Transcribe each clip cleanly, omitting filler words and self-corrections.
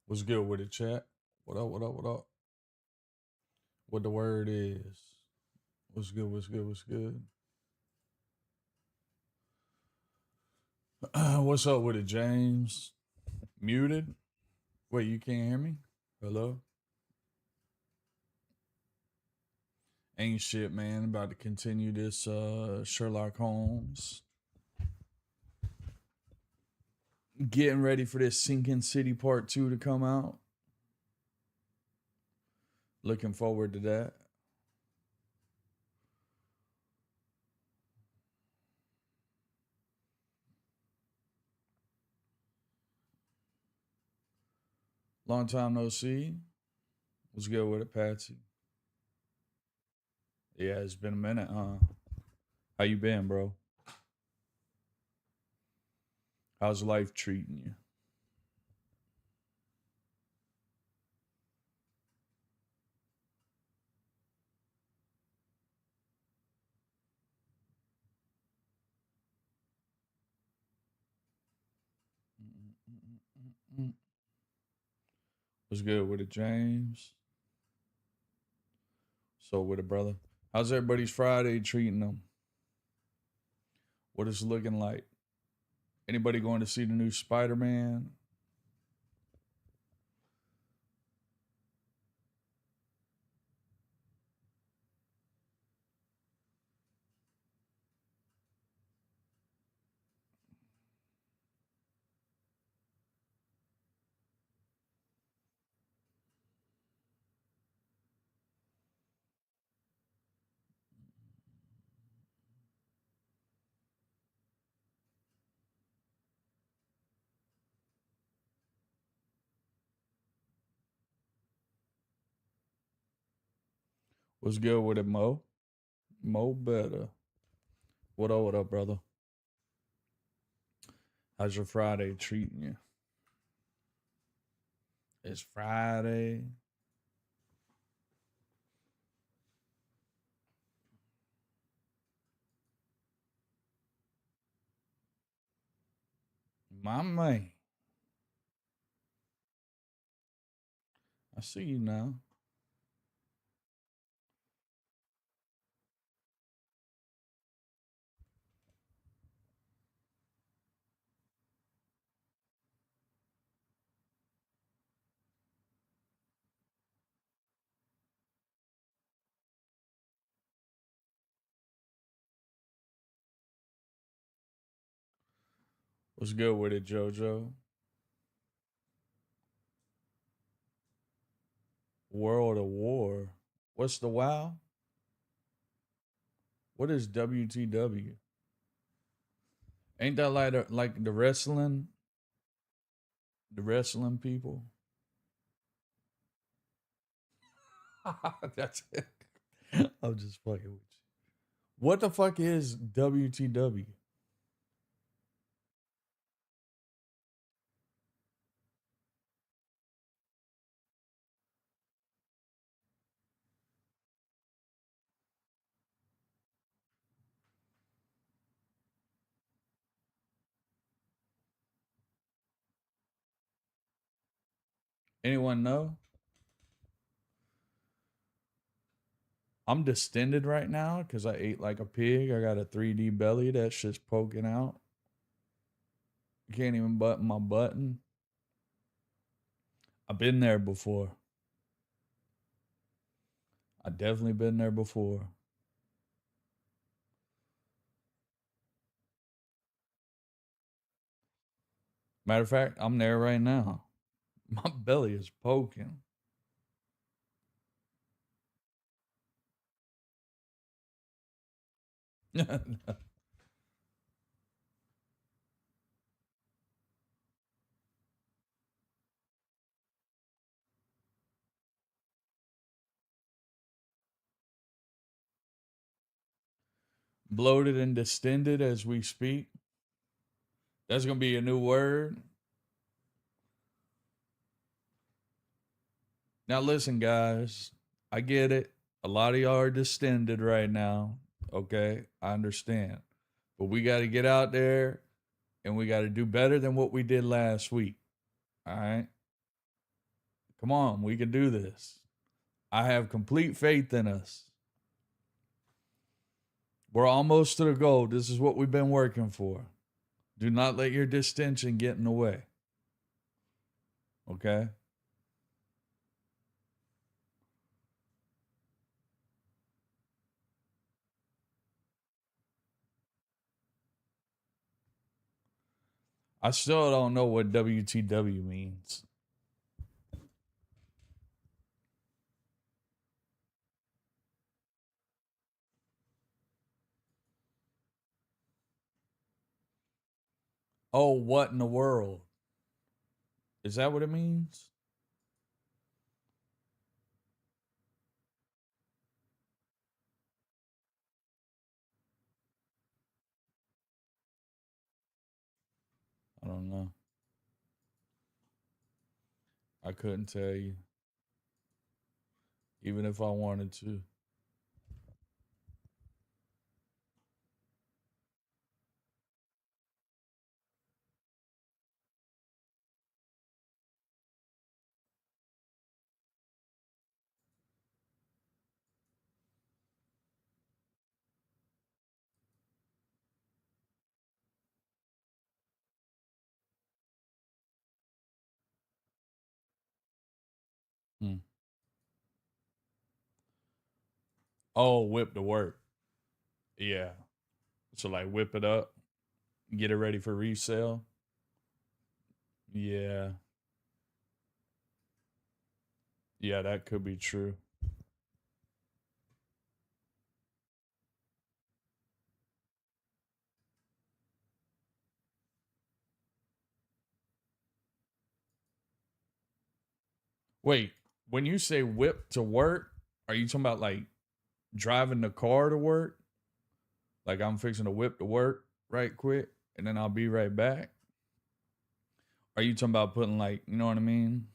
What's good with it, chat? What up, what up, what up? What the word is? What's good, what's good, what's good? What's up with it, James? Muted? Wait, you can't hear me? Hello? Ain't shit, man. About to continue this Sherlock Holmes. Getting ready for this Sinking City Part 2 to come out. Looking forward to that. Long time no see. What's good with it, Patsy? Yeah, it's been a minute, huh? How you been, bro? How's life treating you? What's good with it, James? So with it, brother. How's everybody's Friday treating them? What is it looking like? Anybody going to see the new Spider-Man? What's good with it, Mo? Mo better. What up, brother? How's your Friday treating you? It's Friday. My man. I see you now. What's good with it, JoJo? World of War. What's the WoW? What is WTW? Ain't that like the wrestling? The wrestling people? That's it. I'm just fucking with you. What the fuck is WTW? Anyone know? I'm distended right now because I ate like a pig. I got a 3D belly that's just poking out. You can't even button my button. I've been there before. I definitely been there before. Matter of fact, I'm there right now. My belly is poking. Bloated and distended as we speak. That's gonna be a new word. Now listen, guys. I get it. A lot of y'all are distended right now. Okay, I understand. But we got to get out there and we got to do better than what we did last week. All right. Come on, we can do this. I have complete faith in us. We're almost to the goal. This is what we've been working for. Do not let your distension get in the way. Okay? I still don't know what WTW means. Oh, what in the world? Is that what it means? I don't know. I couldn't tell you, even if I wanted to. Hmm. Oh, whip to work. Yeah. So like whip it up, get it ready for resale. Yeah. Yeah, that could be true. Wait, when you say whip to work, are you talking about like driving the car to work? Like I'm fixing to whip to work right quick and then I'll be right back? Are you talking about putting like, you know what I mean?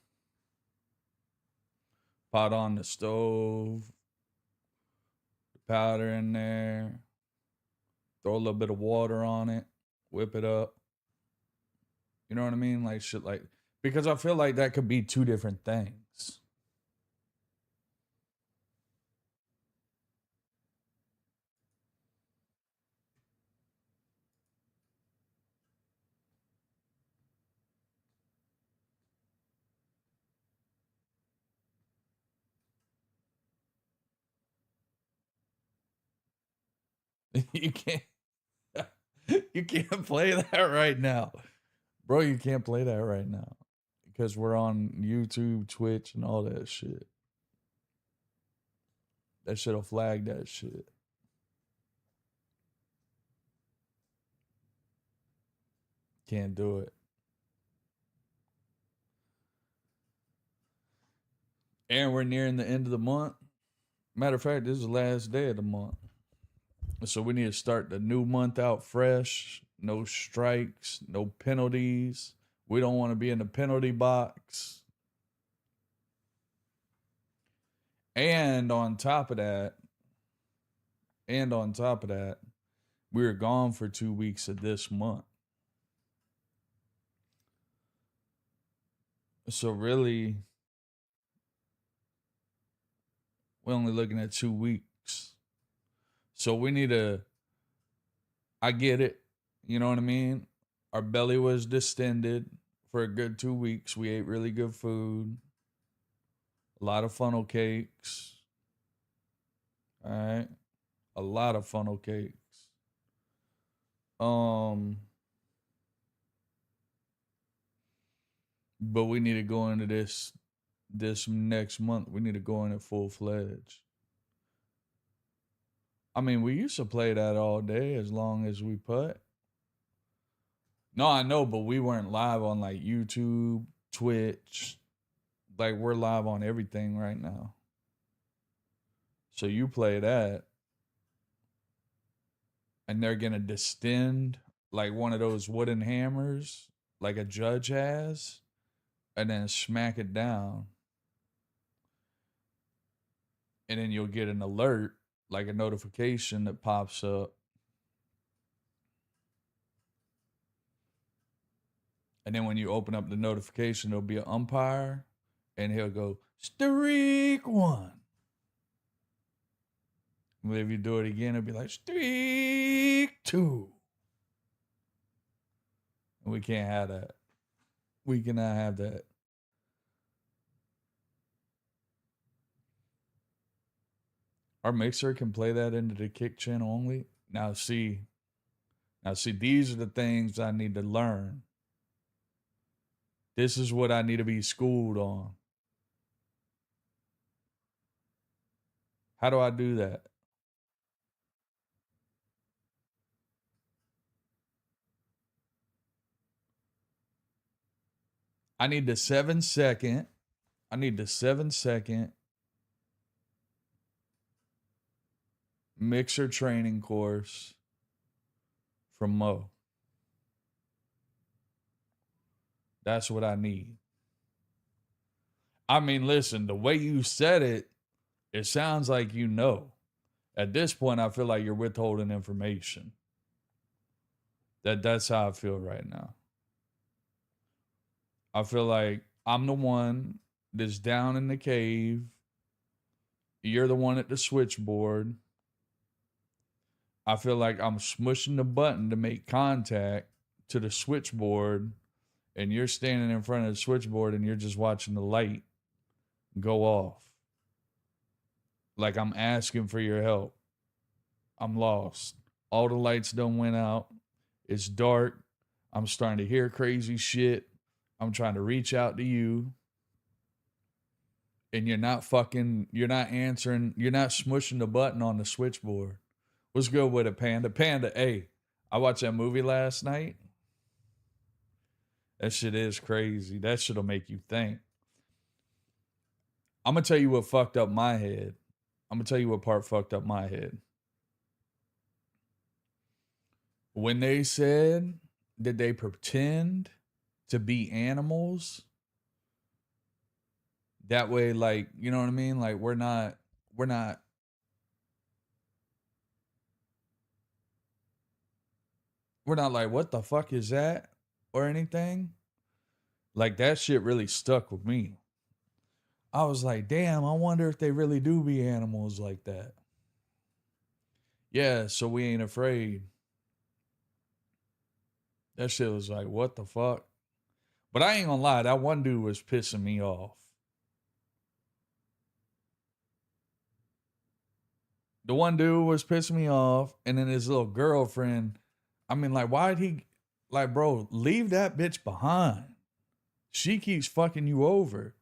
Pot on the stove, powder in there, throw a little bit of water on it, whip it up. You know what I mean? Like shit like because I feel like that could be two different things. You can't you can't play that right now. Bro, you can't play that right now. Because we're on YouTube, Twitch, and all that shit. That shit'll flag that shit. Can't do it. And we're nearing the end of the month. Matter of fact, this is the last day of the month. So we need to start the new month out fresh. No strikes, no penalties. We don't want to be in the penalty box. And on top of that, and on top of that, we were gone for 2 weeks of this month. So really, we're only looking at 2 weeks. So we need to, I get it. You know what I mean? Our belly was distended for a good 2 weeks. We ate really good food, a lot of funnel cakes. All right. A lot of funnel cakes. Um, but we need to go into this next month. We need to go in it full fledged. I mean, we used to play that all day as long as we put. No, I know, but we weren't live on like YouTube, Twitch. Like we're live on everything right now. So you play that, and they're gonna distend like one of those wooden hammers, like a judge has, and then smack it down, and then you'll get an alert, like a notification that pops up, and then when you open up the notification, there'll be an umpire, and he'll go, streak one. But if you do it again, it'll be like, streak two. And we can't have that. We cannot have that. Our mixer can play that into the kick channel only. Now see, these are the things I need to learn. This is what I need to be schooled on. How do I do that? I need the 7-second. I need the 7-second mixer training course from Mo. That's what I need. I mean, listen, the way you said it, it sounds like you know. At this point, I feel like you're withholding information. That's how I feel right now. I feel like I'm the one that's down in the cave. You're the one at the switchboard. I feel like I'm smushing the button to make contact to the switchboard, and you're standing in front of the switchboard and you're just watching the light go off. Like I'm asking for your help. I'm lost. All the lights done went out. It's dark. I'm starting to hear crazy shit. I'm trying to reach out to you. And you're not answering, you're not smushing the button on the switchboard. What's good with it, Panda? Panda, hey, I watched that movie last night. That shit is crazy. That shit'll make you think. I'm going to tell you what fucked up my head. I'm going to tell you what part fucked up my head. When they said that they pretend to be animals, that way, like, you know what I mean? Like, we're not like, what the fuck is that? Or anything. Like, that shit really stuck with me. I was like, damn, I wonder if they really do be animals like that. Yeah, so we ain't afraid. That shit was like, what the fuck? But I ain't gonna lie, that one dude was pissing me off. The one dude was pissing me off, and then his little girlfriend. I mean, like, why'd he, like, bro, leave that bitch behind. She keeps fucking you over.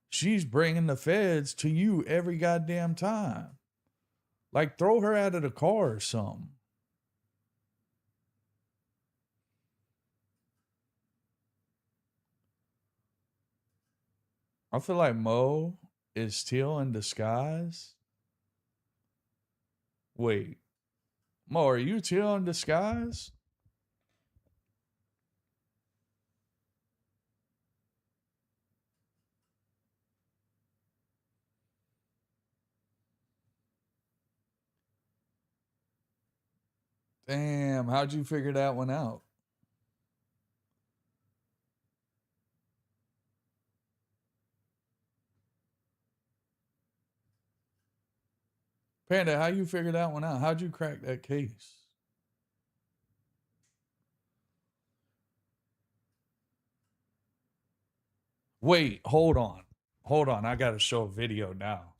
She's bringing the feds to you every goddamn time. Like, throw her out of the car or something. I feel like Mo is Teal in disguise. Wait, Mo, are you Teal in disguise? Damn, how'd you figure that one out? Panda, how you figure that one out? How'd you crack that case? Wait, hold on. Hold on. I got to show a video now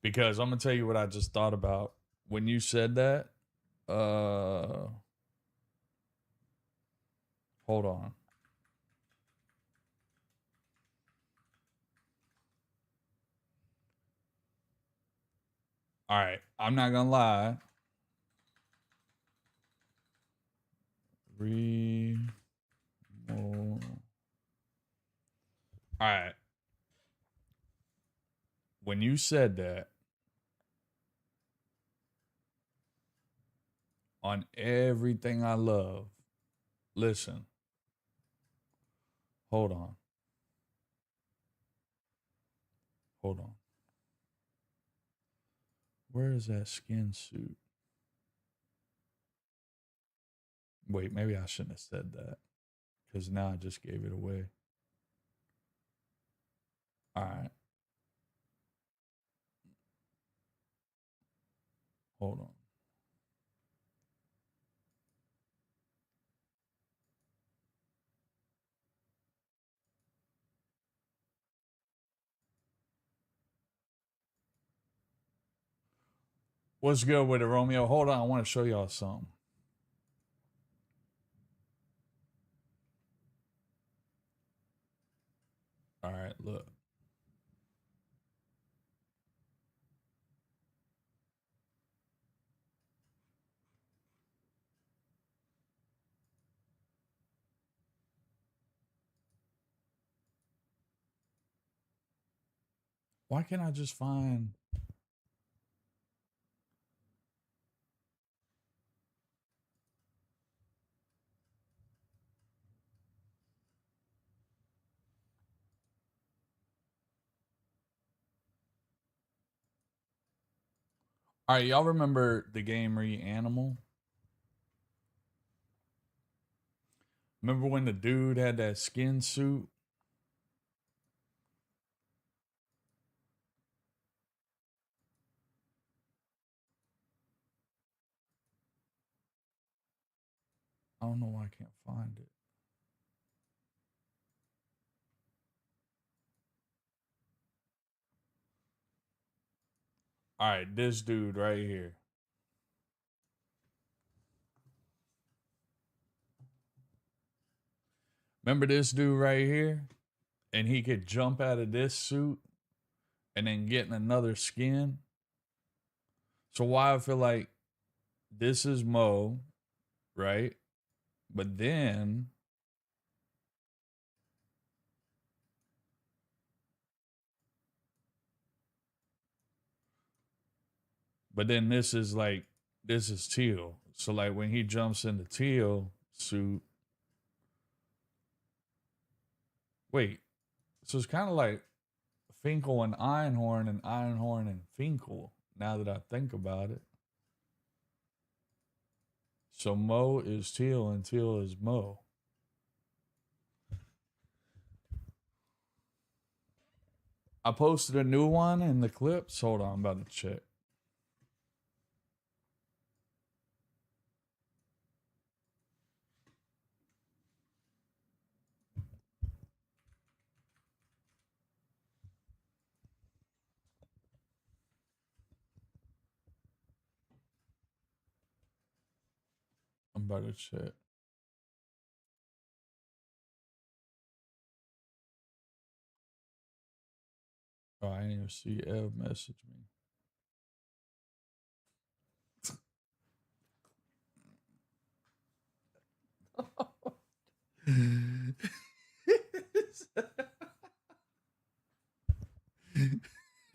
because I'm going to tell you what I just thought about when you said that. Hold on. All right. I'm not going to lie. All right. When you said that, on everything I love, listen. Hold on. Hold on. Where is that skin suit? Wait, maybe I shouldn't have said that because now I just gave it away. All right. Hold on. What's good with it, Romeo? Hold on. I want to show y'all something. All right, look. Why can't I just find... All right, y'all remember the game Reanimal? Remember when the dude had that skin suit? I don't know why I can't find it. All right, this dude right here. Remember this dude right here? And he could jump out of this suit and then get in another skin. So why I feel like this is Mo, right? But then this is like, this is Teal. So like when he jumps in the Teal suit, wait, so it's kind of like Finkel and Einhorn and Finkel, now that I think about it. So Mo is Teal and Teal is Mo. I posted a new one in the clips. Hold on, I'm about to check. I'm about to check. Oh, I didn't even see Ev message me.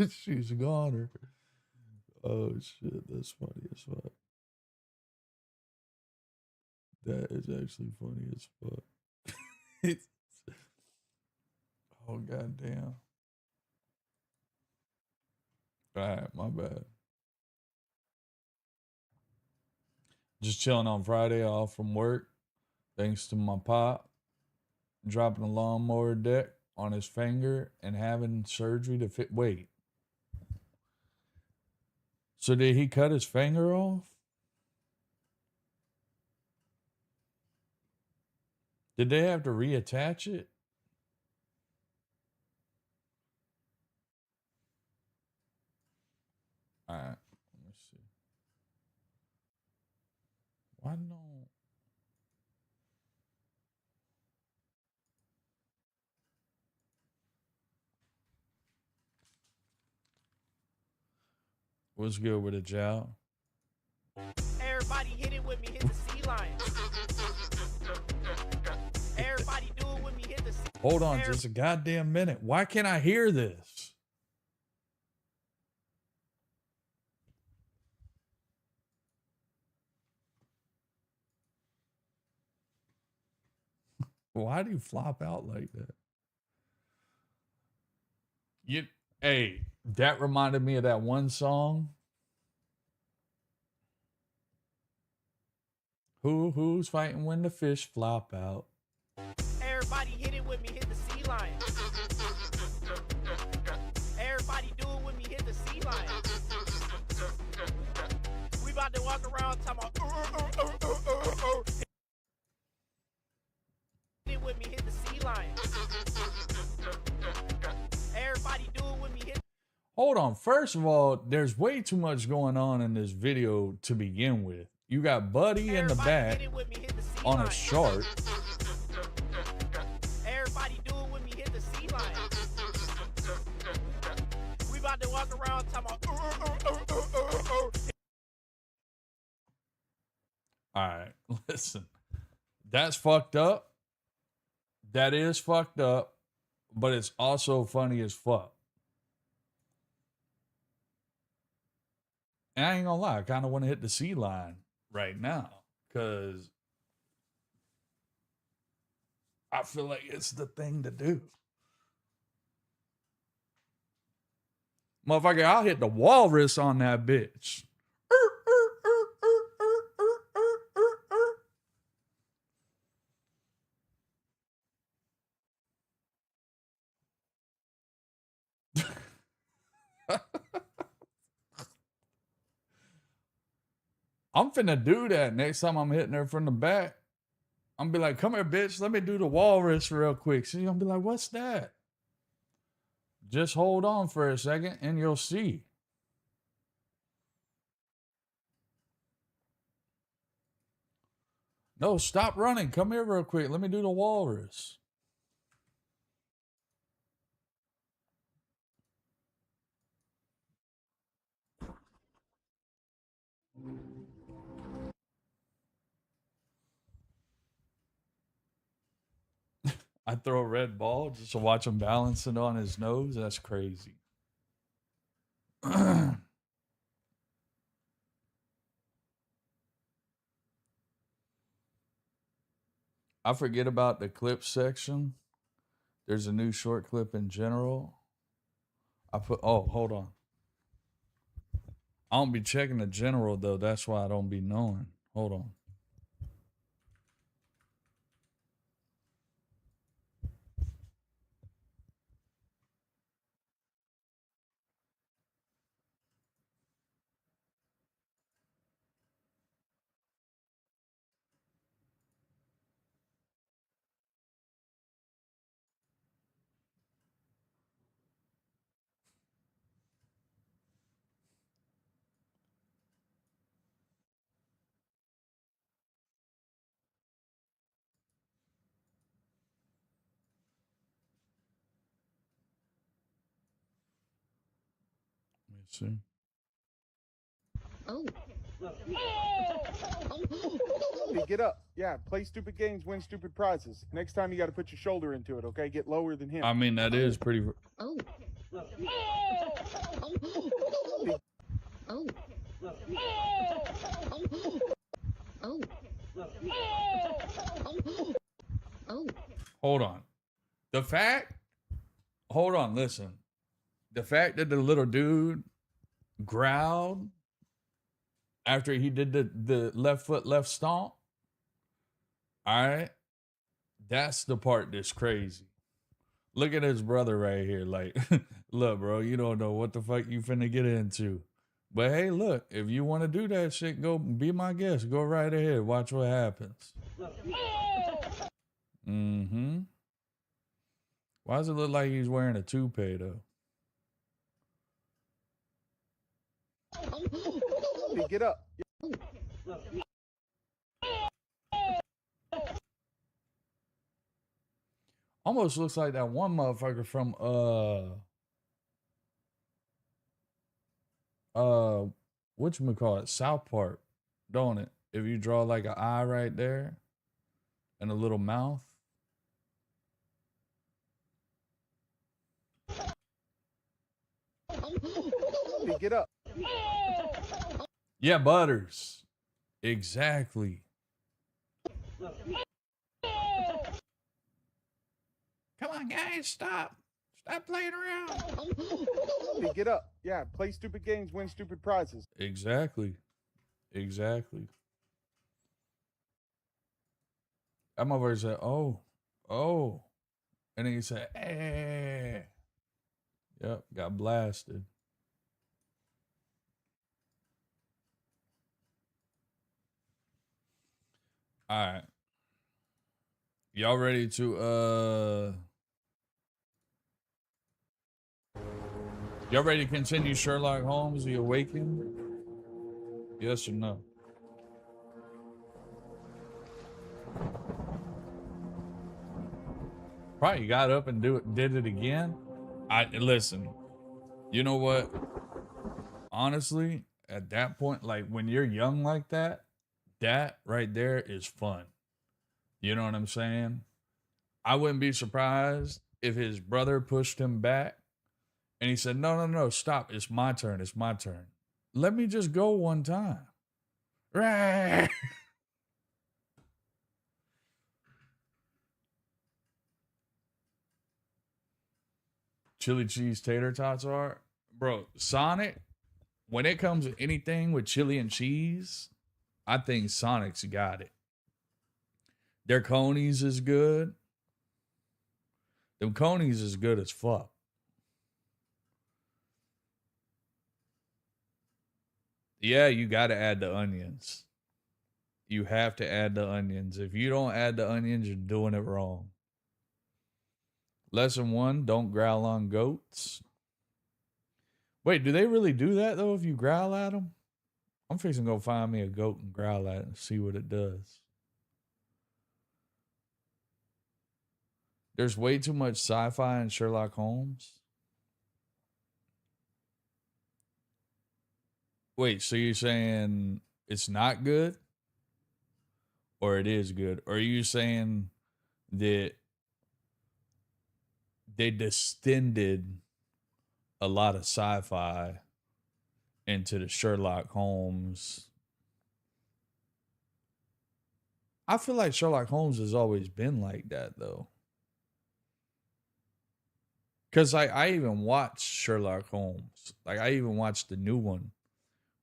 She's a goner. Oh shit, that's funny as fuck. That is actually funny as fuck. Oh goddamn. Alright, my bad. Just chilling on Friday off from work. Thanks to my pop dropping a lawnmower deck on his finger and having surgery to fit. Wait. So did he cut his finger off? Did they have to reattach it? All right, let me see. Why no? What's good with it, Jow? Everybody hit it with me, hit the sea lion. Everybody do it with me, hit the sea. Hold on just a goddamn minute. Why can't I hear this? Why do you flop out like that? Hey, that reminded me of that one song. Who's fighting when the fish flop out? Everybody hit it with me, hit the sea lion. to walk around talking about hit with me, hit the sea lion. Everybody do it with me, hit. Hold on. First of all, there's way too much going on in this video to begin with. You got Buddy in the back on a shark. Everybody do it with me, hit the sea lion. We about to walk around talking about All right, listen. That's fucked up. That is fucked up, but it's also funny as fuck. And I ain't gonna lie, I kind of want to hit the sea line right now because I feel like it's the thing to do. Motherfucker, I'll hit the walrus on that bitch. I'm finna do that next time I'm hitting her from the back. I'm gonna be like, come here, bitch. Let me do the walrus real quick. She's gonna be like, what's that? Just hold on for a second and you'll see. No, stop running. Come here real quick. Let me do the walrus. I throw a red ball just to watch him balance it on his nose. That's crazy. I forget about the clip section. There's a new short clip in general. Hold on. I don't be checking the general though. That's why I don't be knowing. Hold on. Let me see. Oh. Hey, get up. Yeah, play stupid games, win stupid prizes. Next time you got to put your shoulder into it, okay? Get lower than him. I mean, that is pretty. Oh. Oh. Oh. Oh. Hold on. Hold on, listen. The fact that the little dude growled after he did the left foot left stomp, all right, that's the part that's crazy. Look at his brother right here. Like, look, bro, you don't know what the fuck you finna get into. But hey, look, if you want to do that shit, go be my guest. Go right ahead. Watch what happens. Mm-hmm. Why does it look like he's wearing a toupee, though? Hey, get up. Almost looks like that one motherfucker from whatchamacallit, South Park, don't it? If you draw like an eye right there and a little mouth. Hey, get up. Yeah, Butters. Exactly. Come on, guys, stop. Stop playing around. Hey, get up. Yeah, play stupid games, win stupid prizes. Exactly. Exactly. That motherfucker said, oh. And then he said, hey. Yep, got blasted. All right. Y'all ready to y'all ready to continue Sherlock Holmes The Awakening? Yes or no? Probably got up and did it again. I listen. You know what? Honestly, at that point, like when you're young like that, that right there is fun. You know what I'm saying? I wouldn't be surprised if his brother pushed him back and he said, "No, no, no, stop. It's my turn. It's my turn. Let me just go one time." Right. Chili cheese tater tots are, bro. Sonic, when it comes to anything with chili and cheese, I think Sonic's got it. Their conies is good. Them conies is good as fuck. Yeah, you got to add the onions. You have to add the onions. If you don't add the onions, you're doing it wrong. Lesson 1, don't growl on goats. Wait, do they really do that, though, if you growl at them? I'm fixing to go find me a goat and growl at it and see what it does. There's way too much sci-fi in Sherlock Holmes. Wait, so you're saying it's not good? Or it is good? Or are you saying that they distended a lot of sci-fi into the Sherlock Holmes? I feel like Sherlock Holmes has always been like that, though. Because I even watched Sherlock Holmes. Like, I even watched the new one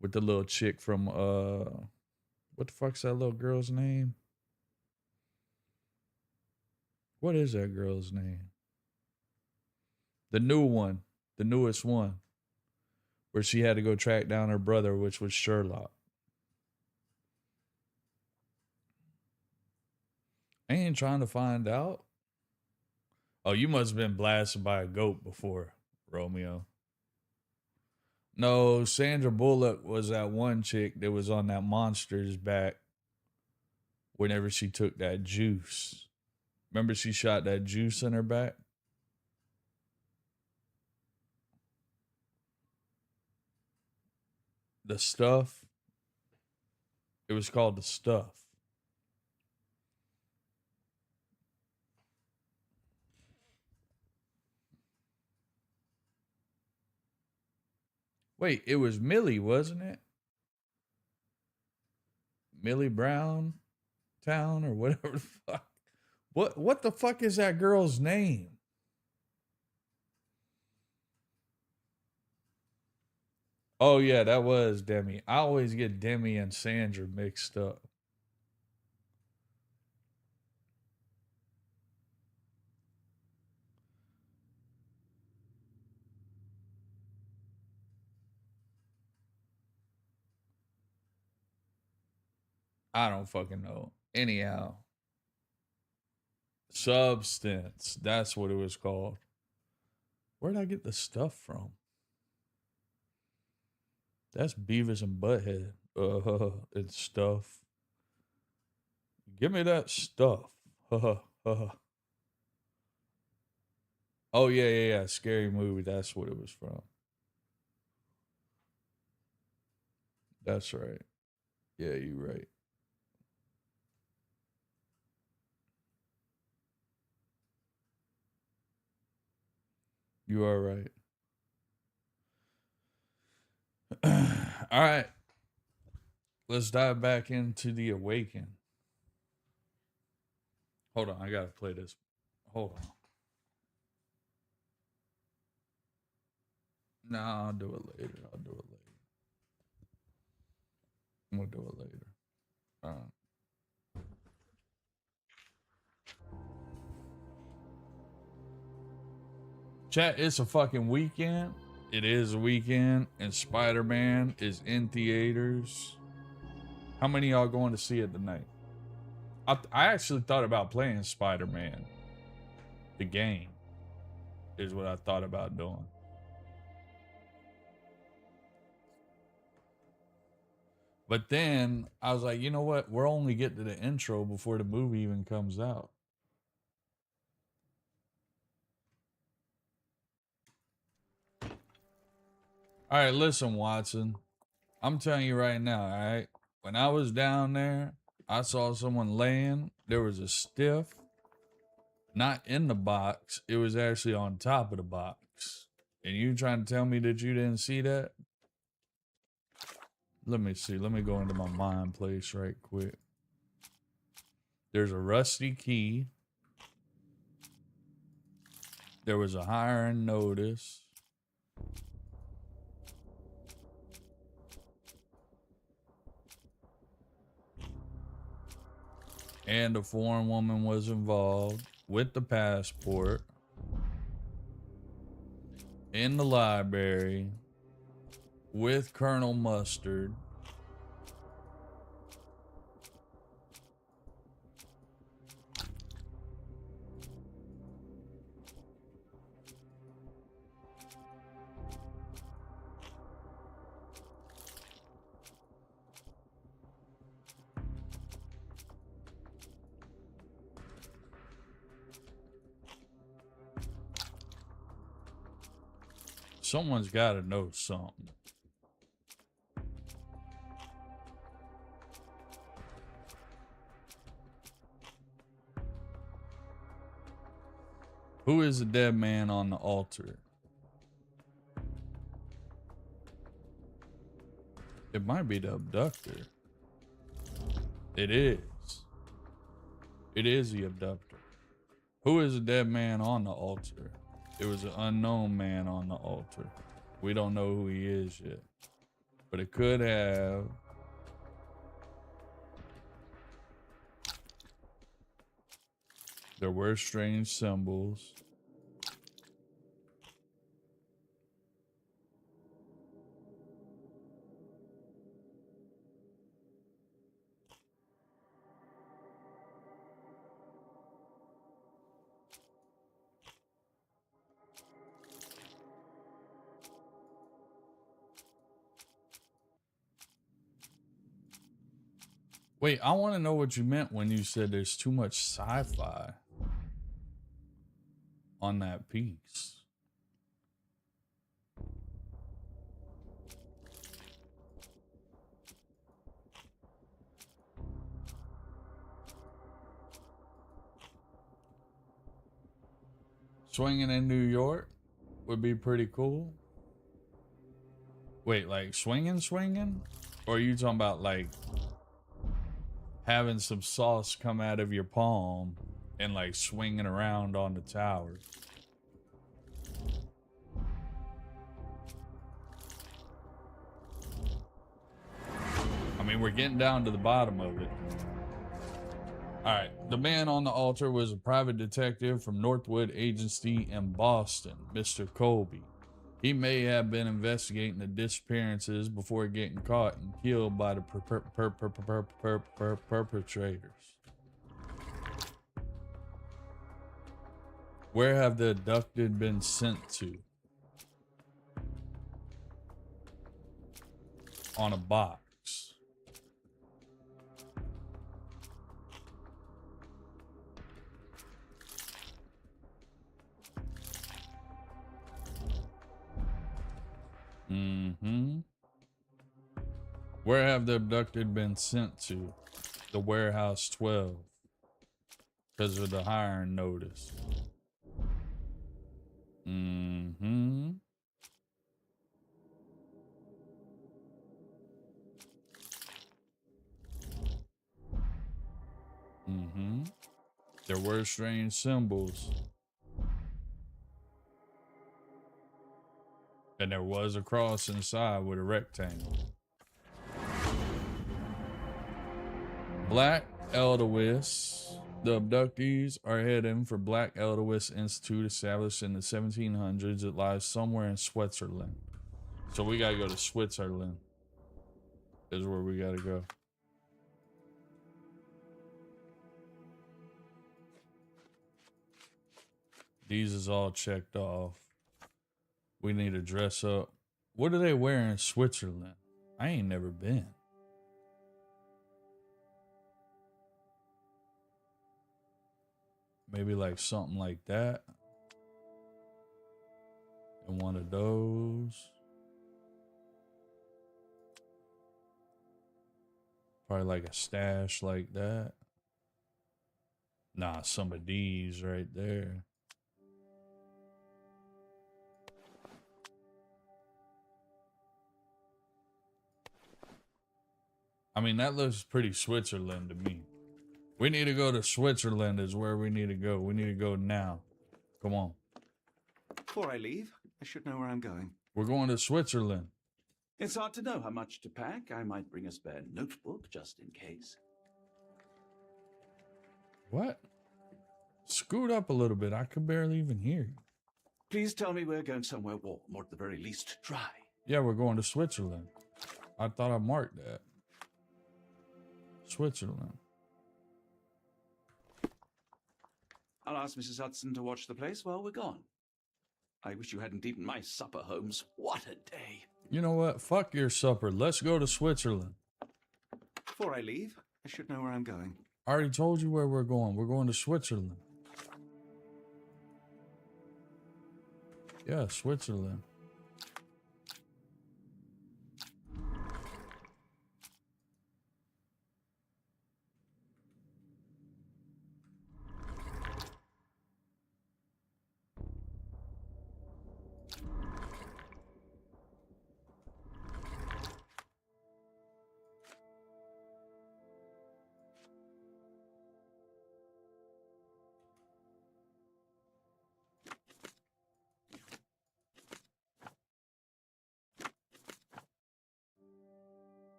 with the little chick from, what the fuck's that little girl's name? What is that girl's name? The new one. The newest one. Where she had to go track down her brother, which was Sherlock. I ain't trying to find out. Oh, you must have been blasted by a goat before, Romeo. No, Sandra Bullock was that one chick that was on that monster's back whenever she took that juice. Remember she shot that juice in her back? The Stuff. It was called The Stuff. Wait, it was Millie, wasn't it? Millie Brown Town or whatever the fuck. What the fuck is that girl's name? Oh yeah, that was Demi. I always get Demi and Sandra mixed up. I don't fucking know. Anyhow. Substance. That's what it was called. Where'd I get the stuff from? That's Beavis and Butthead. It's stuff. Give me that stuff. Oh, yeah. Scary Movie. That's what it was from. That's right. Yeah, you're right. You are right. All right. Let's dive back into The Awaken. Hold on. I got to play this. Hold on. No, I'll do it later. I'm going to do it later. All right. Chat, it's a fucking weekend. It is a weekend, and Spider-Man is in theaters. How many of y'all going to see it tonight? I actually thought about playing Spider-Man. The game is what I thought about doing. But then I was like, you know what? We're only getting to the intro before the movie even comes out. All right, listen, Watson. I'm telling you right now, all right? When I was down there, I saw someone laying. There was a stiff, not in the box. It was actually on top of the box. And you trying to tell me that you didn't see that? Let me see. Let me go into my mind place right quick. There's a rusty key. There was a hiring notice. And a foreign woman was involved with the passport in the library with Colonel Mustard. Someone's got to know something. Who is the dead man on the altar? It might be the abductor. It is. It is the abductor. Who is the dead man on the altar? It was an unknown man on the altar. We don't know who he is yet. But it could have... There were strange symbols. Wait, I want to know what you meant when you said there's too much sci-fi on that piece. Swinging in New York would be pretty cool. Wait, like swinging? Or are you talking about like having some sauce come out of your palm and like swinging around on the tower? I mean, we're getting down to the bottom of it. All right, the man on the altar was a private detective from Northwood Agency in Boston, Mr. Colby. He may have been investigating the disappearances before getting caught and killed by the perpetrators. Where have the abducted been sent to? On a box. Where have the abducted been sent to? The warehouse 12. Because of the hiring notice. There were strange symbols. And there was a cross inside with a rectangle. Black Edelweiss. The abductees are heading for Black Edelweiss Institute, established in the 1700s. It lies somewhere in Switzerland. So we gotta go to Switzerland. Is where we gotta go. These is all checked off. We need to dress up. What do they wear in Switzerland? I ain't never been. Maybe like something like that. And one of those. Probably like a stash like that. Nah, some of these right there. I mean, that looks pretty Switzerland to me. We need to go to Switzerland is where we need to go. We need to go now. Come on. Before I leave, I should know where I'm going. We're going to Switzerland. It's hard to know how much to pack. I might bring a spare notebook just in case. What? Scoot up a little bit. I could barely even hear you. Please tell me we're going somewhere warm, or at the very least dry. Yeah, we're going to Switzerland. I thought I marked that. Switzerland. I'll ask Mrs. Hudson to watch the place while we're gone. I wish you hadn't eaten my supper, Holmes. What a day. You know what? Fuck your supper. Let's go to Switzerland. Before I leave, I should know where I'm going. I already told you where we're going. We're going to Switzerland. Yeah, Switzerland.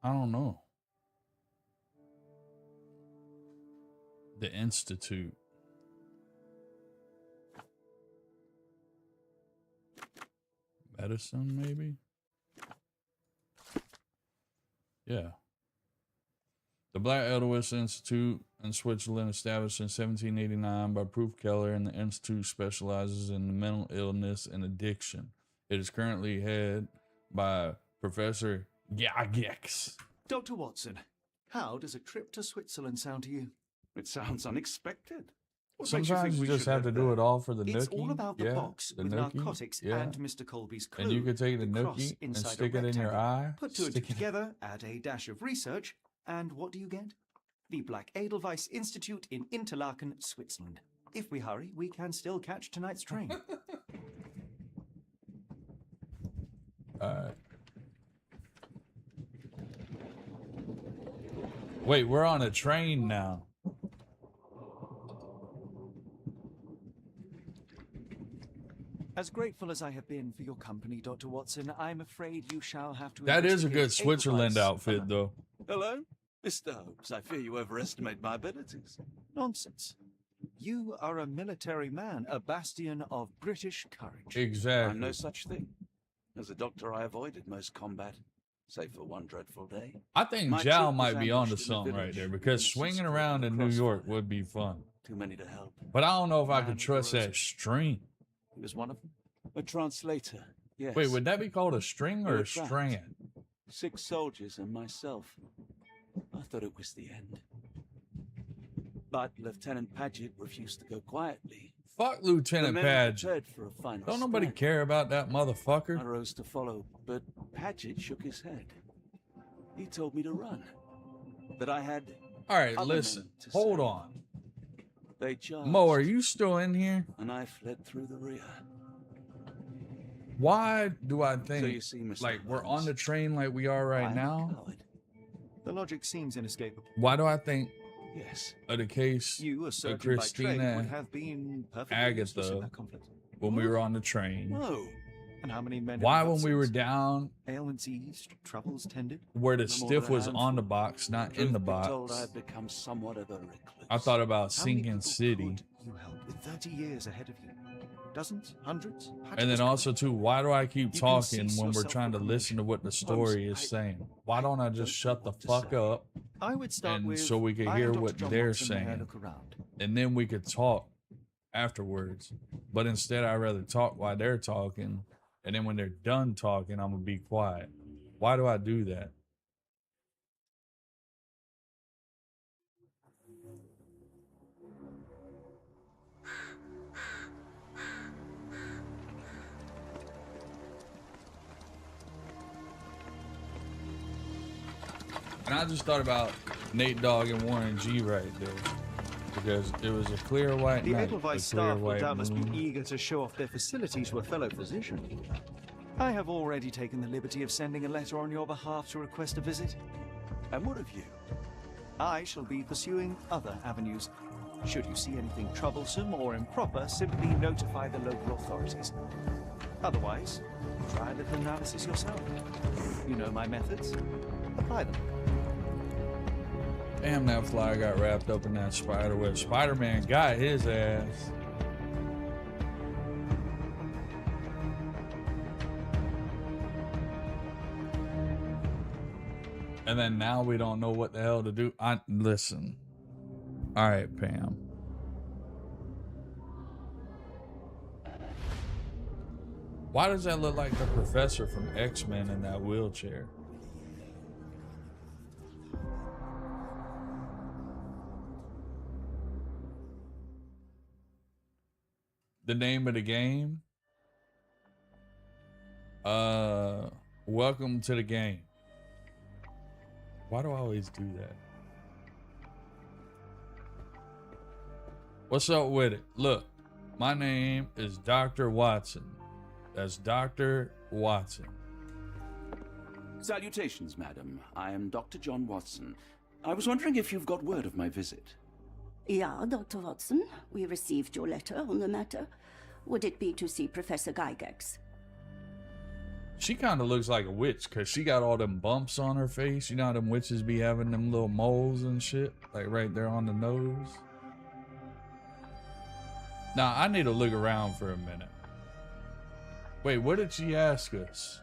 I don't know. The Institute. Medicine, maybe? Yeah. The Black Edelweiss Institute in Switzerland, established in 1789 by Proof Keller, and the Institute specializes in mental illness and addiction. It is currently headed by Professor Gygax. Dr. Watson, how does a trip to Switzerland sound to you? It sounds unexpected. What makes Sometimes think you we just should have to head do there? it all for the nookie. It's all about the yeah, box the with nookie, narcotics yeah. and Mr. Colby's crew. And you could take the cross nookie and inside a stick it in your rectangle. eye. Put two and two Stick it- together, add a dash of research, and what do you get? The Black Edelweiss Institute in Interlaken, Switzerland. If we hurry, we can still catch tonight's train. Wait, we're on a train now. As grateful as I have been for your company, Dr. Watson, I'm afraid you shall have to. That is a good investigate Switzerland Edelweiss outfit, alone. though. Hello? Mr. Holmes, I fear you overestimate my abilities. Nonsense. You are a military man, a bastion of British courage. Exactly. I'm no such thing. As a doctor, I avoided most combat, save for one dreadful day. I think My Zhao troop might was be onto ambushed in the something right village, there, because innocents swinging caught around in in the New York crossfire. would be fun. Too many to help. But I don't know if I Man could with trust the that roses. string. He was one of them. A translator, yes. Wait, would that be called a string or We a were trapped. strand? 6 soldiers and myself. I thought it was the end. But Lieutenant Paget refused to go quietly. Fuck The Lieutenant men were Paget. prepared for a final Don't nobody stand. care about that I motherfucker. rose to follow, but Paget shook his head. He told me to run. That I had. All right, other listen. men to Hold save. on. They charged. Mo, are you still in here? And I fled through the rear. Why do I So think you see, Mr. like we're on Holmes, the train like we are right I'm a now? coward. The logic seems inescapable. Why do I think Yes. of the case You, a surgeon by trade, Christina would have been perfectly Agatha useless in that conflict. when we were on the train? No. And how many men? Why have when we were since? down Ailments eased, troubles tended. where the No more stiff than a was on the handful. box, not in Truth the be told, box? I've become somewhat of a recluse. I thought about How many Sinking people City. could you help with 30 years ahead of you? Dozens? Hundreds? How And does then this also too, why do I keep You can talking cease when your we're trying to listen to what the story is I- saying? Why don't I just don't know shut the what to fuck say. up I would start and with so we could I hear am Dr. what John they're Watson. May I saying, look around? and then we could talk afterwards. But instead, I'd rather talk while they're talking, and then when they're done talking, I'm gonna be quiet. Why do I do that? And I just thought about Nate Dogg and Warren G right there, because it was a clear white The night, Edelweiss a clear staff will white doubtless moon. be eager to show off their facility to a fellow physician. I have already taken the liberty of sending a letter on your behalf to request a visit. And what of you? I shall be pursuing other avenues. Should you see anything troublesome or improper, simply notify the local authorities. Otherwise, try a little analysis yourself. You know my methods. Apply them. Damn, that fly got wrapped up in that spider web. Spider-Man got his ass. And then now we don't know what the hell to do. Listen. All right, Pam. Why does that look like the professor from X-Men in that wheelchair? The name of the game? Welcome to the game. Why do I always do that? What's up with it? Look, my name is Dr. Watson. That's Dr. Watson. Salutations, madam. I am Dr. John Watson. I was wondering if you've got word of my visit. Yeah, Dr. Watson. We received your letter on the matter. Would it be to see Professor Gygax? She kind of looks like a witch because she got all them bumps on her face. You know how them witches be having them little moles and shit? Like right there on the nose. Now, I need to look around for a minute. Wait, what did she ask us?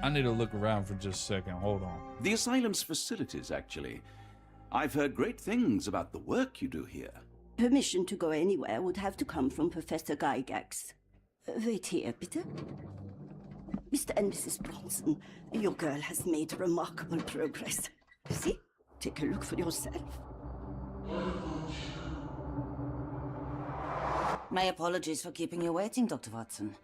I need to look around for just a second. Hold on. The asylum's facilities, actually. I've heard great things about the work you do here. Permission to go anywhere would have to come from Professor Gygax. Wait here, bitte. Mr. and Mrs. Bronson, your girl has made remarkable progress. See? Take a look for yourself. My apologies for keeping you waiting, Dr. Watson.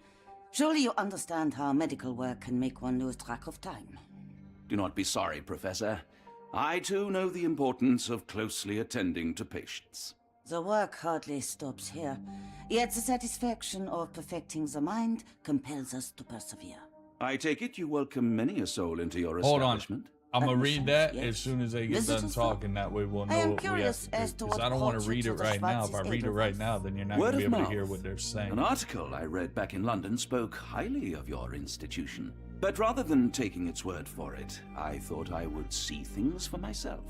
Surely you understand how medical work can make one lose track of time. Do not be sorry, Professor. I too know the importance of closely attending to patients. The work hardly stops here, yet the satisfaction of perfecting the mind compels us to persevere. I take it you welcome many a soul into your Hold on. establishment. I'm going to read that Yes. as soon as they get done Visitors talking. That way we'll I know am what we have curious to as do. to 'Cause what I don't want brought to you read to it the right now. If I Schwarzes read it right Edelweiss. now, then you're not Word going to be of able to hear mouth. what they're saying. An article I read back in London spoke highly of your institution. But rather than taking its word for it, I thought I would see things for myself.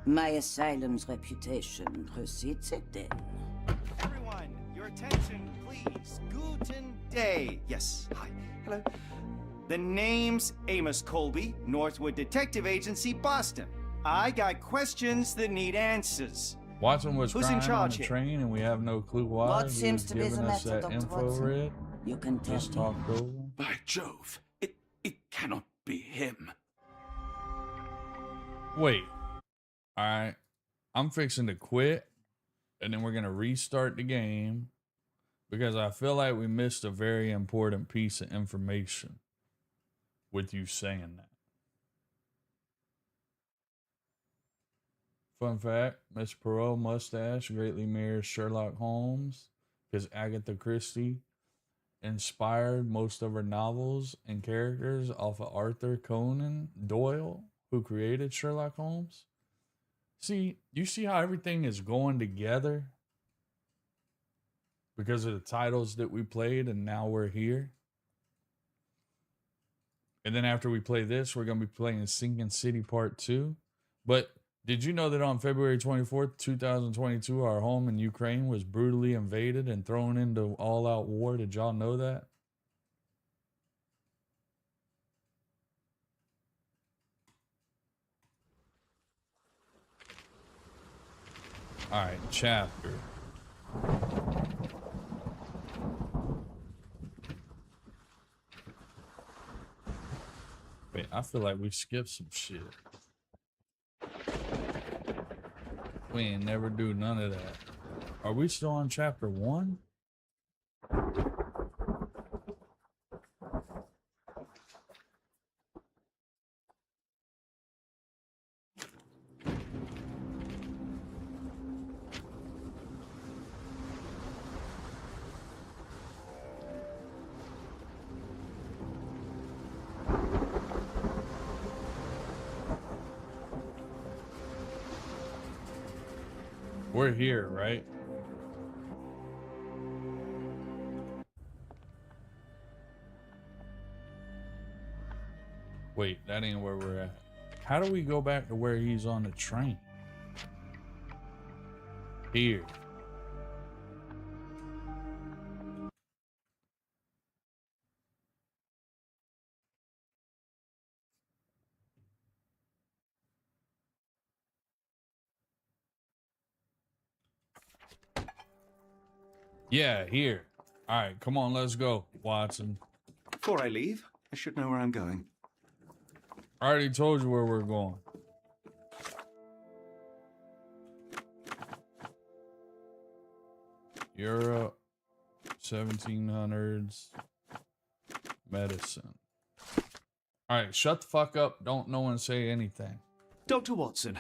My asylum's reputation precedes it then. Everyone, your attention, please. Guten Day. Yes, hi. Hello. The name's Amos Colby, Northwood Detective Agency, Boston. I got questions that need answers. Watson was Who's in crying on charge the here? train and we have no clue why. What He seems was to be giving the us matter, that Dr. info Watson? read. You can tell Just me. talked over. By Jove, it cannot be him. Wait. All right. I'm fixing to quit and then we're going to restart the game because I feel like we missed a very important piece of information with you saying that. Fun fact, Miss Perot mustache greatly mirrors Sherlock Holmes because Agatha Christie inspired most of her novels and characters off of Arthur Conan Doyle, who created Sherlock Holmes. See, you see how everything is going together because of the titles that we played and now we're here. And then after we play this, we're going to be playing Sinking City Part 2. But did you know that on February 24th, 2022, our home in Ukraine was brutally invaded and thrown into all-out war? Did y'all know that? All right, chapter. Wait, I feel like we skipped some shit. We ain't never do none of that. Are we still on chapter 1? We're here, right? Wait, that ain't where we're at. How do we go back to where he's on the train? Here. Yeah, here. All right, come on, let's go, Watson. Before I leave, I should know where I'm going. I already told you where we're going. Europe, 1700s, medicine. All right, shut the fuck up. Don't no one say anything. Dr. Watson,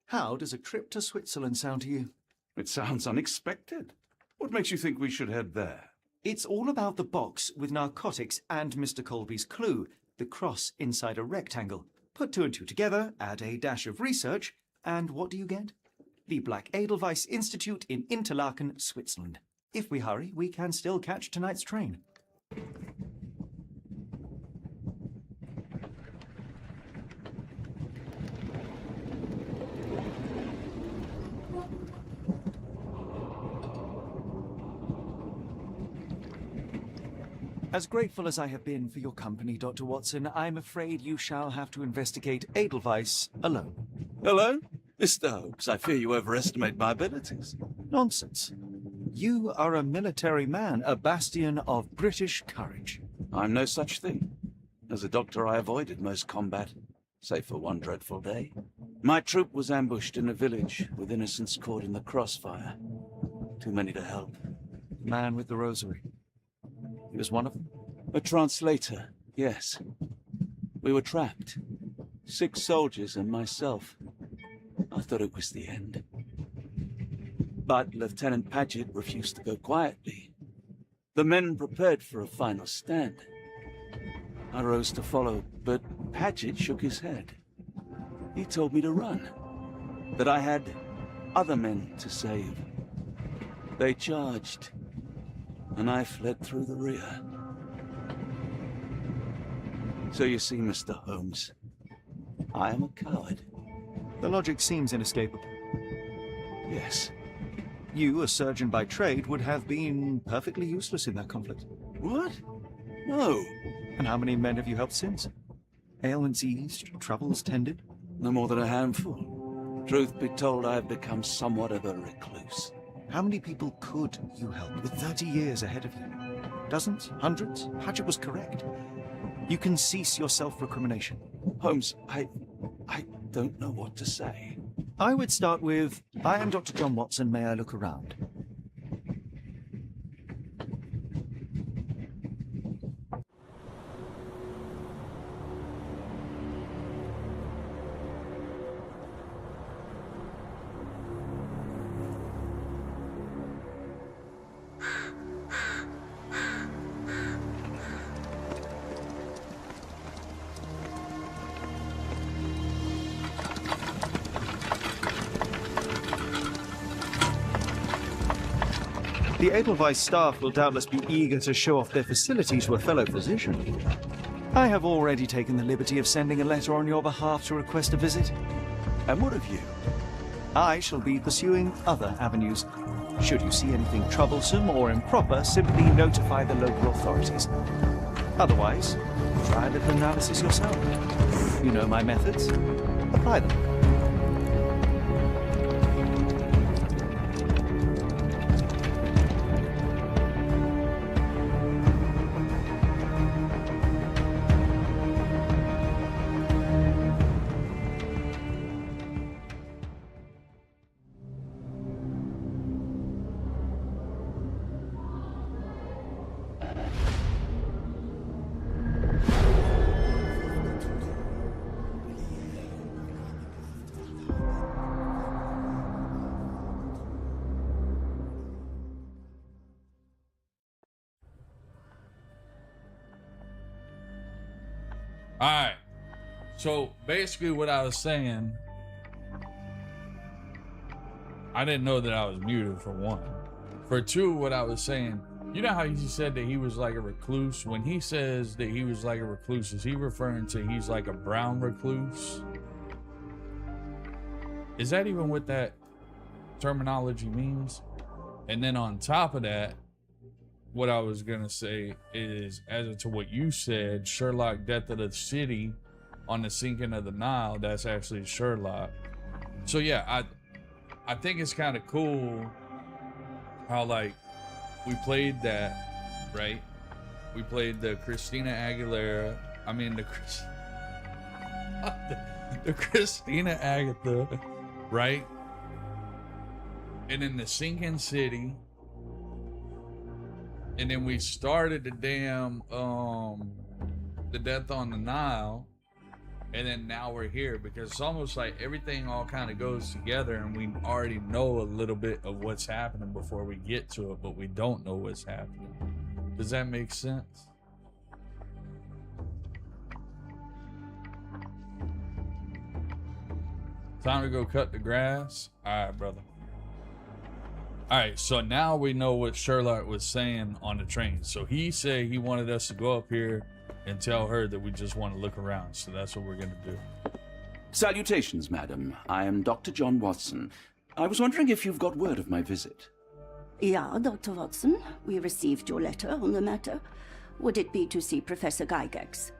how does a trip to Switzerland sound to you? It sounds unexpected. What makes you think we should head there? It's all about the box with narcotics and Mr. Colby's clue, the cross inside a rectangle. Put 2 and 2 together, add a dash of research, and what do you get? The Black Edelweiss Institute in Interlaken, Switzerland. If we hurry, we can still catch tonight's train. As grateful as I have been for your company, Dr. Watson, I'm afraid you shall have to investigate Edelweiss alone. Hello? Mr. Holmes, I fear you overestimate my abilities. Nonsense. You are a military man, a bastion of British courage. I'm no such thing. As a doctor, I avoided most combat, save for one dreadful day. My troop was ambushed in a village, with innocents caught in the crossfire. Too many to help. Man with the rosary. He was one of them? A translator, yes. We were trapped. 6 soldiers and myself. I thought it was the end. But Lieutenant Paget refused to go quietly. The men prepared for a final stand. I rose to follow, but Paget shook his head. He told me to run. That I had other men to save. They charged, and I fled through the rear. So you see, Mr. Holmes, I am a coward. The logic seems inescapable. Yes. You, a surgeon by trade, would have been perfectly useless in that conflict. What? No. And how many men have you helped since? Ailments eased, troubles tended? No more than a handful. Truth be told, I have become somewhat of a recluse. How many people could you help with 30 years ahead of you? Dozens? Hundreds? Paget was correct. You can cease your self-recrimination. Holmes, I don't know what to say. I would start with, I am Dr. John Watson, may I look around? The Edelweiss staff will doubtless be eager to show off their facilities to a fellow physician. I have already taken the liberty of sending a letter on your behalf to request a visit. And what of you? I shall be pursuing other avenues. Should you see anything troublesome or improper, simply notify the local authorities. Otherwise, try a little analysis yourself. You know my methods. Apply them. All right. So basically, what I was saying, I didn't know that I was muted for one. For two, what I was saying, you know how he said that he was like a recluse? When he says that he was like a recluse, is he referring to he's like a brown recluse? Is that even what that terminology means? And then on top of that, what I was gonna say is, as to what you said, Sherlock Death of the City on the sinking of the Nile, that's actually Sherlock. So yeah, I think it's kind of cool how like we played that, right? We played the Christina Aguilera, I mean the Christina Agatha, right? And then the sinking city. And then we started the damn the Death on the Nile, and then now we're here because it's almost like everything all kind of goes together, and we already know a little bit of what's happening before we get to it, but we don't know what's happening. Does that make sense? Time to go cut the grass. All right, brother. All right, so now we know what Sherlock was saying on the train. So he said he wanted us to go up here and tell her that we just want to look around. So that's what we're going to do. Salutations, madam. I am Dr. John Watson. I was wondering if you've got word of my visit. Yeah, Dr. Watson. We received your letter on the matter. Would it be to see Professor Gygax?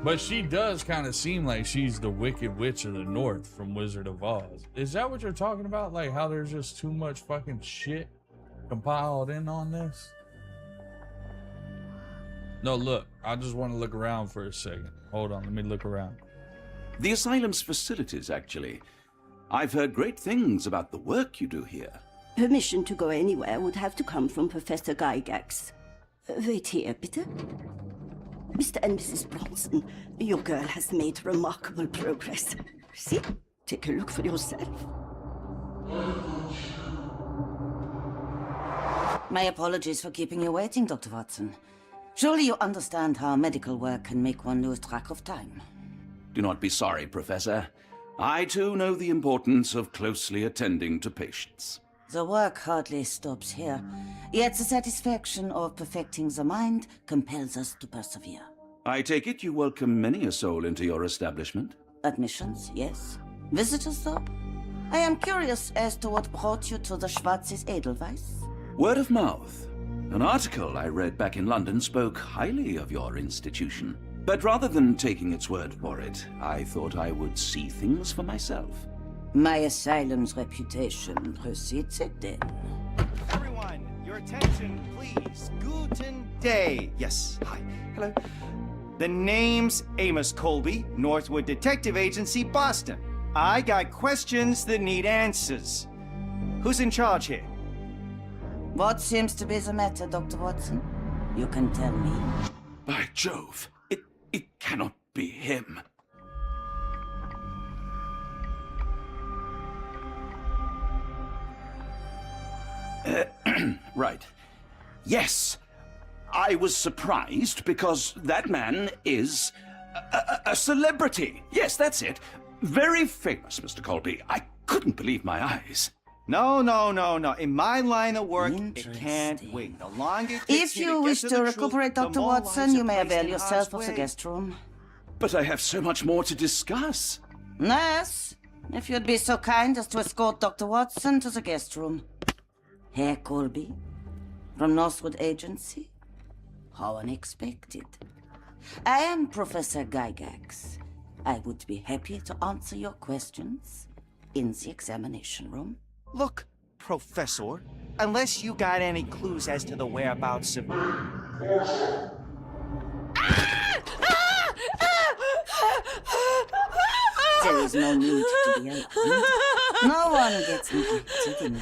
But she does kind of seem like she's the Wicked Witch of the North from Wizard of Oz. Is that what you're talking about? Like how there's just too much fucking shit compiled in on this? No, look, I just want to look around for a second. Hold on, let me look around. The asylum's facilities, actually. I've heard great things about the work you do here. Permission to go anywhere would have to come from Professor Gygax. Wait here, bitte. Mr. and Mrs. Bronson, your girl has made remarkable progress. See? Take a look for yourself. My apologies for keeping you waiting, Dr. Watson. Surely you understand how medical work can make one lose track of time. Do not be sorry, Professor. I too know the importance of closely attending to patients. The work hardly stops here, yet the satisfaction of perfecting the mind compels us to persevere. I take it you welcome many a soul into your establishment? Admissions, yes. Visitors, though? I am curious as to what brought you to the Schwarzes Edelweiss. Word of mouth. An article I read back in London spoke highly of your institution. But rather than taking its word for it, I thought I would see things for myself. My asylum's reputation precedes it, then. Everyone, your attention, please. Guten Day. Yes, hi. Hello. The name's Amos Colby, Northwood Detective Agency, Boston. I got questions that need answers. Who's in charge here? What seems to be the matter, Dr. Watson? You can tell me. By Jove, it cannot be him. Right. Yes. I was surprised because that man is a celebrity. Yes, that's it. Very famous, Mr. Colby. I couldn't believe my eyes. No. In my line of work, it can't wait. The longer it takes If me you to wish get to the recuperate, truth, Dr. the more Watson, lives you are may placed avail in yourself harm's of the way. guest room. But I have so much more to discuss. Nurse, if you'd be so kind as to escort Dr. Watson to the guest room. Herr Colby, from Northwood Agency? How unexpected. I am Professor Gygax. I would be happy to answer your questions in the examination room. Look, Professor, unless you got any clues as to the whereabouts of... There is no need to be alarmed. No one gets neglected in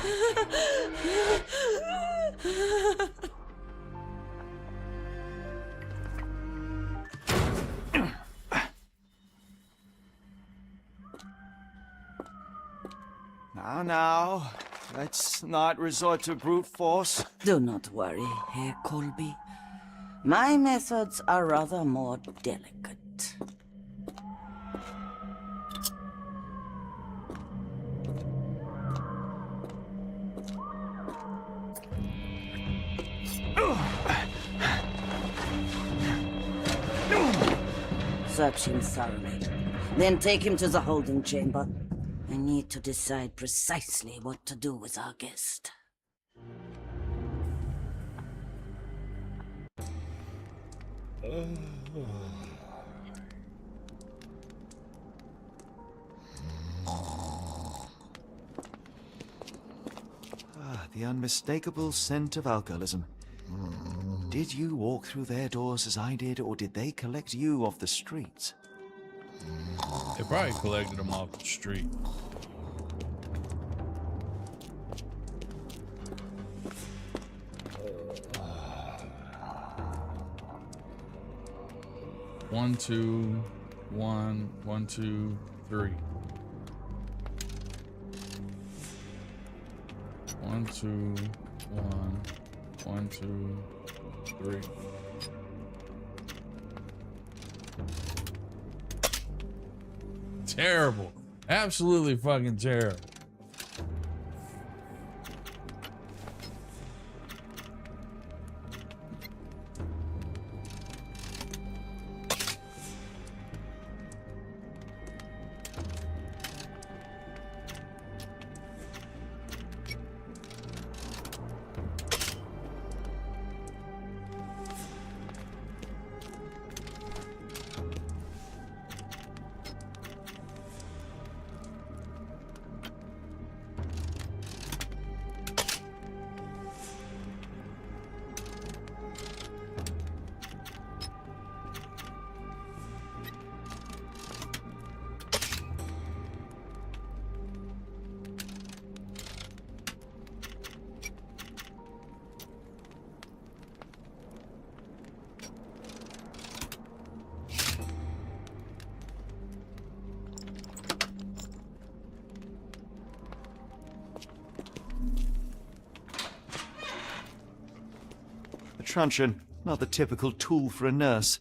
Now, let's not resort to brute force. Do not worry, Herr Colby. My methods are rather more delicate. Search him thoroughly. Then take him to the holding chamber. I need to decide precisely what to do with our guest. The unmistakable scent of alcoholism. Did you walk through their doors as I did, or did they collect you off the streets? They probably collected them off the street. One, two, one, 1, 2, 3. 1, 2, 1, 1, 2, 3. Terrible. Absolutely fucking terrible. A truncheon, not the typical tool for a nurse.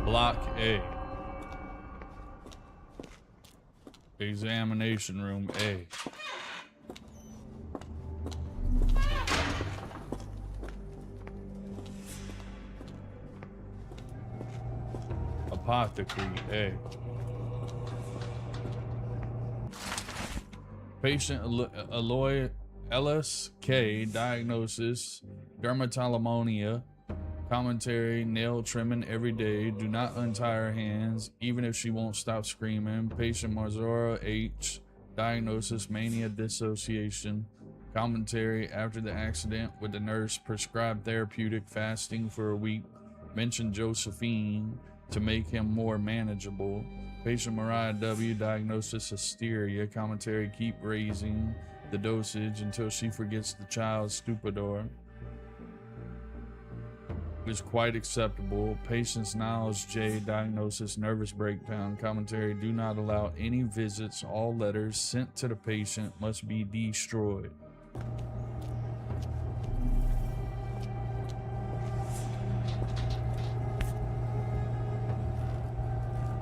Block A. Examination room A. Apothecary A. Patient Aloy Ellis K. Diagnosis dermatillomania. Commentary: nail trimming every day. Do not untie her hands, even if she won't stop screaming. Patient Marzora H. Diagnosis: mania dissociation. Commentary: after the accident, with the nurse prescribed therapeutic fasting for a week. Mention Josephine to make him more manageable. Patient Mariah W. Diagnosis: hysteria. Commentary: keep raising the dosage until she forgets the child's stupidor. Is quite acceptable. Patient's Niles J. Diagnosis: nervous breakdown. Commentary: do not allow any visits. All letters sent to the patient must be destroyed.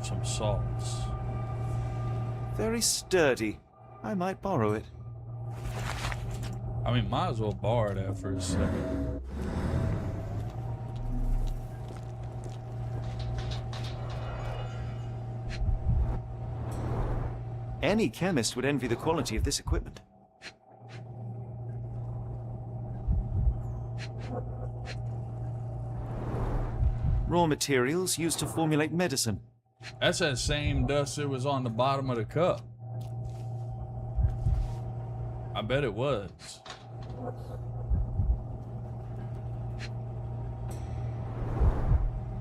Some salts. Very sturdy. I might borrow it. I mean, might as well borrow that for a second. Any chemist would envy the quality of this equipment. Raw materials used to formulate medicine. That's that same dust that was on the bottom of the cup. I bet it was.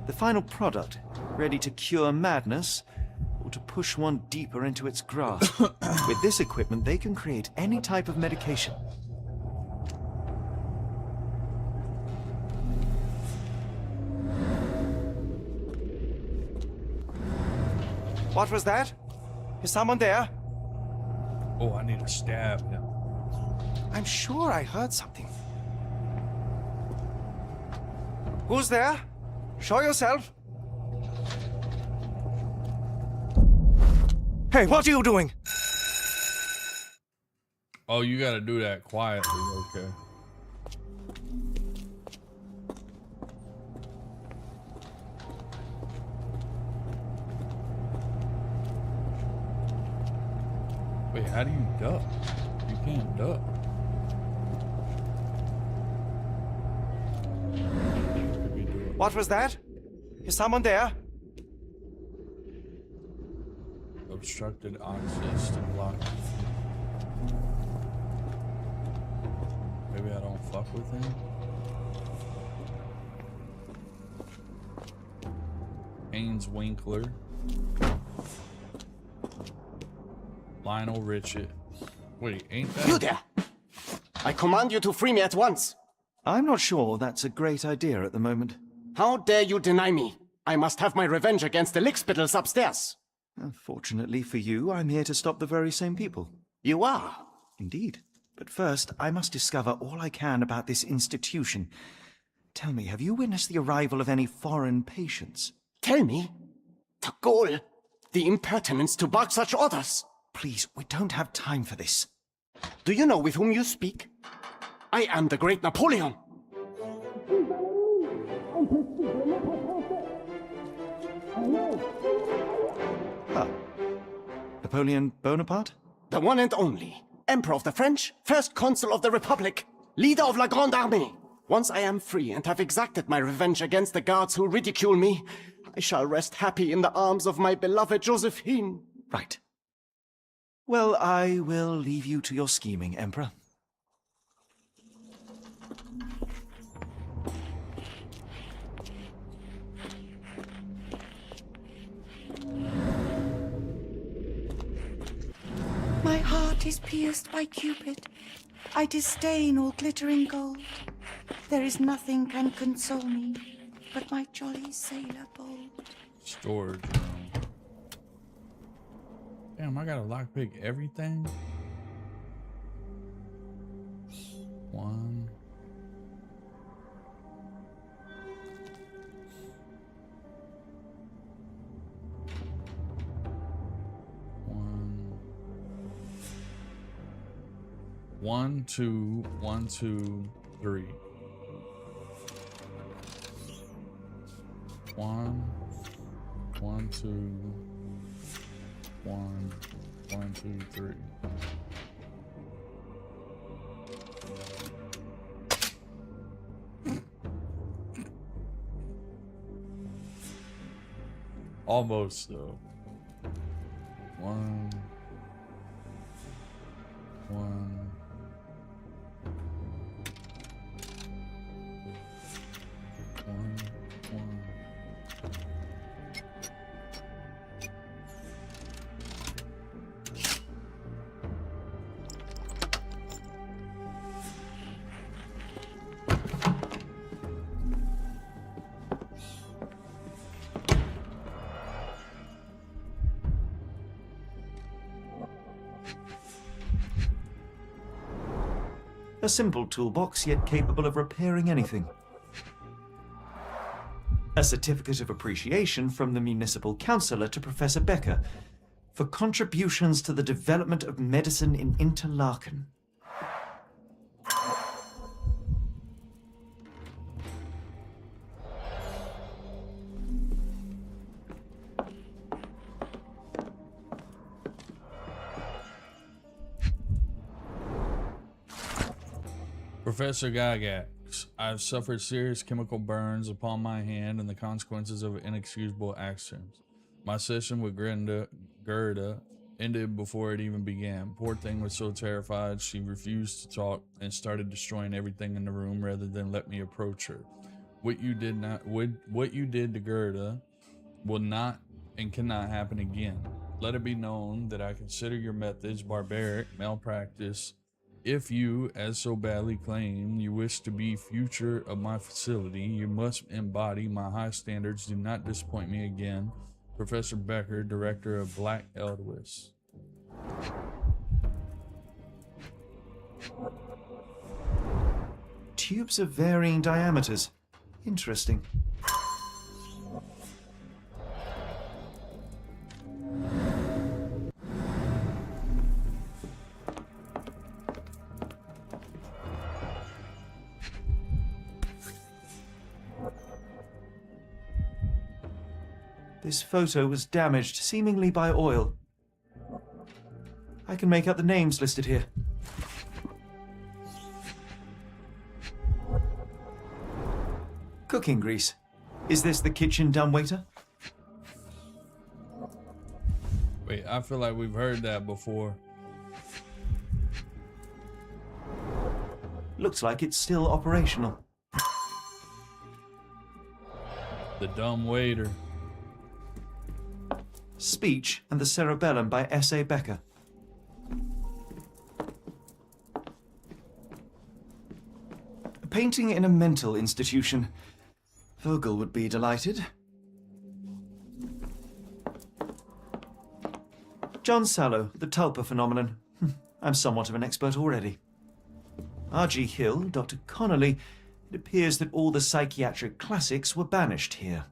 The final product, ready to cure madness, or to push one deeper into its grasp. With this equipment, they can create any type of medication. What was that? Is someone there? Oh, I need to stab him. I'm sure I heard something. Who's there? Show yourself. Hey, what are you doing? Oh, you gotta do that quietly, okay. Wait, how do you duck? You can't duck. What was that? Is someone there? Obstructed access to block. Maybe I don't fuck with him. Haynes Winkler. Lionel Richard. Wait, ain't that? You there! I command you to free me at once. I'm not sure that's a great idea at the moment. How dare you deny me? I must have my revenge against the lickspittles upstairs. Fortunately for you, I'm here to stop the very same people. You are? Indeed. But first, I must discover all I can about this institution. Tell me, have you witnessed the arrival of any foreign patients? Tell me? The gall, the impertinence to bark such orders. Please, we don't have time for this. Do you know with whom you speak? I am the great Napoleon. Ah. Napoleon Bonaparte? The one and only. Emperor of the French, first consul of the Republic, leader of La Grande Armée. Once I am free and have exacted my revenge against the guards who ridicule me, I shall rest happy in the arms of my beloved Josephine. Right. Well, I will leave you to your scheming, Emperor. My heart is pierced by Cupid. I disdain all glittering gold. There is nothing can console me but my jolly sailor bold. Storage room. Damn, I gotta lockpick everything. One. One, two, 1, 2, 3. 1, 1, 2, 1, 1, 2, 3. Almost though. 1, 1. 1, 1. A simple toolbox, yet capable of repairing anything. A certificate of appreciation from the municipal councillor to Professor Becker for contributions to the development of medicine in Interlaken. Professor Gygax, I've suffered serious chemical burns upon my hand and the consequences of inexcusable actions. My session with Gerda ended before it even began. Poor thing was so terrified she refused to talk and started destroying everything in the room rather than let me approach her. What you did to Gerda will not and cannot happen again. Let it be known that I consider your methods barbaric, malpractice. If you, as so badly claim, you wish to be future of my facility, you must embody my high standards. Do not disappoint me again. Professor Becker, director of Black Eldwis. Tubes of varying diameters. Interesting. This photo was damaged, seemingly by oil. I can make out the names listed here. Cooking grease. Is this the kitchen dumbwaiter? Wait, I feel like we've heard that before. Looks like it's still operational. The Dumb Waiter. Speech and the Cerebellum by S.A. Becker. A painting in a mental institution. Vogel would be delighted. John Sallow, the Tulpa phenomenon. I'm somewhat of an expert already. R.G. Hill, Dr. Connolly. It appears that all the psychiatric classics were banished here.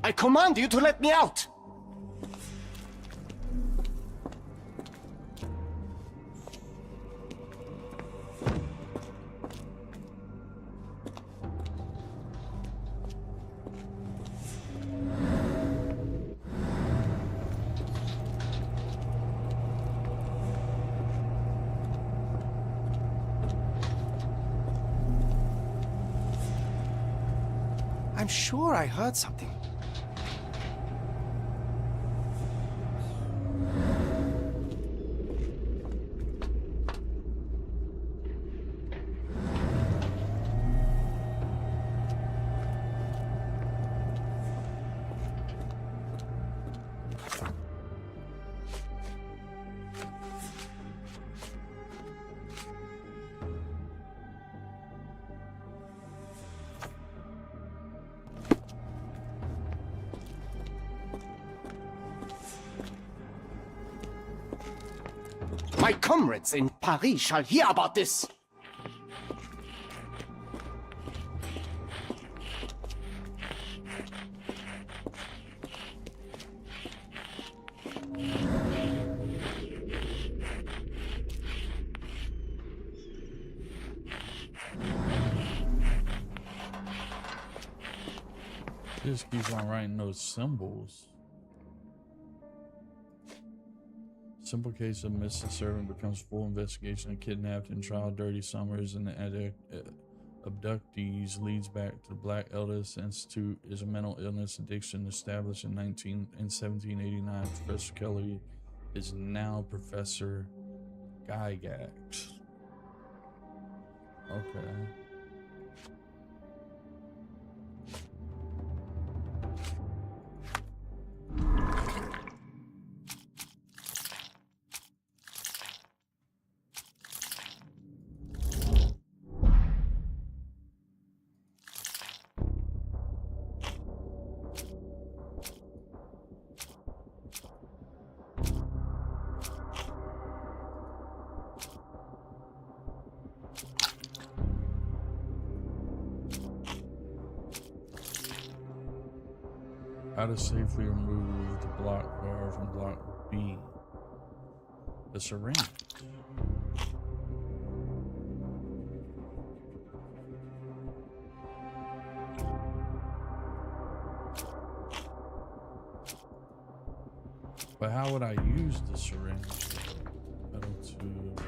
I command you to let me out! I'm sure I heard something. My comrades in Paris shall hear about this! Just keeps on writing those symbols. Simple case of missing servant becomes full investigation of kidnapped and trial. Dirty Summers and the abductees leads back to the Black Elders Institute. Is a mental illness addiction established in 1789. Professor Kelly is now Professor Gygax. Okay. How to safely remove the block guard from block B. The syringe. But how would I use the syringe? Metal tube.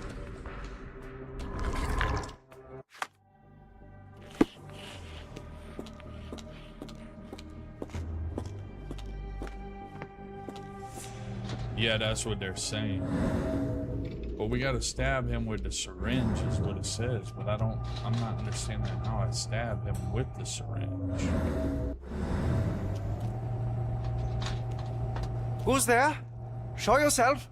Yeah, that's what they're saying. But we gotta stab him with the syringe is what it says. But I'm not understanding how I stab him with the syringe. Who's there? Show yourself.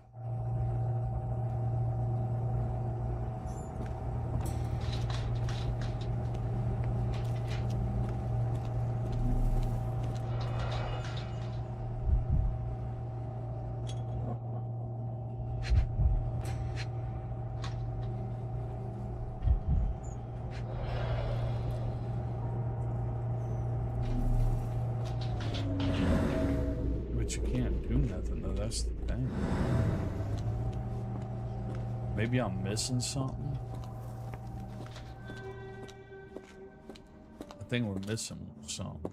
But you can't do nothing though, that's the thing. Maybe I'm missing something? I think we're missing something.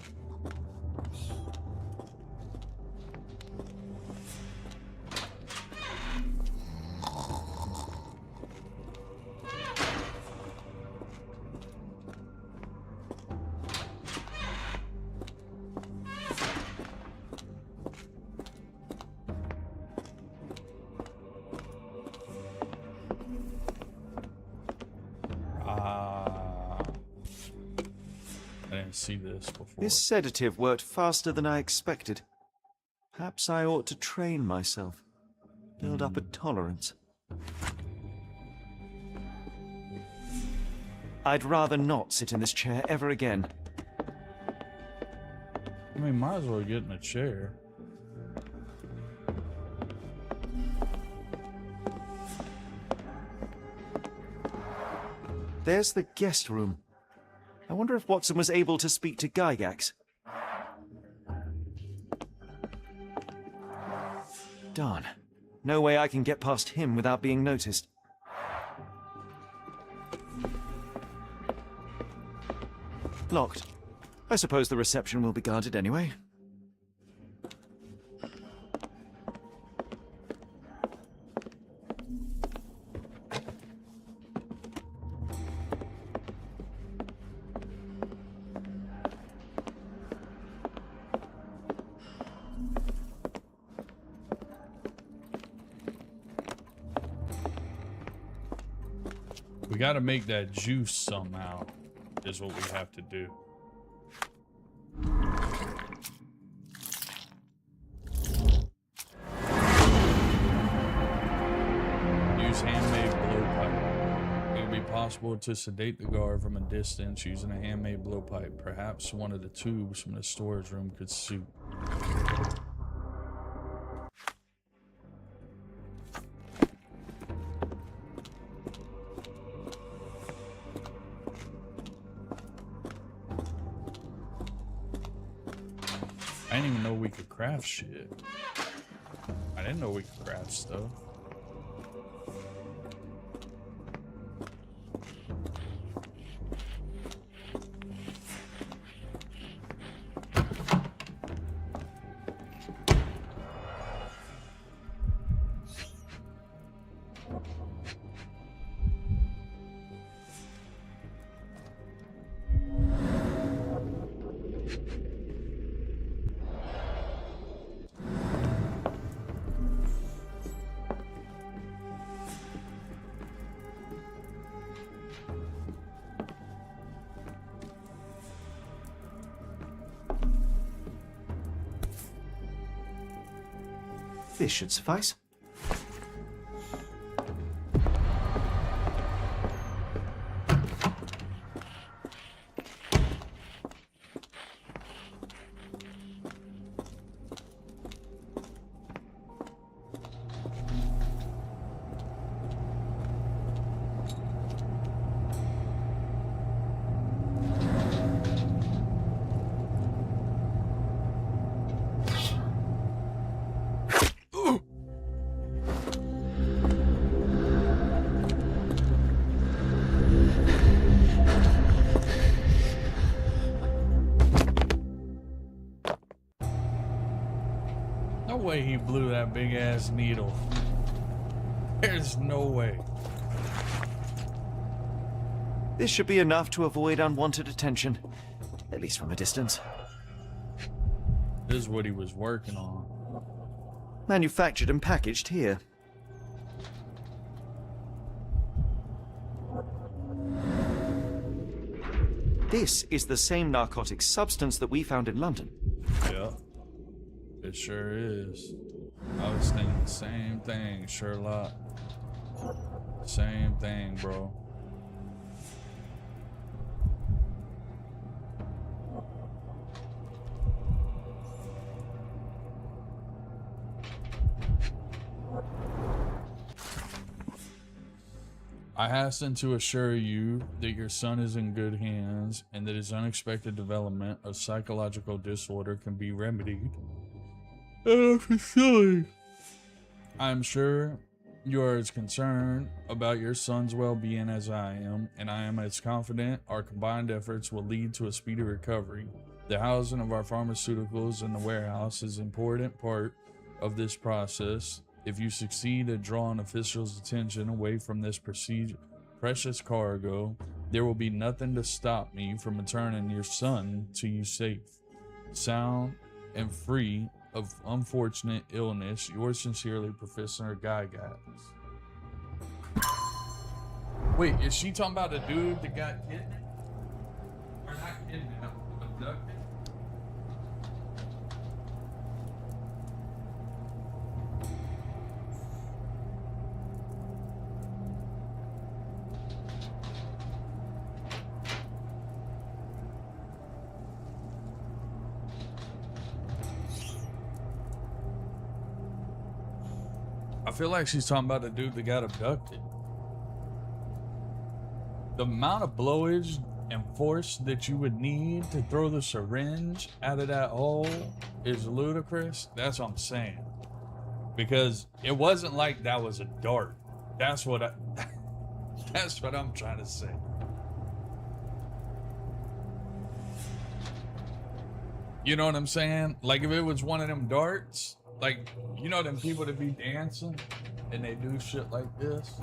I didn't see this before. This sedative worked faster than I expected. Perhaps I ought to train myself. Build up a tolerance. I'd rather not sit in this chair ever again. I mean, might as well get in a chair. There's the guest room. I wonder if Watson was able to speak to Gygax. Darn. No way I can get past him without being noticed. Locked. I suppose the reception will be guarded anyway. We gotta make that juice somehow, is what we have to do. Use handmade blowpipe. It would be possible to sedate the guard from a distance using a handmade blowpipe. Perhaps one of the tubes from the storage room could suit. I didn't even know we could craft shit. I didn't know we could craft stuff. This should suffice. No way he blew that big ass needle. There's no way. This should be enough to avoid unwanted attention, at least from a distance. This is what he was working on. Manufactured and packaged here. This is the same narcotic substance that we found in London. Yeah, it It sure is. I was thinking the same thing, Sherlock. Same thing, bro. I hasten to assure you that your son is in good hands and that his unexpected development of psychological disorder can be remedied at our facility. I am sure you are as concerned about your son's well-being as I am, and I am as confident our combined efforts will lead to a speedy recovery. The housing of our pharmaceuticals in the warehouse is an important part of this process. If you succeed at drawing officials' attention away from this precious cargo, there will be nothing to stop me from returning your son to you safe, sound, and free of unfortunate illness. Yours sincerely, Professor Gygax. Wait, is she talking about the dude that got kidnapped? Or not kidnapped, abducted? I feel like she's talking about the dude that got abducted. The amount of blowage and force that you would need to throw the syringe out of that hole is ludicrous. That's what I'm saying. Because it wasn't like that was a dart. That's what I'm trying to say. You know what I'm saying? Like if it was one of them darts, like, you know them people that be dancing and they do shit like this?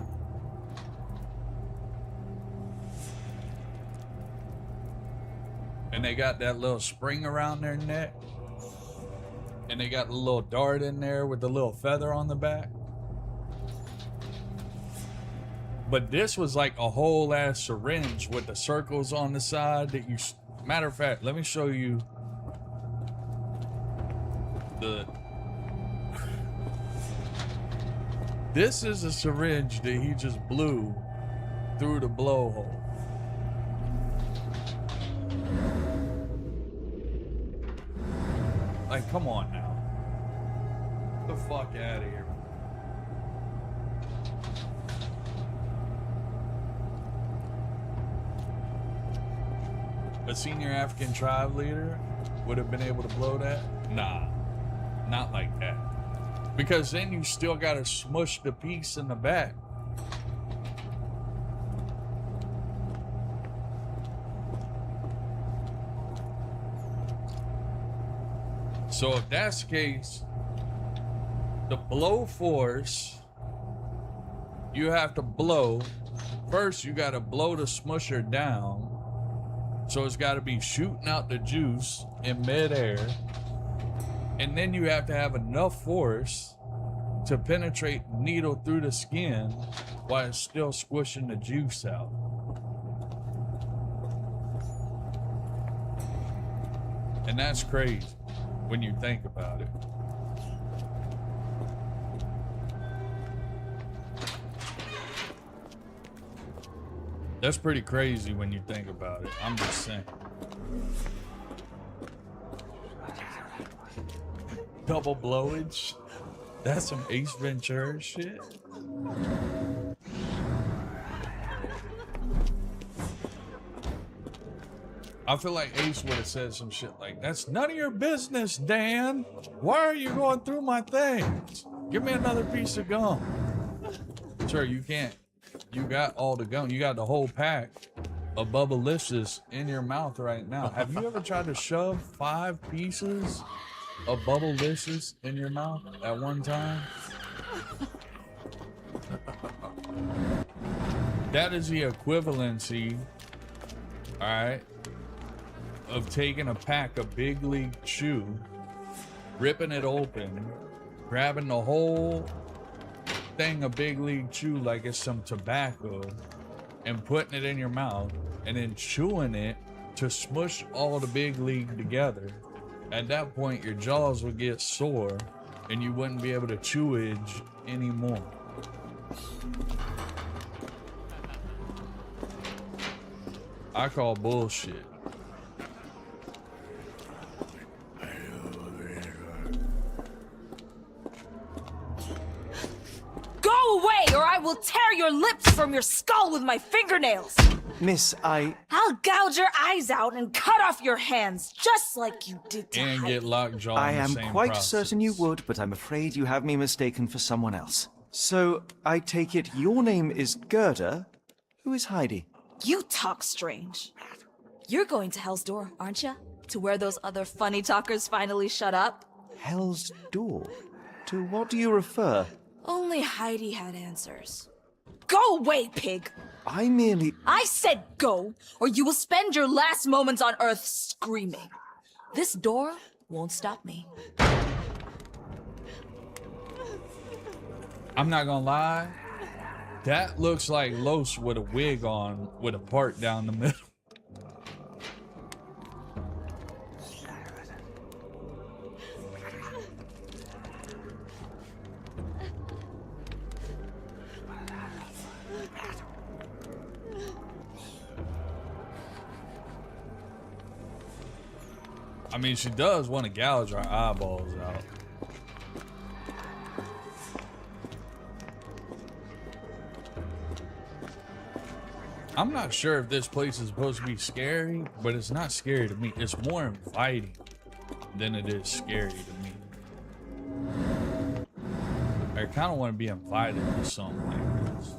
And they got that little spring around their neck. And they got the little dart in there with the little feather on the back. But this was like a whole ass syringe with the circles on the side that you... Matter of fact, let me show you the... This is a syringe that he just blew through the blowhole. Like, come on now. Get the fuck out of here. A senior African tribe leader would have been able to blow that? Nah, not like that. Because then you still gotta smush the piece in the back. So if that's the case, the blow force, you have to blow. First, you gotta blow the smusher down. So it's gotta be shooting out the juice in midair. And then you have to have enough force to penetrate the needle through the skin while it's still squishing the juice out. And that's crazy when you think about it. That's pretty crazy when you think about it. I'm just saying. Double blowage? That's some Ace Ventura shit. I feel like Ace would have said some shit like, "That's none of your business, Dan. Why are you going through my things? Give me another piece of gum." Sure, you can't. You got all the gum. You got the whole pack of Bubblicious in your mouth right now. Have you ever tried to shove 5 pieces of Bubblicious in your mouth at one time? That is the equivalency, all right, of taking a pack of Big League Chew, ripping it open, grabbing the whole thing of Big League Chew like it's some tobacco, and putting it in your mouth, and then chewing it to smush all the Big League together, At that point, your jaws would get sore and you wouldn't be able to chewage anymore. I call bullshit. Go away, or I will tear your lips from your skull with my fingernails. Miss, I'll gouge your eyes out and cut off your hands, just like you did to And Heidi. get lockjaw. I in the am same quite process. certain you would, but I'm afraid you have me mistaken for someone else. So, I take it your name is Gerda? Who is Heidi? You talk strange. You're going to Hell's Door, aren't you? To where those other funny talkers finally shut up? Hell's Door? To what do you refer? Only Heidi had answers. Go away, pig! I merely... I said go, or you will spend your last moments on Earth screaming. This door won't stop me. I'm not gonna lie. That looks like Los with a wig on with a part down the middle. I mean, she does want to gouge our eyeballs out. I'm not sure if this place is supposed to be scary, but it's not scary to me. It's more inviting than it is scary to me. I kind of want to be invited to something like this.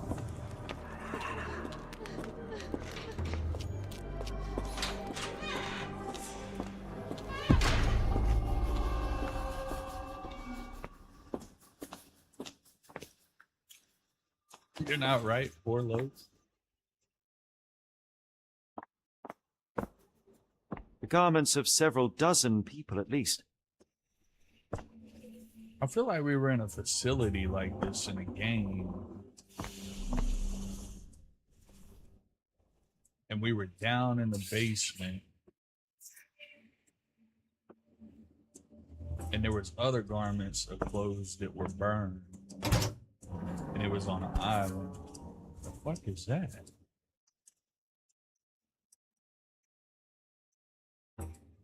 You're not right, poor Los. The garments of several dozen people at least. I feel like we were in a facility like this in a game. And we were down in the basement. And there was other garments of clothes that were burned. And it was on an island. The fuck is that?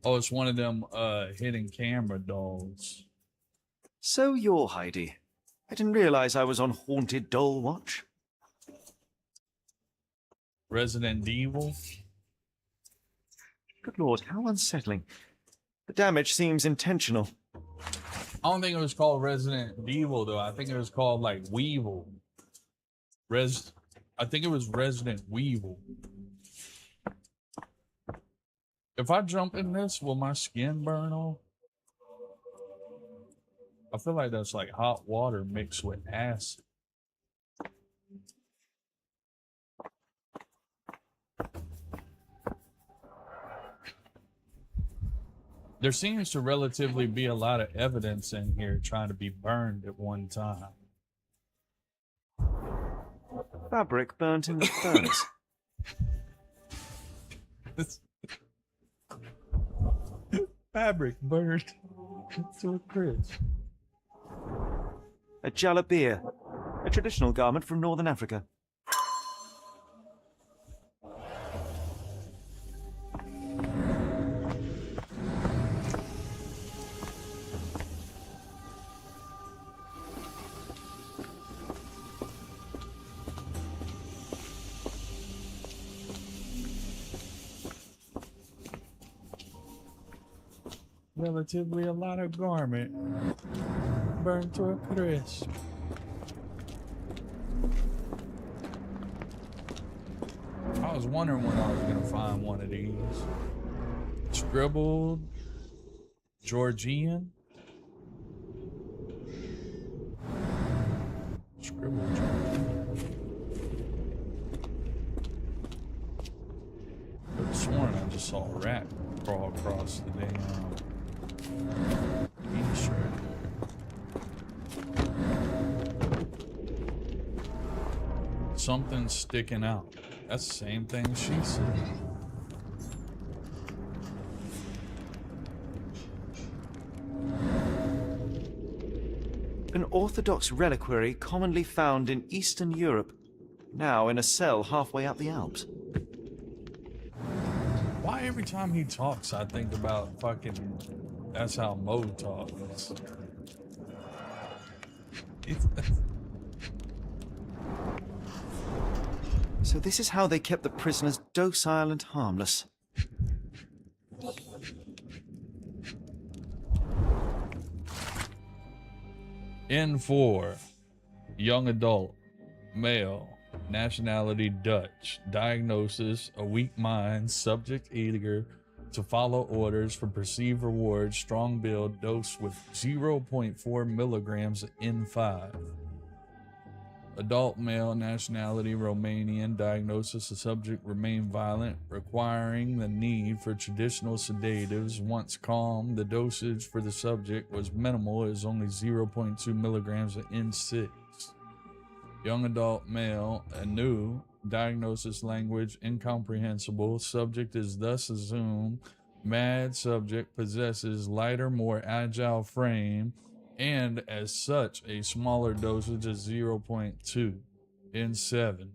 Oh, it's one of them hidden camera dolls. So you're Heidi. I didn't realize I was on Haunted Doll Watch. Resident Evil. Good lord, how unsettling. The damage seems intentional. I don't think it was called Resident Evil though. I think it was called like Weevil. I think it was Resident Weevil. If I jump in this, will my skin burn off? I feel like that's like hot water mixed with acid. There seems to relatively be a lot of evidence in here trying to be burned at one time. Fabric burnt in the furnace. Fabric burned to a crisp. A jalabia, a traditional garment from northern Africa. Relatively a lot of garment burned to a crisp. I was wondering when I was gonna find one of these. Scribbled Georgian. Scribbled Georgian. I could have sworn I just saw a rat crawl across the damn t-shirt. Something's sticking out. That's the same thing she said. An Orthodox reliquary commonly found in Eastern Europe, now in a cell halfway up the Alps. Why every time he talks, I think about fucking. That's how Mo talks. So this is how they kept the prisoners docile and harmless. N4, young adult, male, nationality Dutch, diagnosis, a weak mind, subject eager to follow orders for perceived rewards, strong build, dose with 0.4 milligrams of N5. Adult male, nationality Romanian, diagnosis, the subject remained violent, requiring the need for traditional sedatives. Once calm, the dosage for the subject was minimal, as only 0.2 milligrams of N6. Young adult male, anew, diagnosis language incomprehensible, subject is thus assumed mad, subject possesses lighter, more agile frame, and as such a smaller dosage of 0.2 N7.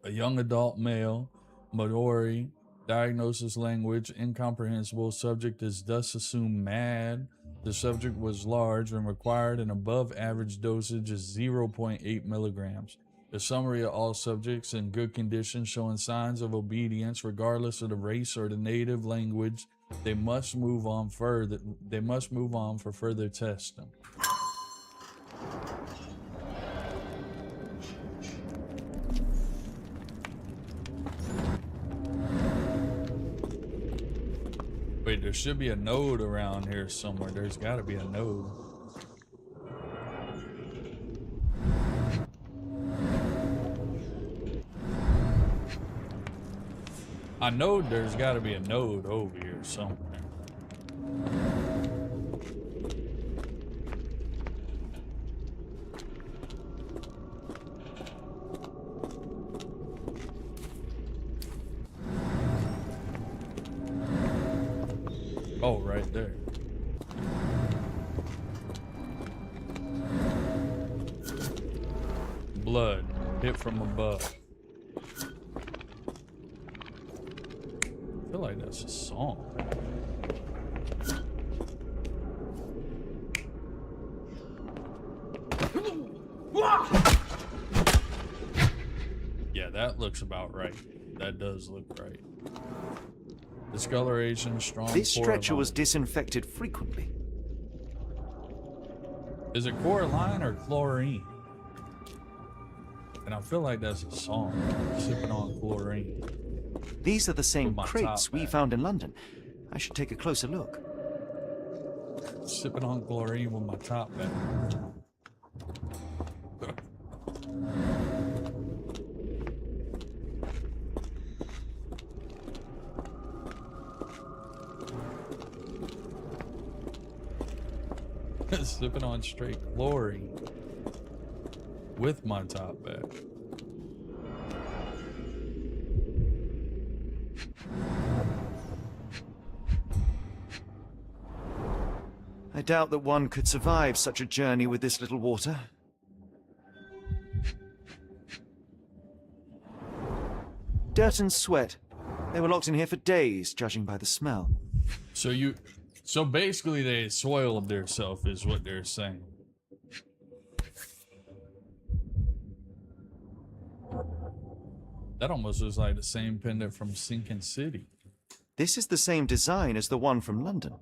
A young adult male, Maori, diagnosis language incomprehensible, subject is thus assumed mad. The subject was large and required an above average dosage of 0.8 milligrams. The summary of all subjects in good condition showing signs of obedience regardless of the race or the native language. They must move on for further testing. Wait, there should be a node around here somewhere. There's got to be a node. I know there's got to be a node over here somewhere. Oh, right there. Blood hit from above. I feel like that's a song. Yeah, that looks about right. That does look right. Discoloration, strong. This stretcher was Coraline. disinfected frequently. Is it Coraline or chlorine? And I feel like that's a song. Sipping on chlorine. These are the same With my crates top we back. found in London. I should take a closer look. Sipping on chlorine with my top back. Sipping on straight chlorine with my top back. I doubt that one could survive such a journey with this little water. Dirt and sweat. They were locked in here for days, judging by the smell. So basically they soiled themselves is what they're saying. That almost looks like the same pendant from Sinking City. This is the same design as the one from London.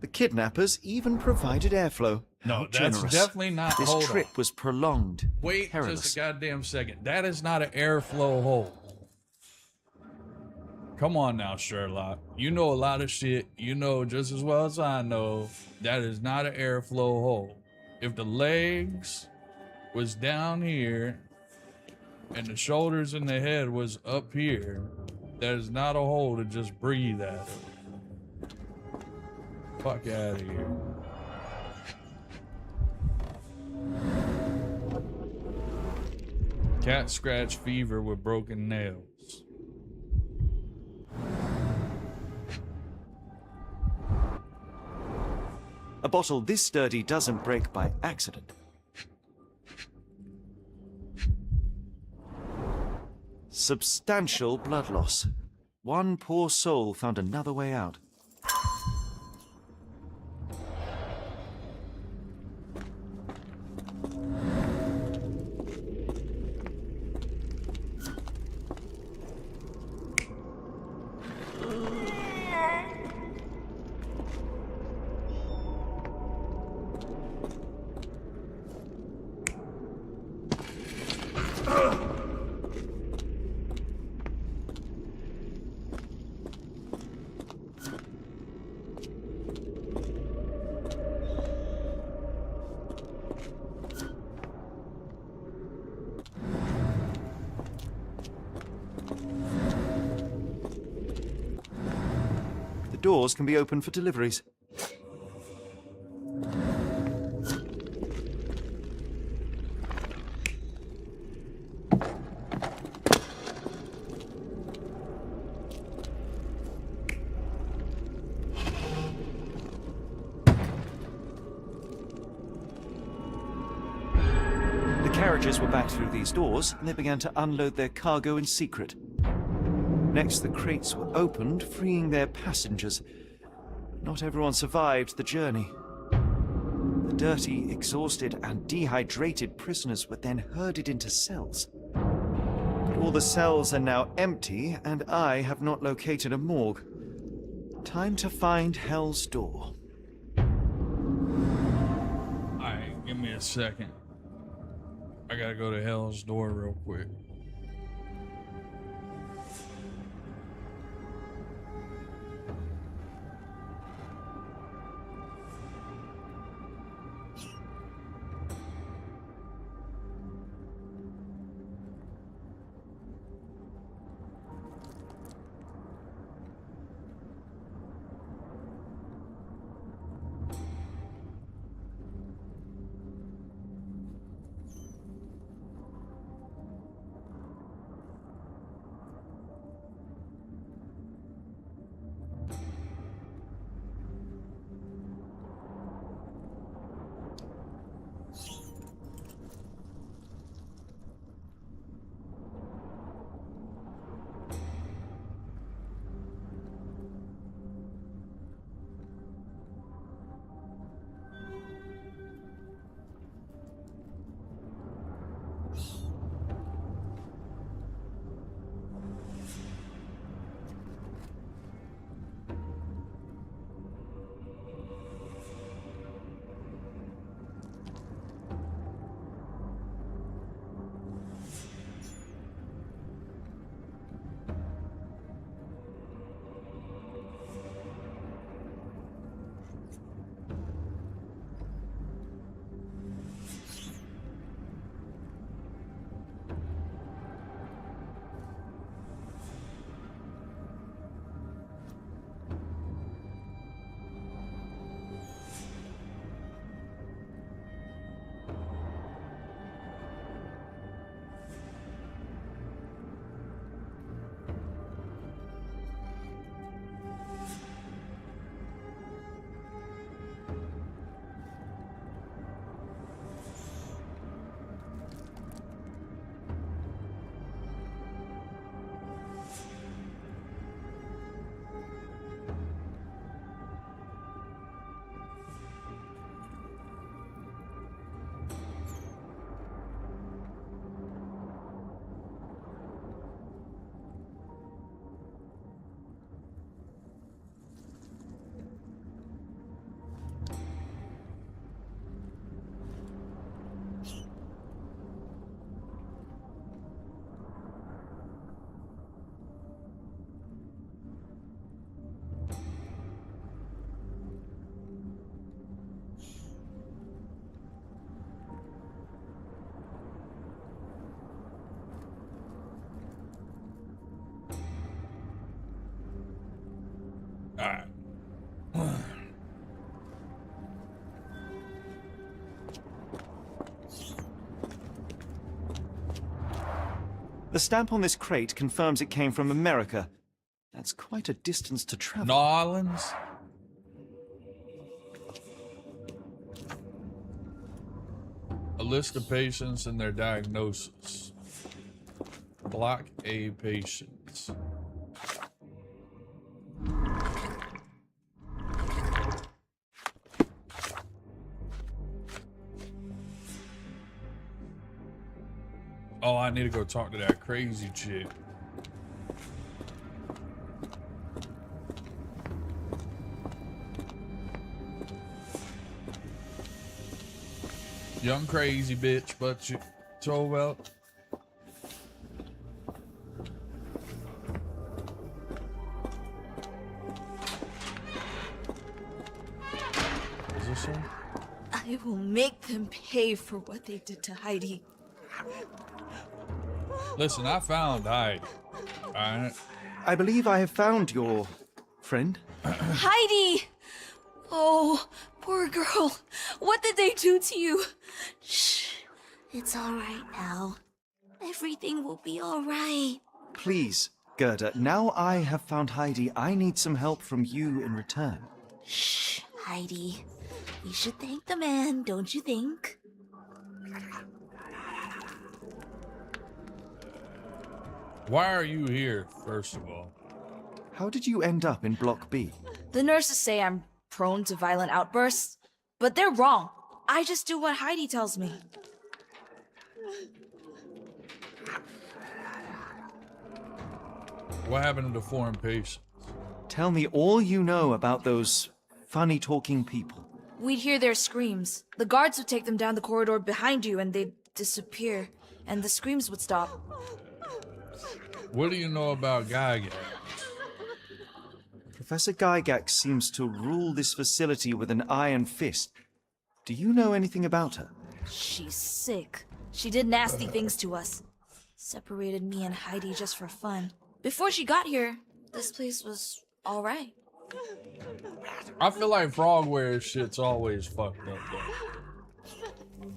The kidnappers even provided airflow. No, How that's generous. definitely not. This Hold trip on. was prolonged. Wait perilous. just a goddamn second. That is not an airflow hole. Come on now, Sherlock. You know a lot of shit. You know just as well as I know that is not an airflow hole. If the legs was down here and the shoulders and the head was up here, that is not a hole to just breathe out of. Fuck out of here. Cat scratch fever with broken nails. A bottle this sturdy doesn't break by accident. Substantial blood loss. One poor soul found another way out. The doors can be opened for deliveries. The carriages were back through these doors, and they began to unload their cargo in secret. Next, the crates were opened, freeing their passengers. Not everyone survived the journey. The dirty, exhausted, and dehydrated prisoners were then herded into cells. But all the cells are now empty, and I have not located a morgue. Time to find Hell's Door. Alright, give me a second. I gotta go to Hell's Door real quick. The stamp on this crate confirms it came from America. That's quite a distance to travel. New Orleans? list of patients and their diagnosis. Block A patients. Oh, I need to go talk to that crazy chick. Young crazy bitch, but you told about. Is this her? I will make them pay for what they did to Heidi. Listen, I found Heidi. Alright. I believe I have found your friend. Heidi! Oh, poor girl. What did they do to you? Shh. It's all right now. Everything will be all right. Please, Gerda, now I have found Heidi, I need some help from you in return. Shh, Heidi. We should thank the man, don't you think? Why are you here, first of all? How did you end up in Block B? The nurses say I'm prone to violent outbursts, but they're wrong. I just do what Heidi tells me. What happened to the foreign patients? Tell me all you know about those funny-talking people. We'd hear their screams. The guards would take them down the corridor behind you and they'd disappear, and the screams would stop. What do you know about Gygax? Professor Gygax seems to rule this facility with an iron fist. Do you know anything about her? She's sick. She did nasty things to us. Separated me and Heidi just for fun. Before she got here, this place was all right. I feel like Frogware shit's always fucked up, though.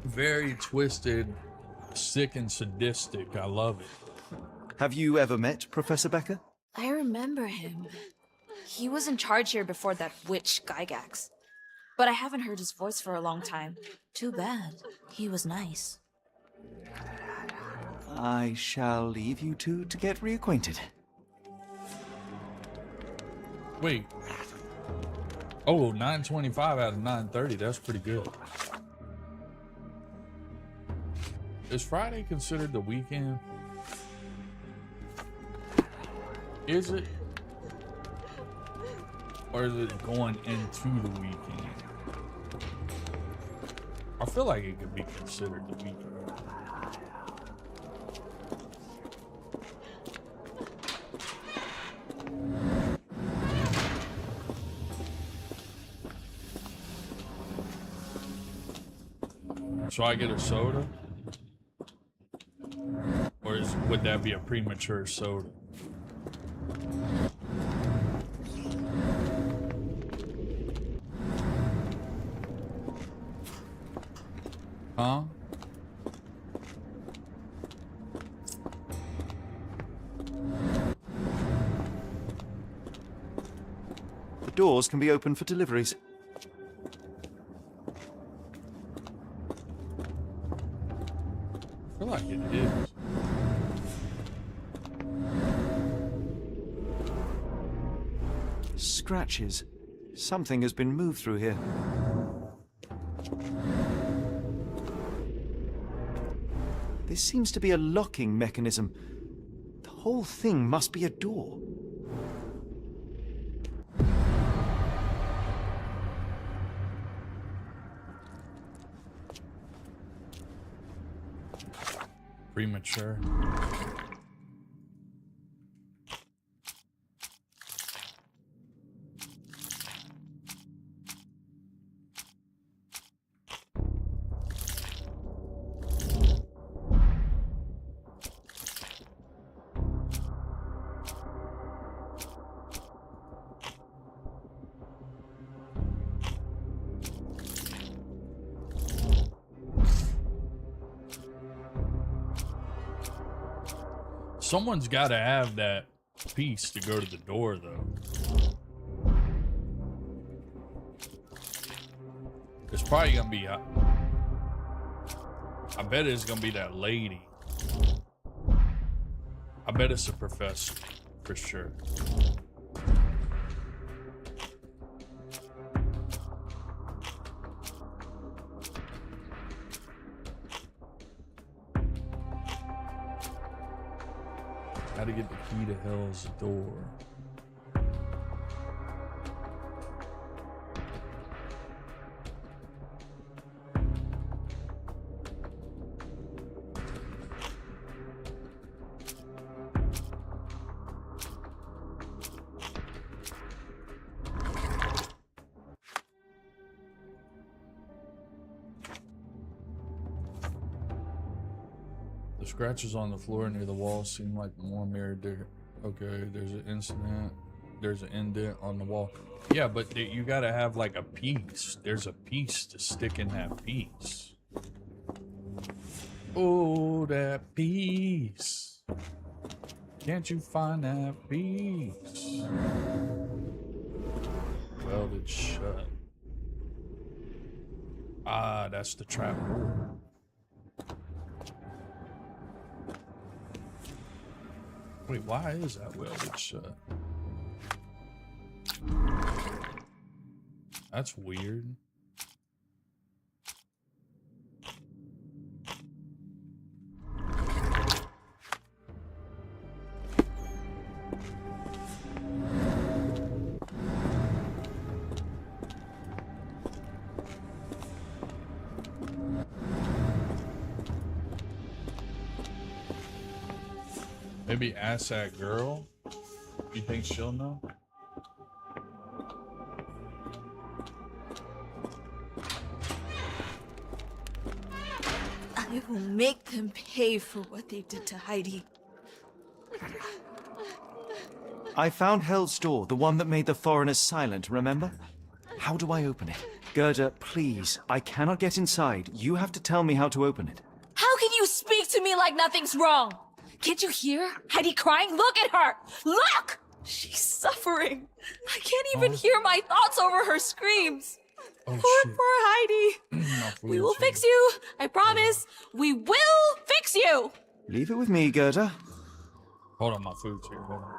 Very twisted, sick and sadistic. I love it. Have you ever met Professor Becker? I remember him. He was in charge here before that witch Gygax. But I haven't heard his voice for a long time. Too bad. He was nice. I shall leave you two to get reacquainted. Wait. Oh, 925 out of 930. That's pretty good. Is Friday considered the weekend? Is it? Or is it going into the weekend? I feel like it could be considered the weekend. So I get a soda? Or would that be a premature soda? Huh? The doors can be opened for deliveries. I feel like it is. Scratches. Something has been moved through here. This seems to be a locking mechanism. The whole thing must be a door. Premature. Someone's got to have that piece to go to the door, though. It's probably gonna be. I bet it's gonna be that lady. I bet it's a professor for sure. How to get the key to Hell's door. The scratches on the floor near the wall seem like more mirrored there. Okay, there's an incident. There's an indent on the wall. Yeah, but you gotta have like a piece. There's a piece to stick in that piece. Oh, that piece. Can't you find that piece? Welded shut. Ah, that's the trap door. Wait, why is that welded shut? That's weird. Maybe ask that girl. You think she'll know? I will make them pay for what they did to Heidi. I found Hell's Door, the one that made the foreigners silent, remember? How do I open it? Gerda, please. I cannot get inside. You have to tell me how to open it. How can you speak to me like nothing's wrong? Can't you hear Heidi crying? Look at her! Look! She's suffering. I can't even hear my thoughts over her screams. Poor Heidi. We will fix you. I promise. We will fix you. Leave it with me, Gerda. Hold on, my food's here. Hold on.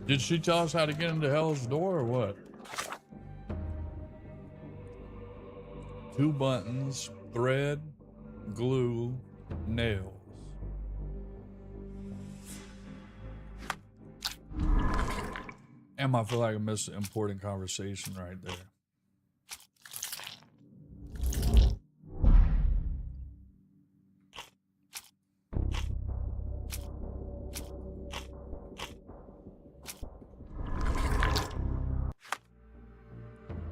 Did she tell us how to get into Hell's Door or what? 2 buttons, thread, glue, nails. I feel like I missed an important conversation right there.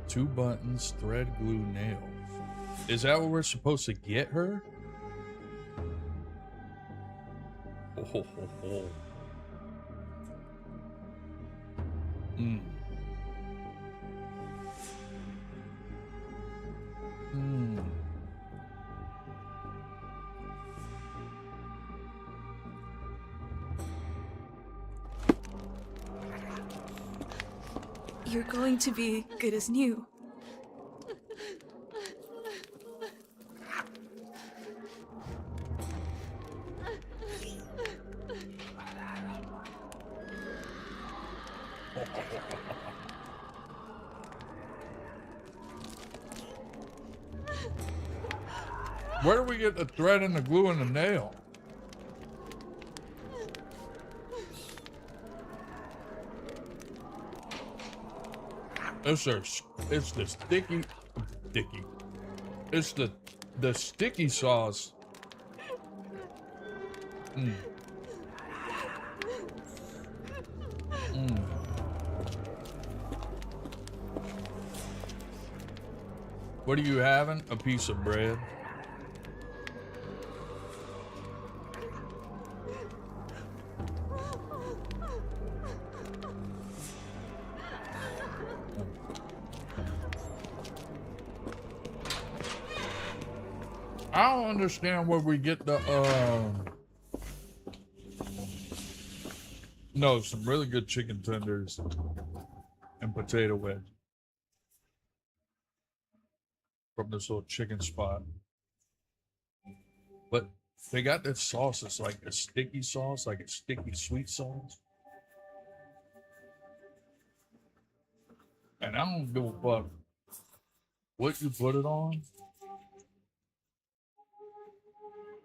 Two buttons, thread, glue, nails. Is that what we're supposed to get her? Oh, ho, ho, ho. Mm. Mm. You're going to be good as new. Where do we get the thread and the glue and the nail? It's the sticky. It's the sticky sauce. Mm. Mm. What are you having? A piece of bread. I don't understand where we get the no, some really good chicken tenders and potato wedge from this little chicken spot. But they got this sauce, it's like a sticky sauce, like a sticky sweet sauce. And I don't give a fuck what you put it on.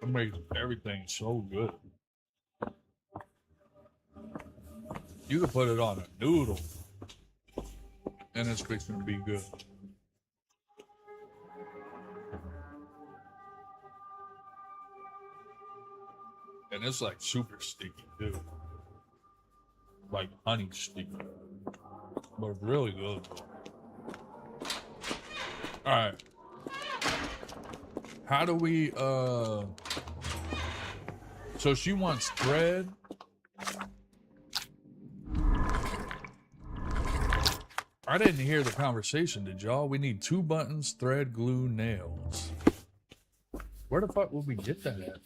It makes everything so good. You can put it on a noodle, and it's fixing to be good. And it's like super sticky too, like honey sticky, but really good. All right. How do we, so she wants thread. I didn't hear the conversation, did y'all? We need 2 buttons, thread, glue, nails. Where the fuck will we get that at?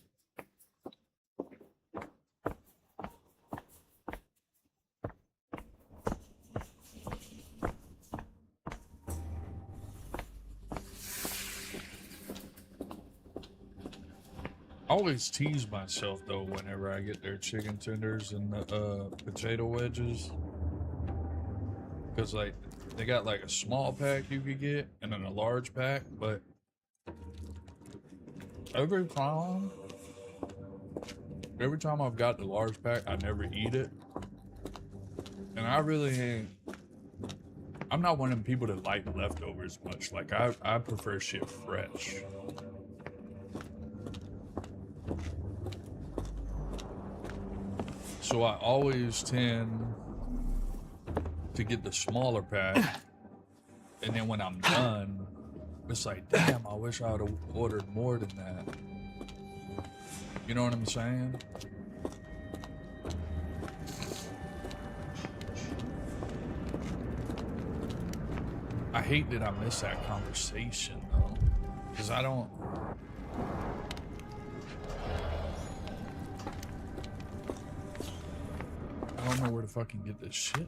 I always tease myself though whenever I get their chicken tenders and the potato wedges, because like they got like a small pack you could get and then a large pack, but every time I've got the large pack I never eat it, and I really ain't, I'm not one of them people that like leftovers much. Like I prefer shit fresh. So I always tend to get the smaller pack, and then when I'm done, it's like, damn, I wish I would have ordered more than that. You know what I'm saying? I hate that I missed that conversation though, because I don't know where to fucking get this shit.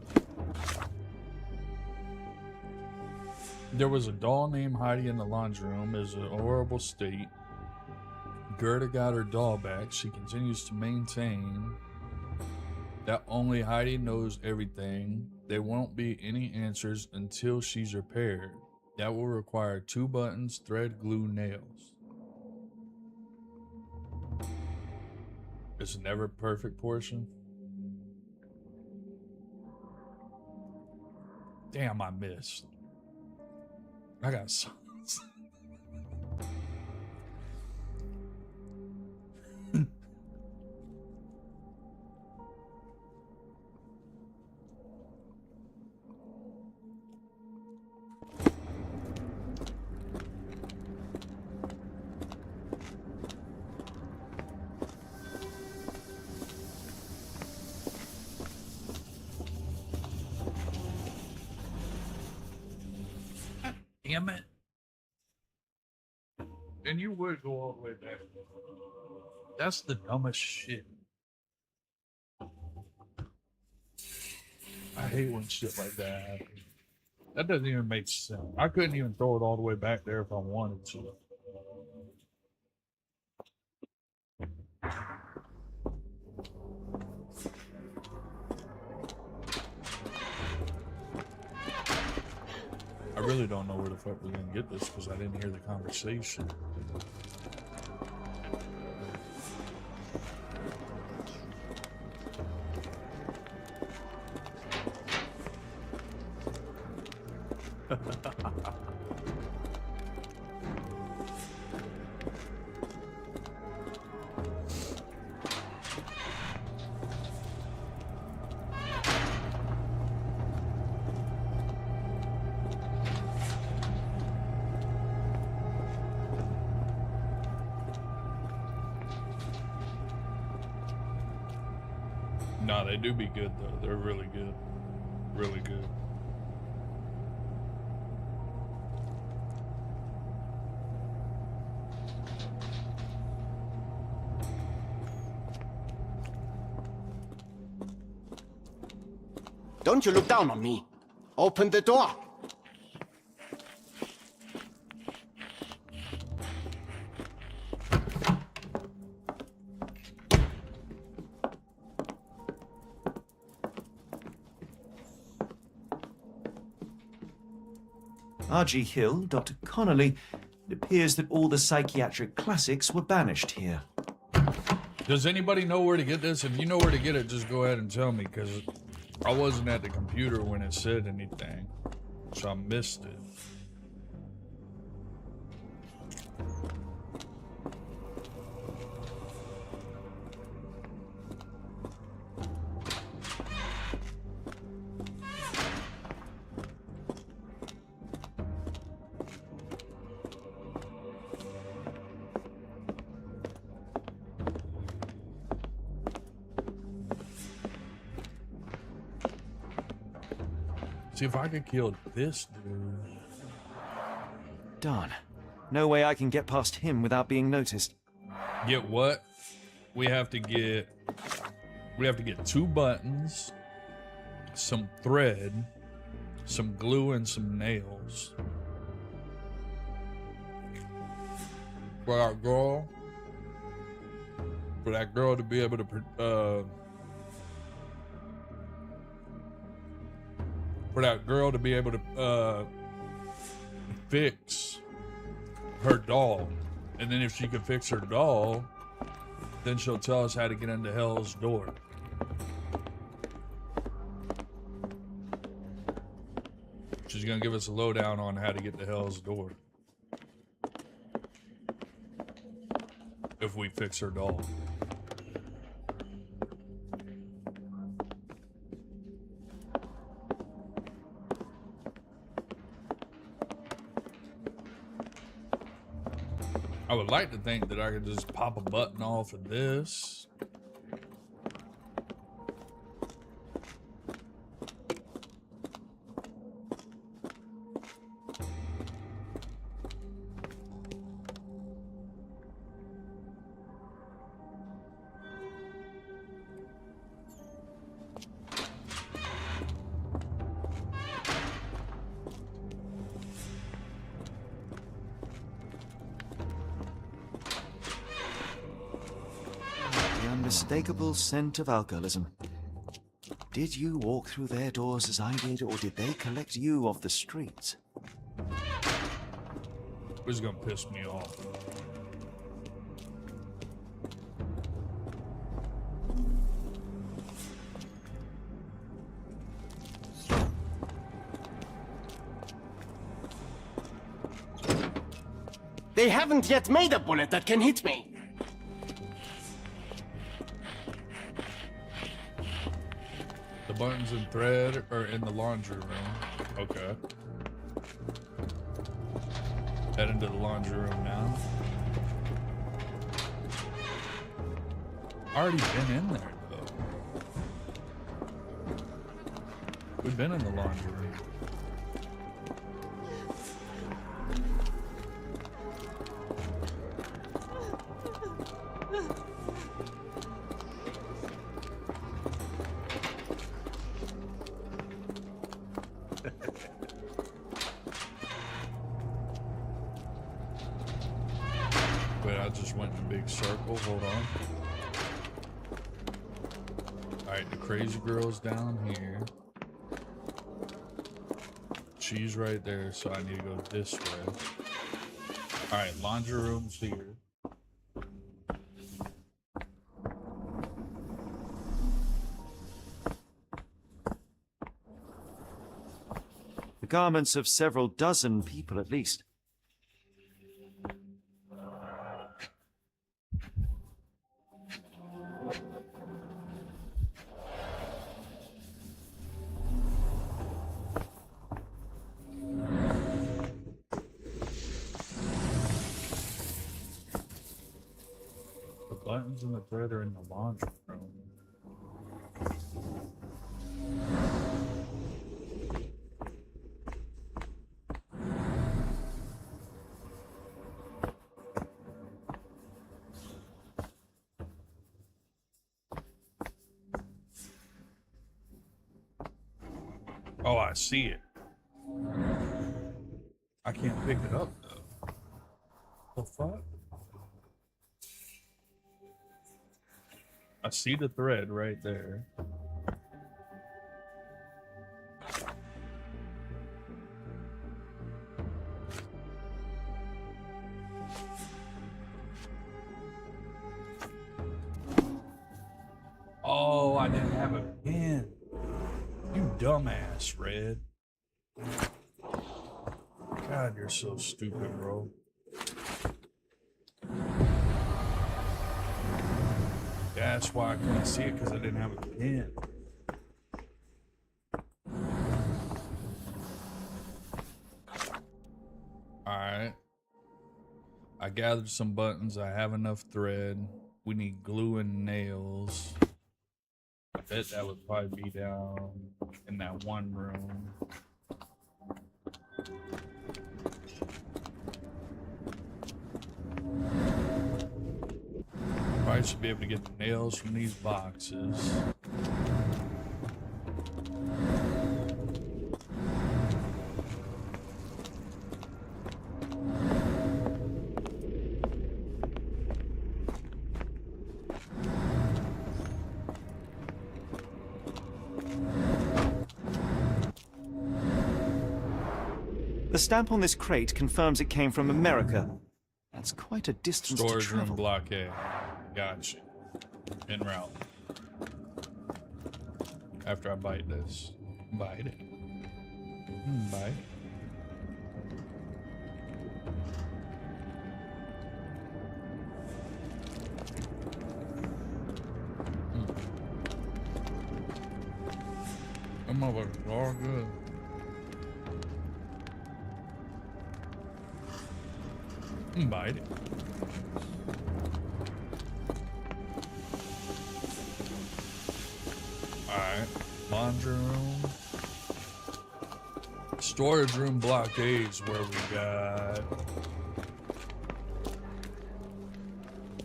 There was a doll named Heidi in the laundry room. It was in a horrible state. Gerda got her doll back. She continues to maintain that only Heidi knows everything. There won't be any answers until she's repaired. That will require 2 buttons, thread, glue, nails. It's never perfect portion. Damn, I missed. I got some. Damn it. And you would go all the way back. That's the dumbest shit. I hate when shit like that happens. That doesn't even make sense. I couldn't even throw it all the way back there if I wanted to. I really don't know where the fuck we're gonna get this because I didn't hear the conversation. No, they do be good though. They're really good. Really good. Don't you look down on me. Open the door. R.G. Hill, Dr. Connolly, it appears that all the psychiatric classics were banished here. Does anybody know where to get this? If you know where to get it, just go ahead and tell me, because I wasn't at the computer when it said anything, so I missed it. See if I could kill this dude. Darn. No way I can get past him without being noticed. Get what? We have to get 2 buttons, some thread, some glue, and some nails. For that girl to be able to fix her doll. And then if she can fix her doll, then she'll tell us how to get into Hell's Door. She's gonna give us a lowdown on how to get to Hell's Door. If we fix her doll. I would like to think that I could just pop a button off of this. The unmistakable scent of alcoholism. Did you walk through their doors as I did, or did they collect you off the streets? Who's gonna piss me off? They haven't yet made a bullet that can hit me. The buttons and thread are in the laundry room. Okay. Head into the laundry room now. Already been in there though. We've been in the laundry room. Wait, I just went in a big circle. Hold on. Alright, the crazy girl's down here. She's right there, so I need to go this way. Alright, laundry room's here. The garments of several dozen people at least. The buttons and the thread are in the laundry room. Oh, I see it. I can't pick it up though. The fuck? I see the thread right there. Oh, I didn't have a pen. You dumbass, Red. God, you're so stupid, bro. That's why I couldn't see it, because I didn't have a pen. Alright. I gathered some buttons. I have enough thread. We need glue and nails. I bet that would probably be down in that one room. Probably should be able to get the nails from these boxes. The stamp on this crate confirms it came from America. That's quite a distance to Storage travel. room block A. Gotcha. En route. After I bite this. Bite it. Bite. That motherfucker's all good. Bite it. Alright. Laundry room. Storage room block A is where we got.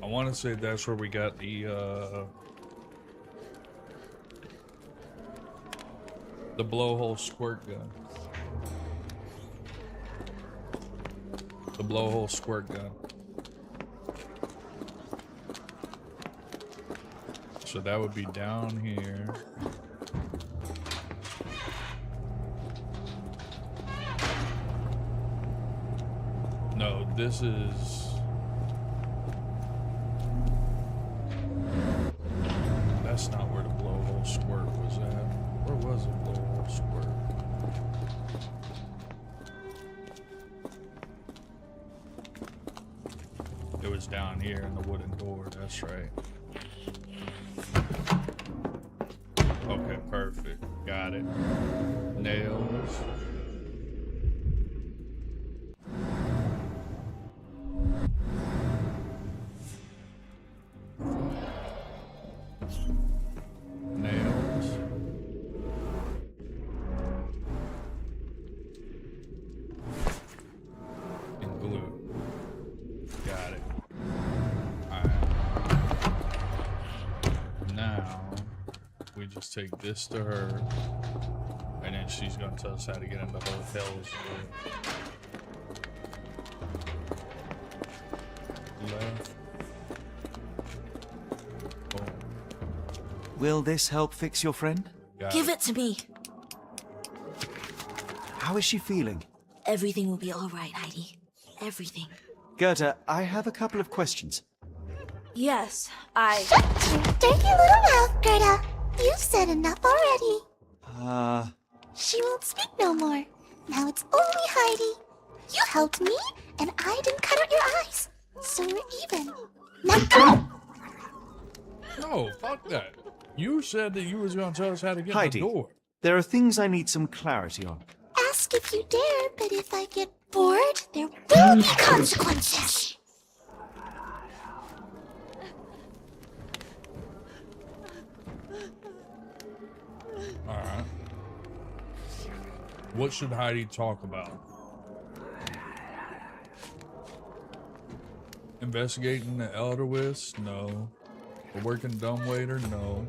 I want to say that's where we got the blowhole squirt gun. The blowhole squirt gun. So that would be down here. No, this is... That's not where the blowhole squirt was at. Where was the blowhole squirt? It was down here in the wooden door, that's right. Okay, perfect. Got it. Nails. Nails. And glue. Got it. Alright. Now, we just take this to her, and then she's gonna tell us how to get into hotels. Left. Boom. Will this help fix your friend? Give it to me. How is she feeling? Everything will be all right, Heidi. Everything. Gerda, I have a couple of questions. Yes, Shut your dirty little mouth, Gerda. You've said enough already. She won't speak no more. Now it's only Heidi. You helped me, and I didn't cut out your eyes. So we're even. Now go! No, fuck that. You said that you was gonna tell us how to get Heidi, in the door. there are things I need some clarity on. Ask if you dare, but if I get bored, there will be consequences. Alright. What should Heidi talk about? Investigating the Elderwist? No. A working dumbwaiter? No.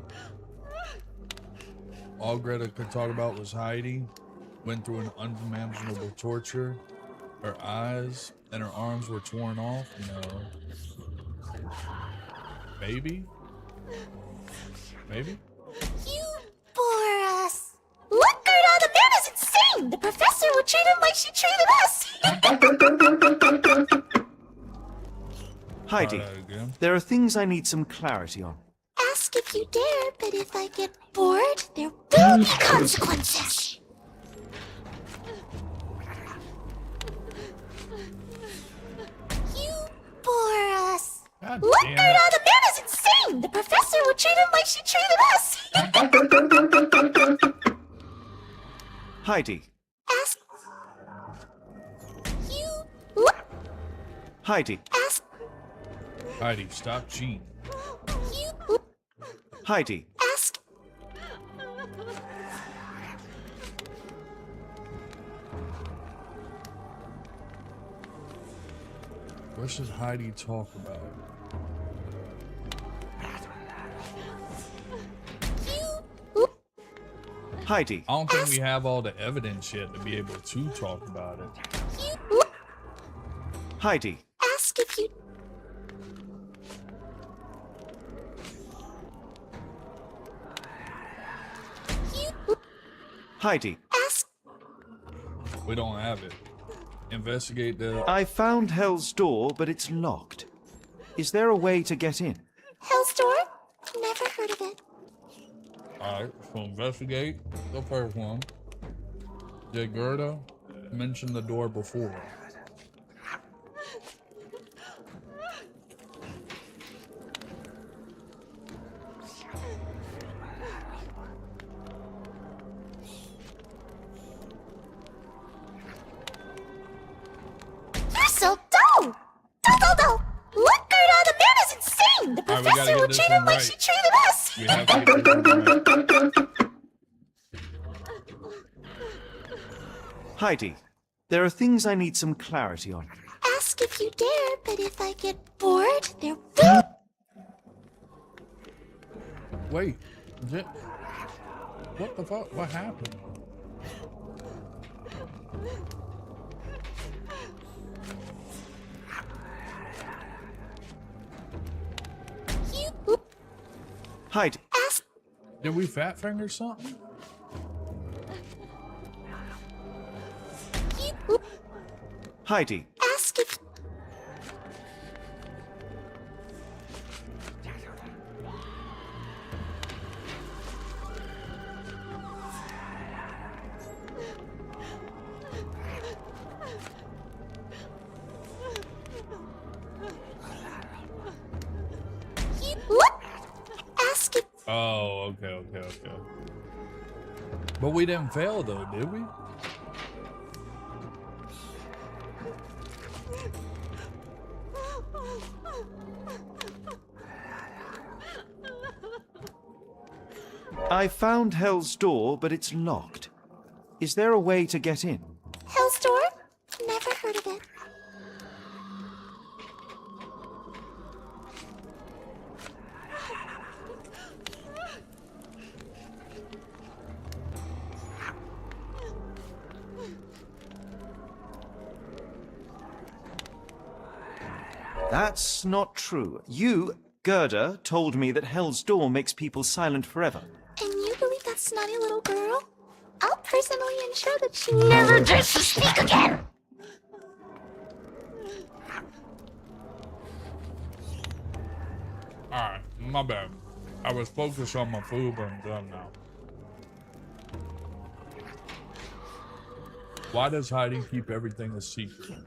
All Greta could talk about was Heidi. Went through an unimaginable torture. Her eyes and her arms were torn off? No. Maybe? Maybe? You bore us. Look, Gerda, the man is insane. The professor would treat him like she treated us. Heidi, there are things I need some clarity on. Ask if you dare, but if I get bored, there will be consequences. You bore us. God Look, damn Gerda, it. the man is insane. The professor would treat him like she treated us. Heidi, Ask. You look. Heidi, Ask. Heidi, stop cheating. You Heidi, ask. What should Heidi talk about? Heidi, I don't think we have all the evidence yet to be able to talk about it. Heidi, Ask if you. Heidi. Ask. We don't have it. Investigate the... I found Hell's Door, but it's locked. Is there a way to get in? Hell's Door? Never heard of it. Alright, so investigate the first one. Did Gerda mention the door before? You're so dull! Dull! Look, Gerda, the man is insane! The Alright, we gotta professor get would this treat one him like right. she treated us! We have to get this one right. Heidi, there are things I need some clarity on. Ask if you dare, but if I get bored, there will. Wait, is it... What the fuck? What happened? You Heidi, ask. Did we fat finger something? You Heidi, ask if. Oh, okay. But we didn't fail though, did we? I found Hell's Door, but it's locked. Is there a way to get in? Hell's Door? Never heard of it. That's not true. You, Gerda, told me that Hell's Door makes people silent forever. And you believe that snotty little girl? I'll personally ensure that she never dares to speak again! Alright, my bad. I was focused on my food, but I'm done now. Why does Heidi keep everything a secret?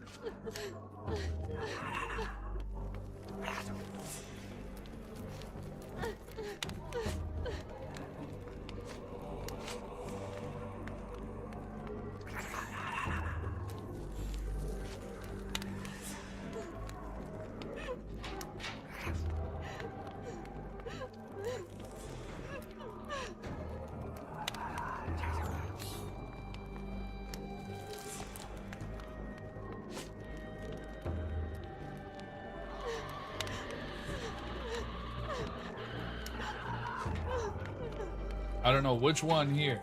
I don't know which one here.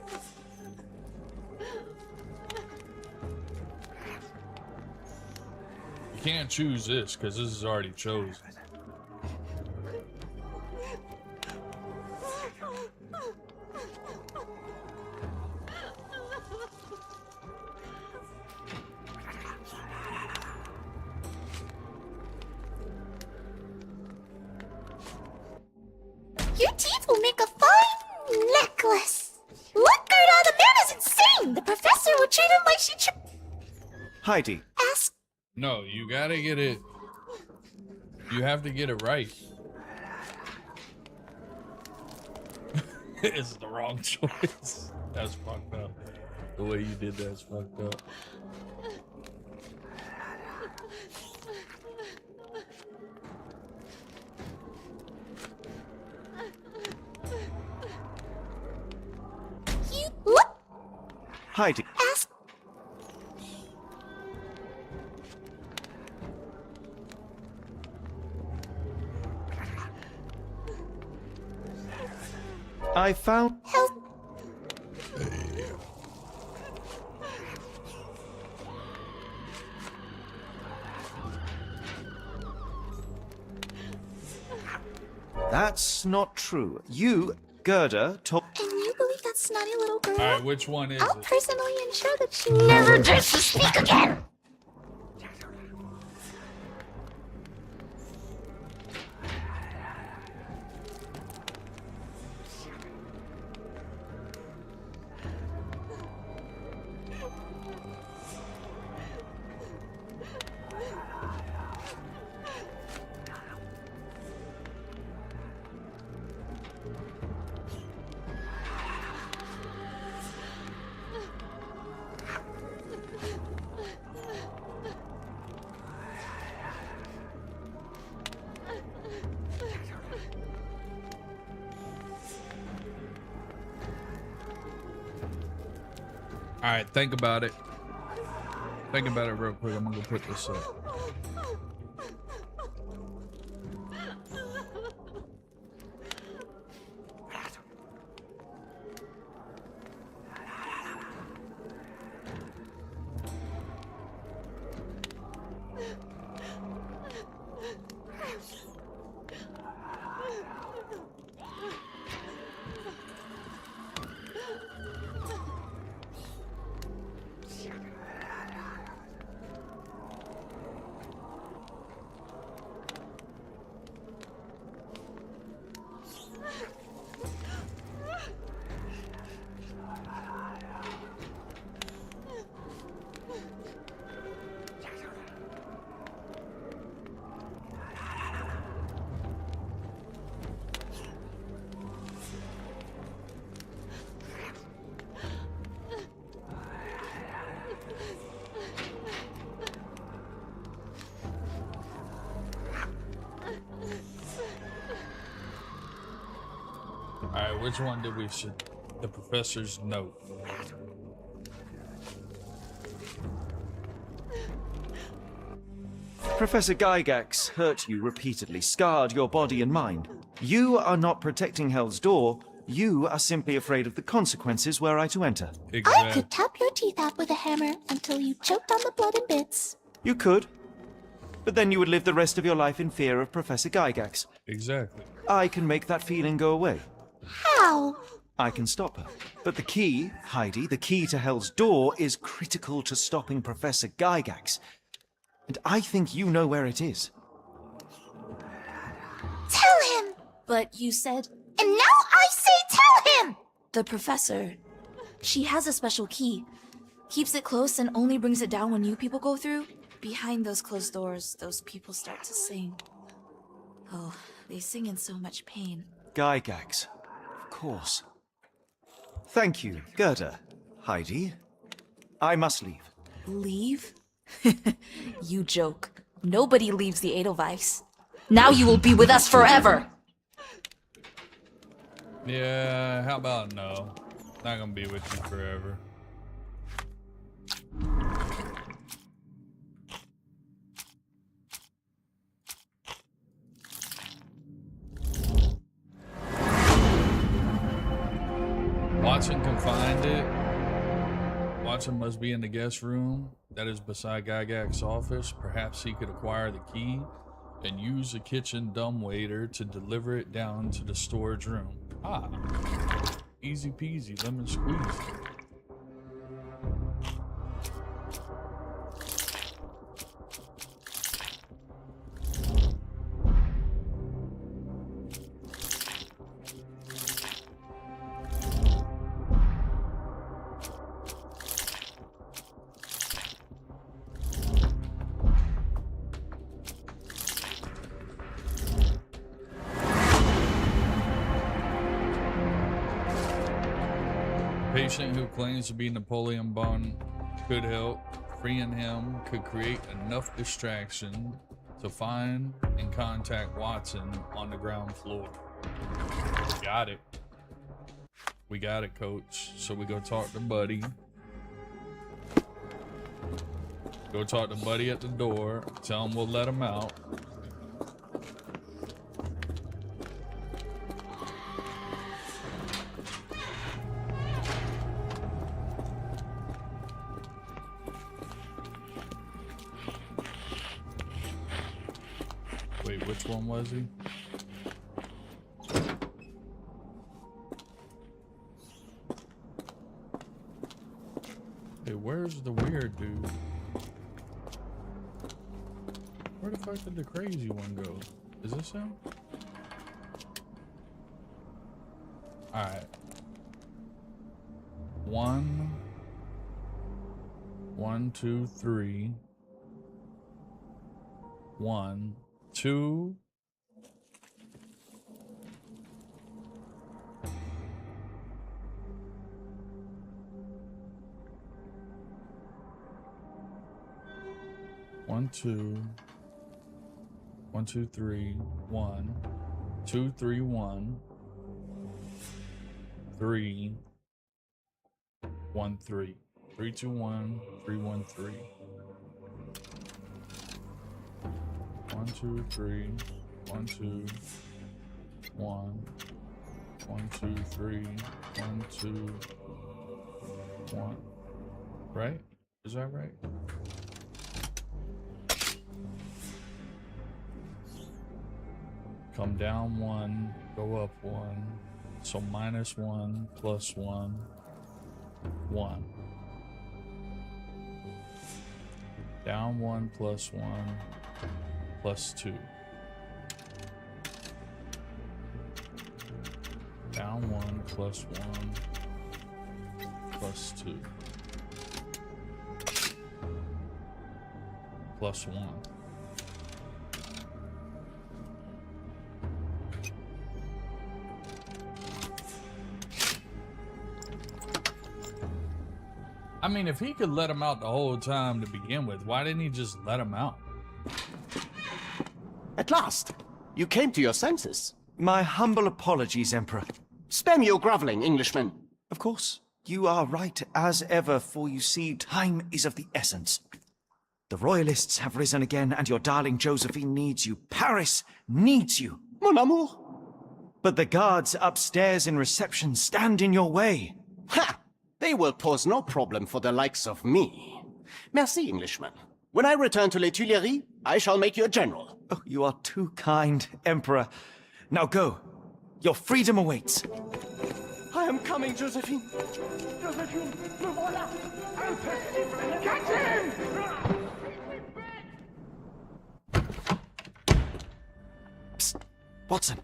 You can't choose this because this is already chosen. Your teeth will make a fine necklace. Look, Gerda, the man is insane. The professor will treat him like she Heidi. ask. No, you gotta get it. You have to get it right. It's the wrong choice. That's fucked up. The way you did that's fucked up. You look. Heidi. Ask. I found... Help. That's not true. You, Gerda, told... And you believe that snotty little girl? Alright, which one is I'll it? personally ensure that she never dares to speak again. All right, think about it. Think about it real quick. I'm gonna go put this up. which one did we should? The professor's note. Professor Gygax hurt you repeatedly, scarred your body and mind. You are not protecting Hell's Door. You are simply afraid of the consequences were I to enter. I could tap your teeth out with a hammer until you choked on the blood in bits. You could. But then you would live the rest of your life in fear of Professor Gygax. Exactly. I can make that feeling go away. How? I can stop her. But the key, Heidi, the key to Hell's Door is critical to stopping Professor Gygax. And I think you know where it is. Tell him! But you said And now I say tell him! the professor. She has a special key. Keeps it close and only brings it down when new people go through. Behind those closed doors, those people start to sing. Oh, they sing in so much pain. Gygax. Of course. Thank you, Gerda. Heidi. I must leave. Leave? You joke. Nobody leaves the Edelweiss. Now you will be with us forever! Yeah, how about no? Not gonna be with you forever. Watson can find it. Watson must be in the guest room that is beside Gygax's office. Perhaps he could acquire the key and use the kitchen dumbwaiter to deliver it down to the storage room. Ah, easy peasy, lemon squeeze. Patient who claims to be Napoleon Bond could help. Freeing him could create enough distraction to find and contact Watson on the ground floor. Got it. We got it, coach. So we go talk to Buddy. Go talk to Buddy at the door. Tell him we'll let him out. Wait, which one was he? Hey, where's the weird dude? Where the fuck did the crazy one go? Is this him? Alright. 1, 2, 3. 1, 2. One, 2. 1, 2, 3. 1, 2, 3, 1. 3. 1, 3. 3, 2, 1. 3, 1, 3. 1, 2, 3. 1, 2. 1. 1, 2, 3. 1, 2. 1. Right? Is that right? Come down 1, go up 1. So -1, +1, 1. Down 1, +1, +2. Down 1, +1, +2. +1. I mean, if he could let him out the whole time to begin with, why didn't he just let him out? At last, you came to your senses. My humble apologies, Emperor. Spare me your groveling, Englishman. Of course, you are right as ever, for you see, time is of the essence. The royalists have risen again, and your darling Josephine needs you. Paris needs you. Mon amour. But the guards upstairs in reception stand in your way. Ha! They will pose no problem for the likes of me. Merci, Englishman. When I return to Les Tuileries, I shall make you a general. Oh, you are too kind, Emperor. Now go. Your freedom awaits. I am coming, Josephine. Josephine, me voilà. Impossible. Catch him! Psst. Watson.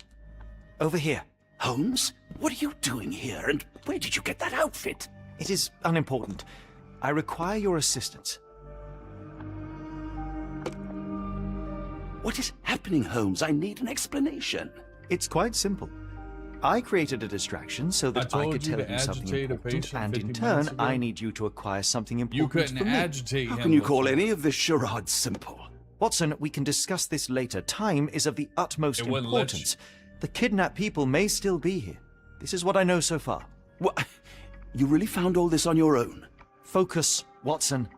Over here. Holmes? What are you doing here, and where did you get that outfit? It is unimportant. I require your assistance. What is happening, Holmes? I need an explanation. It's quite simple. I created a distraction so that I told could you tell to you something agitate a important, patient and in 50 turn, minutes ago. I need you to acquire something You important couldn't for me. agitate him. How can you call before. any of this charade simple? Watson, we can discuss this later. Time is of the utmost It wouldn't let importance. The kidnapped people may still be here. This is what I know so far. What? You really found all this on your own? Focus, Watson.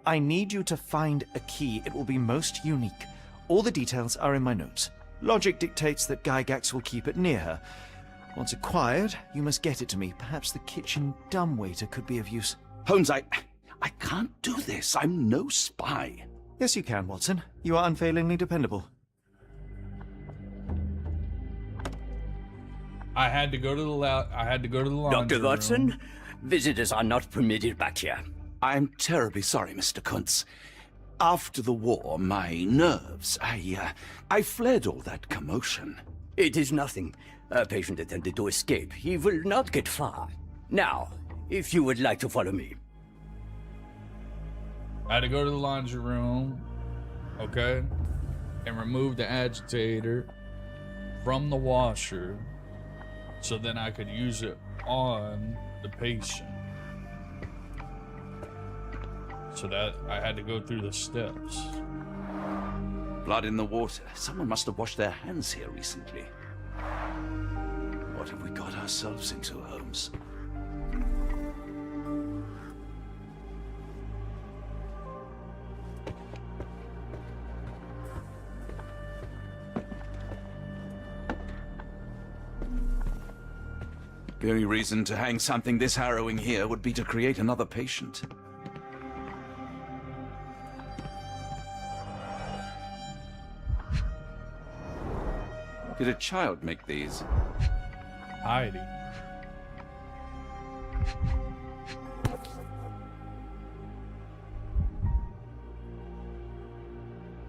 I need you to find a key. It will be most unique. All the details are in my notes. Logic dictates that Gygax will keep it near her. Once acquired, you must get it to me. Perhaps the kitchen dumbwaiter could be of use. Holmes, I can't do this. I'm no spy. Yes, you can, Watson. You are unfailingly dependable. I had to go to the laundry Dr. Watson, room. visitors are not permitted back here. I'm terribly sorry, Mr. Kuntz. After the war, my nerves, I fled all that commotion. It is nothing. A patient attempted to escape. He will not get far. Now, if you would like to follow me. I had to go to the laundry room, okay, and remove the agitator from the washer so then I could use it on the patient. So that I had to go through the steps. Blood in the water. Someone must have washed their hands here recently. What have we got ourselves into, Holmes? The only reason to hang something this harrowing here would be to create another patient. Did a child make these? Heidi.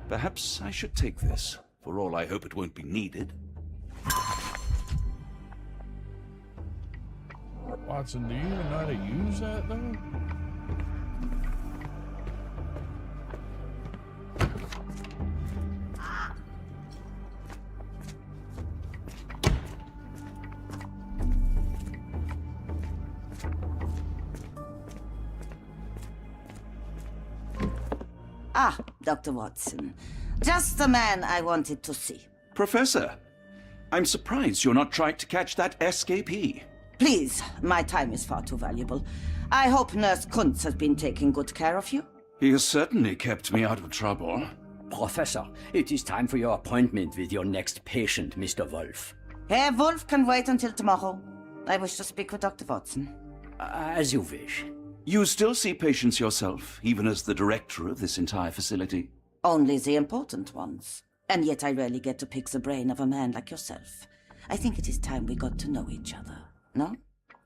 Perhaps I should take this. For all I hope it won't be needed. Watson, do you even know how to use that though? Ah, Dr. Watson. Just the man I wanted to see. Professor, I'm surprised you're not trying to catch that escapee. Please, my time is far too valuable. I hope Nurse Kuntz has been taking good care of you. He has certainly kept me out of trouble. Professor, it is time for your appointment with your next patient, Mr. Wolf. Herr Wolf can wait until tomorrow. I wish to speak with Dr. Watson. As you wish. You still see patients yourself, even as the director of this entire facility? Only the important ones. And yet I rarely get to pick the brain of a man like yourself. I think it is time we got to know each other, no?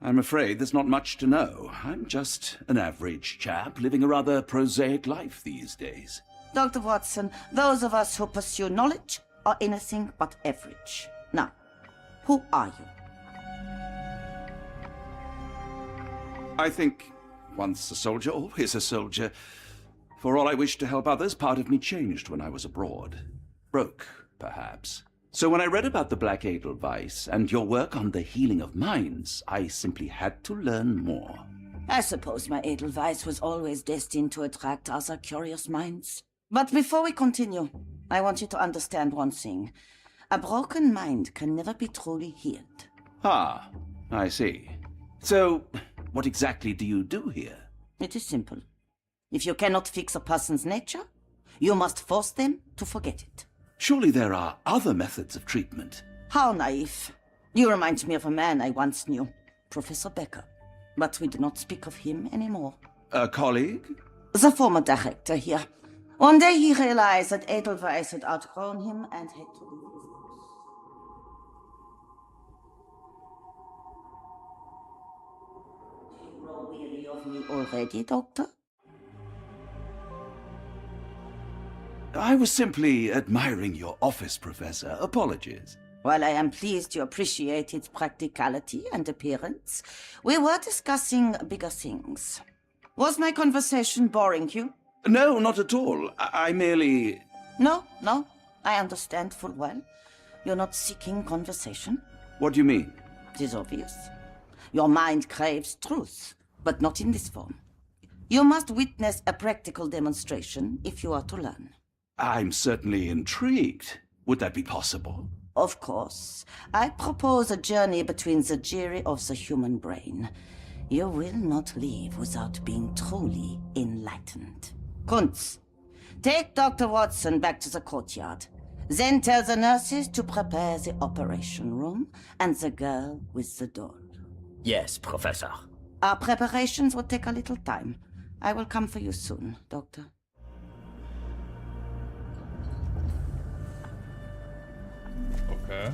I'm afraid there's not much to know. I'm just an average chap living a rather prosaic life these days. Dr. Watson, those of us who pursue knowledge are anything but average. Now, who are you? I think once a soldier, always a soldier. For all I wished to help others, part of me changed when I was abroad. Broke, perhaps. So when I read about the Black Edelweiss and your work on the healing of minds, I simply had to learn more. I suppose my Edelweiss was always destined to attract other curious minds. But before we continue, I want you to understand one thing. A broken mind can never be truly healed. Ah, I see. So, what exactly do you do here? It is simple. If you cannot fix a person's nature, you must force them to forget it. Surely there are other methods of treatment. How naive. You remind me of a man I once knew, Professor Becker. But we do not speak of him anymore. A colleague? The former director here. One day he realized that Edelweiss had outgrown him and had to leave his books. Do you grow weary of me already, Doctor? I was simply admiring your office, Professor. Apologies. While I am pleased you appreciate its practicality and appearance, we were discussing bigger things. Was my conversation boring you? No, not at all. I merely... No, I understand full well. You're not seeking conversation. What do you mean? It is obvious. Your mind craves truth, but not in this form. You must witness a practical demonstration if you are to learn. I'm certainly intrigued. Would that be possible? Of course. I propose a journey between the jury of the human brain. You will not leave without being truly enlightened. Kuntz, take Dr. Watson back to the courtyard. Then tell the nurses to prepare the operation room and the girl with the doll. Yes, Professor. Our preparations will take a little time. I will come for you soon, Doctor. Okay.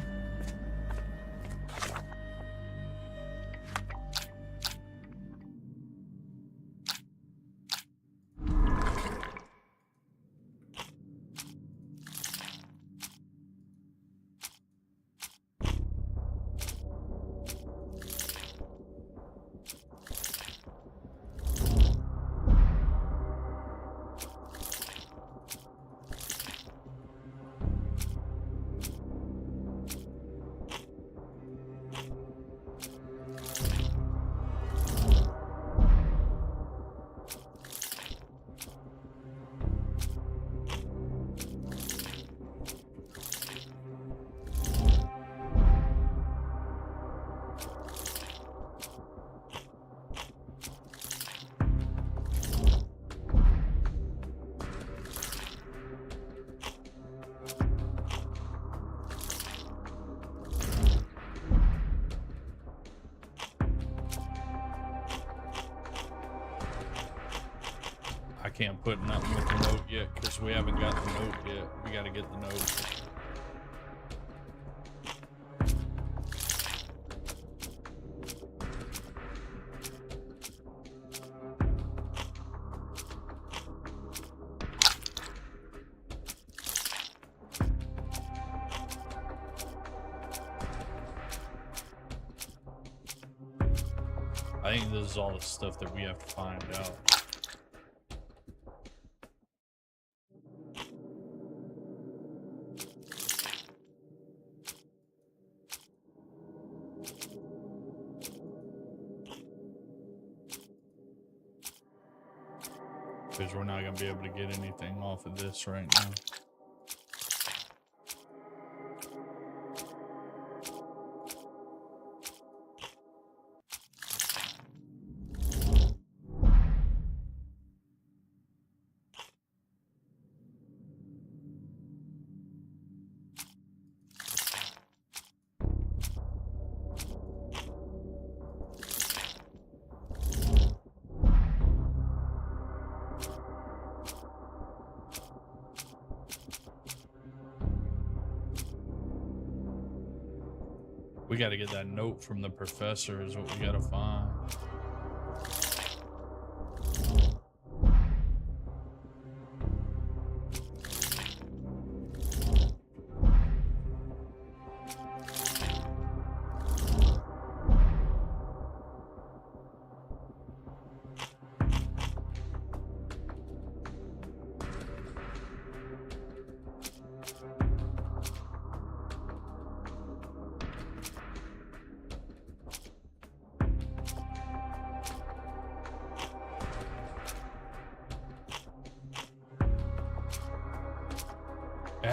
I can't put nothing with the note yet because we haven't got the note yet. We gotta get the note. I think this is all the stuff that we have to find out. Because we're not going to be able to get anything off of this right now. We gotta get that note from the professor is what we gotta find.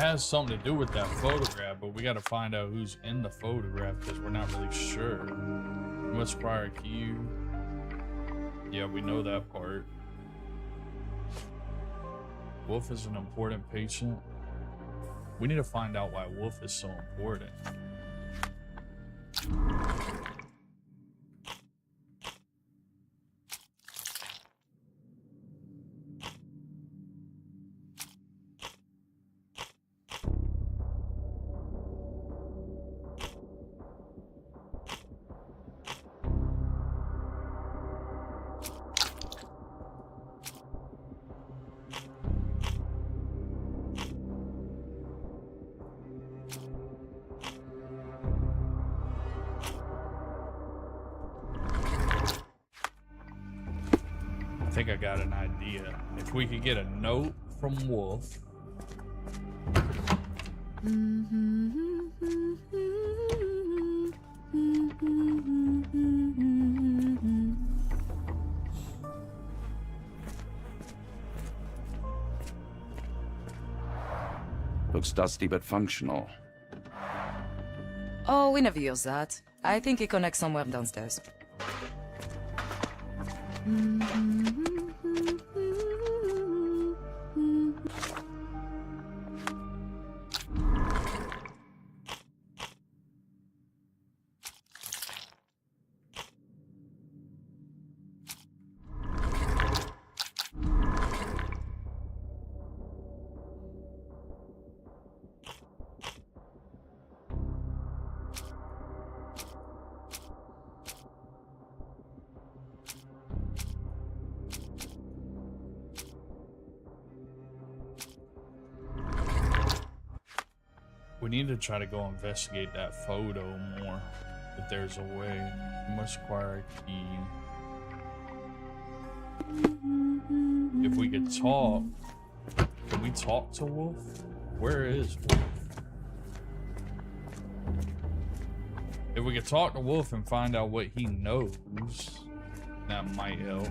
has something to do with that photograph, but we got to find out who's in the photograph because we're not really sure. You must acquire a key. Yeah, we know that part. Wolf is an important patient. We need to find out why Wolf is so important. I think I got an idea. If we could get a note from Wolf. Looks dusty but functional. Oh, we never use that. I think it connects somewhere downstairs. We need to try to go investigate that photo more. If there's a way. We must acquire a key. If we could talk. Can we talk to Wolf? Where is Wolf? If we could talk to Wolf and find out what he knows, that might help.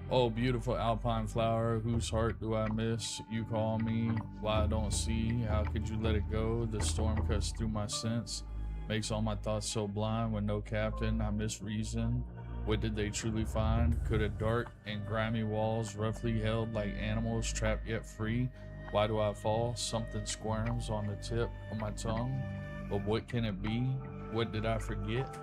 Oh, beautiful alpine flower, whose heart do I miss? You call me, why I don't see, how could you let it go? The storm cuts through my sense, makes all my thoughts so blind. When no captain, I miss reason. What did they truly find? Could a dark and grimy walls, roughly held like animals trapped yet free? Why do I fall? Something squirms on the tip of my tongue. But what can it be? What did I forget?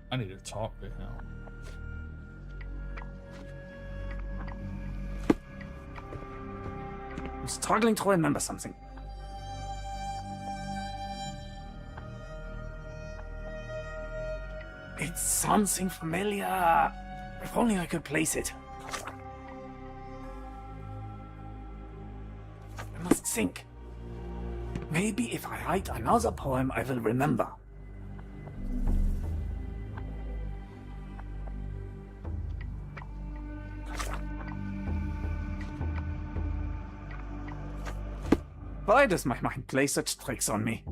I need to talk to him. I'm struggling to remember something. It's something familiar. If only I could place it. I must think. Maybe if I write another poem, I will remember. Why does my mind play such tricks on me?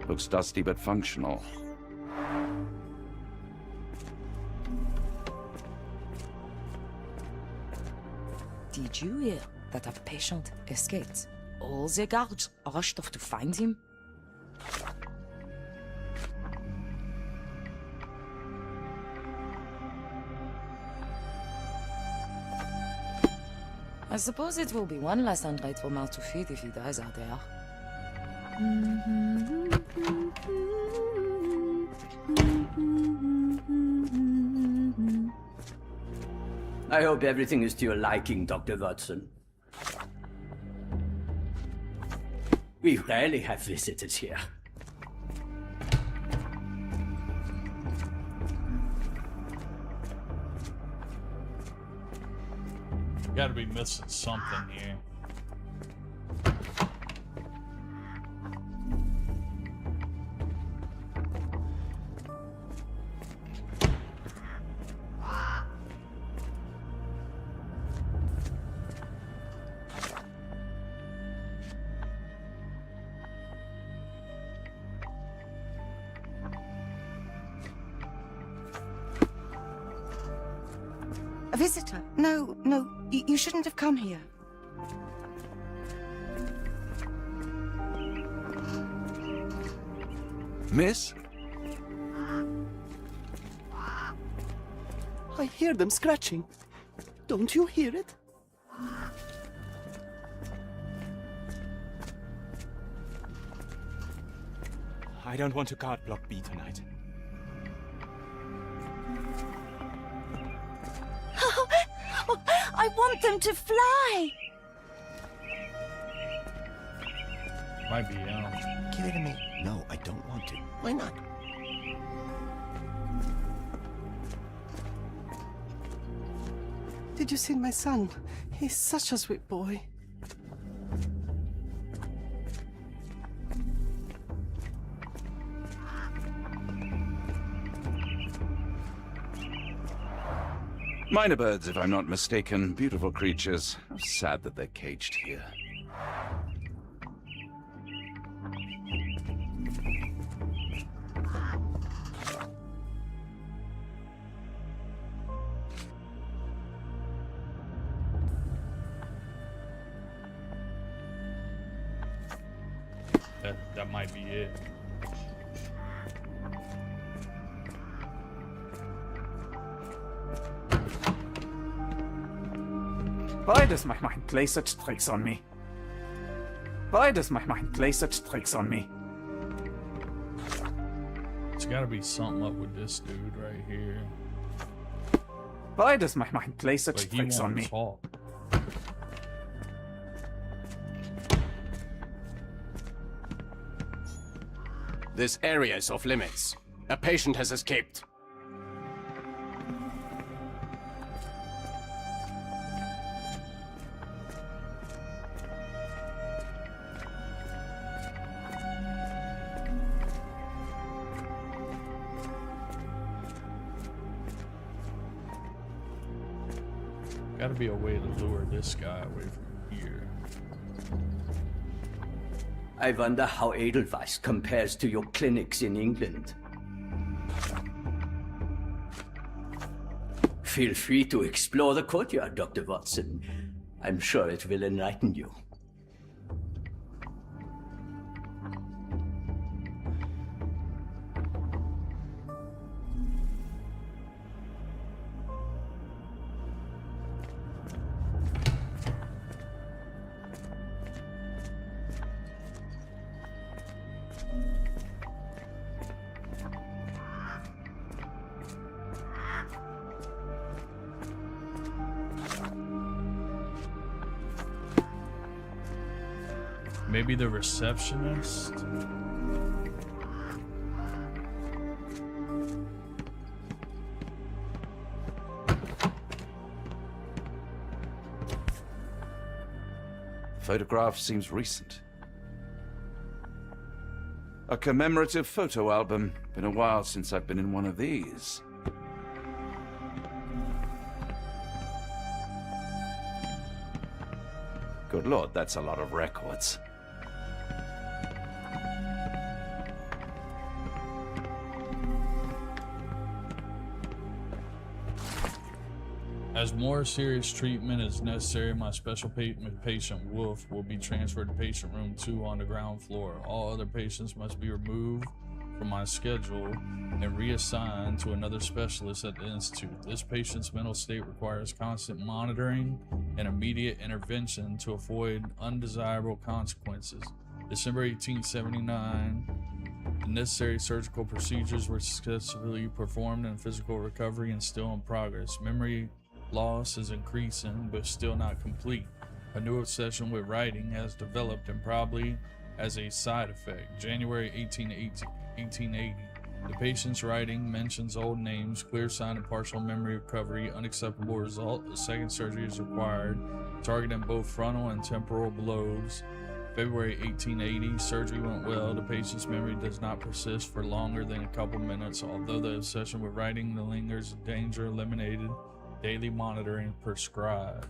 Looks dusty but functional. Did you hear that a patient escaped? All the guards rushed off to find him. I suppose it will be one less ungrateful mouth to feed if he dies out there. I hope everything is to your liking, Dr. Watson. We rarely have visitors here. Gotta be missing something here. A visitor? No, you shouldn't have come here. Miss? I hear them scratching. Don't you hear it? I don't want to guard Block B tonight. I want them to fly! Might be, Give it to me. No, I don't want to. Why not? Did you see my son? He's such a sweet boy. Minor birds, if I'm not mistaken. Beautiful creatures. How sad that they're caged here. That might be it. Why does my mind play such tricks on me? Why does my mind play such tricks on me? There's gotta be something up with this dude right here. Why does my mind play such But he tricks on won't me? talk. This area is off limits. A patient has escaped. Gotta be a way to lure this guy away from here. I wonder how Edelweiss compares to your clinics in England. Feel free to explore the courtyard, Dr. Watson. I'm sure it will enlighten you. Maybe the receptionist? Photograph seems recent. A commemorative photo album. Been a while since I've been in one of these. Good lord, that's a lot of records. As more serious treatment is necessary, my special patient Wolf will be transferred to patient room 2 on the ground floor. All other patients must be removed from my schedule and reassigned to another specialist at the institute. This patient's mental state requires constant monitoring and immediate intervention to avoid undesirable consequences. December 1879, the necessary surgical procedures were successfully performed and physical recovery is still in progress. Memory loss is increasing but still not complete. A new obsession with writing has developed and probably as a side effect. January 1880. The patient's writing mentions old names, clear sign of partial memory recovery, unacceptable result. A second surgery is required, targeting both frontal and temporal lobes. February 1880, surgery went well. The patient's memory does not persist for longer than a couple minutes. Although the obsession with writing lingers, danger eliminated. Daily monitoring prescribed.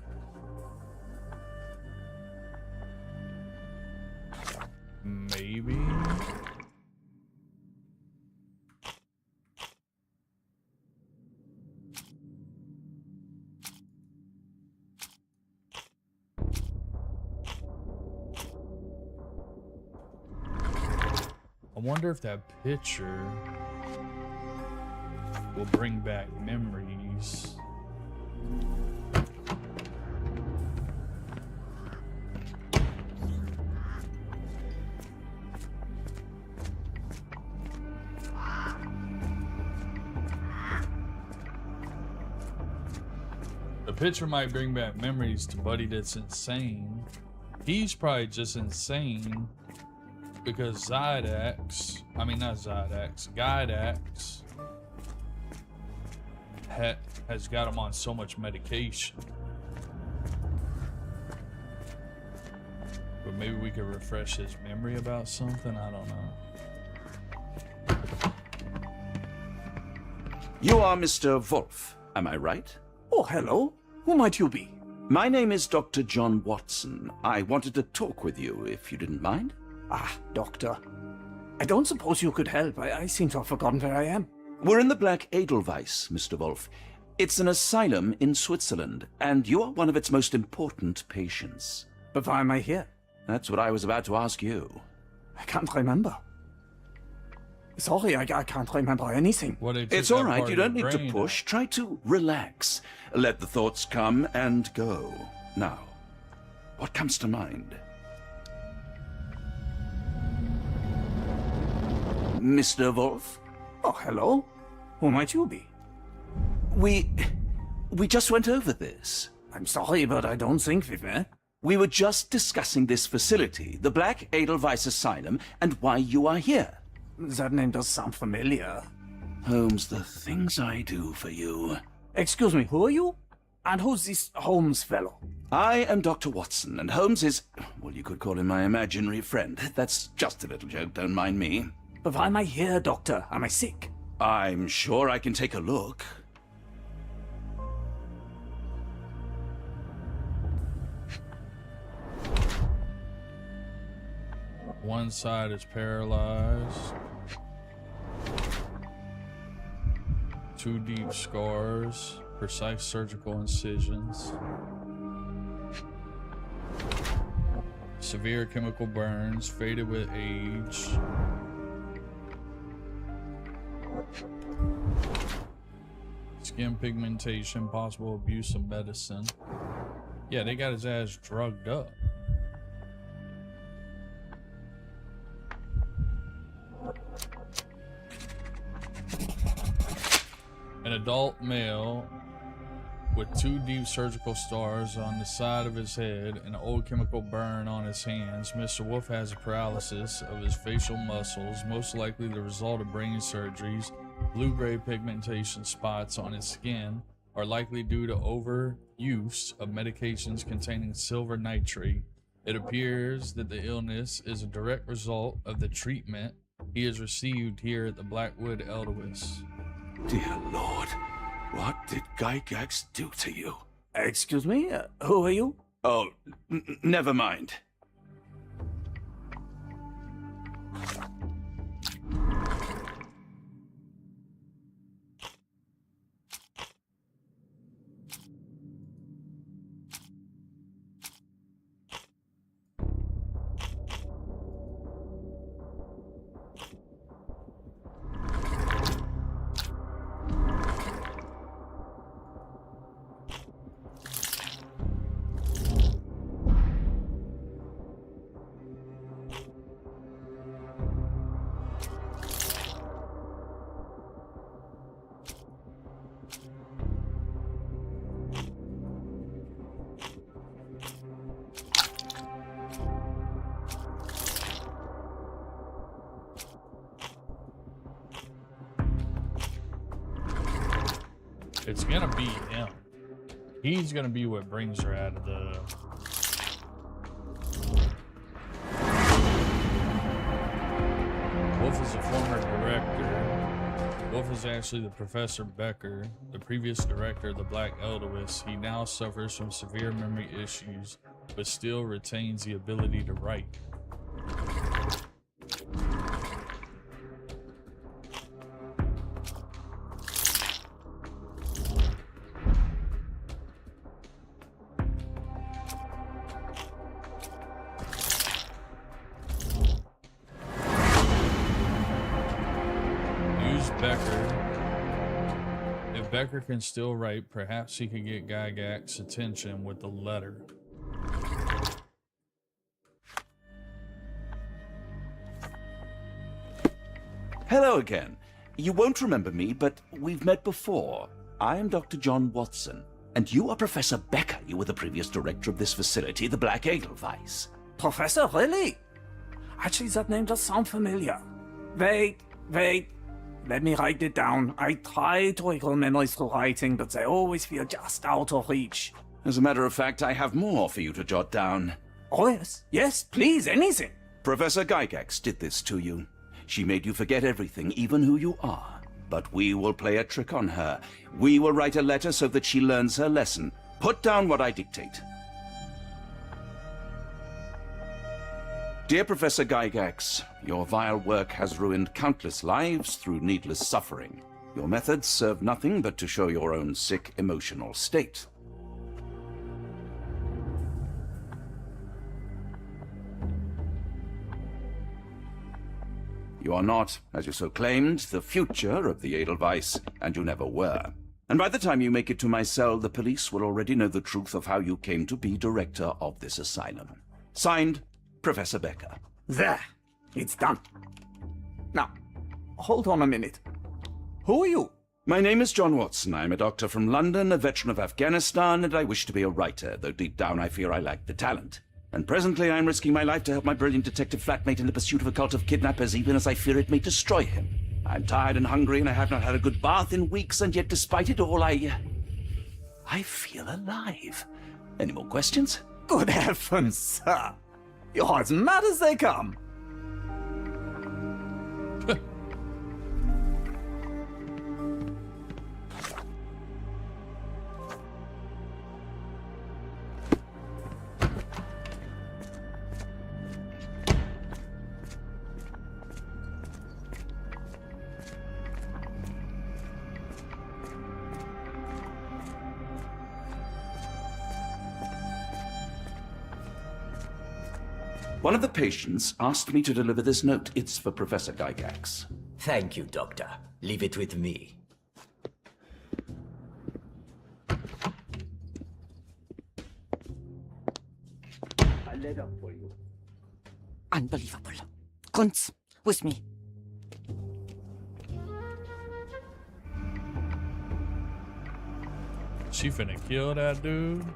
Maybe. I wonder if that picture will bring back memories. The picture might bring back memories to Buddy that's insane. He's probably just insane because Zydax has got him on so much medication. But maybe we could refresh his memory about something, I don't know. You are Mr. Wolf, am I right? Oh, hello. Who might you be? My name is Dr. John Watson. I wanted to talk with you, if you didn't mind. Ah, doctor. I don't suppose you could help. I seem to have forgotten where I am. We're in the Black Edelweiss, Mr. Wolf. It's an asylum in Switzerland, and you are one of its most important patients. But why am I here? That's what I was about to ask you. I can't remember. Sorry, I can't remember anything. It's all right. You don't need to push. Try to relax. Let the thoughts come and go. Now, what comes to mind? Mr. Wolf? Oh, hello. Who might you be? We just went over this. I'm sorry, but I don't think we've met. We were just discussing this facility, the Black Edelweiss Asylum, and why you are here. That name does sound familiar. Holmes, the things I do for you. Excuse me, who are you? And who's this Holmes fellow? I am Dr. Watson, and Holmes is, well, you could call him my imaginary friend. That's just a little joke, don't mind me. But why am I here, doctor? Am I sick? I'm sure I can take a look. One side is paralyzed. 2 deep scars, precise surgical incisions. Severe chemical burns, faded with age. Skin pigmentation, possible abuse of medicine. Yeah, they got his ass drugged up. An adult male with 2 deep surgical stars on the side of his head and an old chemical burn on his hands. Mr. Wolf has a paralysis of his facial muscles, most likely the result of brain surgeries. Blue-gray pigmentation spots on his skin are likely due to overuse of medications containing silver nitrate. It appears that the illness is a direct result of the treatment he has received here at the Blackwood Edelweiss. Dear Lord, what did Gygax do to you? Excuse me? Who are you? Oh, never mind. It's gonna be him. He's gonna be what brings her out of the... Wolf is a former director. Wolf is actually the Professor Becker, the previous director of the Black Eldowis. He now suffers from severe memory issues, but still retains the ability to write. Becker can still write. Perhaps he could get Gygax's attention with a letter. Hello again. You won't remember me, but we've met before. I am Dr. John Watson, and you are Professor Becker. You were the previous director of this facility, the Black Edelweiss. Professor, really? Actually, that name does sound familiar. Wait. Let me write it down. I try to recall memories through writing, but they always feel just out of reach. As a matter of fact, I have more for you to jot down. Oh, yes. Yes, please, anything. Professor Gygax did this to you. She made you forget everything, even who you are. But we will play a trick on her. We will write a letter so that she learns her lesson. Put down what I dictate. Dear Professor Gygax, your vile work has ruined countless lives through needless suffering. Your methods serve nothing but to show your own sick emotional state. You are not, as you so claimed, the future of the Edelweiss, and you never were. And by the time you make it to my cell, the police will already know the truth of how you came to be director of this asylum. Signed, Professor Becker. There. It's done. Now, hold on a minute. Who are you? My name is John Watson. I'm a doctor from London, a veteran of Afghanistan, and I wish to be a writer, though deep down I fear I lack the talent. And presently I'm risking my life to help my brilliant detective flatmate in the pursuit of a cult of kidnappers, even as I fear it may destroy him. I'm tired and hungry, and I have not had a good bath in weeks, and yet despite it all, I feel alive. Any more questions? Good heavens, sir. You're as mad as they come. One of the patients asked me to deliver this note. It's for Professor Gygax. Thank you, Doctor. Leave it with me. A letter for you. Unbelievable. Kunz, with me. She finna kill that dude.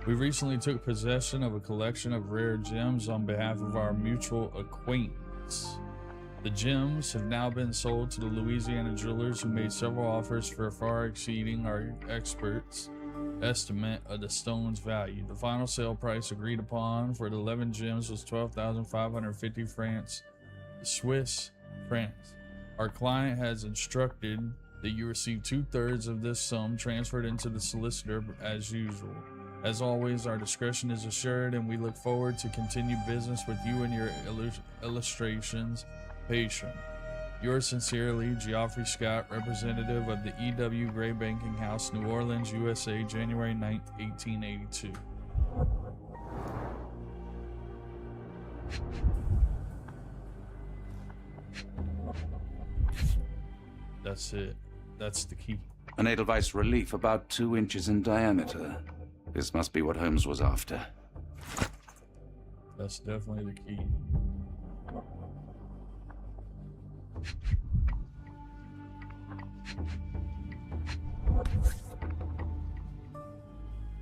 We recently took possession of a collection of rare gems on behalf of our mutual acquaintance. The gems have now been sold to the Louisiana jewelers, who made several offers for far exceeding our experts' estimate of the stone's value. The final sale price agreed upon for the 11 gems was 12,550 francs, Swiss francs. Our client has instructed that you receive 2/3 of this sum transferred into the solicitor as usual. As always, our discretion is assured, and we look forward to continued business with you and your illustrations patron. Yours sincerely, Geoffrey Scott, representative of the E.W. Gray Banking House, New Orleans, USA, January 9th, 1882. That's it. That's the key. An Edelweiss relief about 2 inches in diameter. This must be what Holmes was after. That's definitely the key.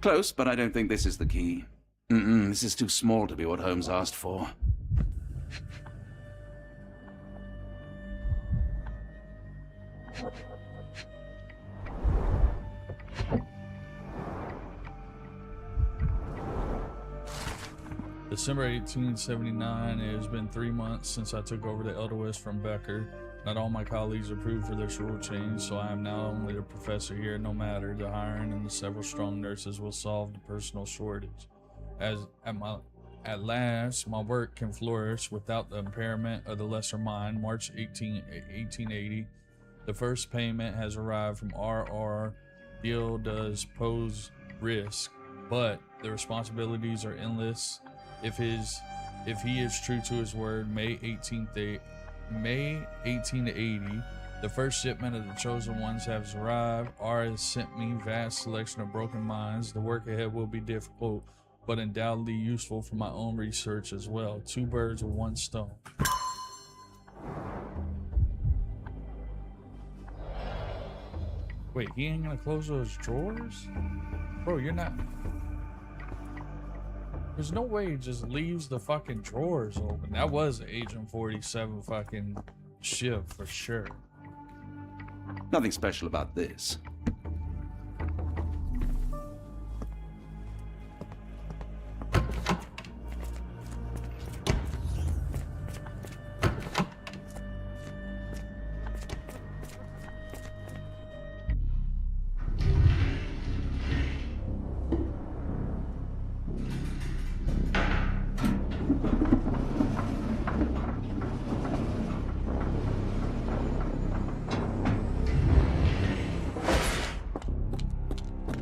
Close, but I don't think this is the key. This is too small to be what Holmes asked for. December 1879. It has been 3 months since I took over the Edelweiss from Becker. Not all my colleagues approved for this rule change, so I am now only the professor here. No matter, the hiring and the several strong nurses will solve the personal shortage. At last, my work can flourish without the impairment of the lesser mind. March 1880. The first payment has arrived from R.R. Deal does pose risk, but the responsibilities are endless. If he is true to his word, May 1880, the first shipment of the chosen ones has arrived. R has sent me vast selection of broken minds. The work ahead will be difficult, but undoubtedly useful for my own research as well. 2 birds with 1 stone. Wait, he ain't gonna close those drawers? Bro, you're not... There's no way he just leaves the fucking drawers open. That was Agent 47 fucking ship for sure. Nothing special about this.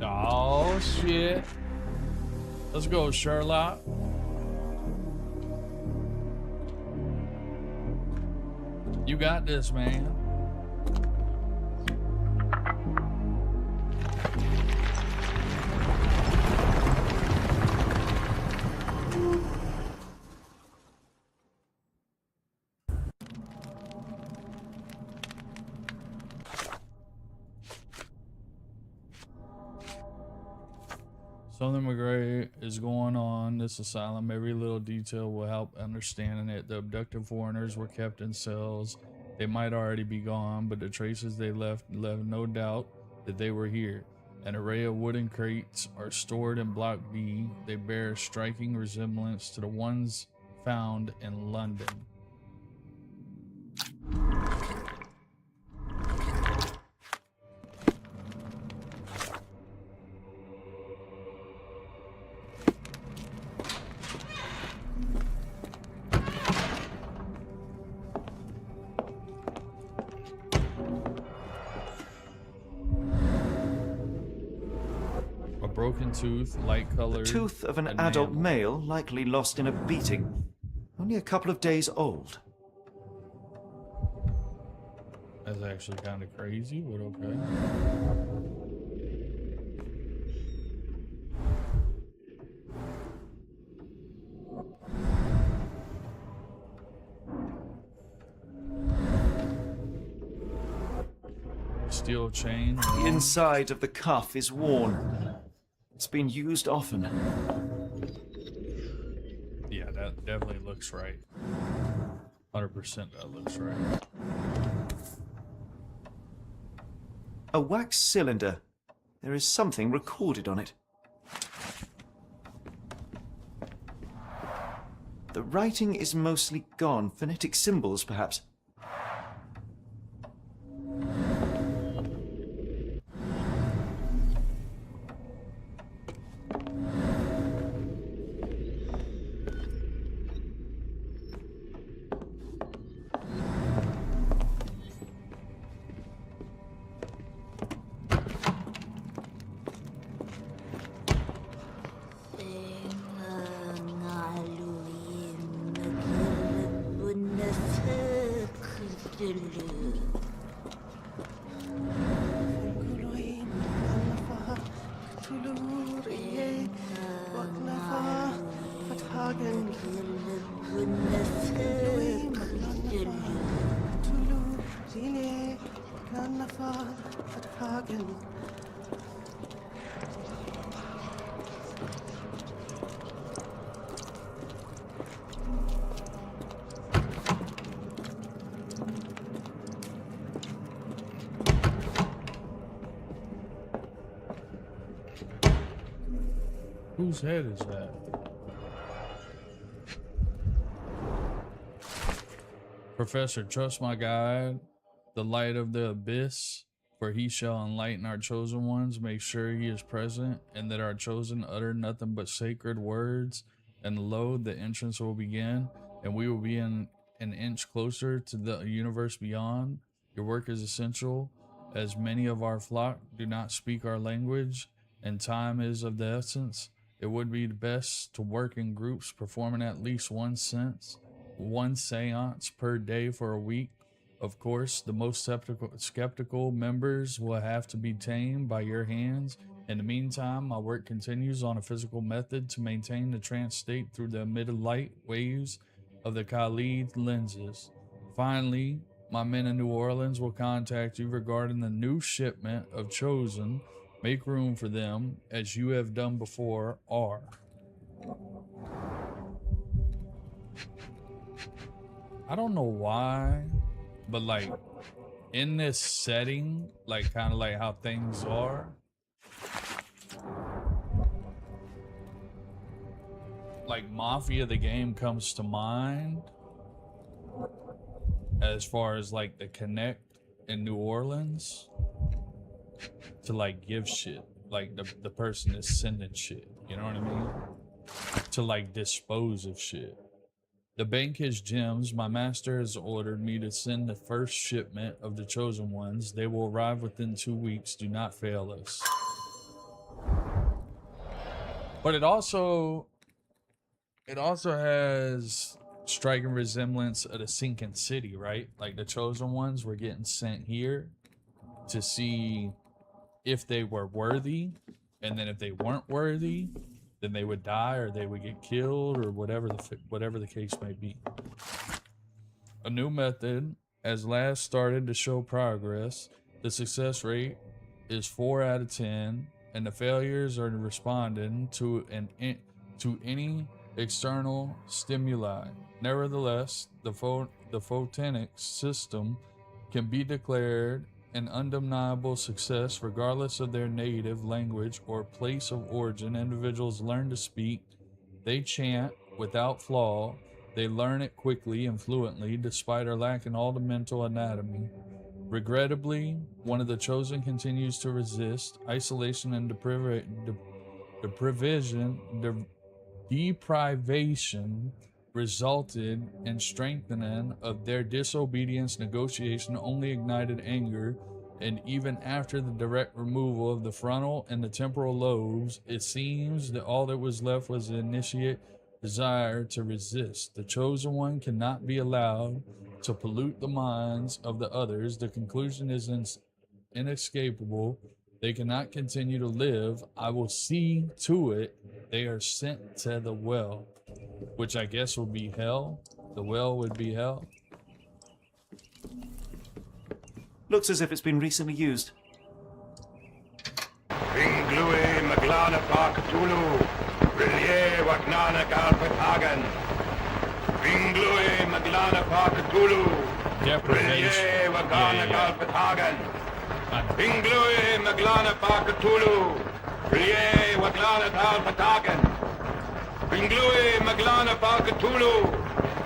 Oh shit. Let's go, Sherlock. You got this, man. Something great is going on this asylum. Every little detail will help understanding it. The abducted foreigners were kept in cells. They might already be gone, but the traces they left no doubt that they were here. An array of wooden crates are stored in Block B. They bear a striking resemblance to the ones found in London. Broken tooth, light colored. The tooth of an adult male, likely lost in a beating. Only a couple of days old. That's actually kind of crazy, but okay. Steel chain. The inside of the cuff is worn. It's been used often. Yeah, that definitely looks right. 100% that looks right. A wax cylinder. There is something recorded on it. The writing is mostly gone. Phonetic symbols, perhaps. Whose head is that? Professor, trust my guide, the light of the abyss, for he shall enlighten our chosen ones. Make sure he is present, and that our chosen utter nothing but sacred words. And lo, the entrance will begin, and we will be an inch closer to the universe beyond. Your work is essential, as many of our flock do not speak our language, and time is of the essence. It would be best to work in groups, performing at least one seance per day for a week. Of course, the most skeptical members will have to be tamed by your hands. In the meantime, my work continues on a physical method to maintain the trance state through the emitted light waves of the Khalid lenses. Finally, my men in New Orleans will contact you regarding the new shipment of Chosen. Make room for them, as you have done before. R. I don't know why, but like in this setting, like kind of like how things are, like Mafia the game comes to mind as far as like the Connect in New Orleans to like give shit, like the person is sending shit, you know what I mean, to like dispose of shit. The bank has gems. My master has ordered me to send the first shipment of the chosen ones. They will arrive within 2 weeks. Do not fail us. But it also has striking resemblance of the sinking city, right? Like the chosen ones were getting sent here to see if they were worthy, and then if they weren't worthy, then they would die or they would get killed or whatever the case may be. A new method has last started to show progress. The success rate is 4 out of 10, and the failures are responding to any external stimuli. Nevertheless, the photonic system can be declared an undeniable success regardless of their native language or place of origin. Individuals learn to speak, they chant without flaw, they learn it quickly and fluently despite our lack in all the mental anatomy. Regrettably, one of the chosen continues to resist. Isolation and deprivation resulted in strengthening of their disobedience. Negotiation only ignited anger, and even after the direct removal of the frontal and the temporal lobes, it seems that all that was left was the initiate desire to resist. The chosen one cannot be allowed to pollute the minds of the others. The conclusion is inescapable. They cannot continue to live. I will see to it they are sent to the well, which I guess would be hell. The well would be hell. Looks as if it's been recently used. Ringlui Maglana Pakatulu, Rilye Wagnana Galpatagan. Ringlui Maglana Pakatulu, Rilye Wagana Galpatagan. Ringlui Maglana Pakatulu, Rilye Waglana Galpatagan. Ringlui Maglana Pakatulu,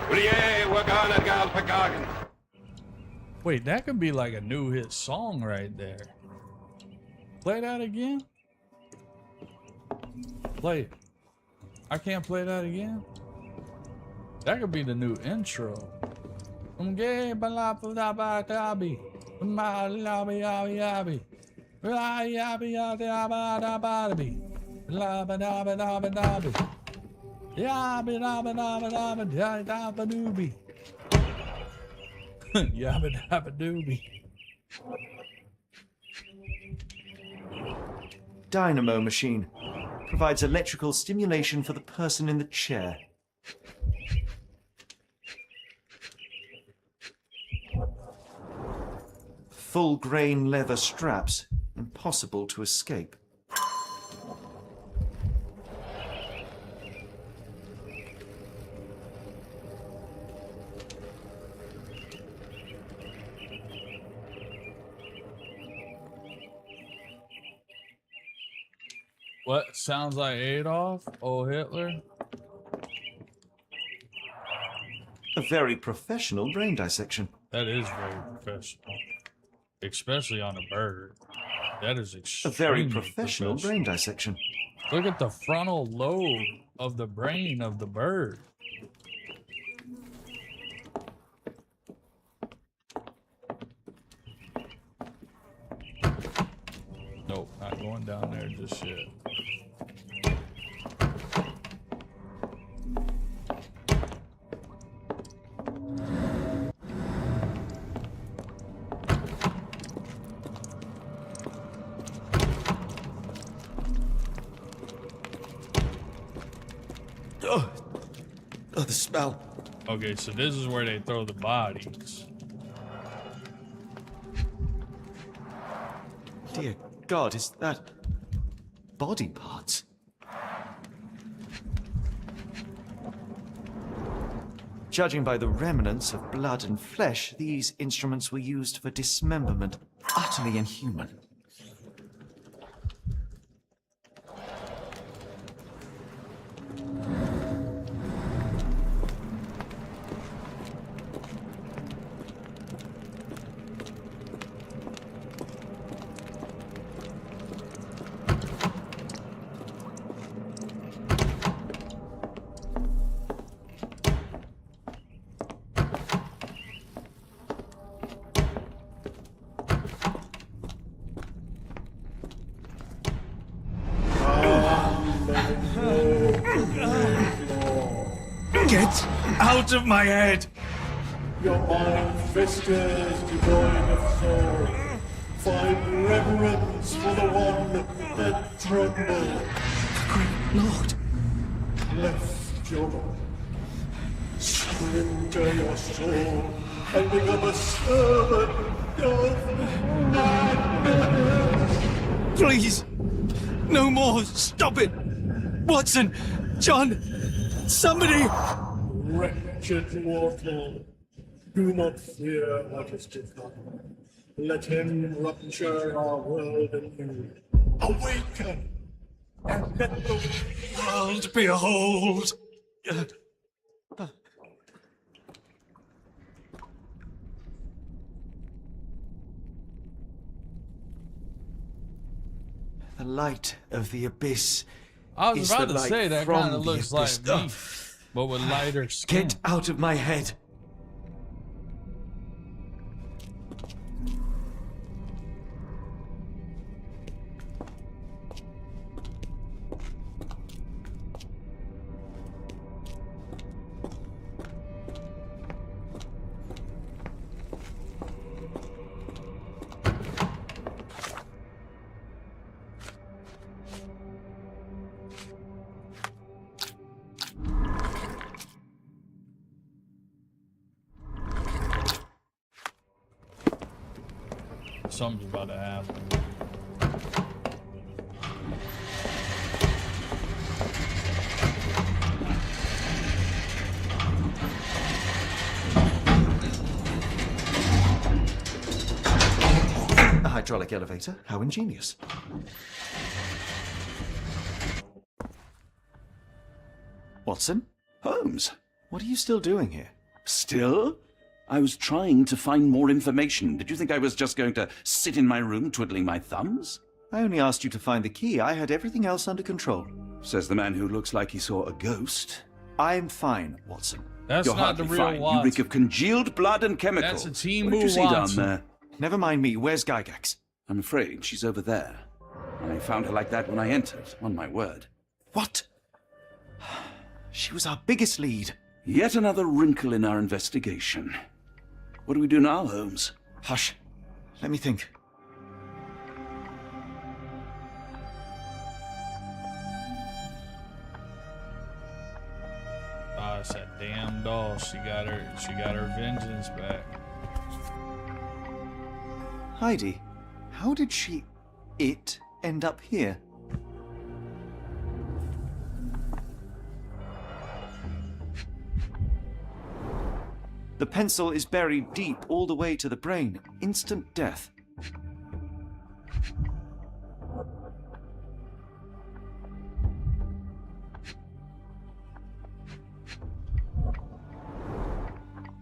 Rilye Wagana Galpatagan. Wait, that could be like a new hit song right there. Play that again? Play it. I can't play that again? That could be the new intro. Yabba dabba doobie. Dynamo machine. Provides electrical stimulation for the person in the chair. Full grain leather straps. Impossible to escape. What sounds like Adolf? Oh, Hitler? A very professional brain dissection. That is very professional. Especially on a bird. That is A extremely very professional brain dissection. Look at the frontal lobe of the brain of the bird. Nope, not going down there just yet. Oh, the smell. Okay, so this is where they throw the bodies. Dear God, is that body parts? Judging by the remnants of blood and flesh, these instruments were used for dismemberment. Utterly inhuman. Get out of my head! Your mind festers devoid of soul. Find reverence for the one that trembled. Great Lord! Left your body. Surrender your soul and become a servant of madness. Please! No more! Stop it! Watson! John! Somebody! Wretched mortal, do not fear what is to come. Let him rupture our world anew. Awaken! And let the world behold! The light of the abyss. I was is about the to light say that from kind of the looks like abyss. me, but with lighter skin. Get out of my head! Something's about to happen. A hydraulic elevator? How ingenious. Watson? Holmes. What are you still doing here? Still? I was trying to find more information. Did you think I was just going to sit in my room twiddling my thumbs? I only asked you to find the key. I had everything else under control. Says the man who looks like he saw a ghost. I'm fine, Watson. That's You're not the hardly real fine. Watson. You reek of congealed blood and chemicals. That's a Team What did you see Watson. down there? Never mind me. Where's Gygax? I'm afraid she's over there. I found her like that when I entered, on my word. What? She was our biggest lead. Yet another wrinkle in our investigation. What do we do now, Holmes? Hush. Let me think. Ah, it's that damn doll. She got her vengeance back. Heidi, how did it end up here? The pencil is buried deep all the way to the brain. Instant death.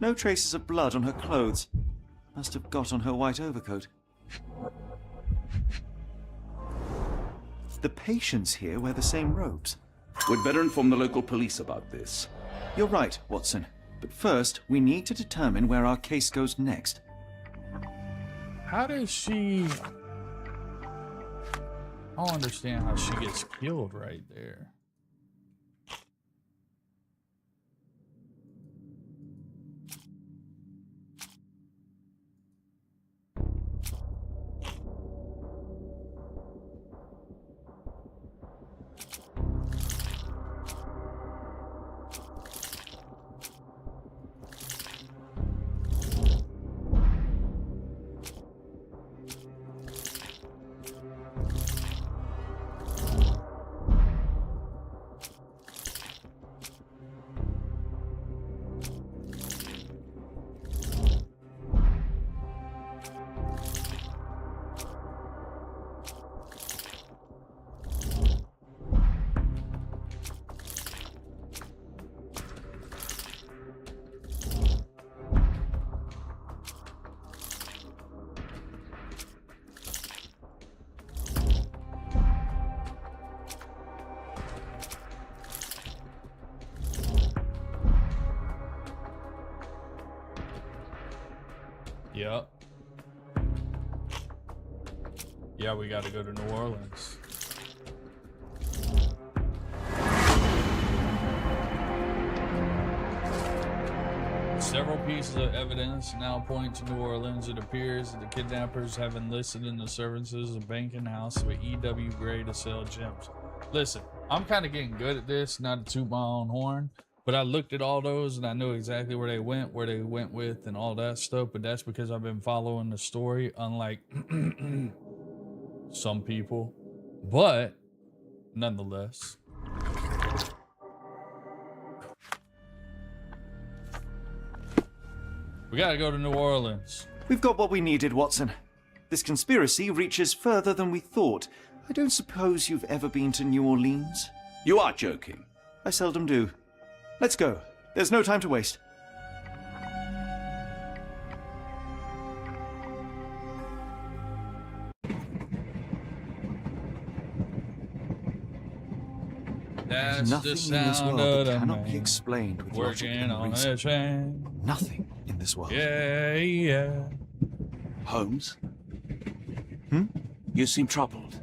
No traces of blood on her clothes. Must have got on her white overcoat. The patients here wear the same robes. We'd better inform the local police about this. You're right, Watson. But first, we need to determine where our case goes next. How does she... I don't understand how she gets killed right there. Yep. Yeah, we gotta go to New Orleans. Several pieces of evidence now point to New Orleans. It appears that the kidnappers have enlisted in the services of bank and house with E.W. Gray to sell gems. Listen, I'm kind of getting good at this, not to toot my own horn, but I looked at all those and I knew exactly where they went with and all that stuff, but that's because I've been following the story, unlike some people. But nonetheless, we gotta go to New Orleans. We've got what we needed, Watson. This conspiracy reaches further than we thought. I don't suppose you've ever been to New Orleans? You are joking. I seldom do. Let's go. There's no time to waste. That's nothing the in this sound world of that the cannot man be explained with logic working and on reason. a train. Nothing in this world. Yeah, yeah. Holmes? Hmm? You seem troubled.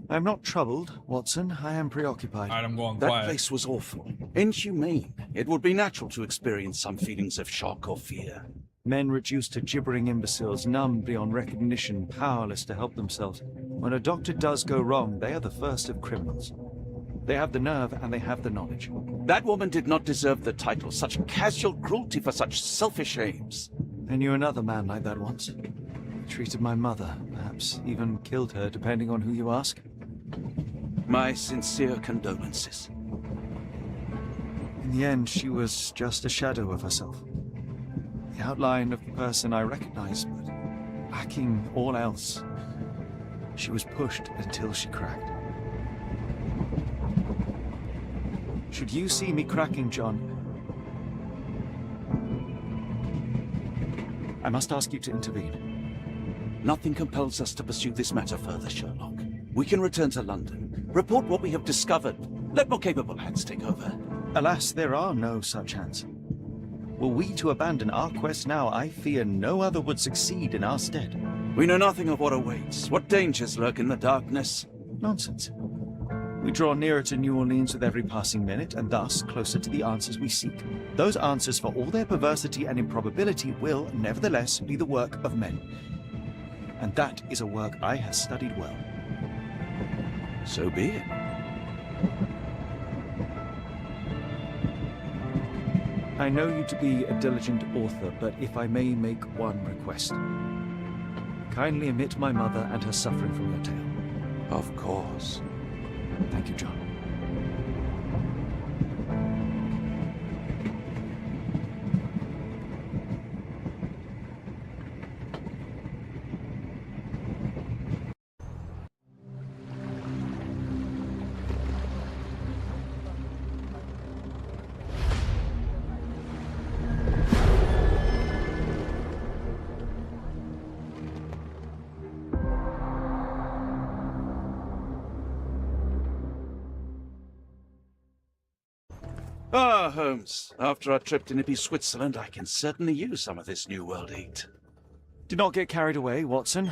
I'm not troubled, Watson. I am preoccupied. Alright, I'm going That quiet. place was awful. Inhumane. It would be natural to experience some feelings of shock or fear. Men reduced to gibbering imbeciles, numb beyond recognition, powerless to help themselves. When a doctor does go wrong, they are the first of criminals. They have the nerve and they have the knowledge. That woman did not deserve the title. Such casual cruelty for such selfish aims. I knew another man like that once. He treated my mother, perhaps even killed her, depending on who you ask. My sincere condolences. In the end, she was just a shadow of herself. The outline of the person I recognized, but lacking all else. She was pushed until she cracked. Should you see me cracking, John, I must ask you to intervene. Nothing compels us to pursue this matter further, Sherlock. We can return to London, report what we have discovered. Let more capable hands take over. Alas, there are no such hands. Were we to abandon our quest now, I fear no other would succeed in our stead. We know nothing of what awaits, what dangers lurk in the darkness. Nonsense. We draw nearer to New Orleans with every passing minute, and thus closer to the answers we seek. Those answers, for all their perversity and improbability, will, nevertheless, be the work of men. And that is a work I have studied well. So be it. I know you to be a diligent author, but if I may make one request. Kindly omit my mother and her suffering from your tale. Of course. Thank you, John. Ah, Holmes, after our trip to nippy Switzerland, I can certainly use some of this New World eat. Do not get carried away, Watson.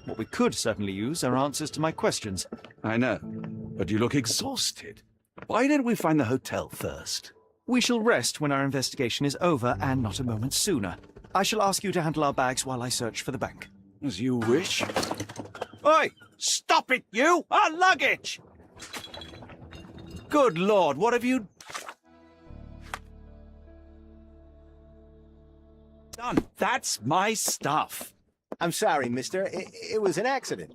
What we could certainly use are answers to my questions. I know, but you look exhausted. Why don't we find the hotel first? We shall rest when our investigation is over, and not a moment sooner. I shall ask you to handle our bags while I search for the bank. As you wish. Oi! Stop it, you! Our luggage! Good Lord, what have you done? That's my stuff. I'm sorry, mister. It was an accident.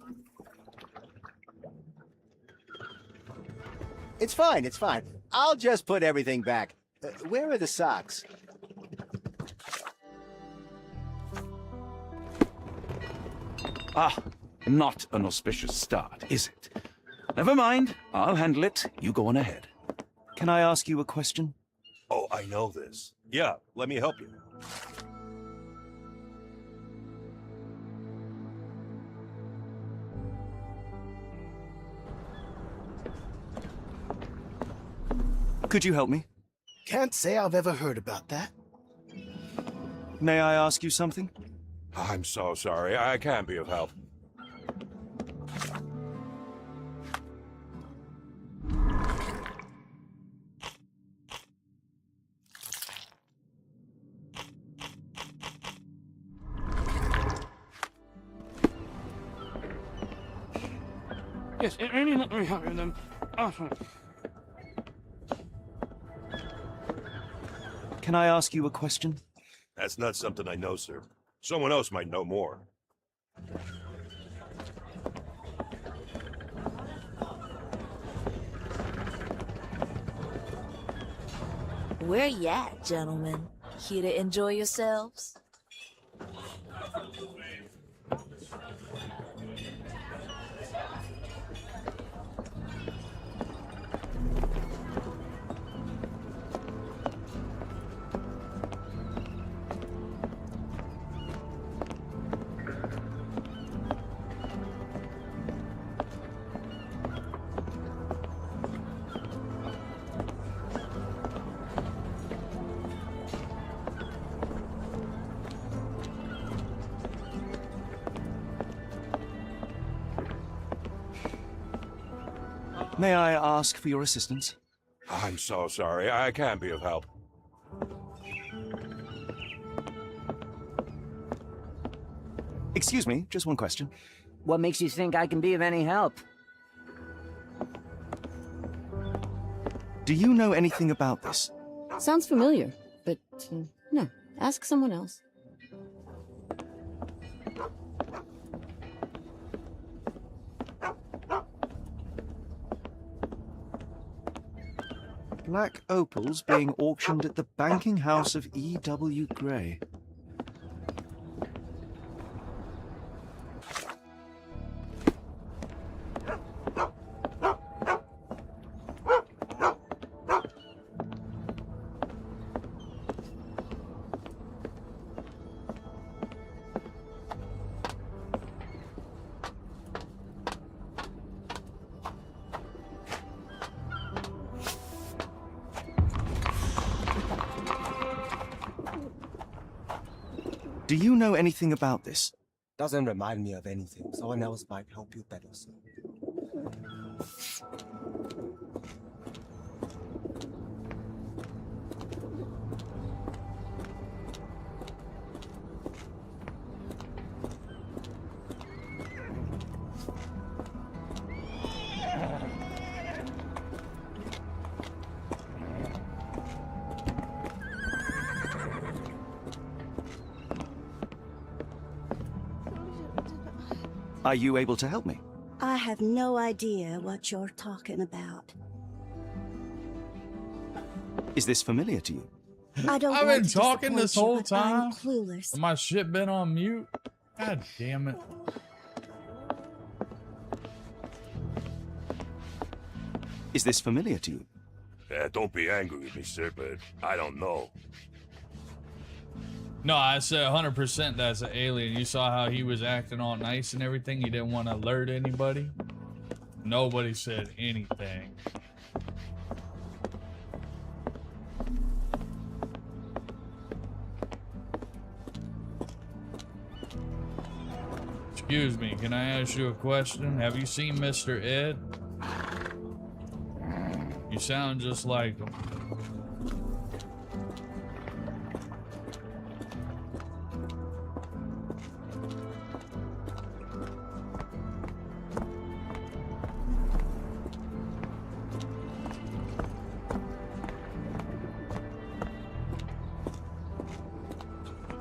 It's fine, it's fine. I'll just put everything back. Where are the socks? Ah, not an auspicious start, is it? Never mind, I'll handle it. You go on ahead. Can I ask you a question? Oh, I know this. Yeah, let me help you. Could you help me? Can't say I've ever heard about that. May I ask you something? I'm so sorry. I can't be of help. Yes, any let me help you then. Can I ask you a question? That's not something I know, sir. Someone else might know more. Where you at, gentlemen? Here to enjoy yourselves? May I ask for your assistance? I'm so sorry. I can't be of help. Excuse me, just one question. What makes you think I can be of any help? Do you know anything about this? Sounds familiar, but no. Ask someone else. Black opals being auctioned at the banking house of E.W. Gray. Do you know anything about this? Doesn't remind me of anything. Someone else might help you better, sir. Are you able to help me? I have no idea what you're talking about. Is this familiar to you? I don't I've want been to talking this disappoint you, whole but I'm time. clueless. My shit been on mute. God damn it. Is this familiar to you? Don't be angry with me, sir, but I don't know. No, I said 100% that's an alien. You saw how he was acting all nice and everything. He didn't want to alert anybody. Nobody said anything. Excuse me, can I ask you a question? Have you seen Mr. Ed? You sound just like him.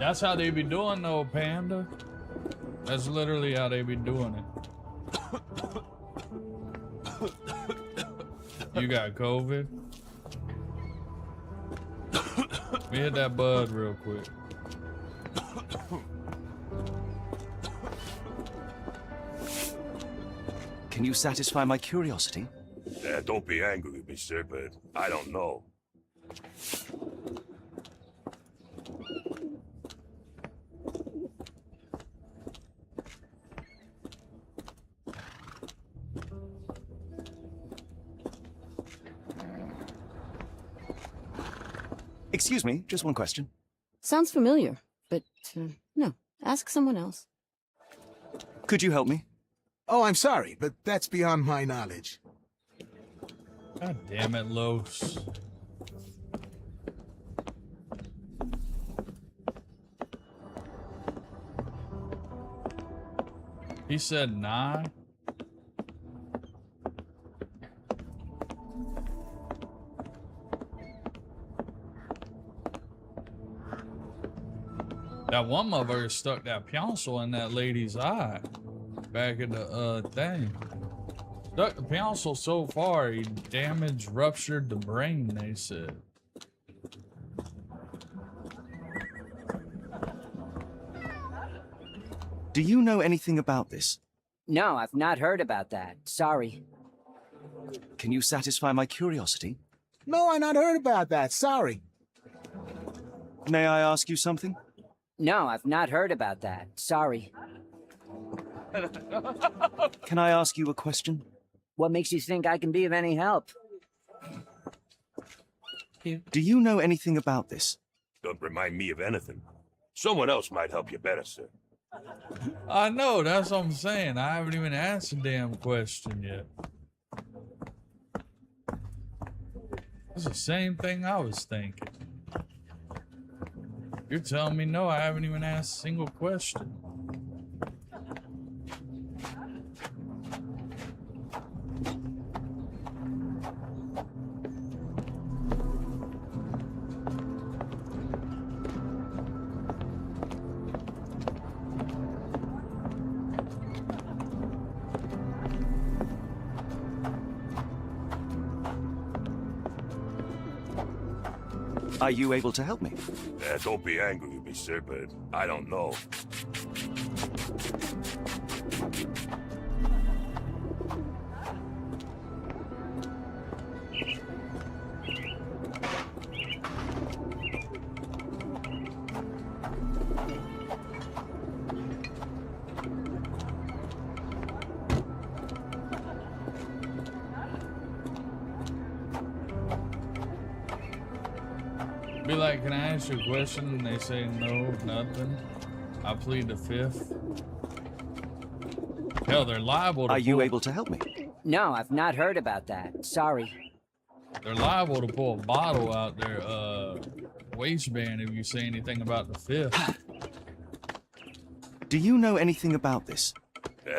That's how they be doing though, Panda. That's literally how they be doing it. You got COVID? Let me hit that bud real quick. Can you satisfy my curiosity? Don't be angry with me, sir, but I don't know. Excuse me, just one question. Sounds familiar, but no. Ask someone else. Could you help me? Oh, I'm sorry, but that's beyond my knowledge. God damn it, Los. He said nah. That one motherfucker stuck that pencil in that lady's eye. Back in the thing. Stuck the pencil so far he damaged, ruptured the brain, they said. Do you know anything about this? No, I've not heard about that. Sorry. Can you satisfy my curiosity? No, I not heard about that. Sorry. May I ask you something? No, I've not heard about that. Sorry. Can I ask you a question? What makes you think I can be of any help? Do you know anything about this? Don't remind me of anything. Someone else might help you better, sir. I know, that's what I'm saying. I haven't even asked a damn question yet. That's the same thing I was thinking. You're telling me no, I haven't even asked a single question. Are you able to help me? Don't be angry with me, sir, but I don't know. Be like, can I ask you a question? And they say no, nothing. I plead the fifth. Hell, they're liable to Are you able to help me? No, I've not heard about that. Sorry. They're liable to pull a bottle out their waistband if you say anything about the fifth. Do you know anything about this?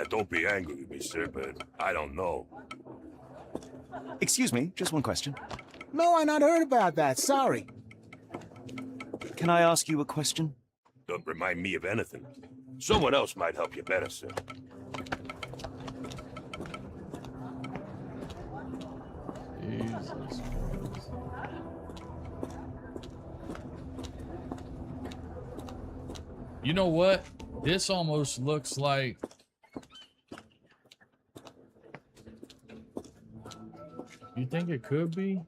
Don't be angry with me, sir, but I don't know. Excuse me, just one question. No, I not heard about that. Sorry. Can I ask you a question? Don't remind me of anything. Someone else might help you better, sir. Jesus Christ. You know what? This almost looks like... You think it could be?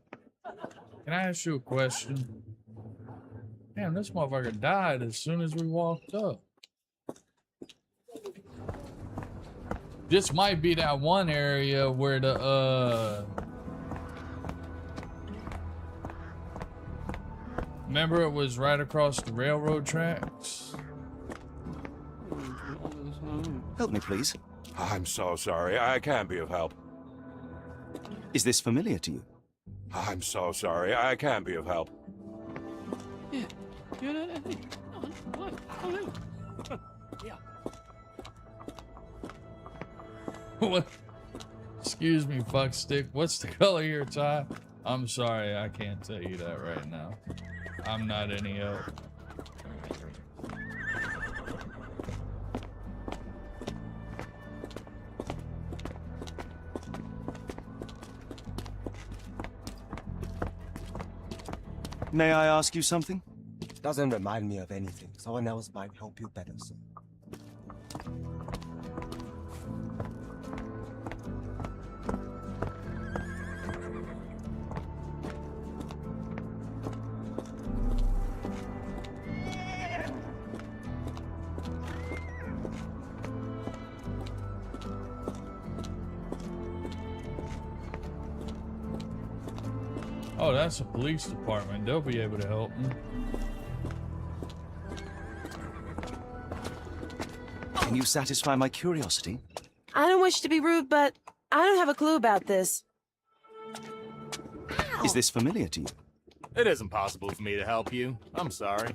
Can I ask you a question? Damn, this motherfucker died as soon as we walked up. This might be that one area where the, remember it was right across the railroad tracks? Help me, please. I'm so sorry. I can't be of help. Is this familiar to you? I'm so sorry. I can't be of help. What? Excuse me, fuckstick. What's the color of your tie? I'm sorry, I can't tell you that right now. I'm not any help. May I ask you something? Doesn't remind me of anything. Someone else might help you better, sir. Oh, that's the police department. They'll be able to help me. Can you satisfy my curiosity? I don't wish to be rude, but I don't have a clue about this. Is this familiar to you? It isn't possible for me to help you. I'm sorry.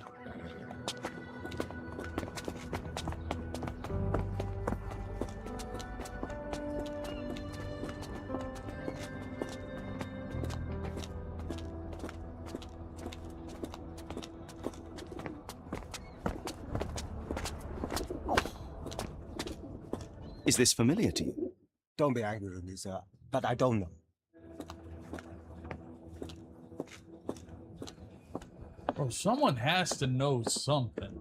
Is this familiar to you? Don't be angry with me, sir, but I don't know. Bro, someone has to know something.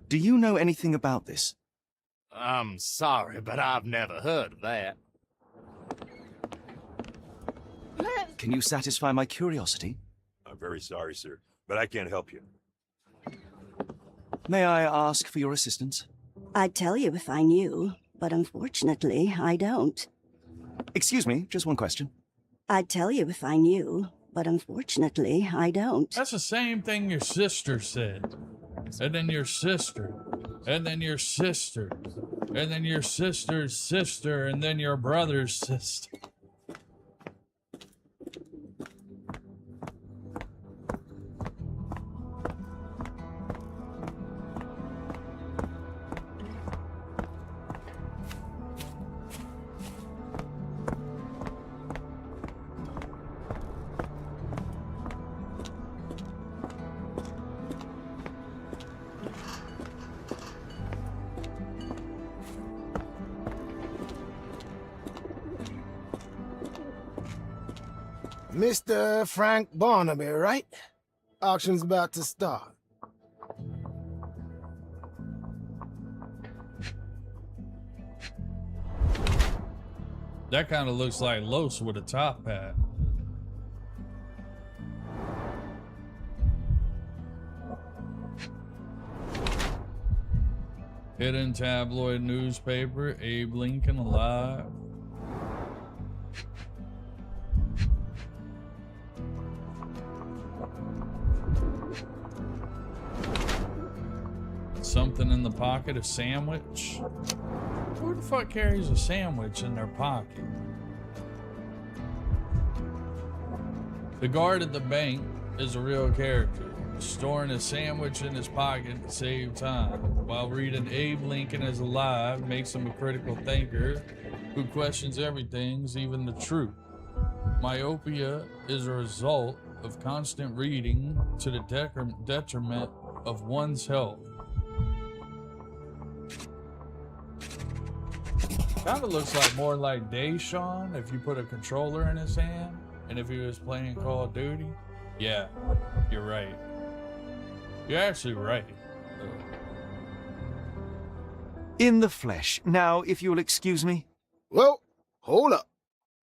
Do you know anything about this? I'm sorry, but I've never heard of that. Can you satisfy my curiosity? I'm very sorry, sir, but I can't help you. May I ask for your assistance? I'd tell you if I knew, but unfortunately, I don't. Excuse me, just one question. I'd tell you if I knew, but unfortunately, I don't. That's the same thing your sister said. And then your sister. And then your sister. And then your sister's sister. And then your brother's sister. Mr. Frank Barnaby, right? Auction's about to start. That kind of looks like Los with a top hat. Hidden tabloid newspaper, Abe Lincoln alive. Something in the pocket, a sandwich. Who the fuck carries a sandwich in their pocket? The guard at the bank is a real character, storing a sandwich in his pocket to save time, while reading Abe Lincoln is alive makes him a critical thinker who questions everything, even the truth. Myopia is a result of constant reading to the detriment of one's health. Kind of looks like more like Deshaun if you put a controller in his hand and if he was playing Call of Duty. Yeah, you're right. You're actually right. In the flesh. Now, if you'll excuse me. Well, hold up.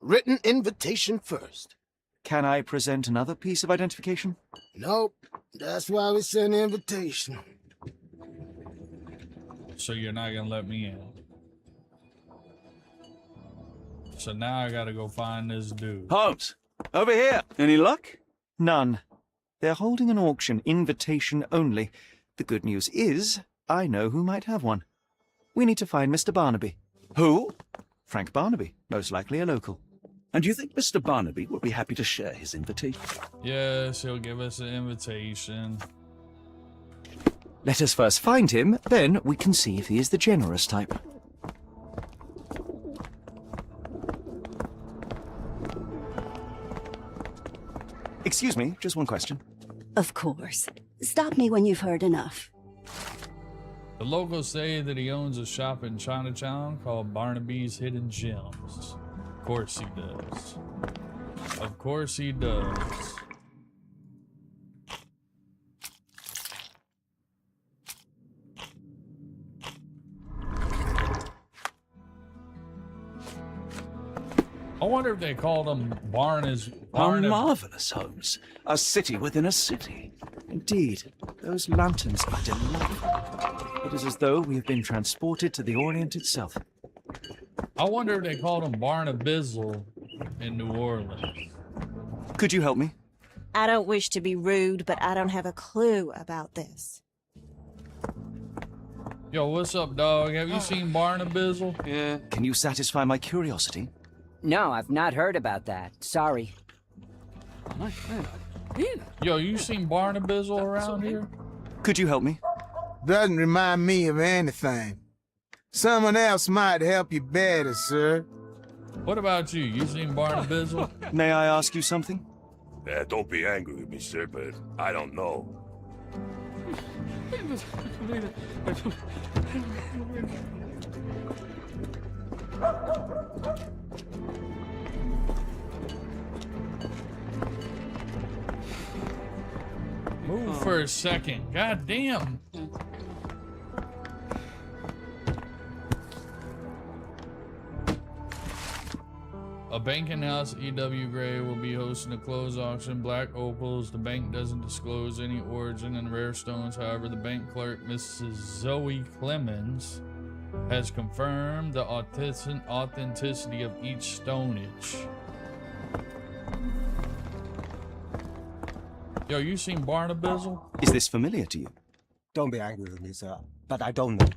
Written invitation first. Can I present another piece of identification? Nope. That's why we sent an invitation. So you're not gonna let me in. So now I gotta go find this dude. Holmes, over here. Any luck? None. They're holding an auction, invitation only. The good news is, I know who might have one. We need to find Mr. Barnaby. Who? Frank Barnaby, most likely a local. And do you think Mr. Barnaby would be happy to share his invitation? Yes, he'll give us an invitation. Let us first find him, then we can see if he is the generous type. Excuse me, just one question. Of course. Stop me when you've heard enough. The locals say that he owns a shop in Chinatown called Barnaby's Hidden Gems. Of course he does. Of course he does. I wonder if they called him How marvelous, Holmes. A city within a city. Indeed, those lanterns are delightful. It is as though we have been transported to the Orient itself. I wonder if they called him Barnabizzle in New Orleans. Could you help me? I don't wish to be rude, but I don't have a clue about this. Yo, what's up, dog? Have you seen Barnabizzle? Yeah. Can you satisfy my curiosity? No, I've not heard about that. Sorry. Yo, you seen Barnabizzle around here? Could you help me? Doesn't remind me of anything. Someone else might help you better, sir. What about you? You seen Barnabizzle? May I ask you something? Don't be angry with me, sir, but I don't know. Move for a second. God damn. A banking house, E.W. Gray, will be hosting a closed auction. Black opals. The bank doesn't disclose any origin in rare stones. However, the bank clerk, Mrs. Zoe Clemens, has confirmed the authenticity of each stonage. Yo, you seen Barnabizzle? Is this familiar to you? Don't be angry with me, sir, but I don't know.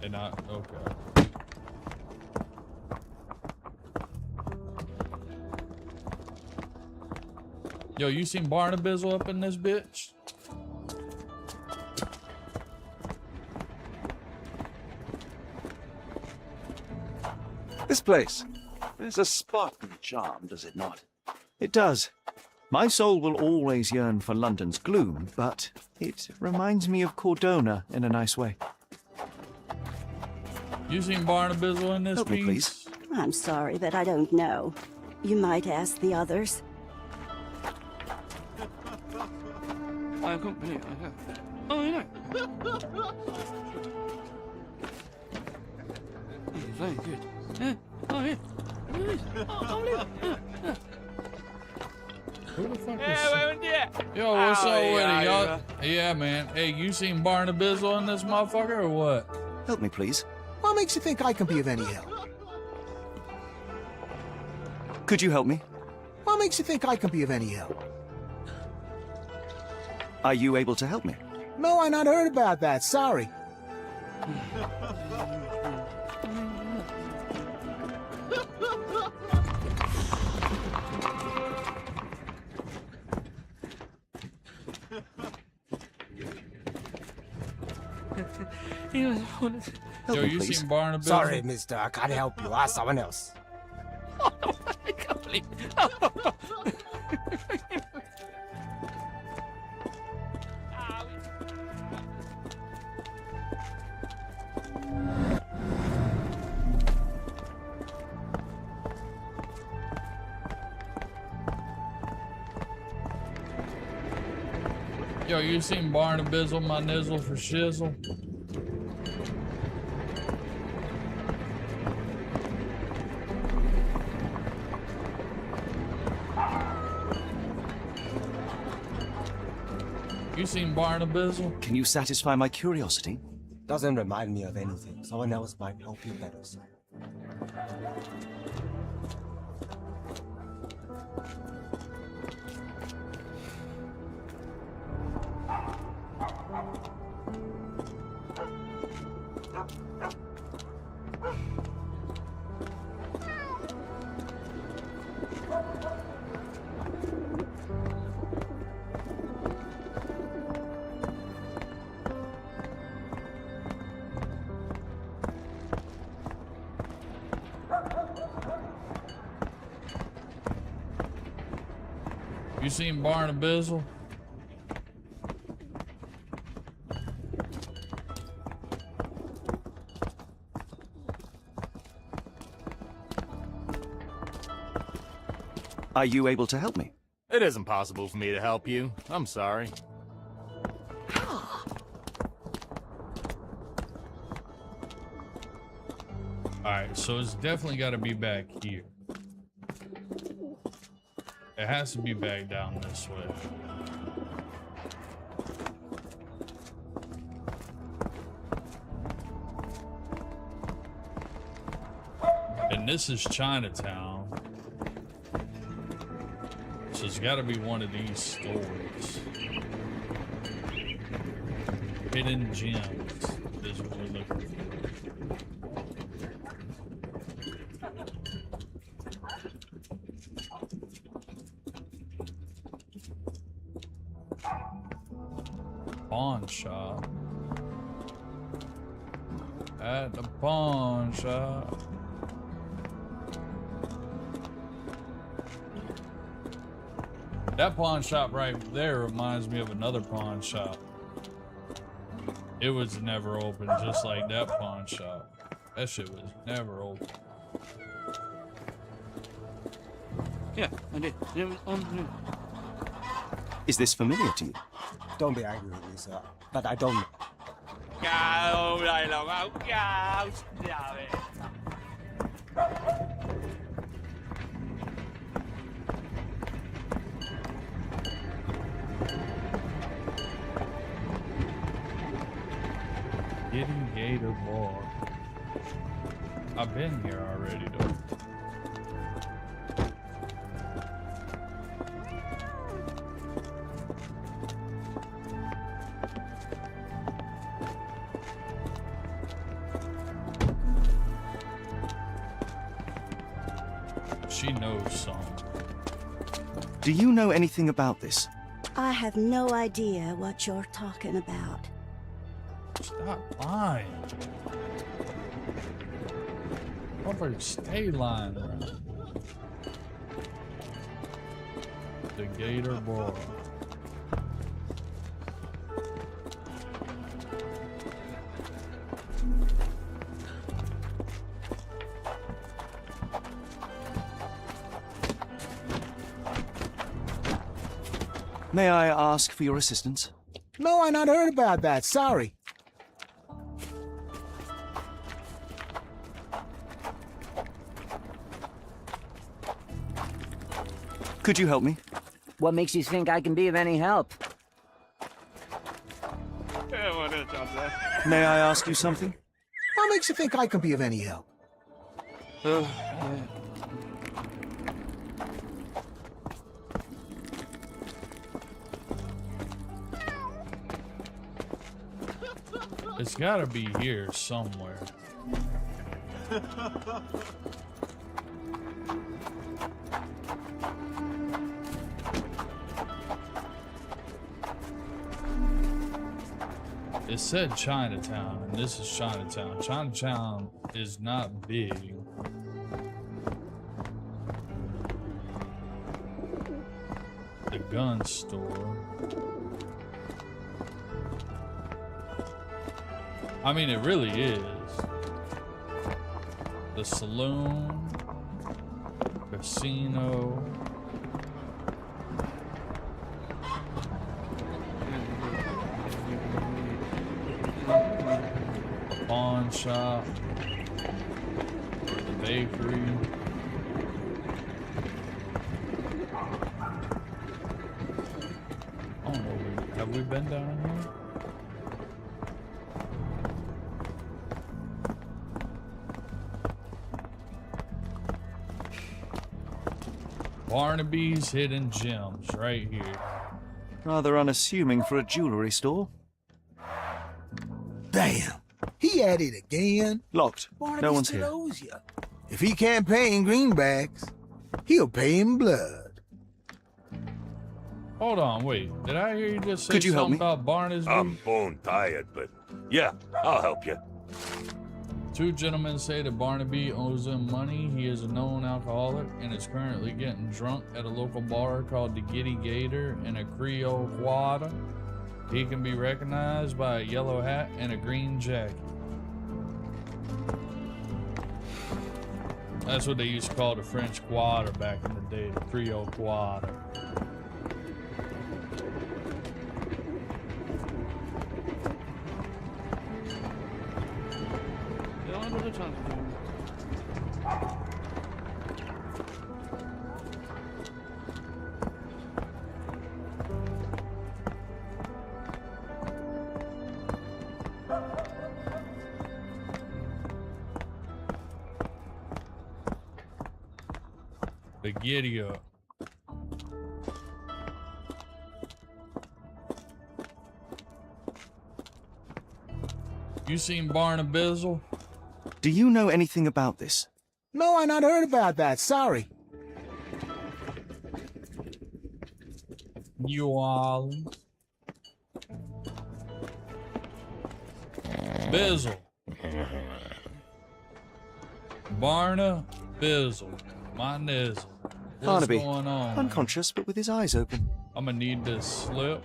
And not okay. Yo, you seen Barnabizzle up in this bitch? This place. There's a Spartan charm, does it not? It does. My soul will always yearn for London's gloom, but it reminds me of Cordona in a nice way. You seen Barnabizzle in this Help me, piece? please. I'm sorry, but I don't know. You might ask the others. Very good. Who the fuck is Yo, what's up with it, y'all? Yeah, man. Hey, you seen Barnabizzle in this motherfucker or what? Help me, please. What makes you think I can be of any help? Could you help me? What makes you think I can be of any help? Are you able to help me? No, I not heard about that. Sorry. Yo, you seen Barnabizzle? Sorry, mister. I can't help you. Ask someone else. I can't believe. Yo, you seen Barnabizzle, my nizzle for shizzle? You seen Barnabizzle? Can you satisfy my curiosity? Doesn't remind me of anything. Someone else might help you better, sir. You seen Barnabizzle? Are you able to help me? It isn't possible for me to help you. I'm sorry. Alright, so it's definitely got to be back here. It has to be back down this way. And this is Chinatown. So it's got to be one of these stores. Hidden Gems is what we're looking for. Pawn shop. At the pawn shop. That pawn shop right there reminds me of another pawn shop. It was never open, just like that pawn shop. That shit was never open. Yeah, I did. It was on. Is this familiar to you? Don't be angry with me, sir, but I don't know. Hidden Gator Bar. I've been here already, though. She knows something. Do you know anything about this? I have no idea what you're talking about. Stop lying. Motherfucker, stay lying around. The Gator Bar. May I ask for your assistance? No, I not heard about that. Sorry. Could you help me? What makes you think I can be of any help? May I ask you something? What makes you think I can be of any help? It's gotta be here somewhere. It said Chinatown, and this is Chinatown. Chinatown is not big. The gun store. I mean, it really is. The saloon, casino. Pawn shop. The bakery. I don't know, have we been down here? Barnaby's Hidden Gems, right here. Rather unassuming for a jewelry store. Damn, He at it again. Locked. Barnaby No one's still here. owes you. If he can't pay in greenbacks, he'll pay in blood. Hold on, wait. Did I hear you just say Could you help something me? about Barnaby? I'm bone tired, but yeah, I'll help you. Two gentlemen say that Barnaby owes them money. He is a known alcoholic and is currently getting drunk at a local bar called the Giddy Gator in a Creole Quad. He can be recognized by a yellow hat and a green jacket. That's what they used to call the French Quarter back in the day, the Creole Quarter. The giddy up. You seen Barnabizzle? Do you know anything about this? No, I not heard about that. Sorry. New Orleans. Bizzle. Barna Bizzle. My nizzle. What's Barnaby, going on? unconscious but with his eyes open. I'm gonna need this slip.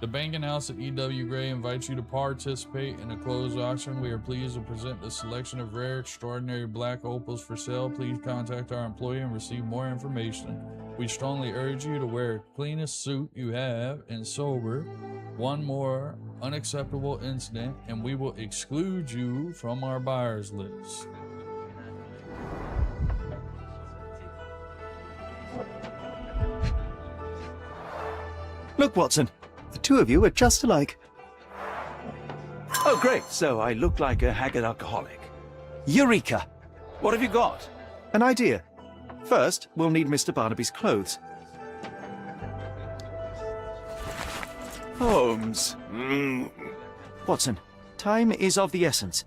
The banking house at E.W. Gray invites you to participate in a closed auction. We are pleased to present a selection of rare, extraordinary black opals for sale. Please contact our employee and receive more information. We strongly urge you to wear the cleanest suit you have and sober. One more unacceptable incident, and we will exclude you from our buyers list. Look, Watson. The two of you are just alike. Oh, great. So I look like a haggard alcoholic. Eureka! What have you got? An idea. First, we'll need Mr. Barnaby's clothes. Holmes. Watson, time is of the essence.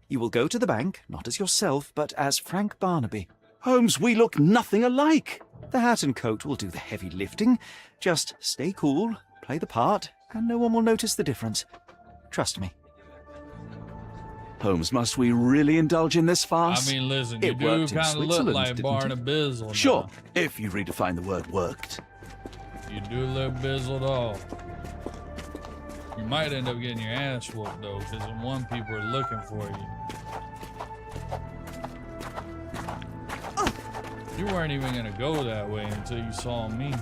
You will go to the bank, not as yourself, but as Frank Barnaby. Holmes, we look nothing alike. The hat and coat will do the heavy lifting. Just stay cool, play the part, and no one will notice the difference. Trust me. Holmes, must we really indulge in this farce? I mean, listen, you It do worked in kind of look Switzerland, like didn't it? Barnabizzle. Sure, now. if you redefine the word worked. You do look bizzled off. You might end up getting your ass whooped though, because in one people are looking for you. You weren't even gonna go that way until you saw me.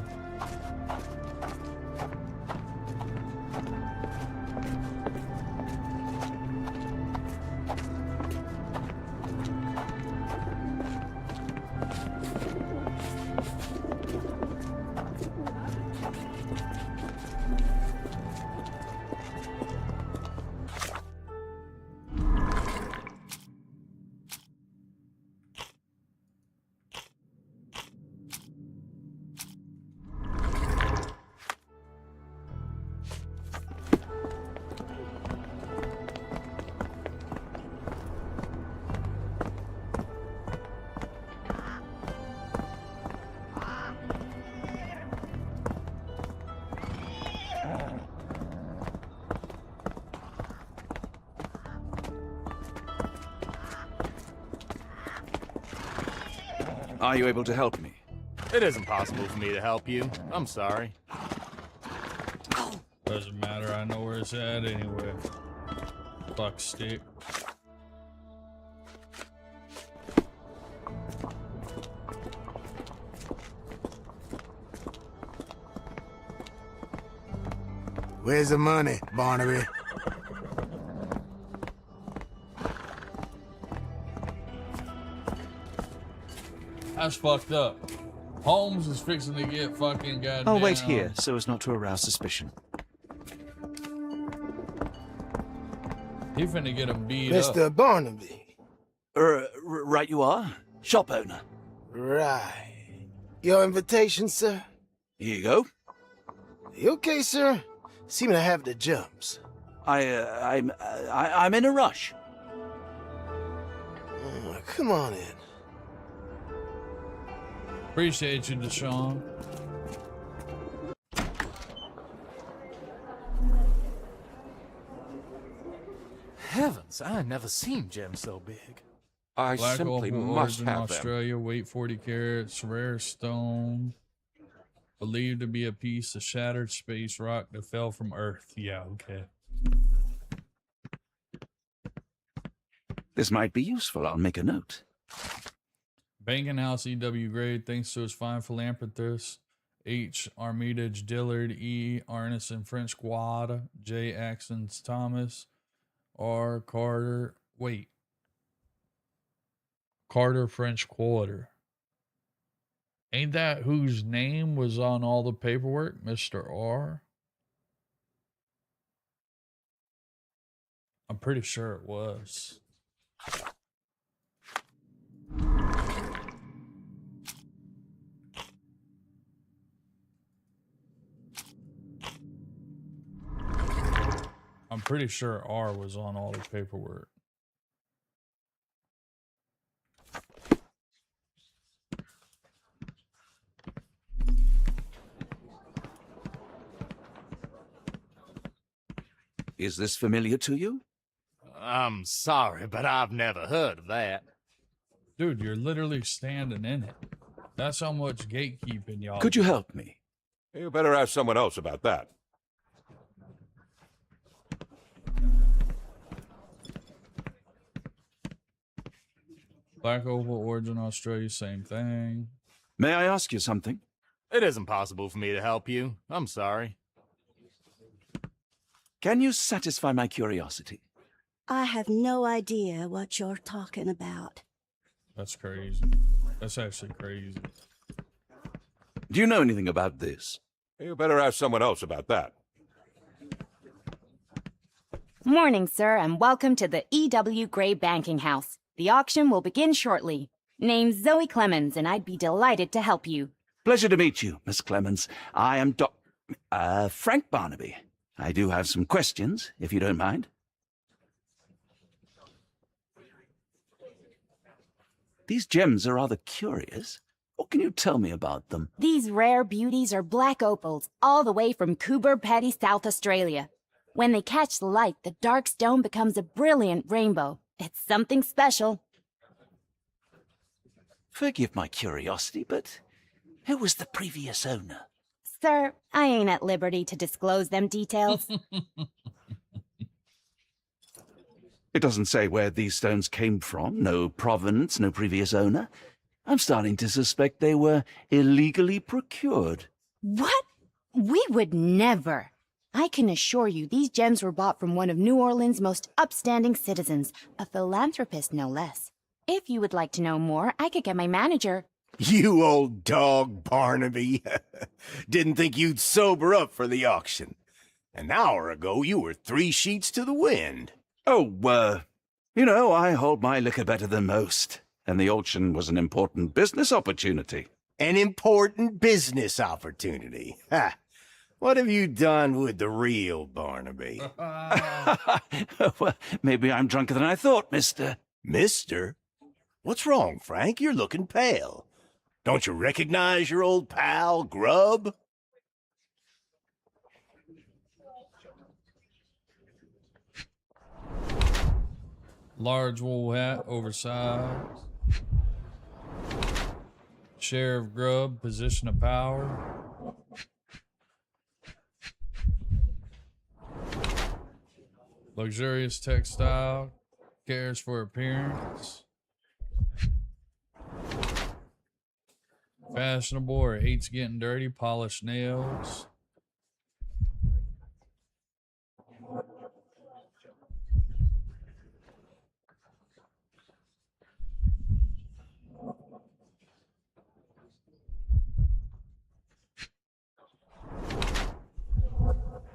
Are you able to help me? It isn't possible for me to help you. I'm sorry. Doesn't matter, I know where it's at anyway. Fuck stick. Where's the money, Barnaby? That's fucked up. Holmes is fixing to get fucking goddamn. I'll wait here so as not to arouse suspicion. He finna get him beat Mr. up. Barnaby. Right you are. Shop owner. Right. Your invitation, sir? Here you go. You okay, sir? Seem to have the jumps. I'm in a rush. Come on in. Appreciate you, Deshaun. Heavens, I ain't never seen gems so big. I Black simply opal must origin, have them. Australia, weight 40 carats, rare stone, believed to be a piece of shattered space rock that fell from Earth. Yeah, okay. This might be useful. I'll make a note. Banking House E.W. grade, thanks to his fine philanthropist, H. Armitage Dillard, E. Arneson French Guada, J. Axons Thomas, R. Carter, Carter French Quarter. Ain't that whose name was on all the paperwork, Mr. R? I'm pretty sure it was. I'm pretty sure R was on all the paperwork. Is this familiar to you? I'm sorry, but I've never heard of that. Dude, you're literally standing in it. That's how much gatekeeping y'all Could you do. help me? You better ask someone else about that. Black opal origin, Australia, same thing. May I ask you something? It isn't possible for me to help you. I'm sorry. Can you satisfy my curiosity? I have no idea what you're talking about. That's crazy. That's actually crazy. Do you know anything about this? You better ask someone else about that. Morning, sir, and welcome to the E.W. Gray Banking House. The auction will begin shortly. Name's Zoe Clemens, and I'd be delighted to help you. Pleasure to meet you, Miss Clemens. I am Frank Barnaby. I do have some questions, if you don't mind. These gems are rather curious. What can you tell me about them? These rare beauties are black opals, all the way from Coober Pedy, South Australia. When they catch the light, the dark stone becomes a brilliant rainbow. It's something special. Forgive my curiosity, but who was the previous owner? Sir, I ain't at liberty to disclose them details. It doesn't say where these stones came from. No provenance, no previous owner. I'm starting to suspect they were illegally procured. What? We would never. I can assure you these gems were bought from one of New Orleans' most upstanding citizens, a philanthropist no less. If you would like to know more, I could get my manager. You old dog, Barnaby. Didn't think you'd sober up for the auction. An hour ago, you were 3 sheets to the wind. Oh, you know, I hold my liquor better than most. And the auction was an important business opportunity. An important business opportunity. Ha! What have you done with the real Barnaby? Well, maybe I'm drunker than I thought, mister. Mister? What's wrong, Frank? You're looking pale. Don't you recognize your old pal, Grubb? Large wool hat, oversized. Sheriff Grubb, position of power. Luxurious textile, cares for appearance. Fashionable or hates getting dirty, polished nails.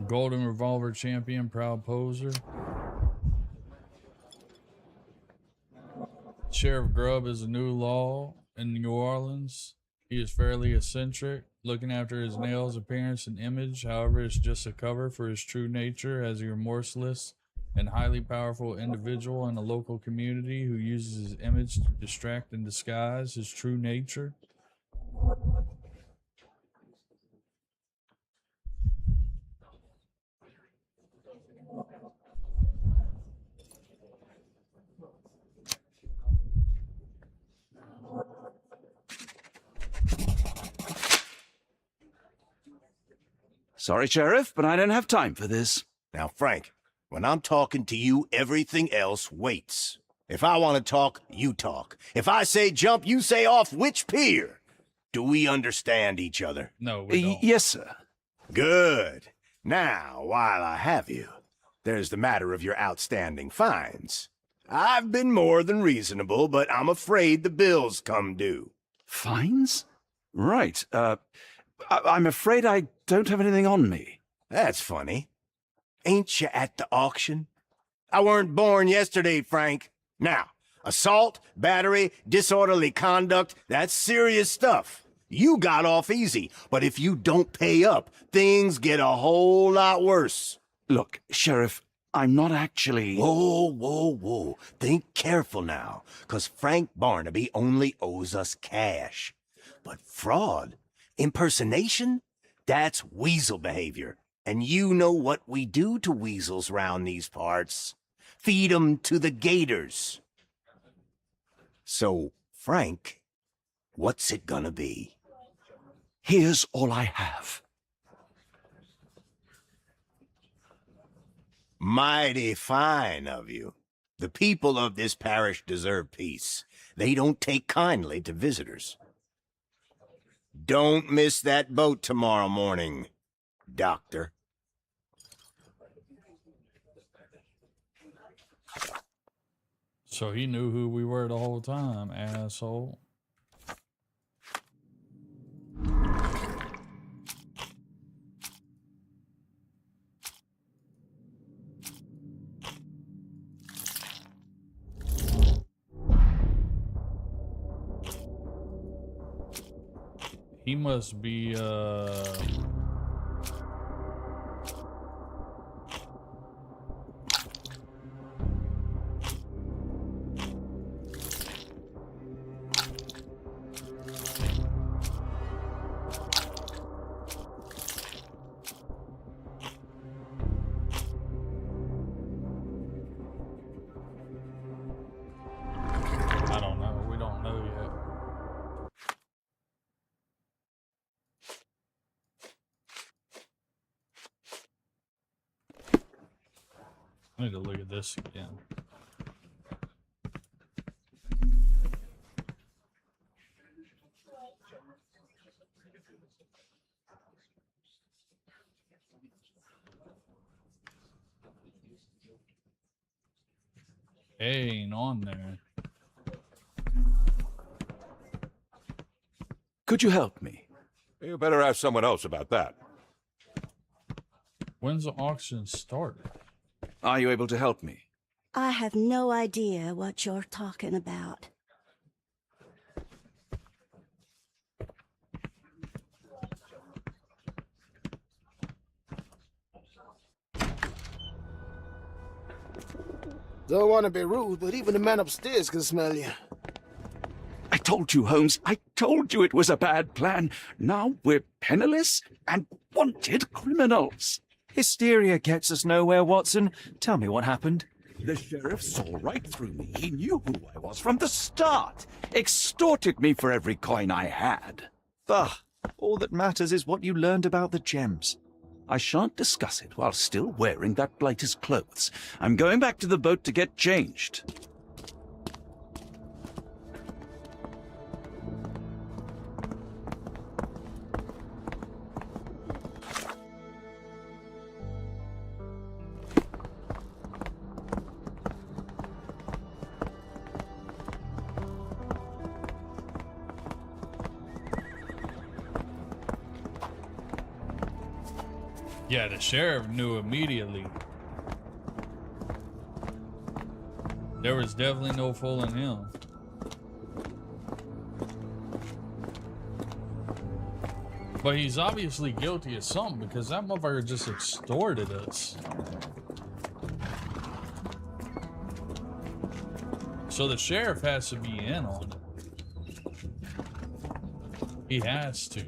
Golden Revolver champion, proud poser. Sheriff Grubb is a new law in New Orleans. He is fairly eccentric, looking after his nails, appearance, and image. However, it's just a cover for his true nature as a remorseless and highly powerful individual in a local community who uses his image to distract and disguise his true nature. Sorry, Sheriff, but I don't have time for this. Now, Frank, when I'm talking to you, everything else waits. If I want to talk, you talk. If I say jump, you say off which pier. Do we understand each other? No, we don't. Yes, sir. Good. Now, while I have you, there's the matter of your outstanding fines. I've been more than reasonable, but I'm afraid the bills come due. Fines? Right. I'm afraid I don't have anything on me. That's funny. Ain't you at the auction? I weren't born yesterday, Frank. Now, assault, battery, disorderly conduct, that's serious stuff. You got off easy, but if you don't pay up, things get a whole lot worse. Look, Sheriff, I'm not actually... Whoa. Think careful now, 'cause Frank Barnaby only owes us cash. But fraud, impersonation, that's weasel behavior. And you know what we do to weasels round these parts. Feed 'em to the gators. So, Frank, what's it gonna be? Here's all I have. Mighty fine of you. The people of this parish deserve peace. They don't take kindly to visitors. Don't miss that boat tomorrow morning, Doctor. So he knew who we were the whole time, asshole. He must be, I don't know. We don't know yet. I need to look at this again. Ain't on there. Could you help me? You better ask someone else about that. When's the auction start? Are you able to help me? I have no idea what you're talking about. Don't want to be rude, but even the man upstairs can smell you. I told you, Holmes. I told you it was a bad plan. Now we're penniless and wanted criminals. Hysteria gets us nowhere, Watson. Tell me what happened. The sheriff saw right through me. He knew who I was from the start. Extorted me for every coin I had. Bah! All that matters is what you learned about the gems. I shan't discuss it while still wearing that blighter's clothes. I'm going back to the boat to get changed. Yeah, the sheriff knew immediately. There was definitely no fooling him. But he's obviously guilty of something because that motherfucker just extorted us. So the sheriff has to be in on it. He has to.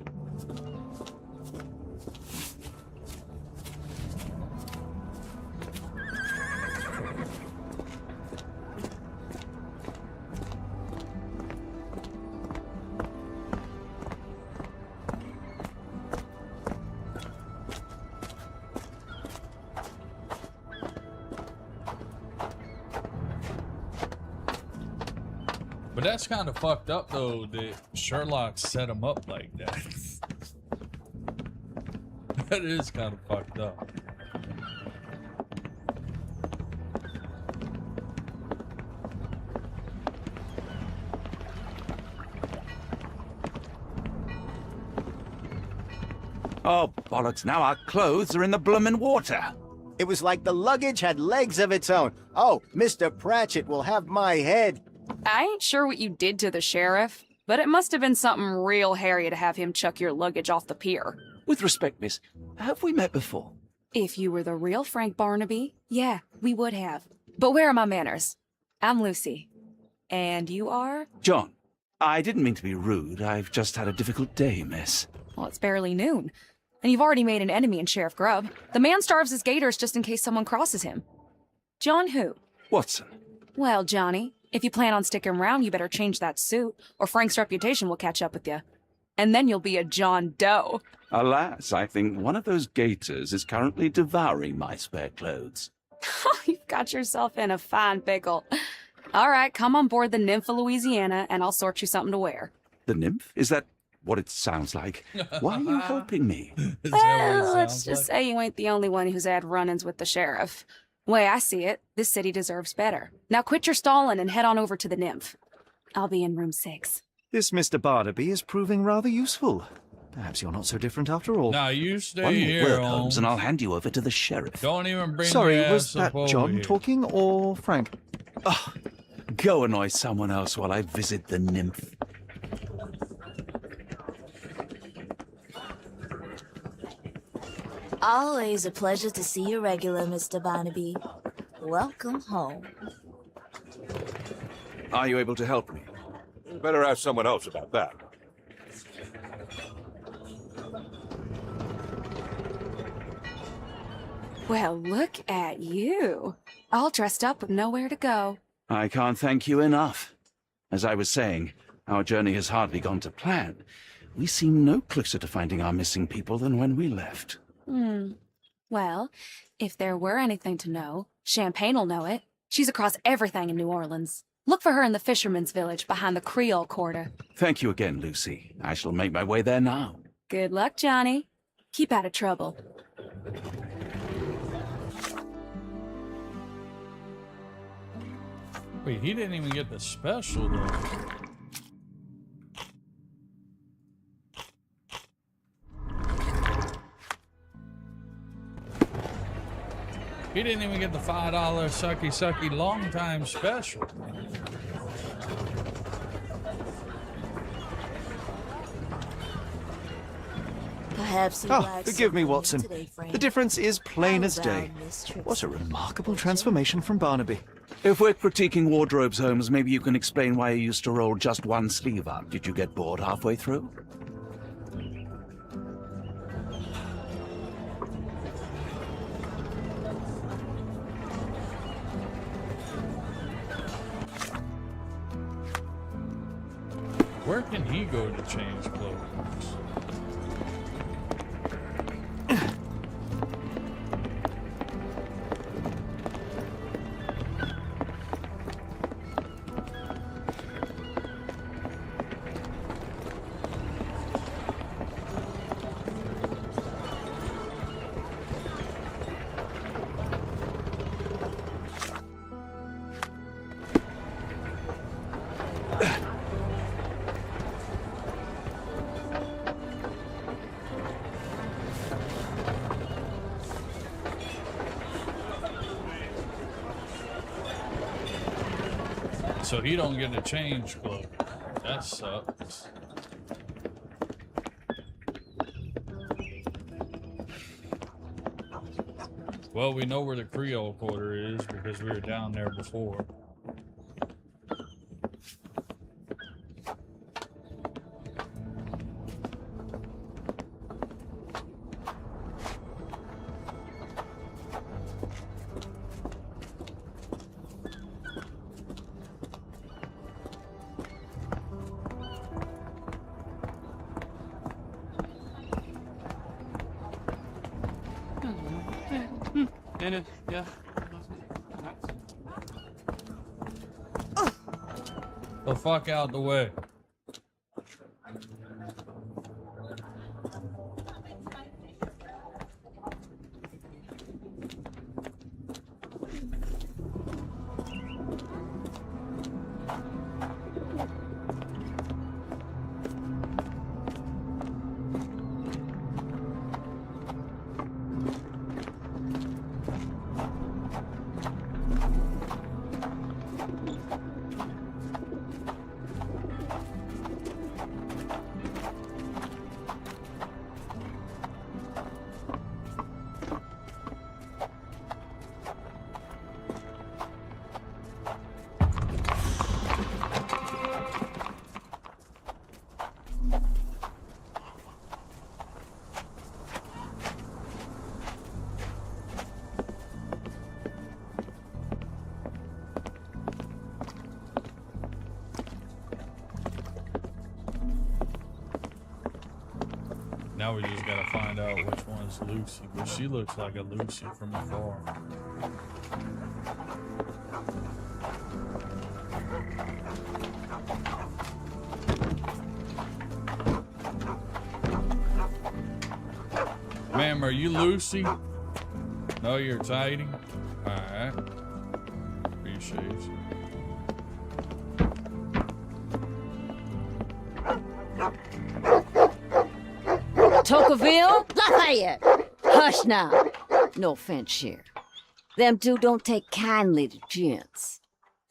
But that's kind of fucked up, though, that Sherlock set him up like that. That is kind of fucked up. Oh, bollocks, now our clothes are in the bloomin' water. It was like the luggage had legs of its own. Oh, Mr. Pratchett will have my head. I ain't sure what you did to the sheriff, but it must have been something real hairy to have him chuck your luggage off the pier. With respect, miss, have we met before? If you were the real Frank Barnaby, yeah, we would have. But where are my manners? I'm Lucy. And you are? John, I didn't mean to be rude. I've just had a difficult day, miss. Well, it's barely noon. And you've already made an enemy in Sheriff Grubb. The man starves his gators just in case someone crosses him. John who? Watson. Well, Johnny, if you plan on sticking around, you better change that suit, or Frank's reputation will catch up with you. And then you'll be a John Doe. Alas, I think one of those gators is currently devouring my spare clothes. You've got yourself in a fine pickle. All right, come on board the Nymph of Louisiana, and I'll sort you something to wear. The nymph? Is that what it sounds like? Why are you helping me? Well, let's just say you ain't the only one who's had run-ins with the sheriff. Way I see it, this city deserves better. Now quit your stalling and head on over to the Nymph. I'll be in room 6. This Mr. Barnaby is proving rather useful. Perhaps you're not so different after all. Now you stay One more here, word, Holmes. Holmes, and I'll hand you over to the sheriff. Don't even bring Sorry, your was ass that up over John here. talking or Frank? Oh, go annoy someone else while I visit the nymph. Always a pleasure to see you regular, Mr. Barnaby. Welcome home. Are you able to help me? Better ask someone else about that. Well, look at you. All dressed up with nowhere to go. I can't thank you enough. As I was saying, our journey has hardly gone to plan. We seem no closer to finding our missing people than when we left. Well, if there were anything to know, Champagne'll know it. She's across everything in New Orleans. Look for her in the fisherman's village behind the Creole Quarter. Thank you again, Lucy. I shall make my way there now. Good luck, Johnny. Keep out of trouble. Wait, he didn't even get the special, though. He didn't even get the $5 sucky sucky long time special. Perhaps you'd Oh, like forgive me, something Watson. today, Frank. The difference is plain How as about day. Miss Tripson? What a remarkable transformation from Barnaby. If we're critiquing wardrobes, Holmes, maybe you can explain why you used to roll just one sleeve up. Did you get bored halfway through? Where can he go to change clothes? So he don't get to change clothes. That sucks. Well, we know where the Creole Quarter is because we were down there before. Yeah. The fuck out the way. Now we just gotta find out which one's Lucy, but she looks like a Lucy from afar. Ma'am, are you Lucy? No, you're Tidy? Alright. Appreciate you. Tocqueville? Lafayette! Hush now. No offense, Sheriff. Them two don't take kindly to gents,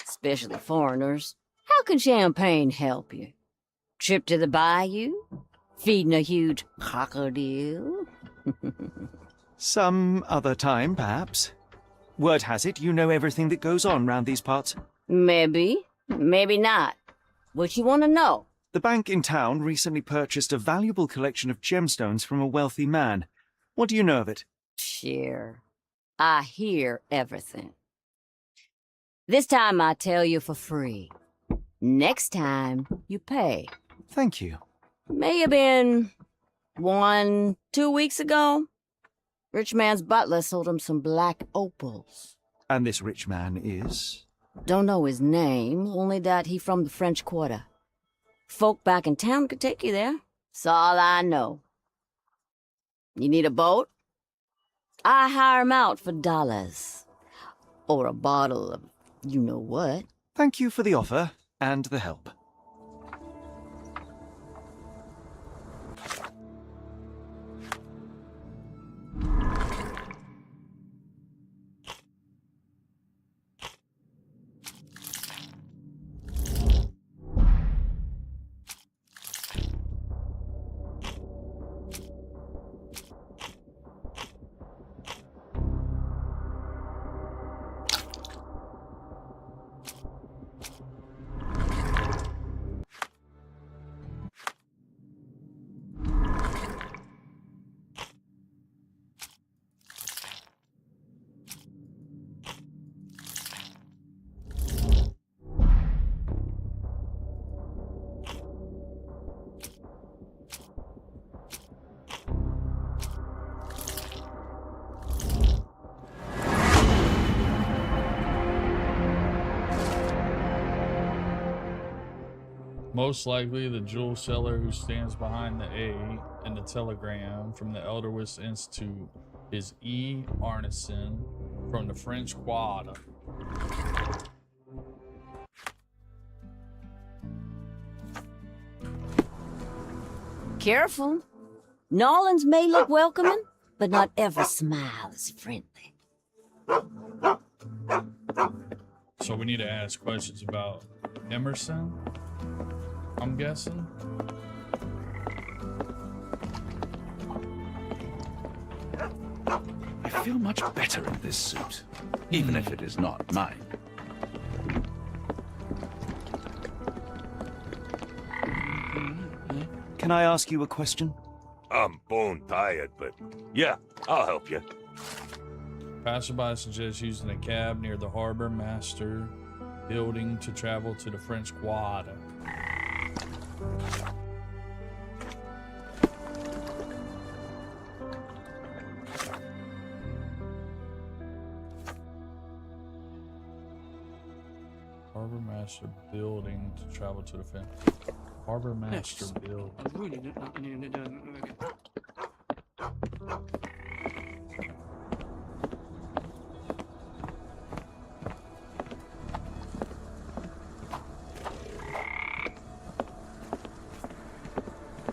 especially foreigners. How can champagne help you? Trip to the bayou? Feeding a huge crocodile? Some other time, perhaps. Word has it you know everything that goes on round these parts. Maybe. Maybe not. What you want to know? The bank in town recently purchased a valuable collection of gemstones from a wealthy man. What do you know of it? Sure. I hear everything. This time I tell you for free. Next time, you pay. Thank you. May have been 1-2 weeks ago. Rich man's butler sold him some black opals. And this rich man is? Don't know his name, only that he from the French Quarter. Folk back in town could take you there. That's all I know. You need a boat? I hire 'em out for dollars. Or a bottle of you-know-what. Thank you for the offer and the help. Most likely the jewel seller who stands behind the A in the telegram from the Elderwist Institute is E. Arneson from the French Quarter. Careful. Nolans may look welcoming, but not every smile is friendly. So we need to ask questions about Emerson, I'm guessing. I feel much better in this suit, even if it is not mine. Can I ask you a question? I'm bone tired, but yeah, I'll help you. Passerby suggests using a cab near the Harbor Master building to travel to the French Quarter. Harbor Master building to travel to the French. Harbor Master building.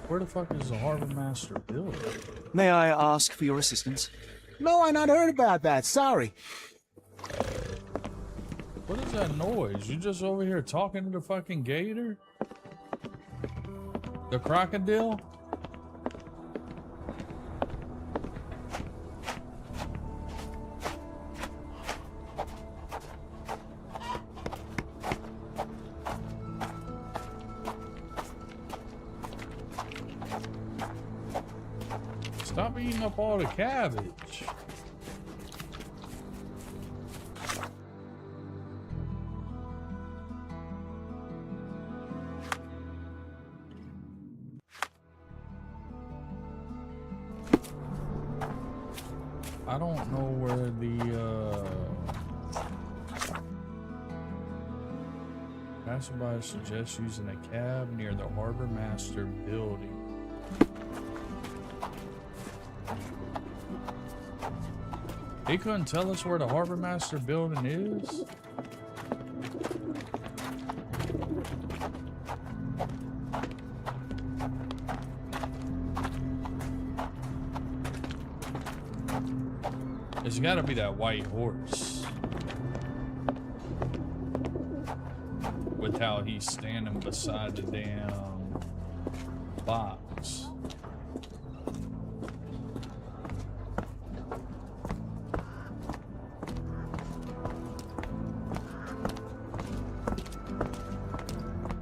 Where the fuck is the Harbor Master building? May I ask for your assistance? No, I not heard about that. Sorry. What is that noise? You just over here talking to the fucking gator? The crocodile? Stop eating up all the cabbage. I don't know where the passerby suggests using a cab near the Harbor Master building. He couldn't tell us where the Harbor Master building is? It's gotta be that white horse. With how he's standing beside the damn box.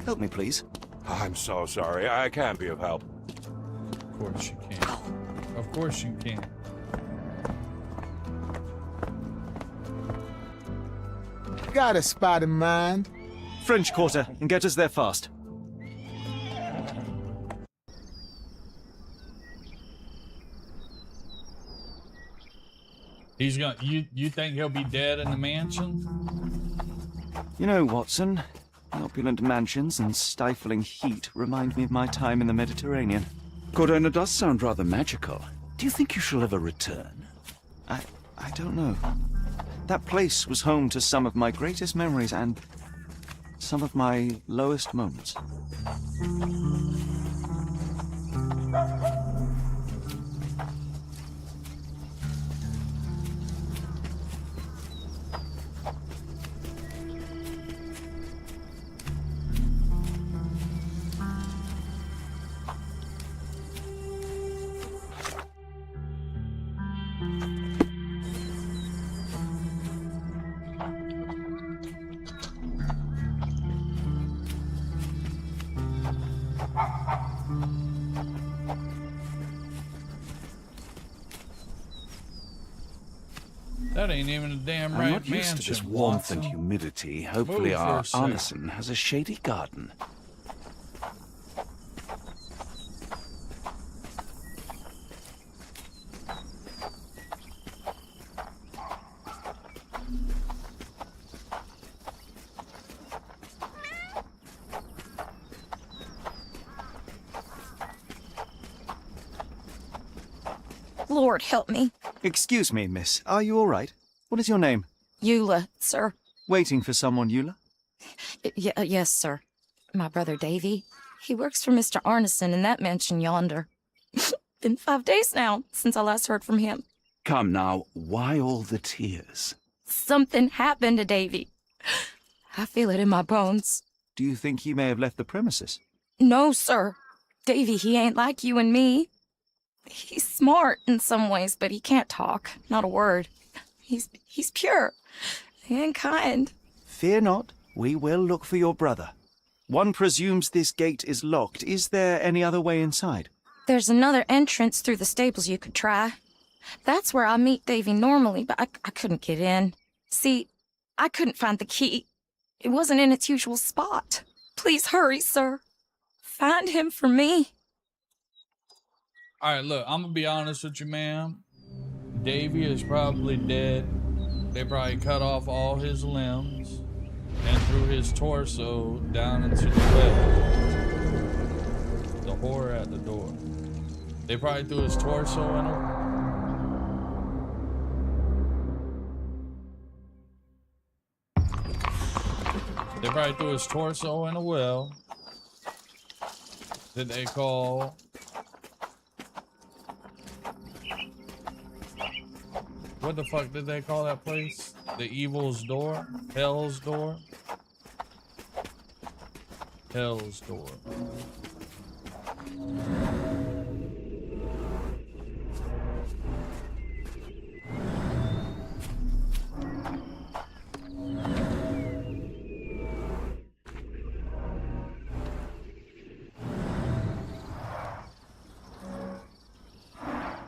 Help me, please. I'm so sorry. I can't be of help. Of course you can. Of course you can. Got a spot in mind. French Quarter, and get us there fast. He's gonna. You think he'll be dead in the mansion? You know, Watson, the opulent mansions and stifling heat remind me of my time in the Mediterranean. Cordona does sound rather magical. Do you think you shall ever return? I don't know. That place was home to some of my greatest memories and some of my lowest moments. That ain't even a damn I'm right not used mansion. to this warmth and Watson. humidity. Hopefully Move for our a sec. Arneson has a shady garden. Lord help me. Excuse me, miss. Are you all right? What is your name? Eula, sir. Waiting for someone, Eula? Yes, sir. My brother Davy. He works for Mr. Arneson in that mansion yonder. Been 5 days now since I last heard from him. Come now, why all the tears? Something happened to Davy. I feel it in my bones. Do you think he may have left the premises? No, sir. Davy, he ain't like you and me. He's smart in some ways, but he can't talk. Not a word. He's pure and kind. Fear not, we will look for your brother. One presumes this gate is locked. Is there any other way inside? There's another entrance through the stables you could try. That's where I meet Davy normally, but I couldn't get in. See, I couldn't find the key. It wasn't in its usual spot. Please hurry, sir. Find him for me. All right, look, I'm gonna be honest with you, ma'am. Davy is probably dead. They probably cut off all his limbs and threw his torso down into the well. The horror at the door. They probably threw his torso in him. They probably threw his torso in a well that they call what the fuck did they call that place? The Evil's Door? Hell's Door? Hell's Door.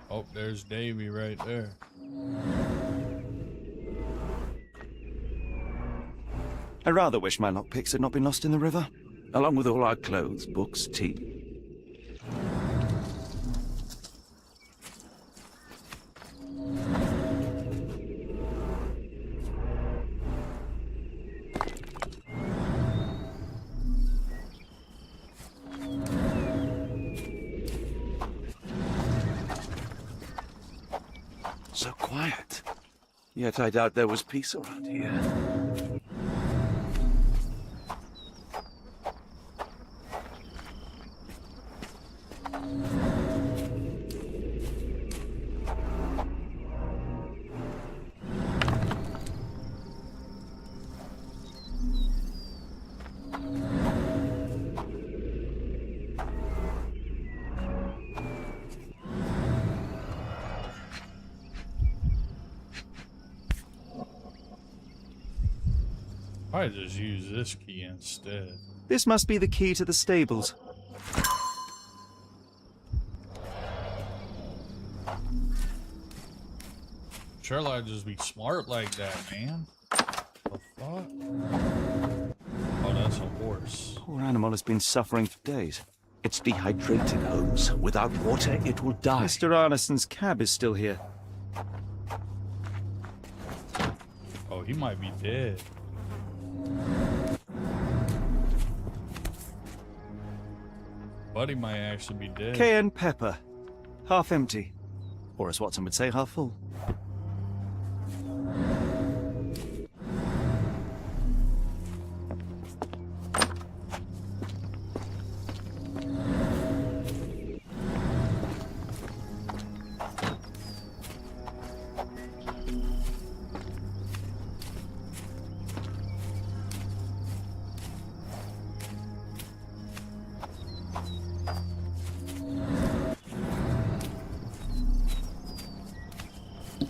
Oh, there's Davy right there. I rather wish my lockpicks had not been lost in the river. Along with all our clothes, books, tea. So quiet. Yet I doubt there was peace around here. I just use this key instead. This must be the key to the stables. Surely I'd just be smart like that, man. The fuck? Oh, that's a horse. Poor animal has been suffering for days. It's dehydrated, Holmes. Without water, it will die. Mr. Arneson's cab is still here. Oh, he might be dead. Buddy might actually be dead. Cayenne pepper. Half empty. Or as Watson would say, half full.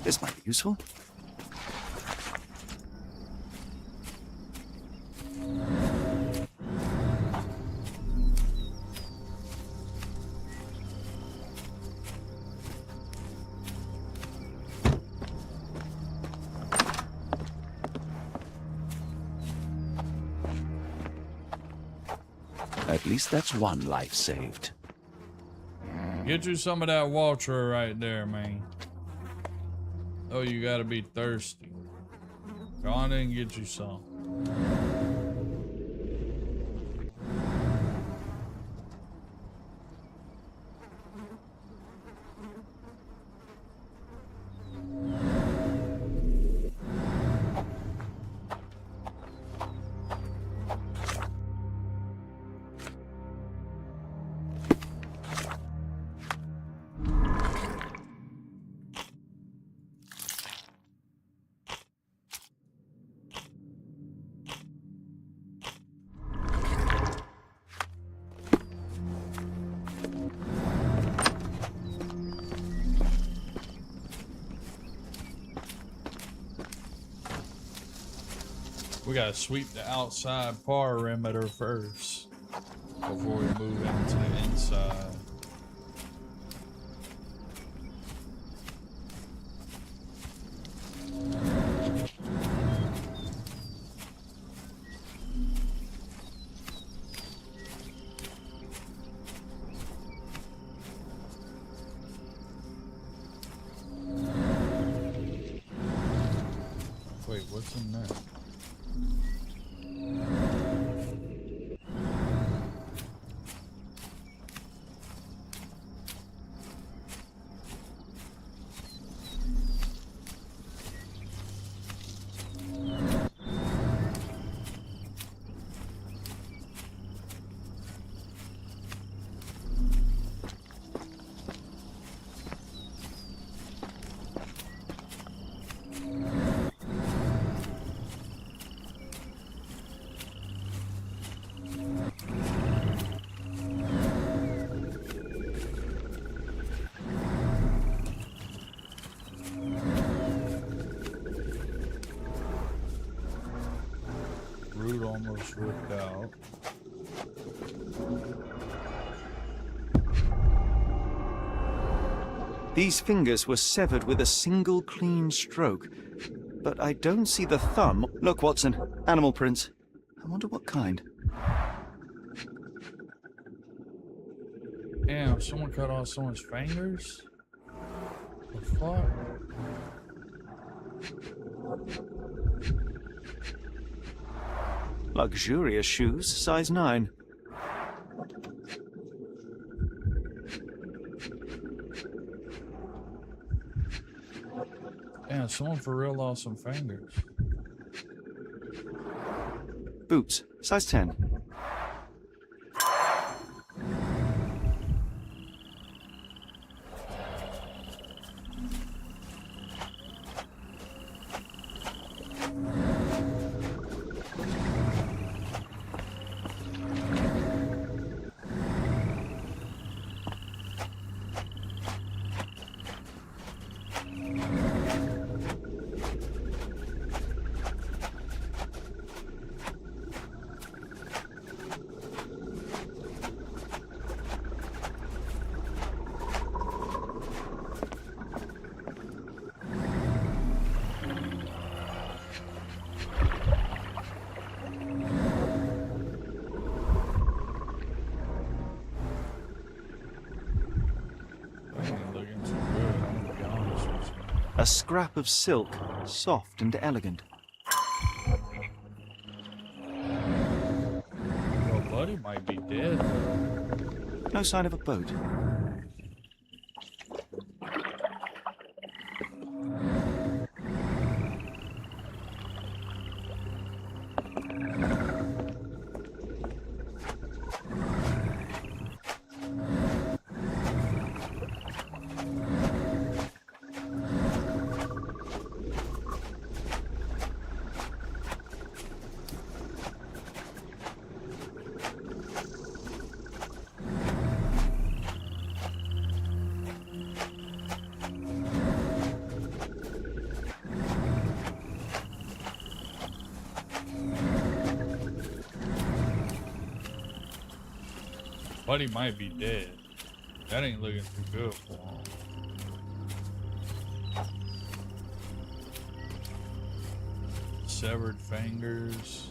This might be useful. At least that's one life saved. Get you some of that water right there, man. Oh, you gotta be thirsty. Go on in and get you some. We gotta sweep the outside perimeter first before we move into the inside. Wait, what's in there? Root almost ripped out. These fingers were severed with a single clean stroke, but I don't see the thumb. Look, Watson, animal prints. I wonder what kind. Damn, someone cut off someone's fingers? The fuck? Luxurious shoes, size 9. Damn, someone for real lost some fingers. Boots, size 10. A scrap of silk, soft and elegant. Well, Buddy might be dead, though. No sign of a boat. Buddy might be dead. That ain't looking too good for him. Severed fingers.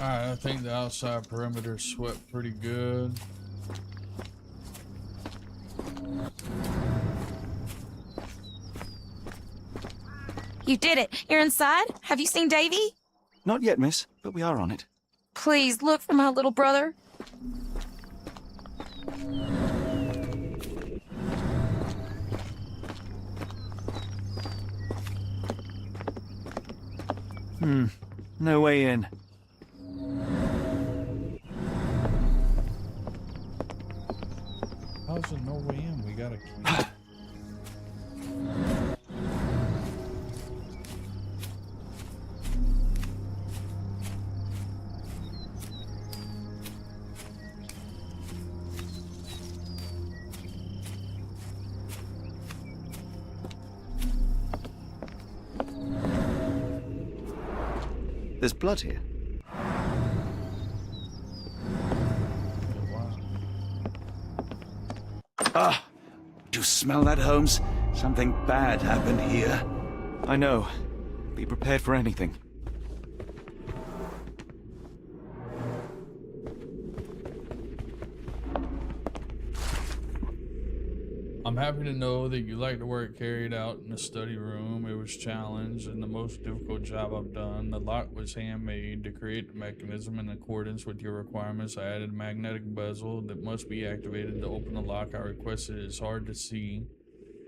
Alright, I think the outside perimeter swept pretty good. You did it. You're inside? Have you seen Davy? Not yet, miss, but we are on it. Please look for my little brother. No way in. How's there no way in? We got a key. There's blood here. Ah! Do you smell that, Holmes? Something bad happened here. I know. Be prepared for anything. I'm happy to know that you like the work carried out in the study room. It was challenged and the most difficult job I've done. The lock was handmade to create the mechanism in accordance with your requirements. I added a magnetic bezel that must be activated to open the lock. I requested it's hard to see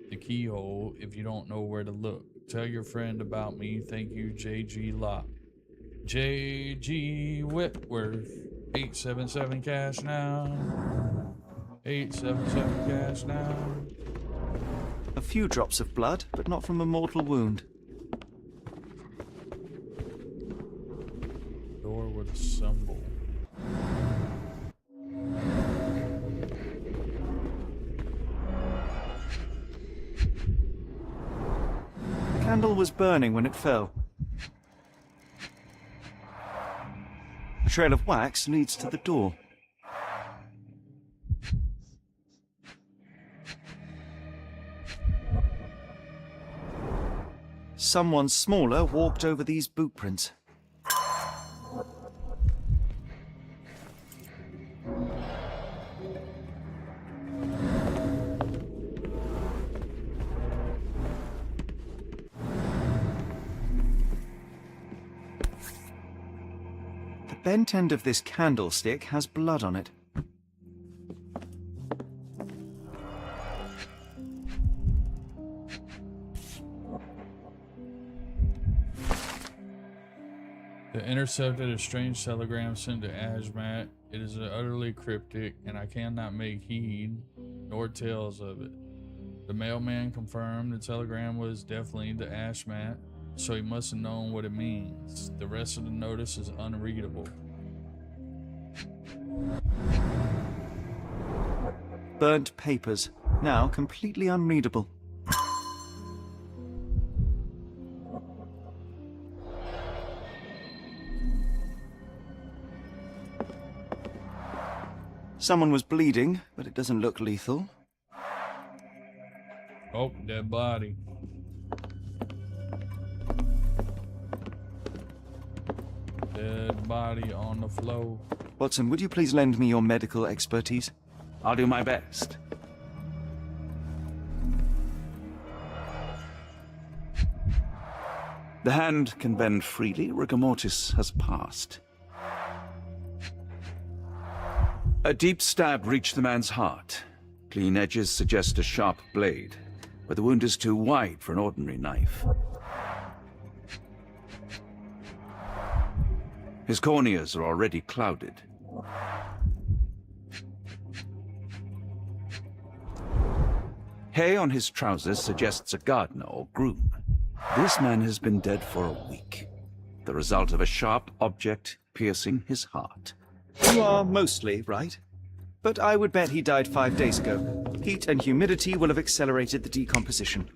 the keyhole if you don't know where to look. Tell your friend about me. Thank you, J.G. Locke. J.G. Whitworth. 877 cash now. 877 cash now. A few drops of blood, but not from a mortal wound. Door with a symbol. The candle was burning when it fell. A trail of wax leads to the door. Someone smaller walked over these boot prints. The bent end of this candlestick has blood on it. The intercepted a strange telegram sent to Ashmat. It is utterly cryptic, and I cannot make heed nor tales of it. The mailman confirmed the telegram was definitely to Ashmat, so he must have known what it means. The rest of the notice is unreadable. Burnt papers, now completely unreadable. Someone was bleeding, but it doesn't look lethal. Oh, dead body. Dead body on the floor. Watson, would you please lend me your medical expertise? I'll do my best. The hand can bend freely. Rigor mortis has passed. A deep stab reached the man's heart. Clean edges suggest a sharp blade, but the wound is too wide for an ordinary knife. His corneas are already clouded. Hay on his trousers suggests a gardener or groom. This man has been dead for a week, the result of a sharp object piercing his heart. You are mostly right, but I would bet he died 5 days ago. Heat and humidity will have accelerated the decomposition.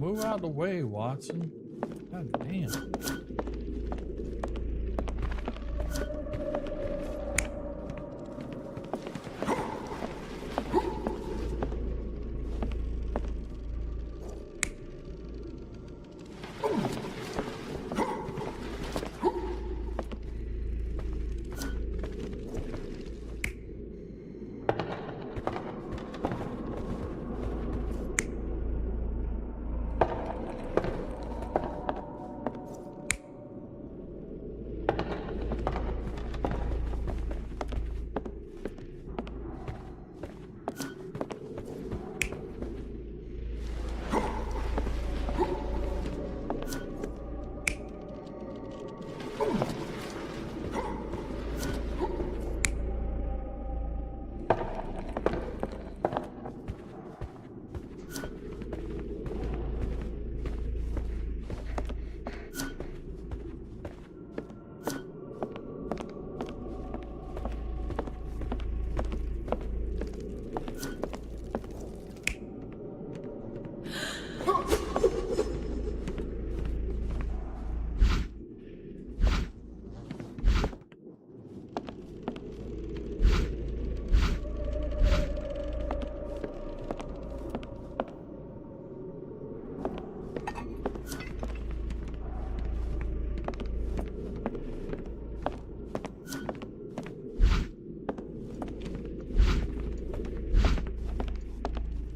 Move out the way, Watson. God damn.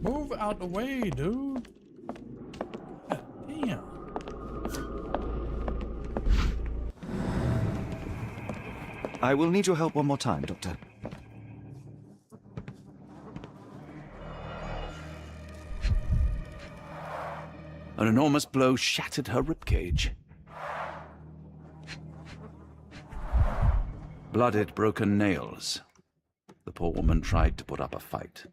Move out the way, dude. God damn. I will need your help one more time, Doctor. An enormous blow shattered her ribcage. Blooded, broken nails. The poor woman tried to put up a fight.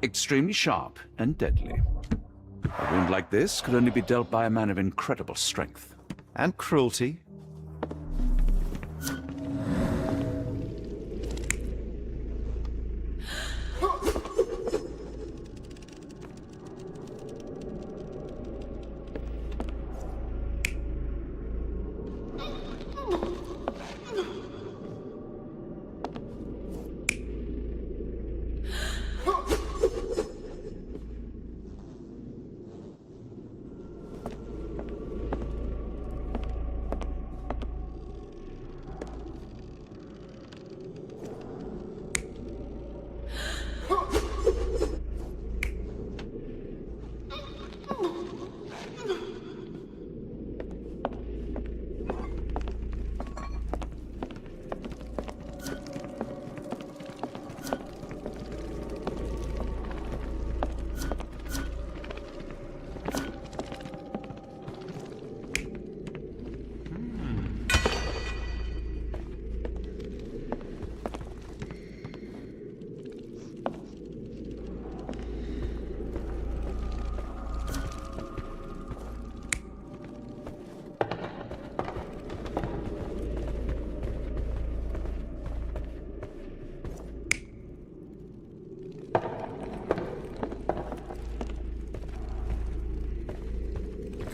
Extremely sharp and deadly. A wound like this could only be dealt by a man of incredible strength. And cruelty.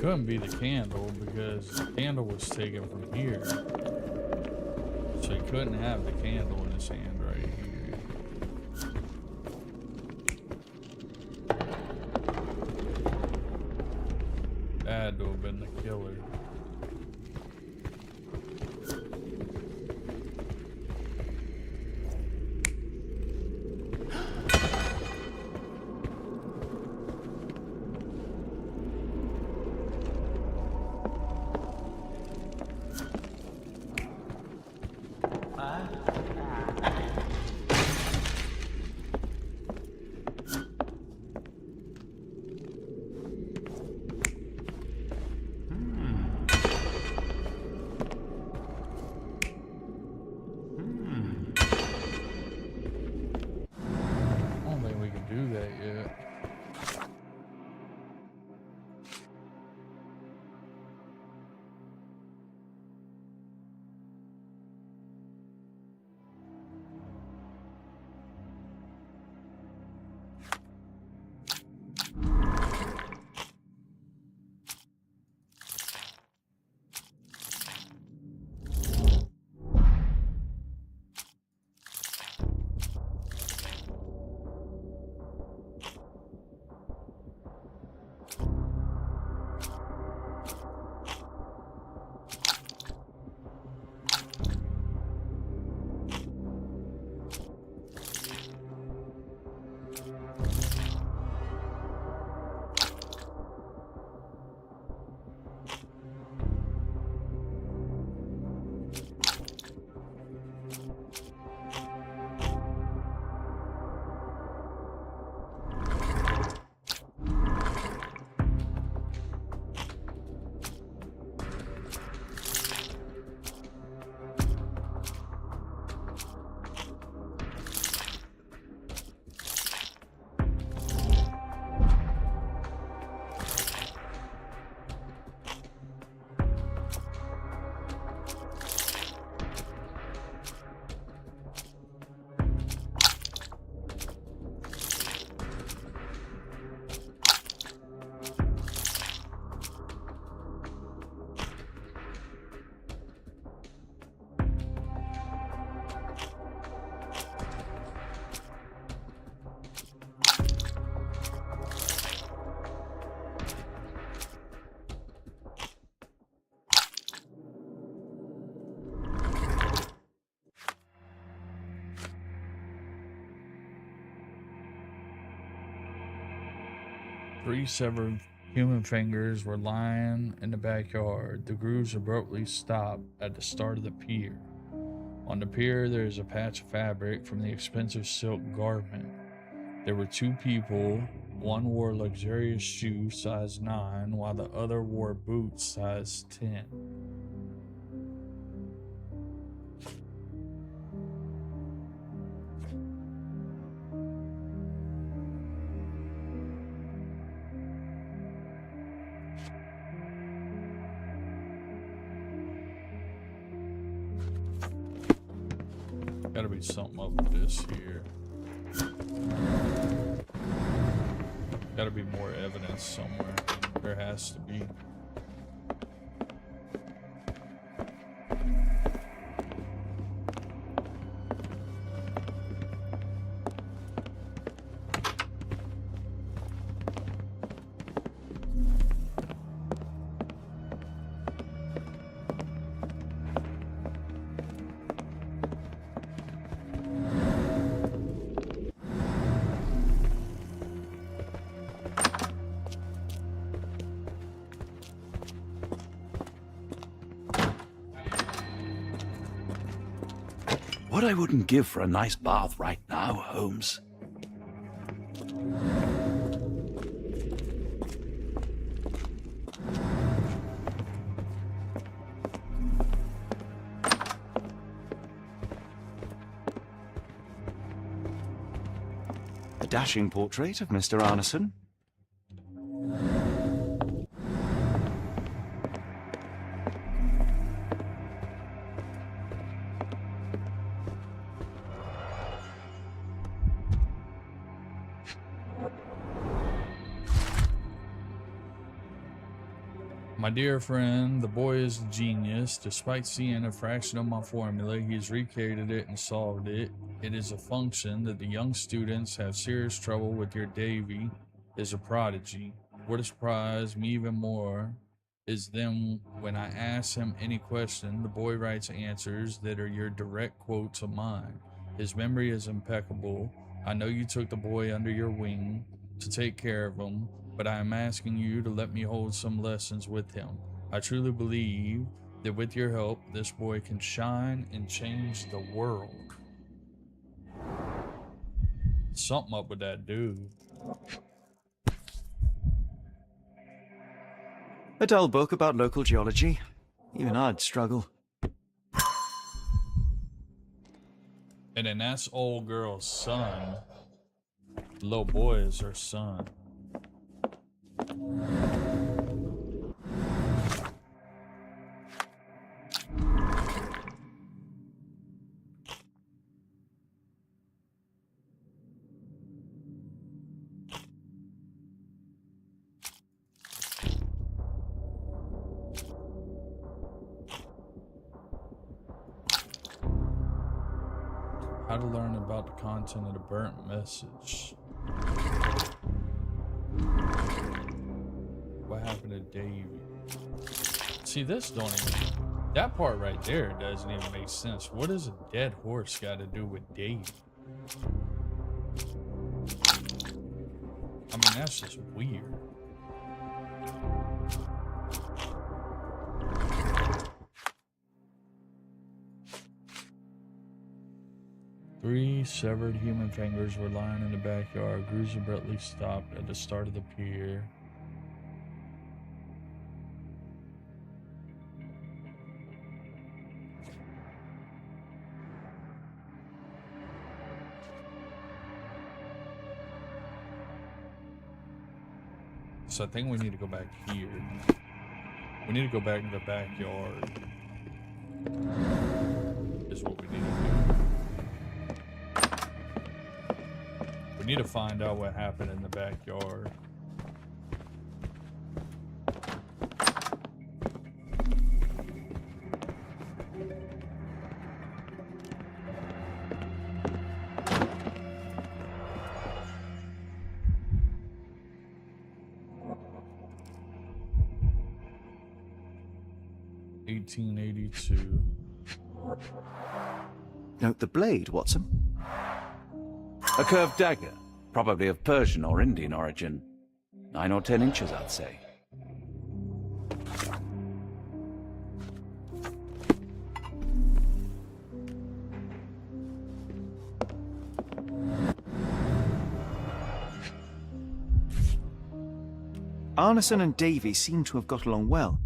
Couldn't be the candle because the candle was taken from here. So he couldn't have the candle in his hand right here. That had to have been the killer. 3 severed human fingers were lying in the backyard. The grooves abruptly stopped at the start of the pier. On the pier, there is a patch of fabric from the expensive silk garment. There were 2 people. One wore luxurious shoes size 9, while the other wore boots size 10. Gotta be something up with this here. Gotta be more evidence somewhere. There has to be. What I wouldn't give for a nice bath right now, Holmes. A dashing portrait of Mr. Arneson. My dear friend, the boy is a genius. Despite seeing a fraction of my formula, he's recreated it and solved it. It is a function that the young students have serious trouble with. Your Davy is a prodigy. What has surprised me even more is then when I ask him any question, the boy writes answers that are your direct quotes of mine. His memory is impeccable. I know you took the boy under your wing to take care of him, but I am asking you to let me hold some lessons with him. I truly believe that with your help, this boy can shine and change the world. Something up with that dude. A dull book about local geology. Even I'd struggle. And then that's old girl's son. Little boy is her son. How to learn about the content of the burnt message. What happened to Davy? See, this don't even... That part right there doesn't even make sense. What does a dead horse got to do with Davy? I mean, that's just weird. Three severed human fingers were lying in the backyard. Grooves abruptly stopped at the start of the pier. So I think we need to go back here. We need to go back to the backyard. Is what we need to do. We need to find out what happened in the backyard. (1882). Note the blade, Watson. A curved dagger, probably of Persian or Indian origin. 9 or 10 inches, I'd say. Arneson and Davy seem to have got along well.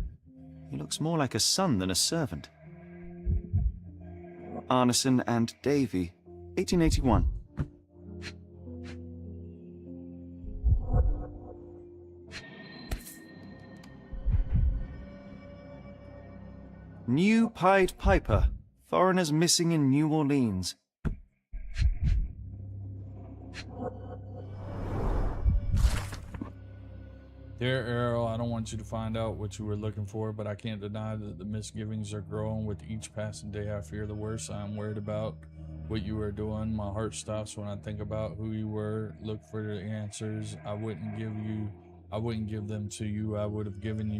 He looks more like a son than a servant. Arneson and Davy, 1881. New Pied Piper. Foreigners missing in New Orleans. Dear Errol, I don't want you to find out what you were looking for, but I can't deny that the misgivings are growing with each passing day. I fear the worst. I am worried about what you are doing. My heart stops when I think about who you were. Look for the answers. I wouldn't give them to you. I would given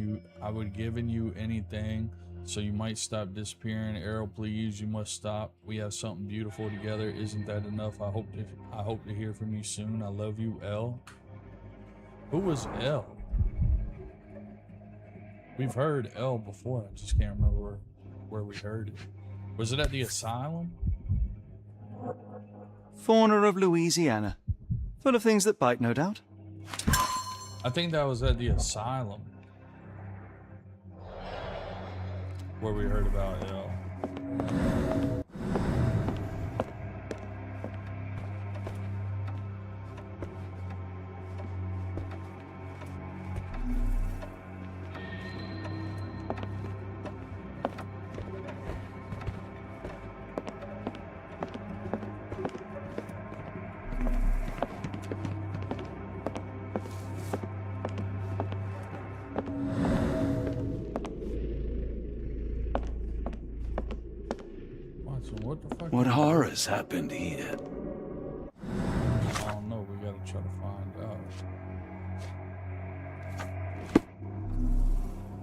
you anything so you might stop disappearing. Errol, please, you must stop. We have something beautiful together. Isn't that enough? I hope to hear from you soon. I love you, L. Who was L? We've heard L before. I just can't remember where we heard it. Was it at the asylum? Fauna of Louisiana. Full of things that bite, no doubt. I think that was at the asylum where we heard about L. What horrors happened here? I don't know. We gotta try to find out.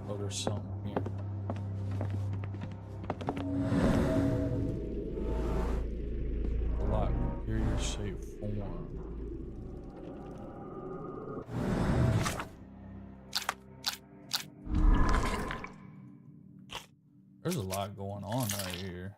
Oh, there's something here. A lot superior shape form. There's a lot going on right here.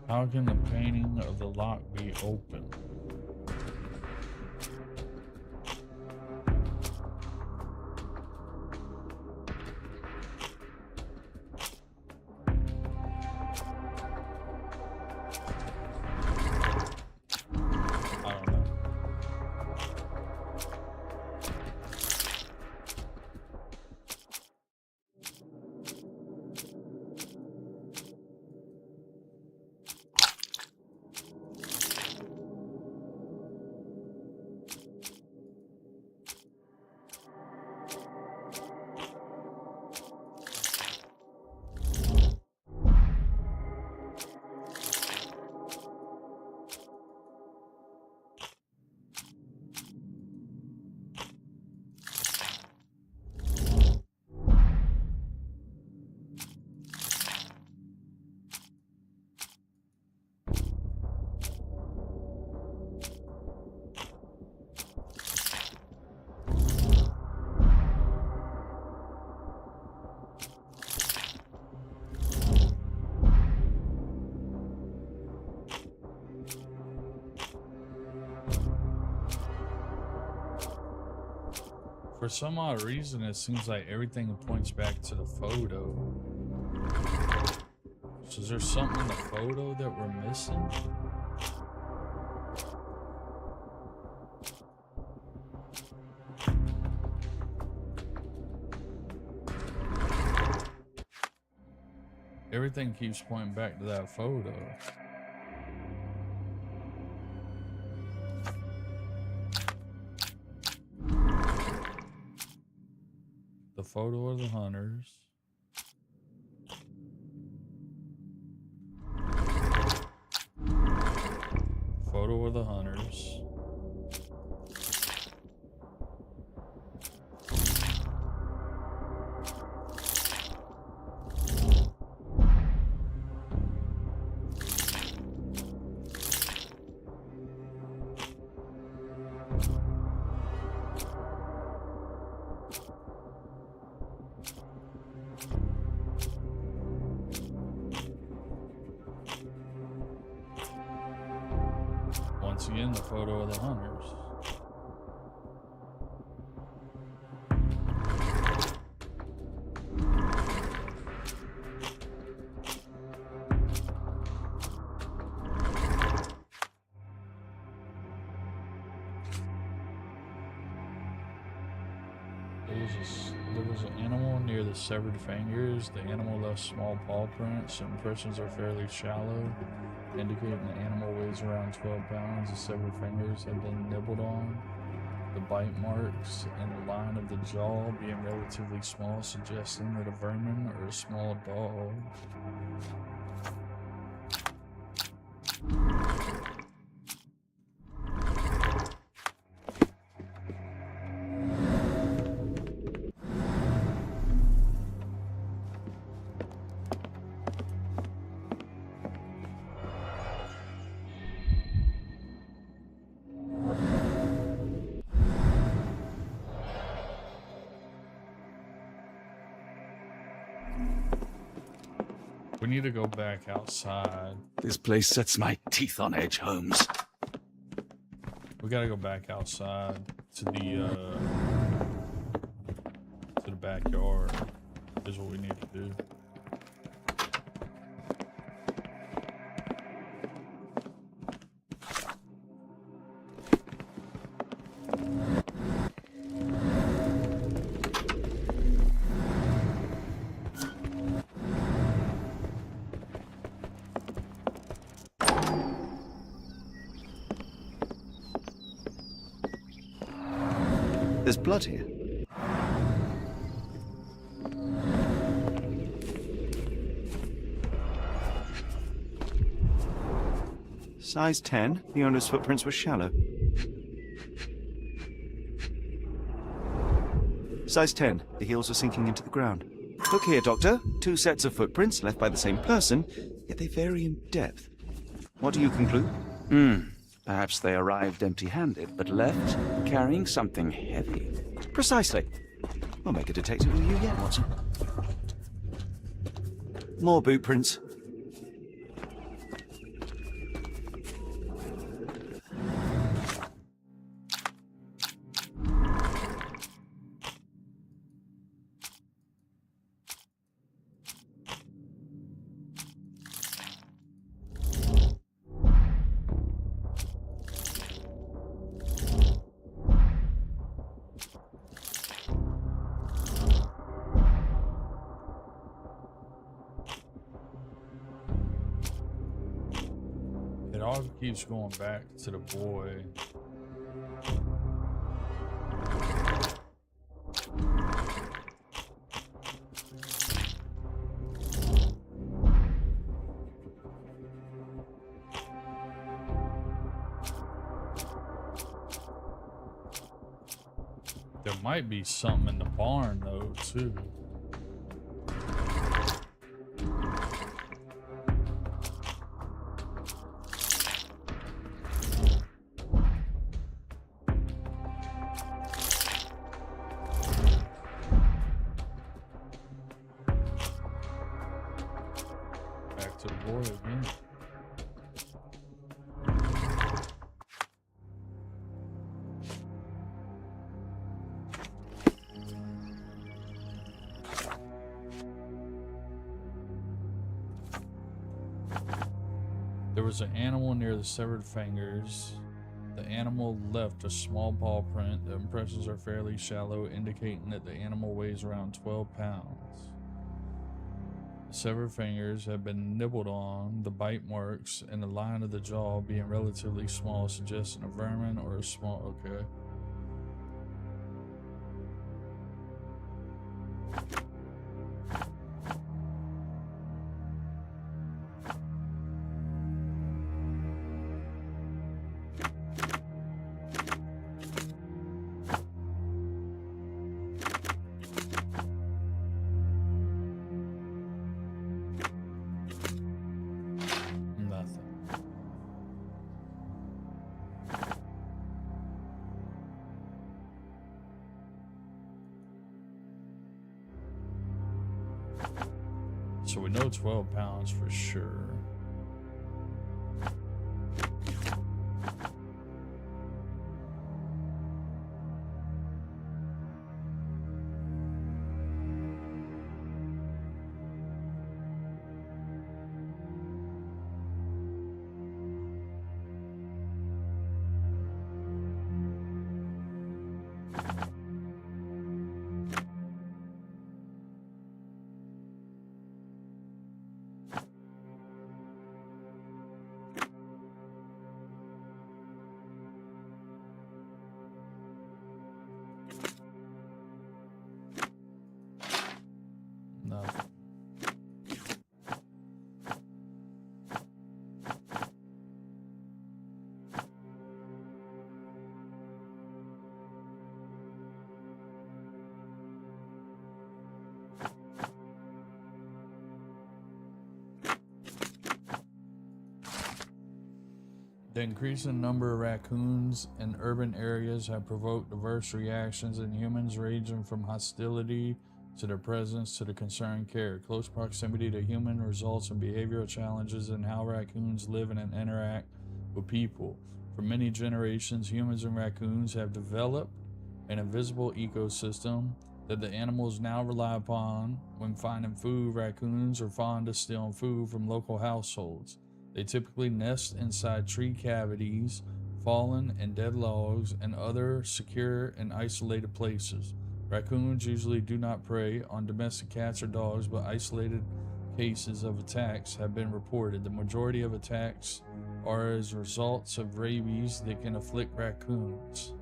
How can the painting of the lock be open? For some odd reason, it seems like everything points back to the photo. So is there something in the photo that we're missing? Everything keeps pointing back to that photo. The photo of the hunters. Photo of the hunters. Once again, the photo of the hunters. There was an animal near the severed fingers. The animal left small paw prints. Impressions are fairly shallow, indicating the animal weighs around 12 pounds. The severed fingers have been nibbled on. The bite marks and the line of the jaw being relatively small, suggesting that a vermin or a small dog. We need to go back outside. This place sets my teeth on edge, Holmes. We gotta go back outside to the backyard. Is what we need to do. There's blood here. Size 10. The owner's footprints were shallow. Size 10. The heels are sinking into the ground. Look here, Doctor. 2 sets of footprints left by the same person, yet they vary in depth. What do you conclude? Perhaps they arrived empty-handed, but left carrying something heavy. Precisely. We'll make a detective of you yet, Watson. More boot prints. It all keeps going back to the boy. There might be something in the barn though, too. Back to the boy again. was an animal near the severed fingers. The animal left a small paw print. The impressions are fairly shallow, indicating that the animal weighs around 12 pounds. The severed fingers have been nibbled on, the bite marks and the line of the jaw being relatively small, suggesting a vermin or a small... Okay. So we know 12 pounds for sure. The increasing number of raccoons in urban areas have provoked diverse reactions in humans, ranging from hostility to their presence to the concerned care. Close proximity to human results in behavioral challenges in how raccoons live and interact with people. For many generations, humans and raccoons have developed an invisible ecosystem that the animals now rely upon when finding food. Raccoons are fond of stealing food from local households. They typically nest inside tree cavities, fallen and dead logs, and other secure and isolated places. Raccoons usually do not prey on domestic cats or dogs, but isolated cases of attacks have been reported. The majority of attacks are as results of rabies that can afflict raccoons.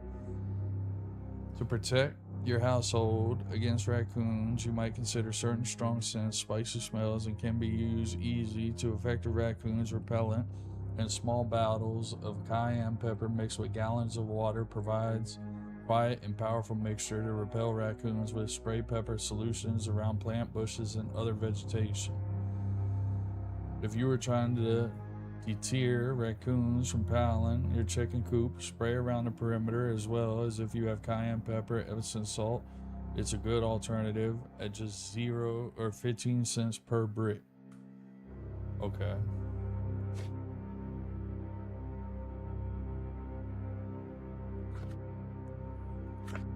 To protect your household against raccoons, you might consider certain strong scents, spicy smells, and can be used easy to effective raccoons repellent. And small bottles of cayenne pepper mixed with gallons of water provides quiet and powerful mixture to repel raccoons with spray pepper solutions around plant bushes and other vegetation. If you were trying to deter raccoons from prowling your chicken coop, spray around the perimeter, as well as if you have cayenne pepper, Epsom salt. It's a good alternative at just 0 or 15 cents per brick. Okay.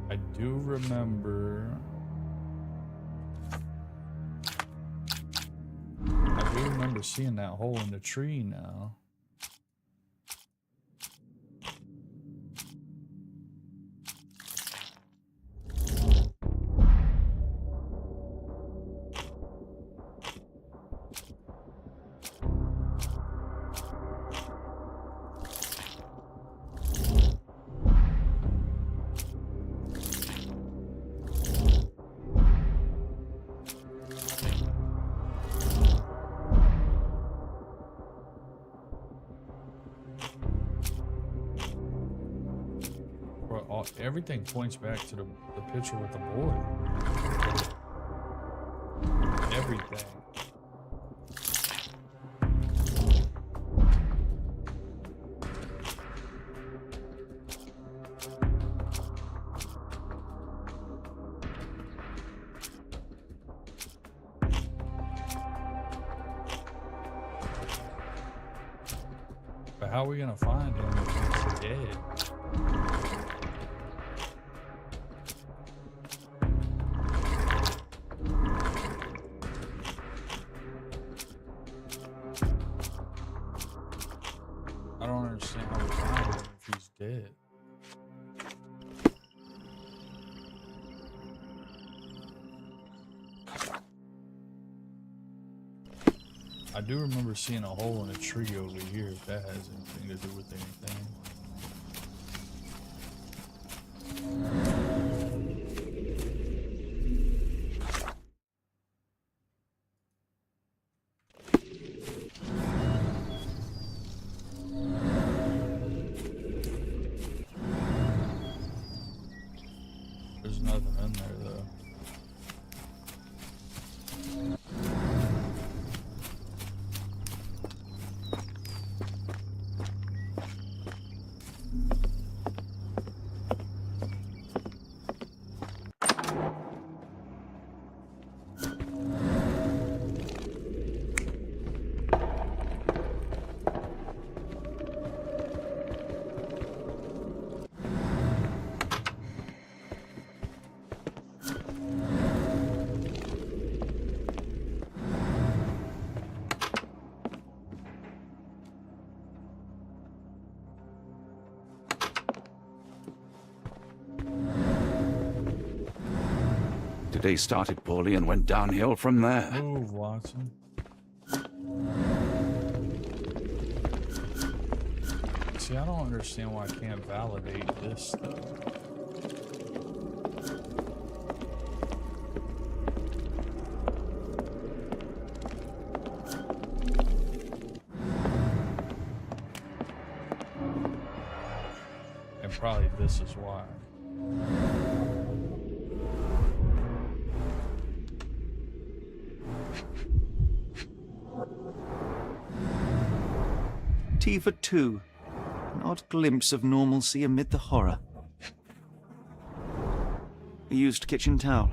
I do remember seeing that hole in the tree now. Everything points back to the picture with the boy. Everything. But how are we gonna find him if he's dead? it. I do remember seeing a hole in a tree over here, if that has anything to do with anything. There's nothing in there though. Today started poorly and went downhill from there. Move, Watson. See, I don't understand why I can't validate this stuff. And probably this is why. T for 2. An odd glimpse of normalcy amid the horror. A used kitchen towel.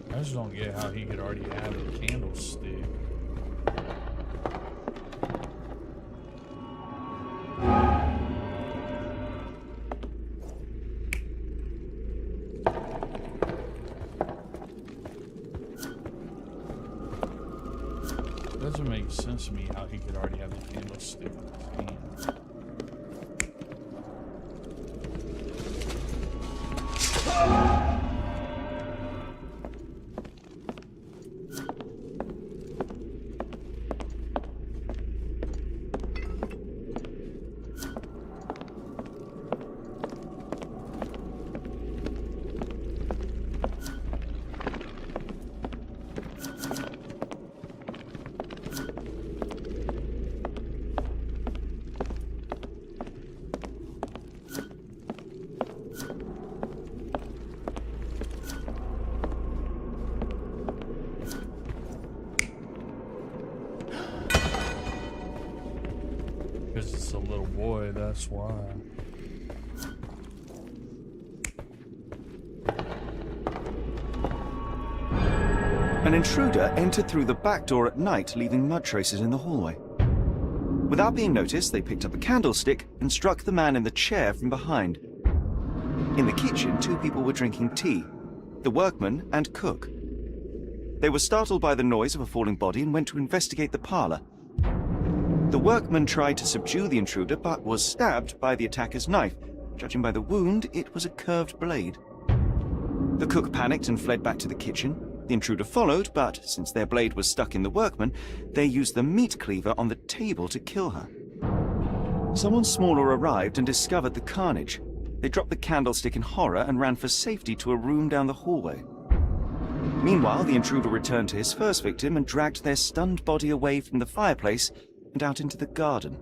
I just don't get how he could already have a candlestick. Doesn't make sense to me how he could already have a candlestick in his hand. Because it's a little boy, that's why. An intruder entered through the back door at night, leaving mud traces in the hallway. Without being noticed, they picked up a candlestick and struck the man in the chair from behind. In the kitchen, 2 people were drinking tea, the workman and cook. They were startled by the noise of a falling body and went to investigate the parlor. The workman tried to subdue the intruder, but was stabbed by the attacker's knife. Judging by the wound, it was a curved blade. The cook panicked and fled back to the kitchen. The intruder followed, but since their blade was stuck in the workman, they used the meat cleaver on the table to kill her. Someone smaller arrived and discovered the carnage. They dropped the candlestick in horror and ran for safety to a room down the hallway. Meanwhile, the intruder returned to his first victim and dragged their stunned body away from the fireplace and out into the garden.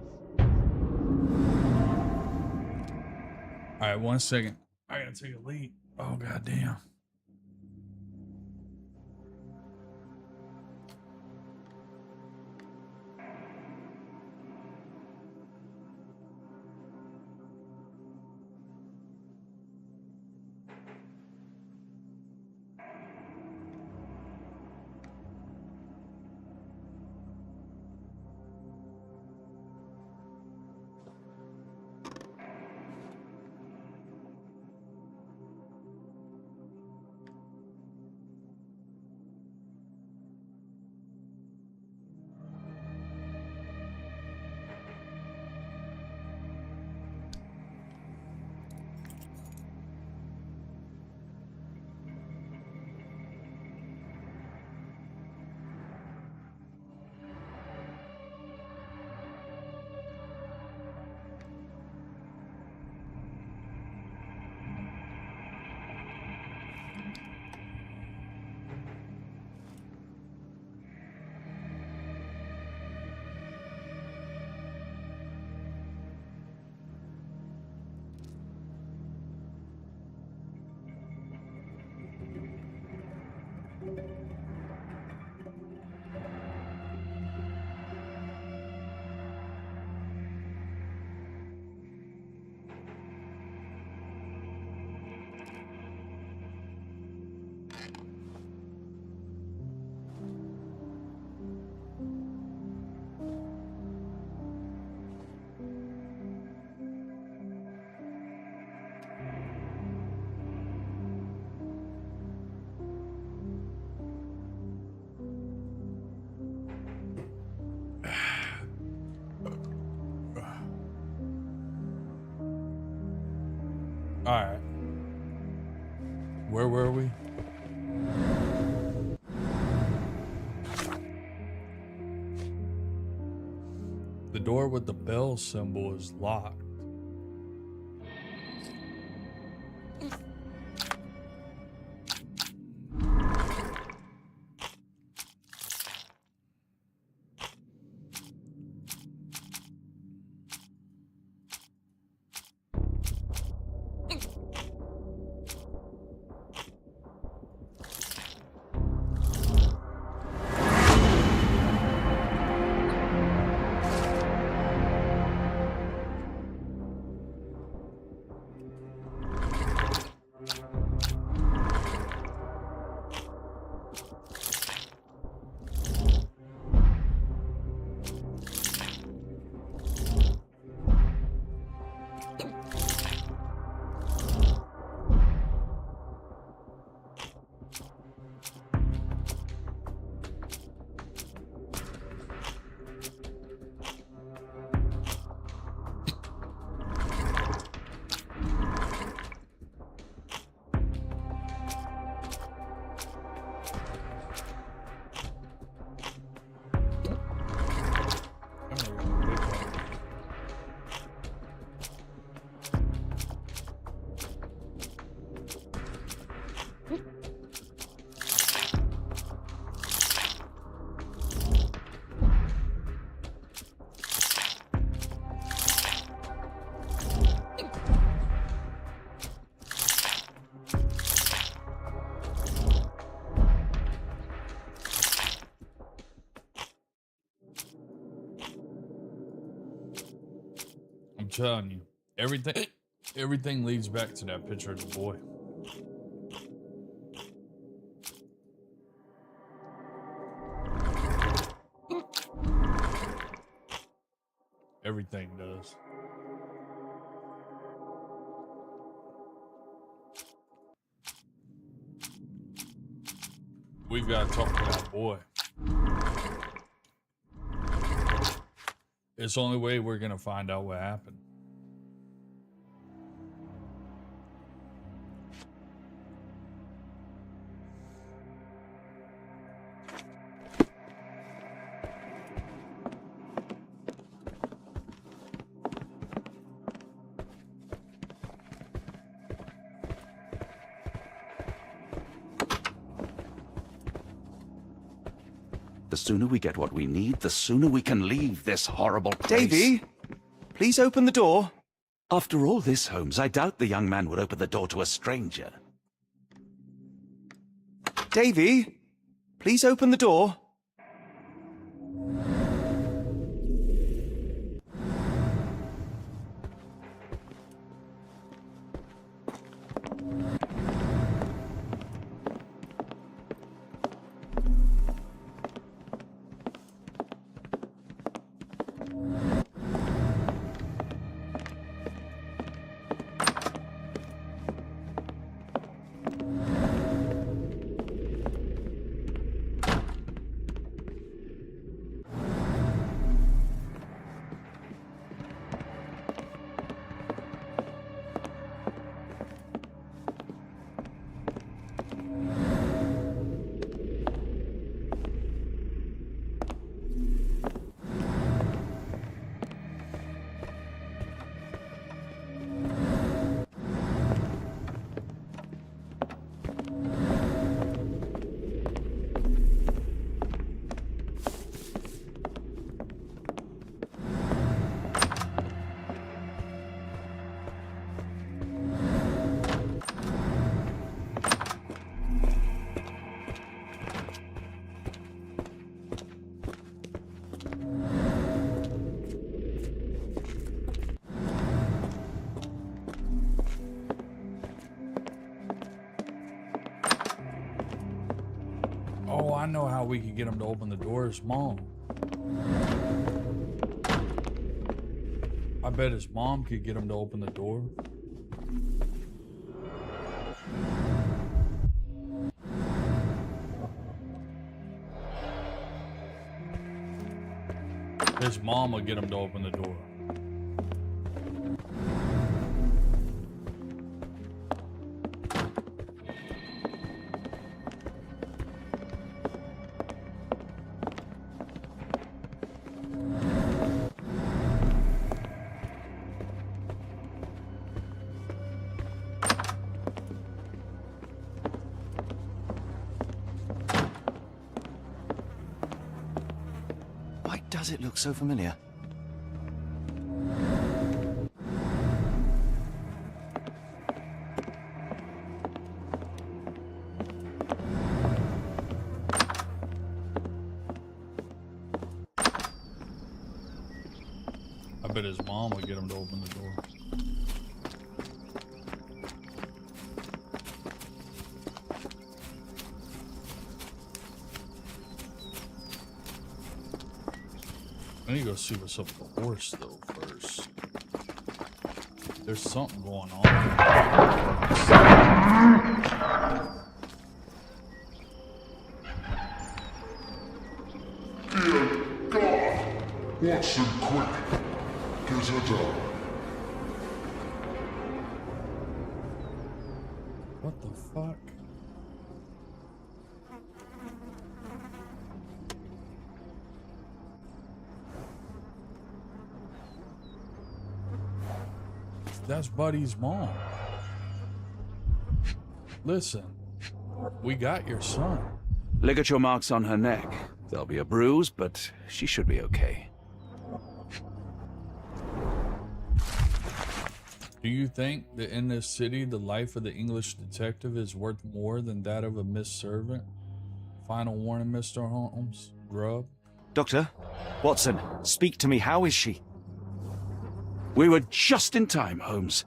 All right, 1 second. I gotta take a leak. Oh, goddamn. All right. Where were we? The door with the bell symbol is locked. I'm telling you, everything leads back to that picture of the boy. Everything does. We gotta talk to that boy. It's the only way we're gonna find out what happened. The sooner we get what we need, the sooner we can leave this horrible place. Davy, please open the door. After all this, Holmes, I doubt the young man would open the door to a stranger. Davy, please open the door. Oh, I know how we could get him to open the door. His mom. I bet his mom could get him to open the door. His mom will get him to open the door. Why does it look so familiar? I bet his mom would get him to open the door. I need to go see what's up with the horse, though, first. There's something going on. Dear God! Watson, quick! Get her down. What the fuck? That's Buddy's mom. Listen, we got your son. Ligature marks on her neck. There'll be a bruise, but she should be okay. Do you think that in this city, the life of the English detective is worth more than that of a missed servant? Final warning, Mr. Holmes. Grub. Doctor, Watson, speak to me. How is she? We were just in time, Holmes.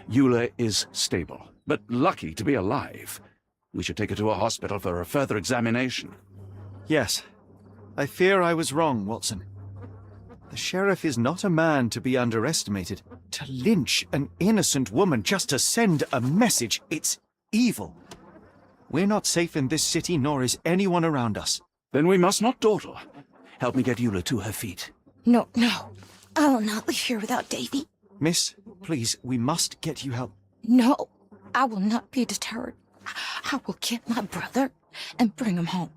Eula is stable, but lucky to be alive. We should take her to a hospital for a further examination. Yes. I fear I was wrong, Watson. The sheriff is not a man to be underestimated. To lynch an innocent woman just to send a message, it's evil. We're not safe in this city, nor is anyone around us. Then we must not dawdle. Help me get Eula to her feet. No, no. I will not leave here without Davy. Miss, please, we must get you help. No, I will not be deterred. I will get my brother and bring him home.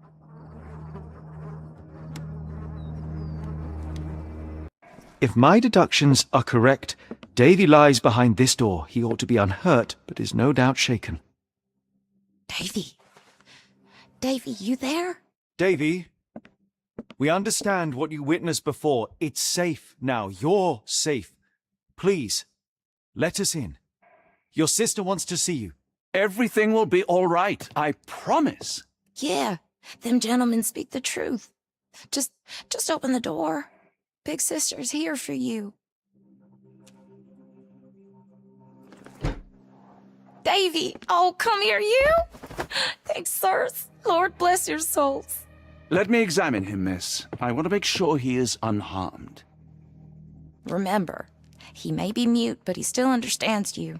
If my deductions are correct, Davy lies behind this door. He ought to be unhurt, but is no doubt shaken. Davy. Davy, you there? Davy, we understand what you witnessed before. It's safe now. You're safe. Please, let us in. Your sister wants to see you. Everything will be all right, I promise. Yeah, them gentlemen speak the truth. Just open the door. Big sister's here for you. Davy, oh, come here, you. Thanks, sirs. Lord bless your souls. Let me examine him, miss. I want to make sure he is unharmed. Remember, he may be mute, but he still understands you.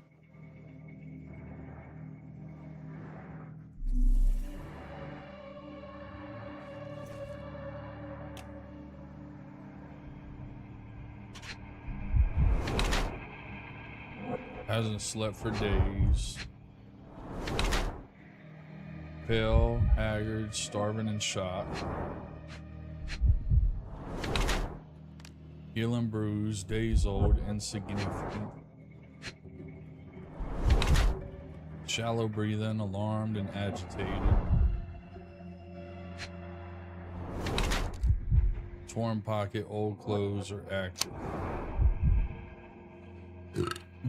Hasn't slept for days. Pale, haggard, starving, and shot. Heel and bruised, days old, insignificant. Shallow breathing, alarmed and agitated. Torn pocket, old clothes are active.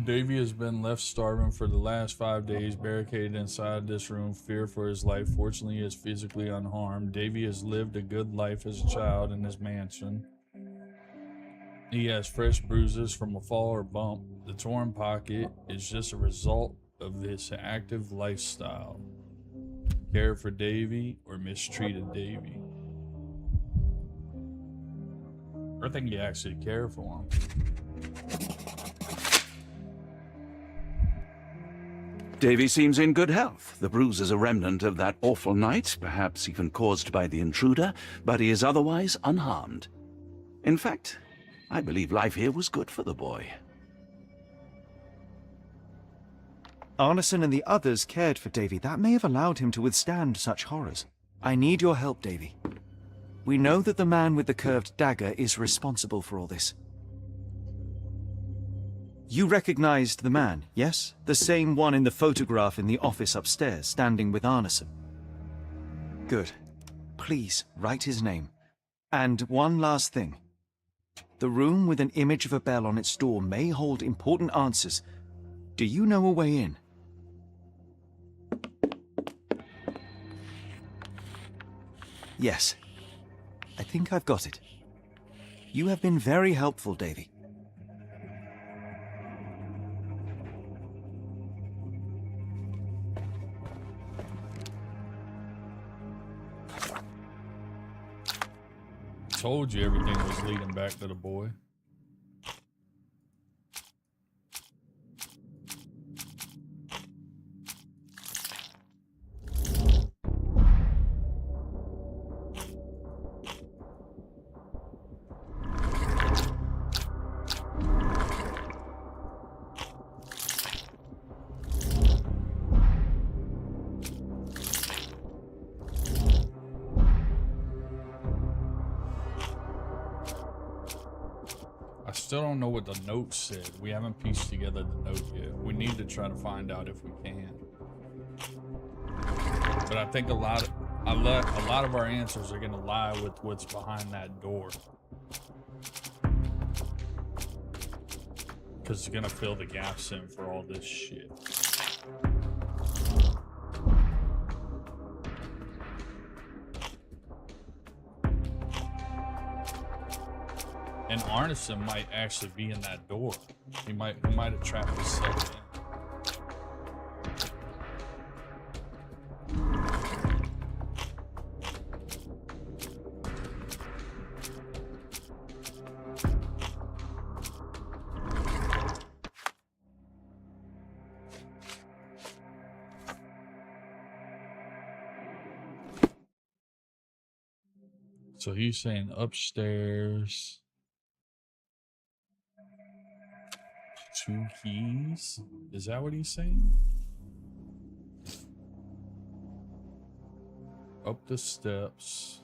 Davy has been left starving for the last 5 days, barricaded inside this room, fear for his life. Fortunately, he is physically unharmed. Davy has lived a good life as a child in his mansion. He has fresh bruises from a fall or bump. The torn pocket is just a result of this active lifestyle. Care for Davy or mistreated Davy? I think you actually care for him. Davy seems in good health. The bruise is a remnant of that awful night, perhaps even caused by the intruder, but he is otherwise unharmed. In fact, I believe life here was good for the boy. Arneson and the others cared for Davy. That may have allowed him to withstand such horrors. I need your help, Davy. We know that the man with the curved dagger is responsible for all this. You recognized the man, yes? The same one in the photograph in the office upstairs, standing with Arneson. Good. Please, write his name. And one last thing. The room with an image of a bell on its door may hold important answers. Do you know a way in? Yes. I think I've got it. You have been very helpful, Davy. Told you everything was leading back to the boy. I still don't know what the note said. We haven't pieced together the note yet. We need to try to find out if we can. But I think a lot of our answers are gonna lie with what's behind that door. Because it's gonna fill the gaps in for all this shit. And Arneson might actually be in that door. He might have trapped himself in. So he's saying upstairs. 2 keys? Is that what he's saying? Up the steps.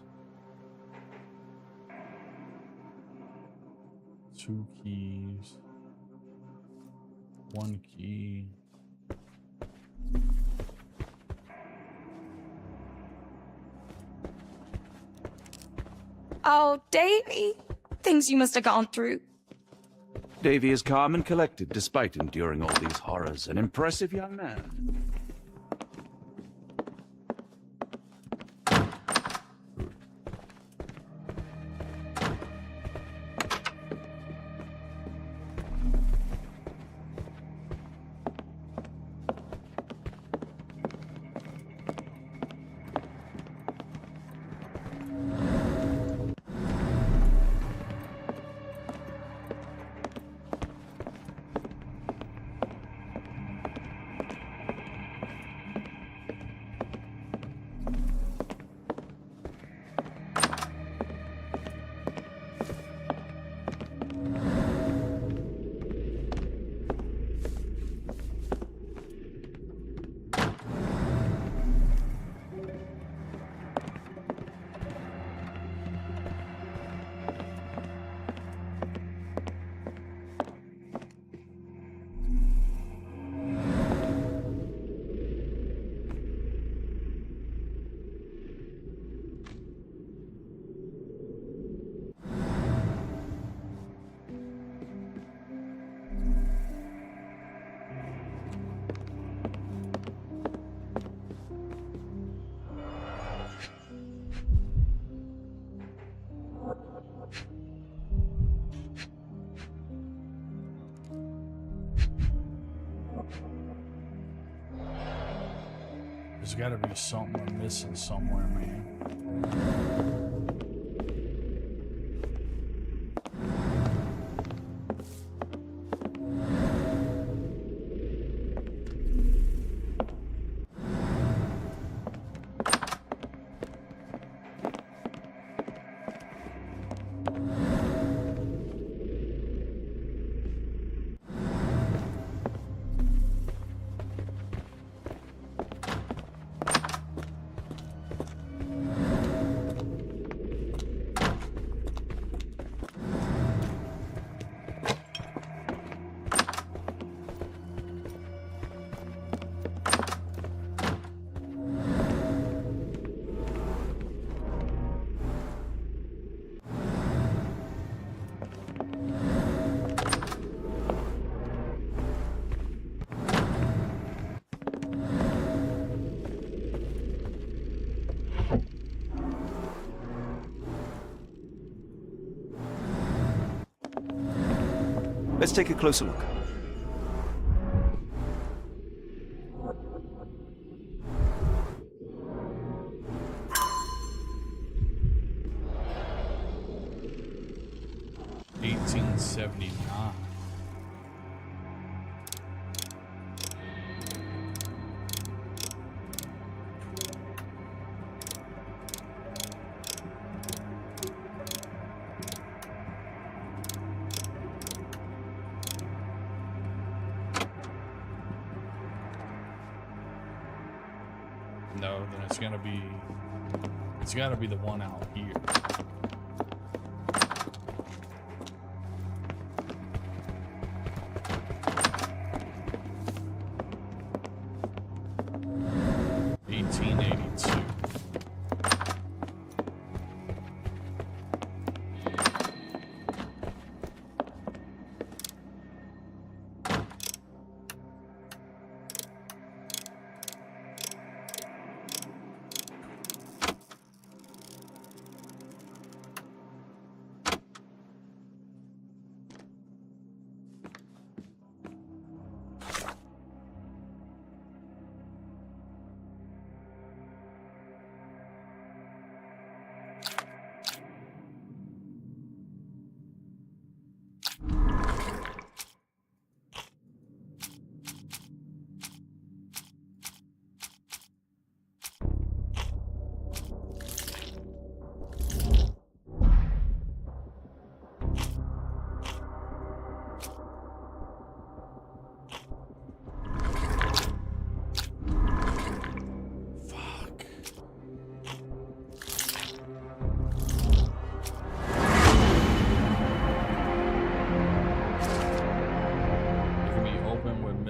2 keys. 1 key. Oh, Davy. Things you must have gone through. Davy is calm and collected despite enduring all these horrors. An impressive young man. There's gotta be something we're missing somewhere, man. Let's take a closer look. $18.79. No, then it's gotta be the one out here. $18.82.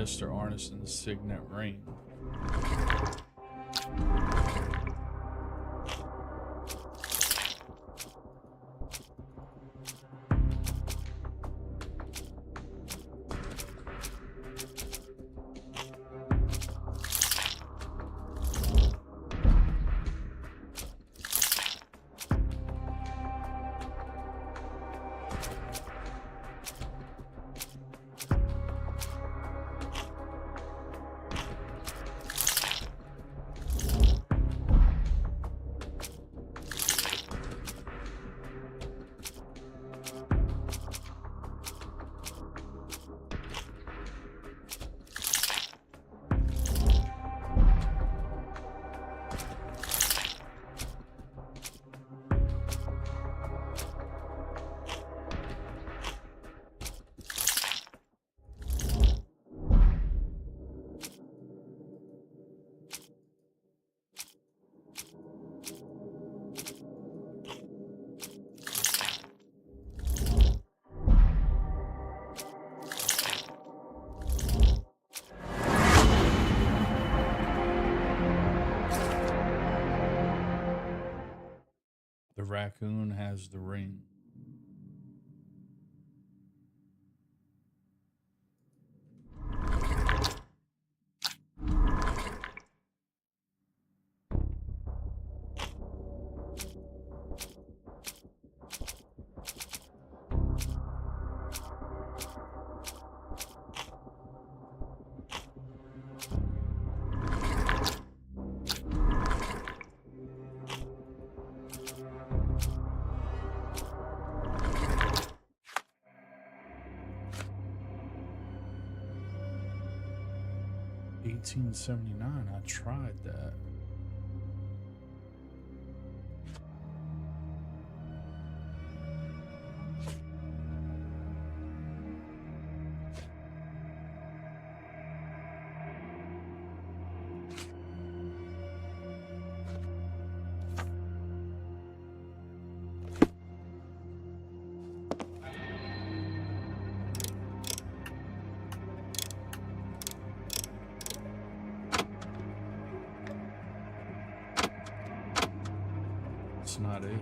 Mr. Arneson's signet ring. The raccoon has the ring. $18.79. I tried that. That's not it.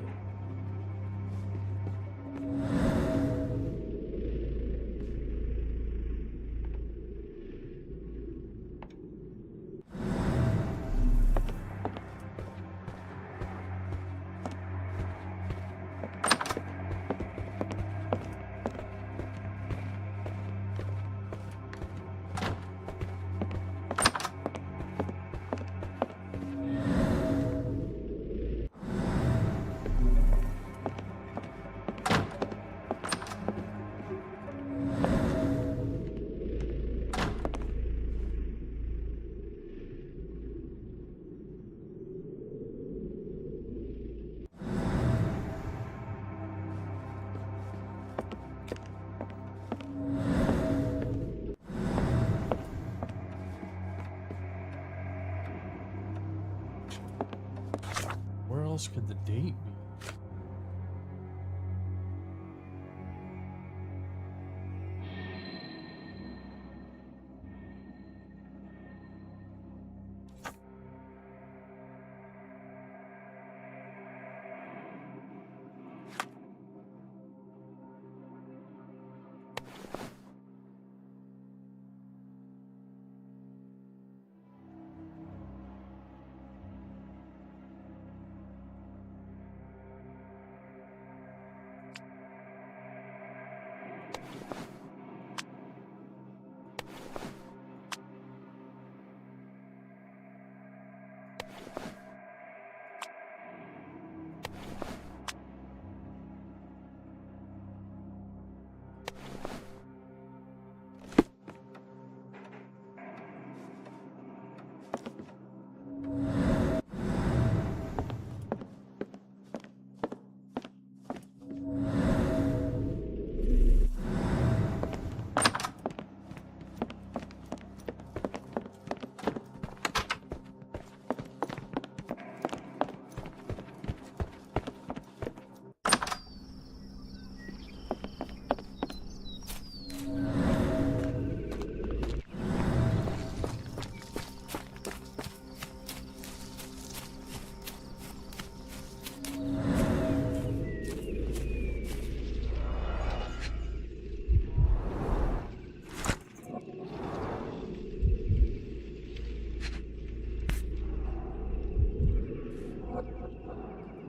Where else could the date be?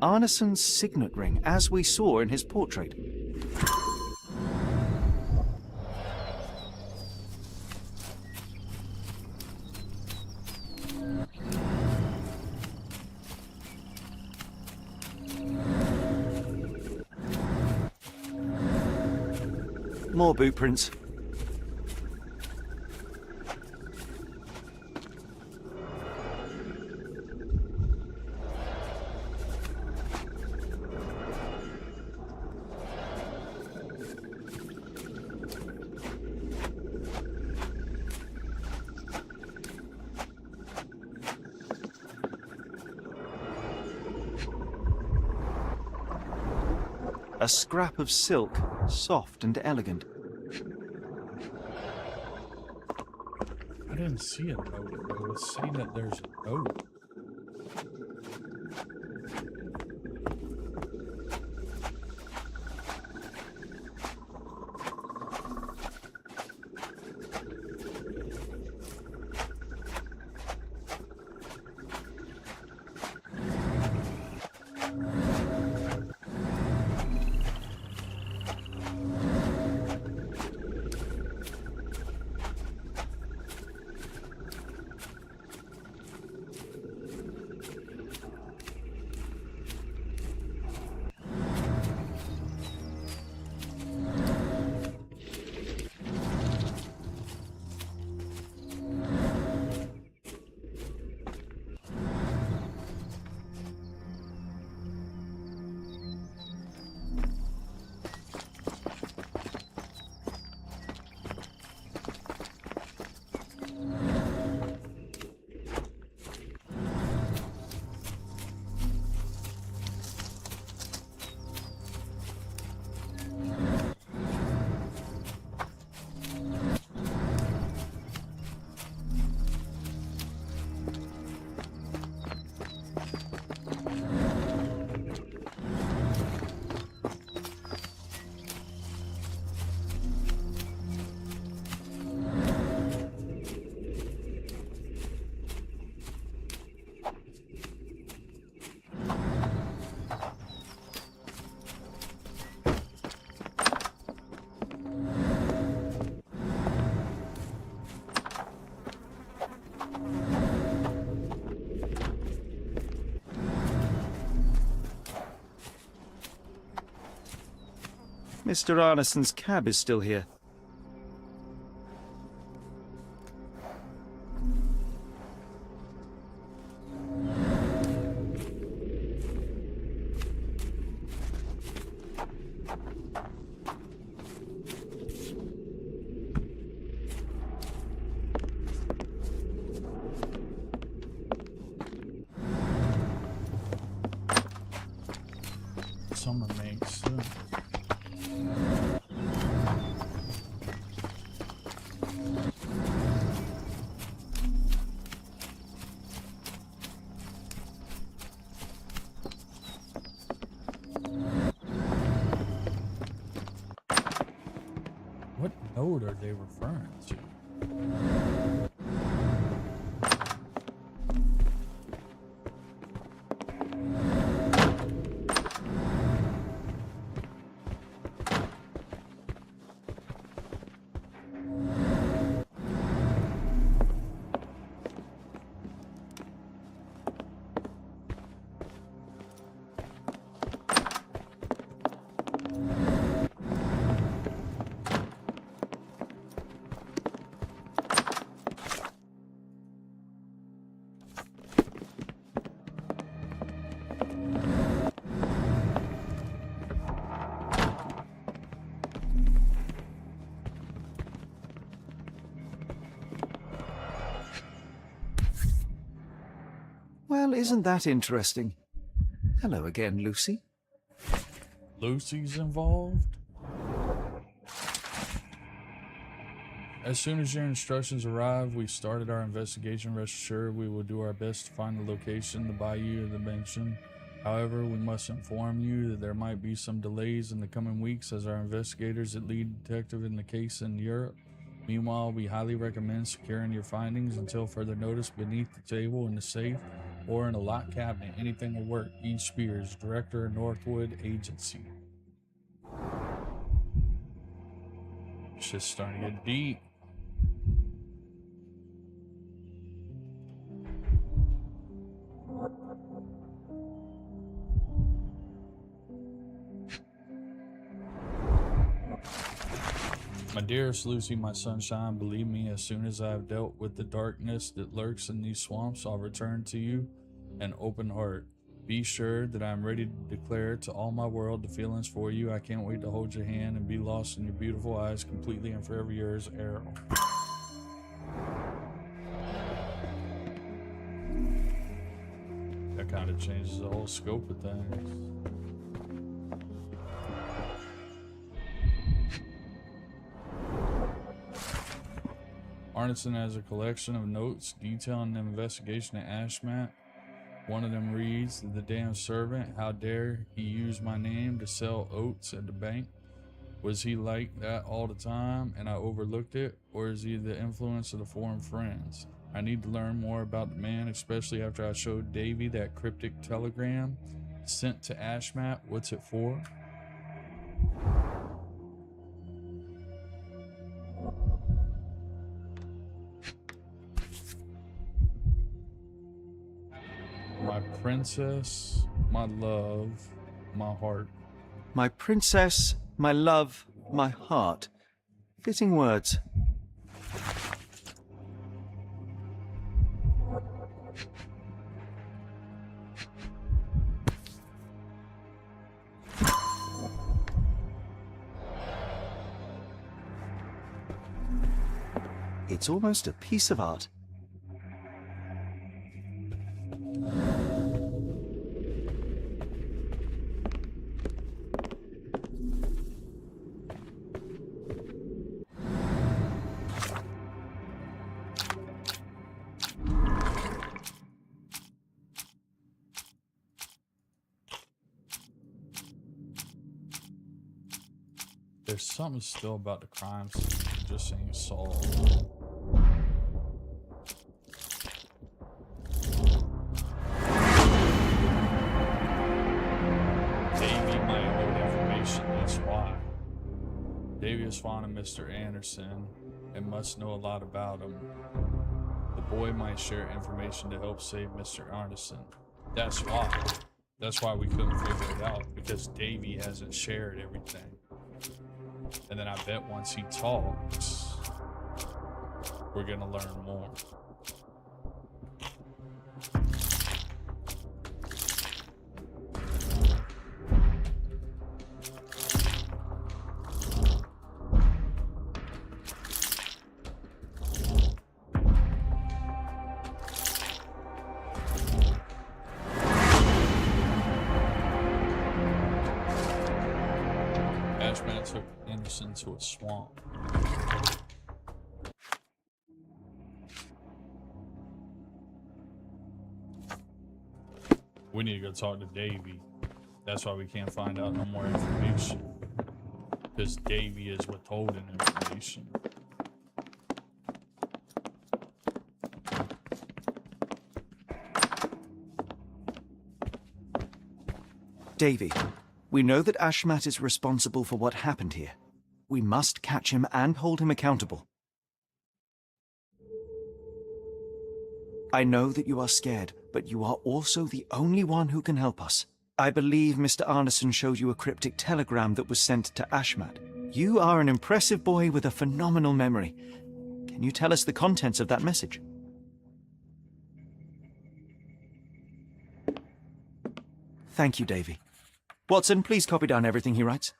Arneson's signet ring, as we saw in his portrait. More boot prints. A scrap of silk, soft and elegant. I didn't see a note, but it was saying that there's a note. Mr. Arneson's cab is still here. Summer makes sense. What note are they referring to? Well, isn't that interesting? Hello again, Lucy. Lucy's involved? As soon as your instructions arrive, we started our investigation. Rest assured, we will do our best to find the location, the bayou, the mention. However, we must inform you that there might be some delays in the coming weeks as our investigators that lead detective in the case in Europe Meanwhile, we highly recommend securing your findings until further notice beneath the table in the safe or in a locked cabinet. Anything will work. E. Spears, Director of Northwood Agency. Shit's starting to get deep. My dearest Lucy, my sunshine, believe me, as soon as I have dealt with the darkness that lurks in these swamps, I'll return to you an open heart. Be sure that I am ready to declare to all my world the feelings for you. I can't wait to hold your hand and be lost in your beautiful eyes, completely and forever yours, Errol. That kind of changes the whole scope of things. Arneson has a collection of notes detailing the investigation at Ashmat. One of them reads, "The damn servant, how dare he use my name to sell oats at the bank? Was he like that all the time and I overlooked it? Or is he the influence of the foreign friends? I need to learn more about the man, especially after I showed Davy that cryptic telegram sent to Ashmat. What's it for?" My princess, my love, my heart. My princess, my love, my heart. Fitting words. It's almost a piece of art. There's something still about the crime scene that just ain't solved. Davy might hold information, that's why. Davy is fond of Mr. Anderson and must know a lot about him. The boy might share information to help save Mr. Anderson. That's why. That's why we couldn't figure it out, because Davy hasn't shared everything. And then I bet once he talks, we're gonna learn more. Ashman took Anderson to a swamp. We need to go talk to Davy. That's why we can't find out no more information. Because Davy is withholding information. Davy, we know that Ashmat is responsible for what happened here. We must catch him and hold him accountable. I know that you are scared, but you are also the only one who can help us. I believe Mr. Arneson showed you a cryptic telegram that was sent to Ashmat. You are an impressive boy with a phenomenal memory. Can you tell us the contents of that message? Thank you, Davy. Watson, please copy down everything he writes.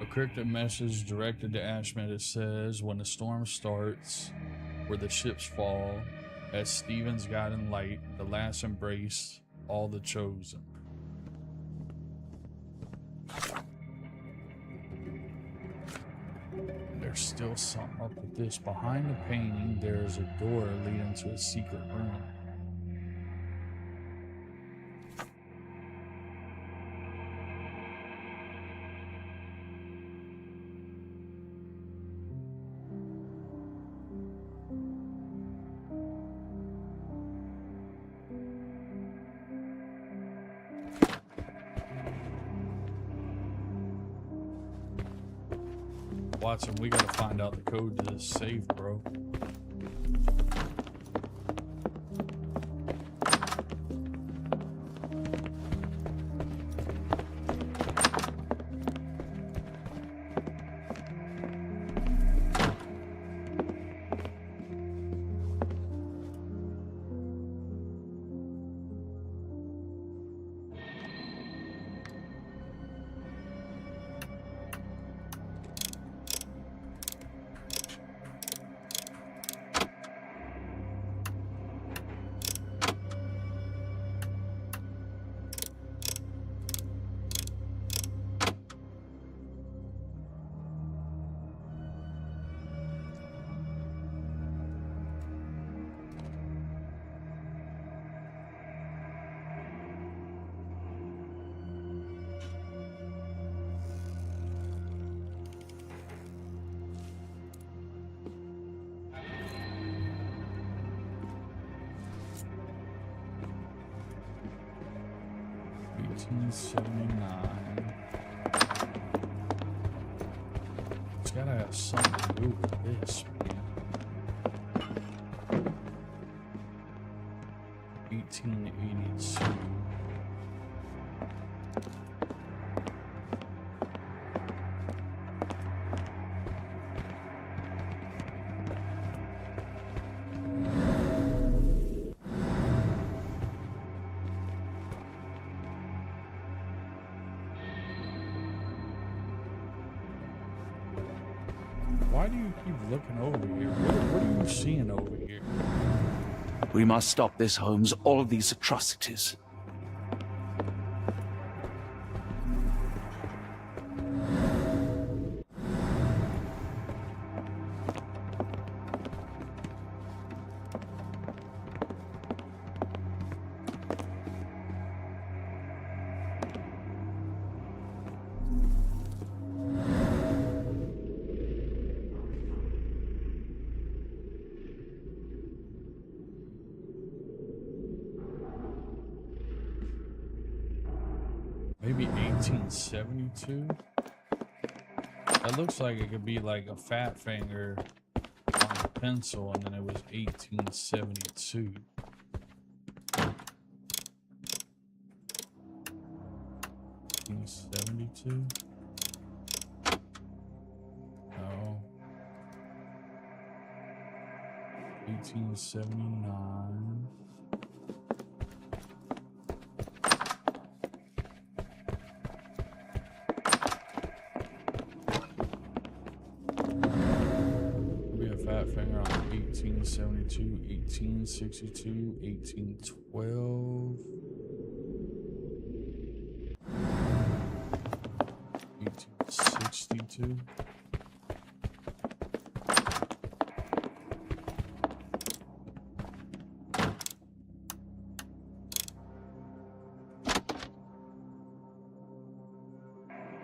A cryptic message directed to Ashmat. It says, "When the storm starts, where the ships fall, as Stephen's guiding light, the last embrace, all the chosen." There's still something up with this. Behind the painting, there is a door leading to a secret room. Watson, we gotta find out the code to this safe, bro. It's gotta have something to do with this, man. 1882. Why do you keep looking over here? What are you seeing over here? We must stop this, Holmes. All of these atrocities. Maybe 1872? That looks like it could be like a fat finger on a pencil, and then it was 1872. $1872? No. 1879. Finger on 1872, 1862, 1812, 1862.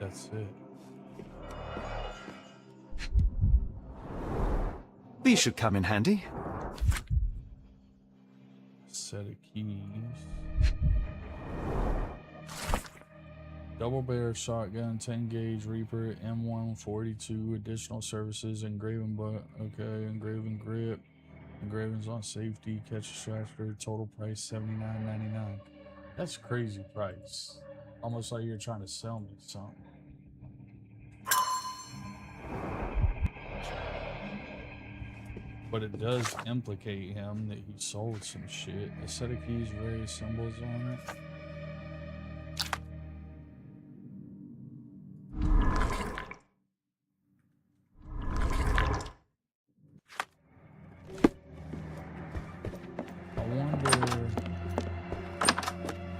That's it. These should come in handy. Set of keys. Double barrel shotgun, 10 gauge Reaper, M142, additional services, engraving engraving grip, engravings on safety, catch extractor, total price $79.99. That's a crazy price. Almost like you're trying to sell me something. But it does implicate him that he sold some shit. A set of keys, various symbols on it. I wonder...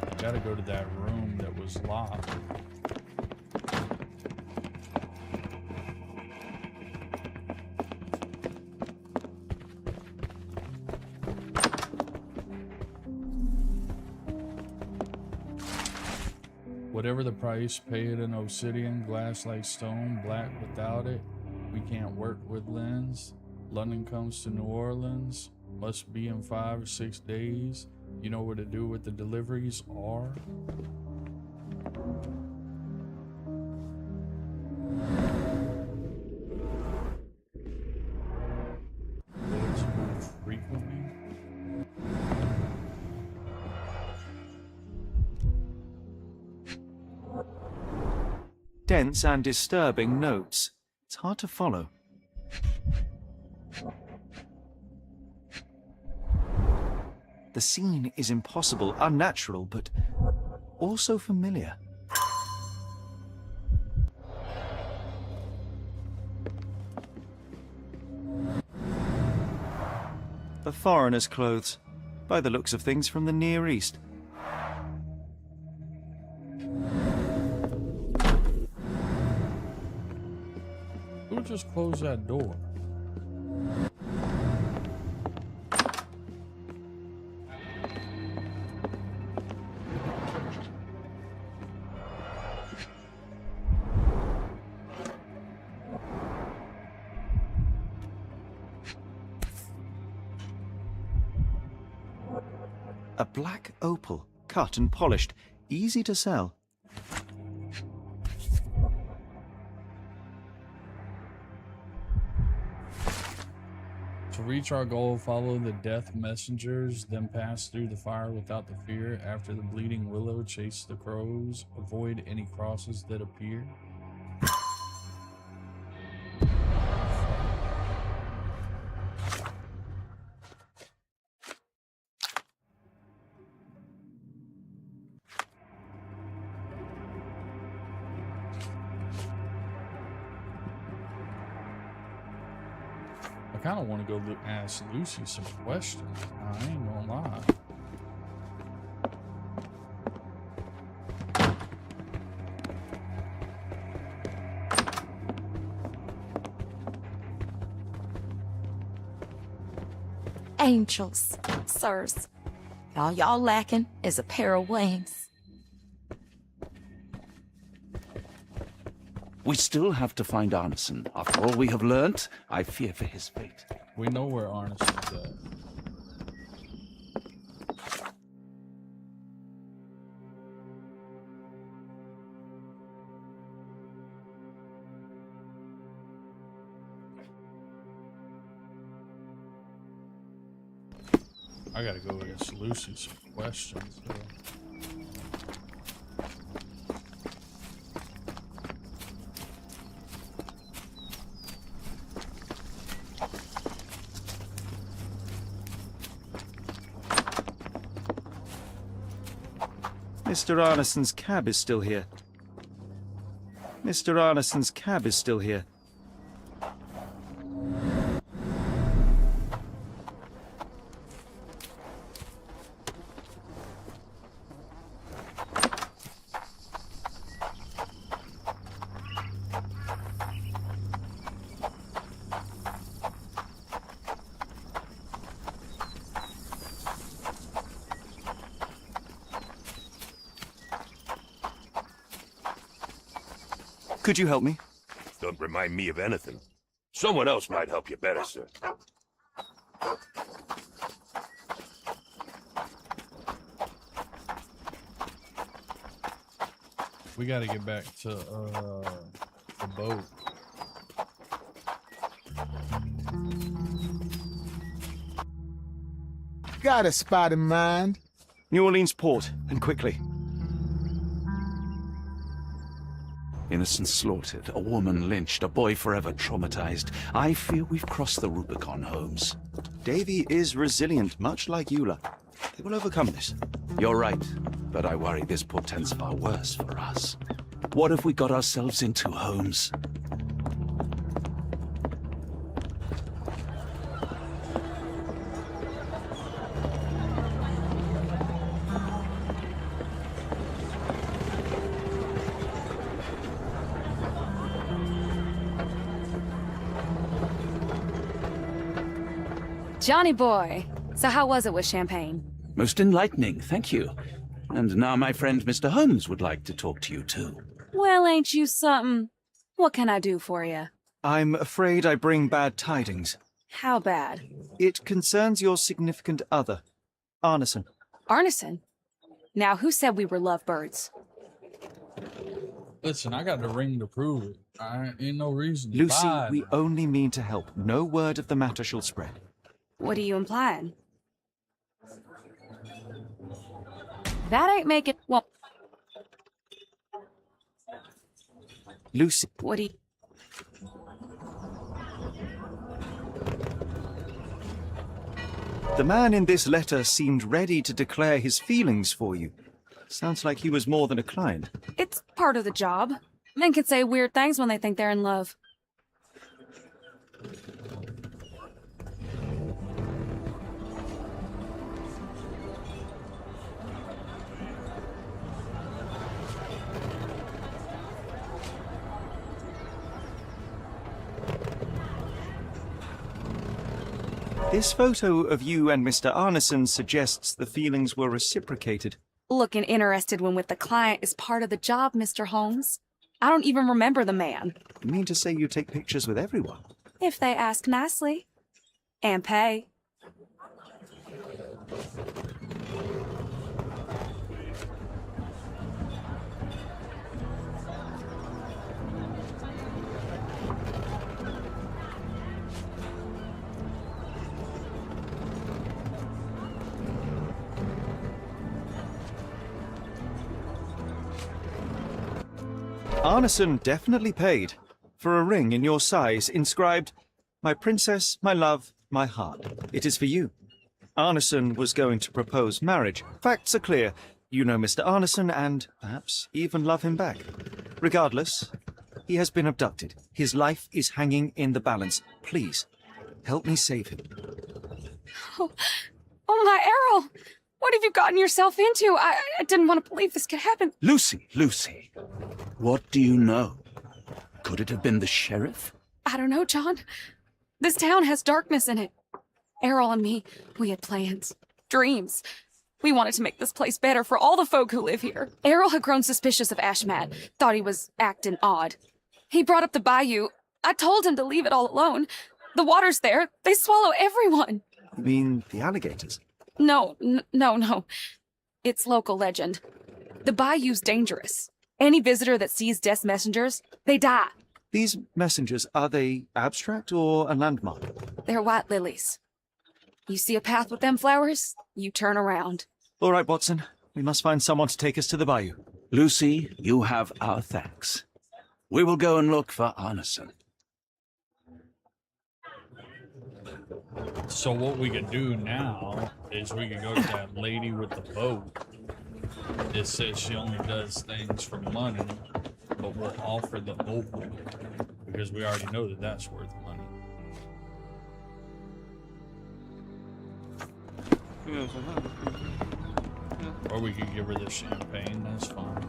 I gotta go to that room that was locked. Whatever the price, pay it in obsidian, glass like stone, black without it. We can't work with lens. London comes to New Orleans. Must be in 5 or 6 days. You know what to do with the deliveries are? dense and disturbing notes. It's hard to follow. The scene is impossible, unnatural, but also familiar. A foreigner's clothes, by the looks of things from the Near East. Who just closed that door? A black opal, cut and polished, easy to sell. To reach our goal, follow the death messengers, then pass through the fire without the fear. After the bleeding willow, chase the crows, avoid any crosses that appear. I kind of want to go ask Lucy some questions. I ain't gonna lie. Angels, sirs. All y'all lacking is a pair of wings. We still have to find Arneson. After all we have learnt, I fear for his fate. We know where Arneson's at. I gotta go ask Lucy some questions. Mr. Arneson's cab is still here. Mr. Arneson's cab is still here. Could you help me? Don't remind me of anything. Someone else might help you better, sir. We gotta get back to the boat. Got a spot in mind. New Orleans port, and quickly. Innocents slaughtered, a woman lynched, a boy forever traumatized. I fear we've crossed the Rubicon, Holmes. Davy is resilient, much like Eula. They will overcome this. You're right, but I worry this portends far worse for us. What have we got ourselves into, Holmes? Johnny boy, so how was it with Champagne? Most enlightening, thank you. And now my friend Mr. Holmes would like to talk to you too. Well, ain't you something? What can I do for you? I'm afraid I bring bad tidings. How bad? It concerns your significant other, Arneson. Arneson? Now, who said we were lovebirds? Listen, I got the ring to prove it. I ain't no reason to Lucy, lie. we only mean to help. No word of the matter shall spread. What are you implying? That ain't making... Well... Lucy. What do you... The man in this letter seemed ready to declare his feelings for you. Sounds like he was more than a client. It's part of the job. Men can say weird things when they think they're in love. This photo of you and Mr. Arneson suggests the feelings were reciprocated. Looking interested when with the client is part of the job, Mr. Holmes. I don't even remember the man. You mean to say you take pictures with everyone? If they ask nicely. And pay. Arneson definitely paid for a ring in your size inscribed, "My princess, my love, my heart. It is for you." Arneson was going to propose marriage. Facts are clear. You know Mr. Arneson and, perhaps, even love him back. Regardless, he has been abducted. His life is hanging in the balance. Please, help me save him. Oh my, Errol! What have you gotten yourself into? I didn't want to believe this could happen. Lucy, Lucy, what do you know? Could it have been the sheriff? I don't know, John. This town has darkness in it. Errol and me, we had plans, dreams. We wanted to make this place better for all the folk who live here. Errol had grown suspicious of Ashmat, thought he was acting odd. He brought up the bayou. I told him to leave it all alone. The water's there. They swallow everyone. You mean the alligators? No. It's local legend. The bayou's dangerous. Any visitor that sees Death's messengers, they die. These messengers, are they abstract or a landmark? They're white lilies. You see a path with them flowers, you turn around. All right, Watson. We must find someone to take us to the bayou. Lucy, you have our thanks. We will go and look for Arneson. So what we could do now is we could go to that lady with the boat. It says she only does things for money, but we'll offer the boat because we already know that that's worth money. Or we could give her the champagne, that's fine.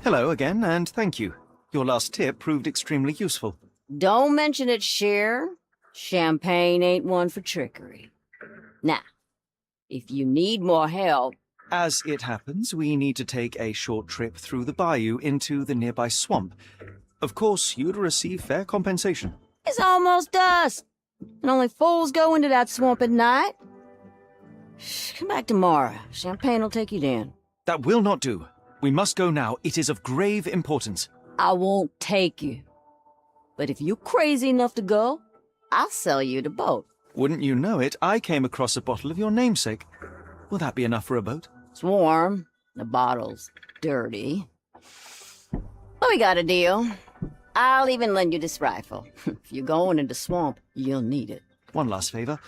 Hello again, and thank you. Your last tip proved extremely useful. Don't mention it, Cher. Champagne ain't one for trickery. Now, if you need more help... As it happens, we need to take a short trip through the bayou into the nearby swamp. Of course, you'd receive fair compensation. It's almost dusk, and only fools go into that swamp at night. Come back tomorrow. Champagne will take you down. That will not do. We must go now. It is of grave importance. I won't take you. But if you're crazy enough to go, I'll sell you the boat. Wouldn't you know it, I came across a bottle of your namesake. Will that be enough for a boat? It's warm. The bottle's dirty. But we got a deal. I'll even lend you this rifle. If you're going into the swamp, you'll need it. One last favor.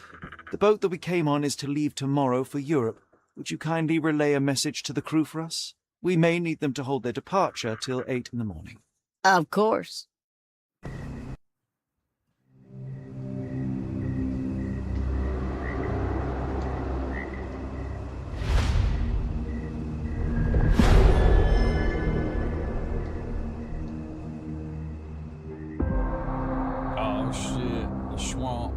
The boat that we came on is to leave tomorrow for Europe. Would you kindly relay a message to the crew for us? We may need them to hold their departure till 8 in the morning. Of course. womp.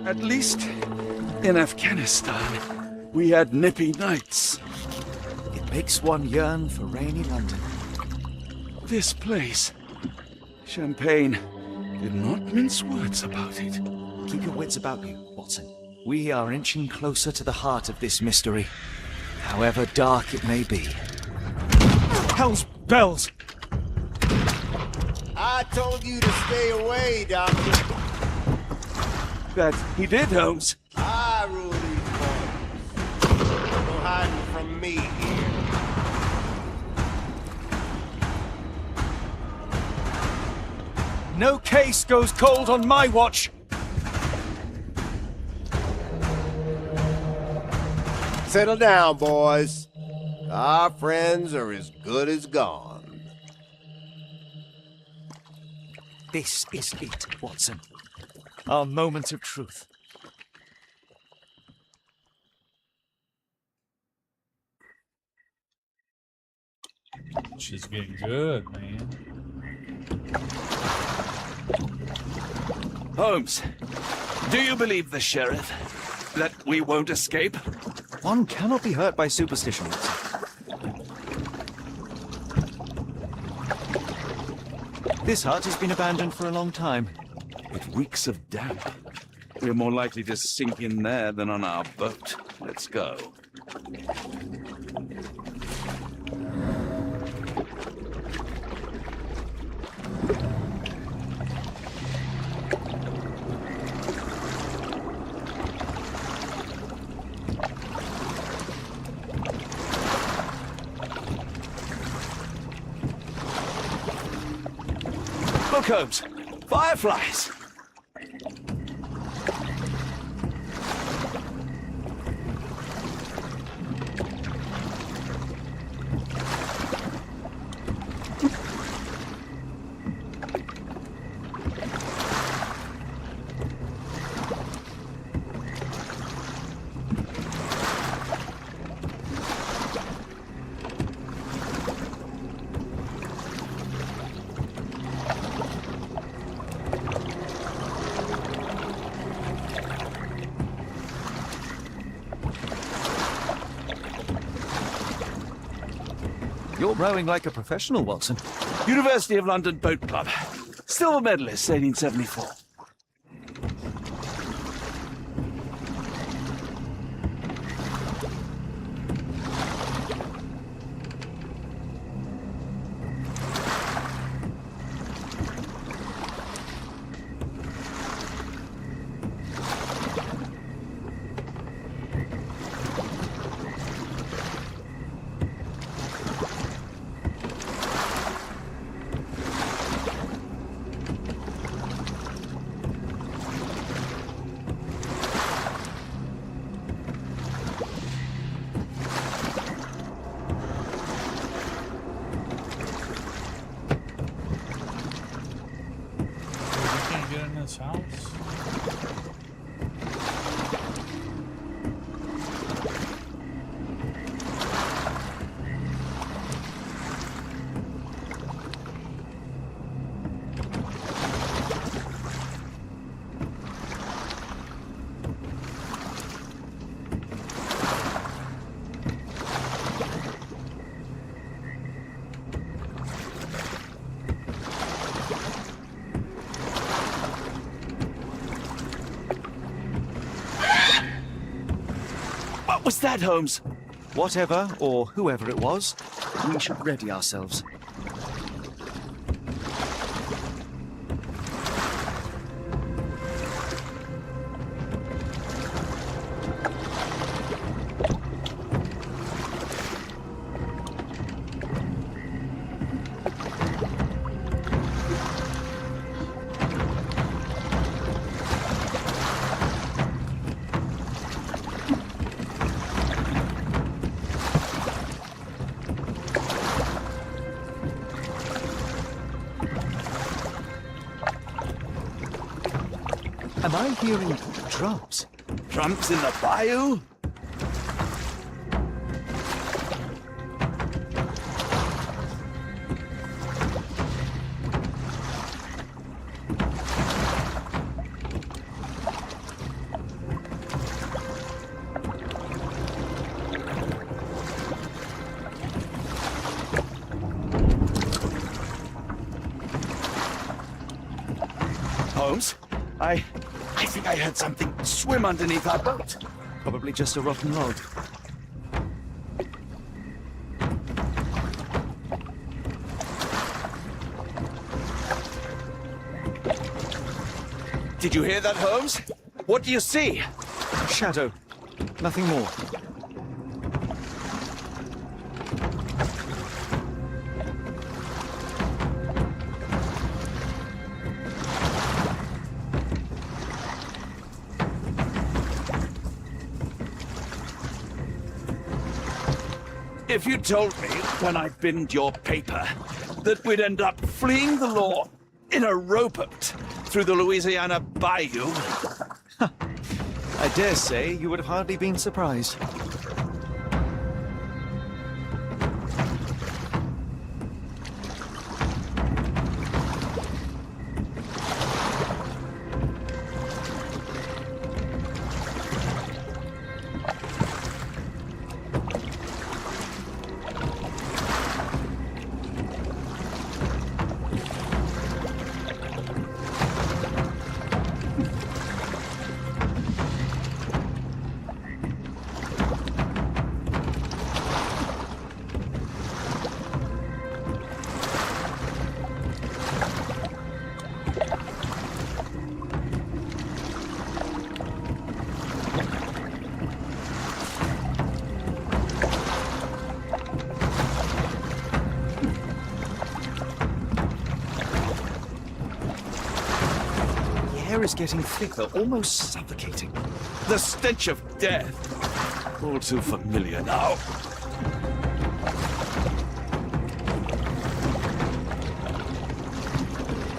At least in Afghanistan, we had nippy nights. It makes one yearn for rainy London. This place, Champagne, did not mince words about it. Keep your wits about you, Watson. We are inching closer to the heart of this mystery, however dark it may be. Hell's bells! I told you to stay away, Doctor. That he did, Holmes. I rule these boys. No hiding from me here. No case goes cold on my watch! Settle down, boys. Our friends are as good as gone. This is it, Watson. Our moment of truth. She's getting good, man. Holmes, do you believe the sheriff? That we won't escape? One cannot be hurt by superstition, Watson. This hut has been abandoned for a long time. It reeks of damp. We're more likely to sink in there than on our boat. Let's go. Look, Holmes. Fireflies. You're rowing like a professional, Watson. University of London Boat Club. Silver medalist, 1874. House. What's that, Holmes? Whatever or whoever it was, we should ready ourselves. Am I hearing drums? Drums in the bayou? Holmes. I think I heard something swim underneath our boat. Probably just a rotten log. Did you hear that, Holmes? What do you see? Shadow. Nothing more. If you told me when I binned your paper that we'd end up fleeing the law in a rowboat through the Louisiana Bayou... I dare say you would have hardly been surprised. The air is getting thicker, almost suffocating. The stench of death. All too familiar now.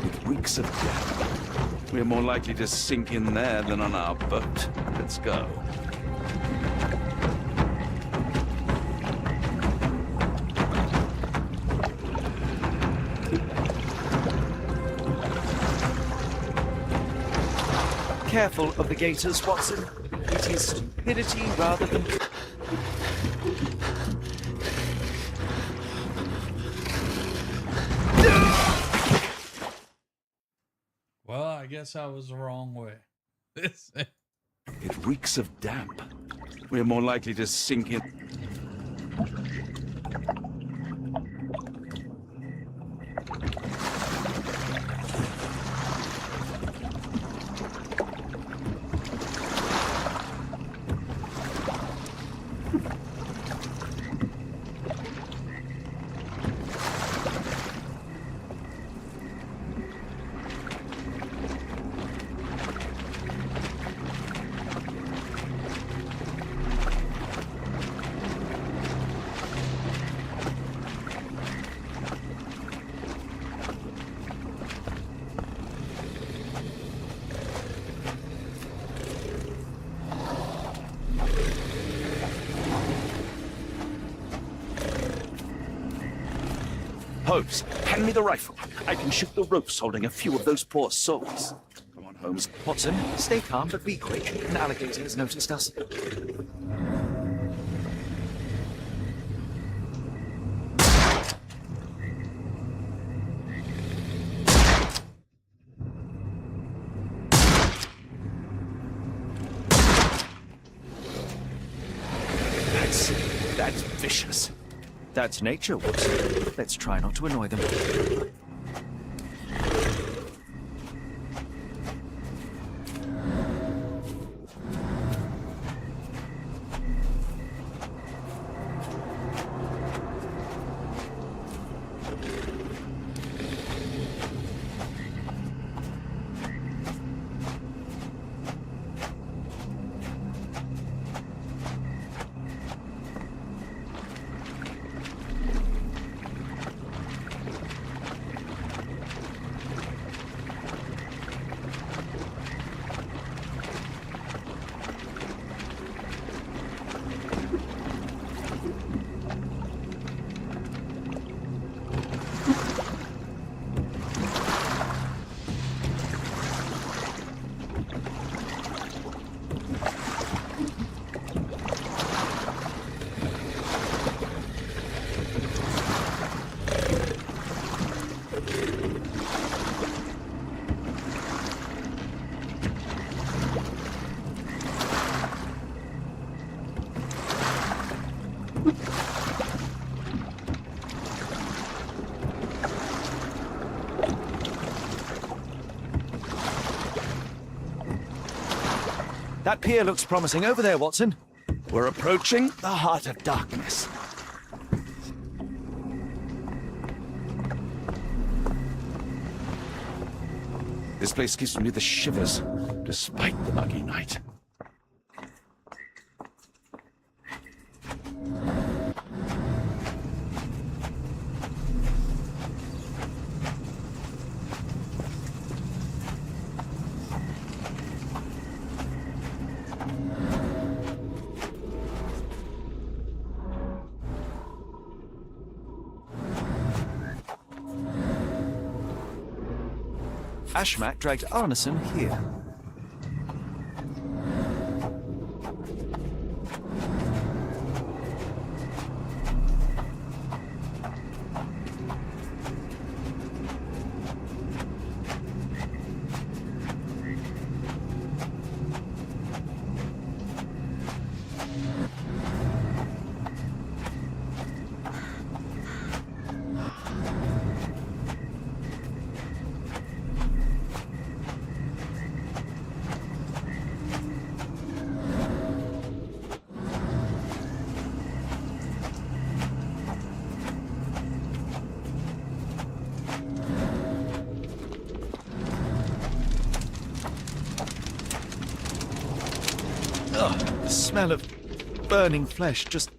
It reeks of death. We're more likely to sink in there than on our boat. Let's go. Careful of the gators, Watson. It is stupidity rather than... Well, I guess I was the wrong way. It reeks of damp. We're more likely to sink in... Holmes, hand me the rifle. I can shoot the ropes holding a few of those poor souls. Come on, Holmes. Watson, stay calm, but be quick. An alligator has noticed us. That's vicious. That's nature, Watson. Let's try not to annoy them. That pier looks promising over there, Watson. We're approaching the heart of darkness. This place gives me the shivers, despite the muggy night. Ashmat dragged Arneson here. The smell of burning flesh, just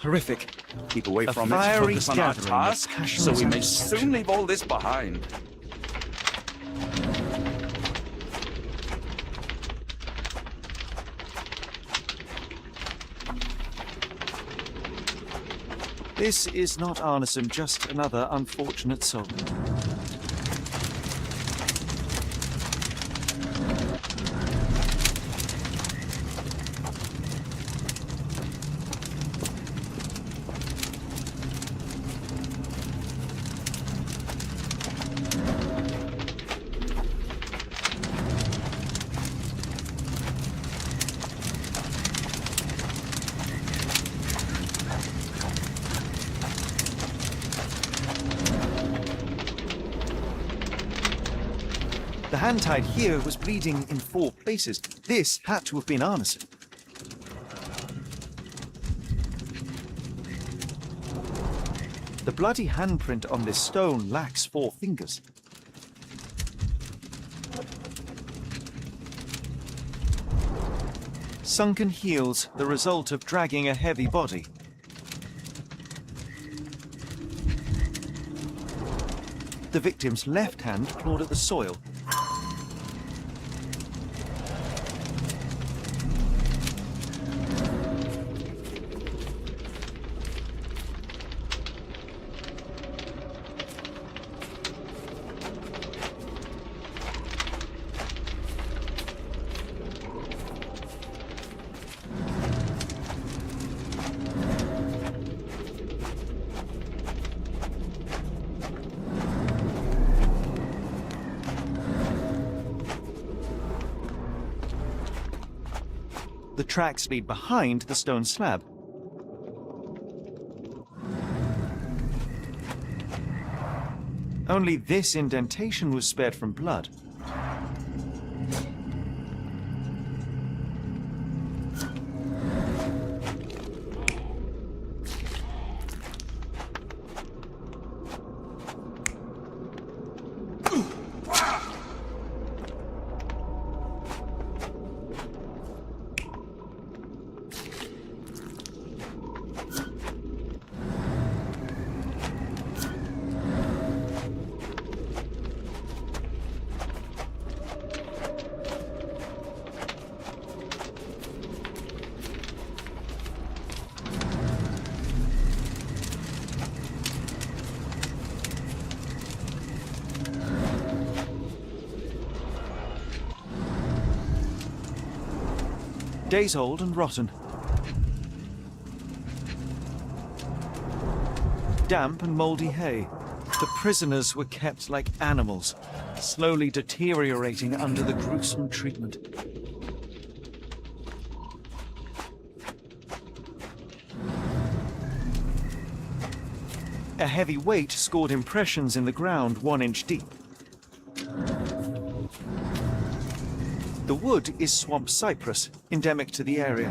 horrific. Keep away A from it, fiery focus on our gathering of task, passions so we and may destruction. soon leave all this behind. This is not Arneson, just another unfortunate soul. The hand tied here was bleeding in 4 places. This had to have been Arneson. The bloody handprint on this stone lacks 4 fingers. Sunken heels, the result of dragging a heavy body. The victim's left hand clawed at the soil. The tracks lead behind the stone slab. Only this indentation was spared from blood. Days old and rotten. Damp and mouldy hay. The prisoners were kept like animals, slowly deteriorating under the gruesome treatment. A heavy weight scored impressions in the ground 1 inch deep. The wood is swamp cypress, endemic to the area.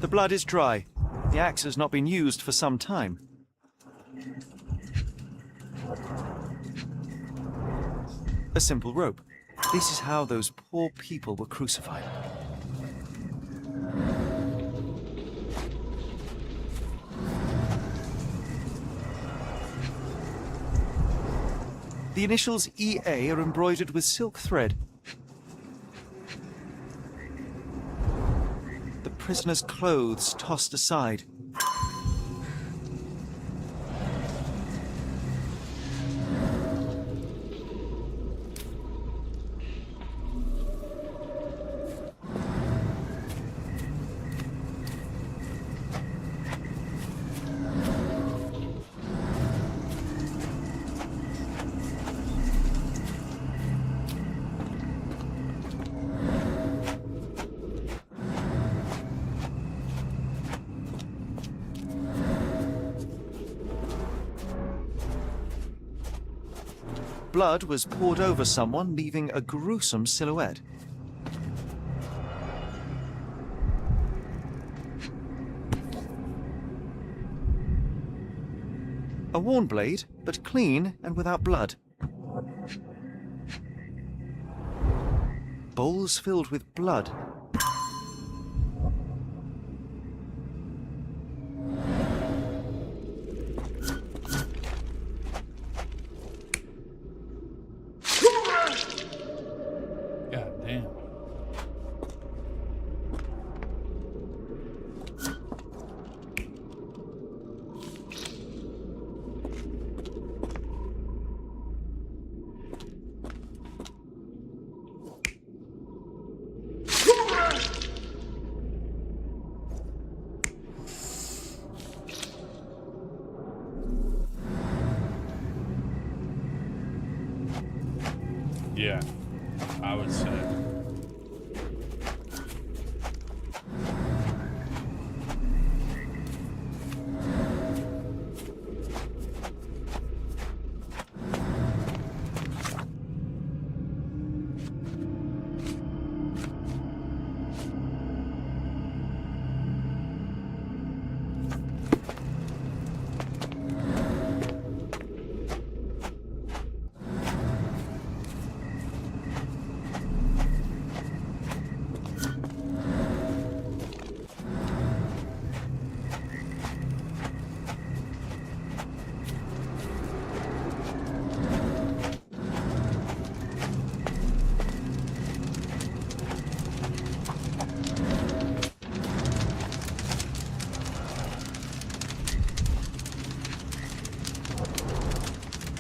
The blood is dry. The axe has not been used for some time. A simple rope. This is how those poor people were crucified. The initials EA are embroidered with silk thread. The prisoner's clothes tossed aside. Blood was poured over someone, leaving a gruesome silhouette. A worn blade, but clean and without blood. Bowls filled with blood. God damn. Yeah, I would say.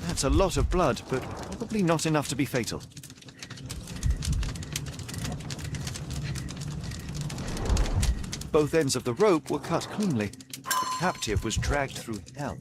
That's a lot of blood, but probably not enough to be fatal. Both ends of the rope were cut cleanly. The captive was dragged through hell.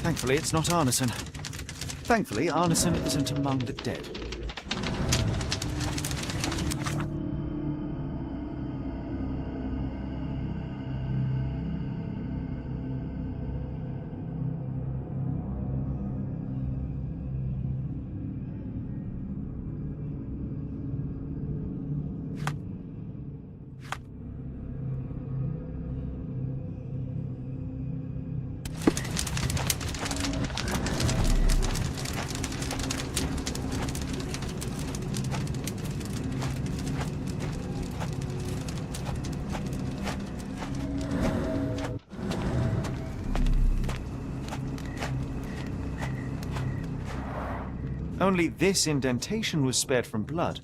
Thankfully, it's not Arneson. Thankfully, Arneson isn't among the dead. Only this indentation was spared from blood.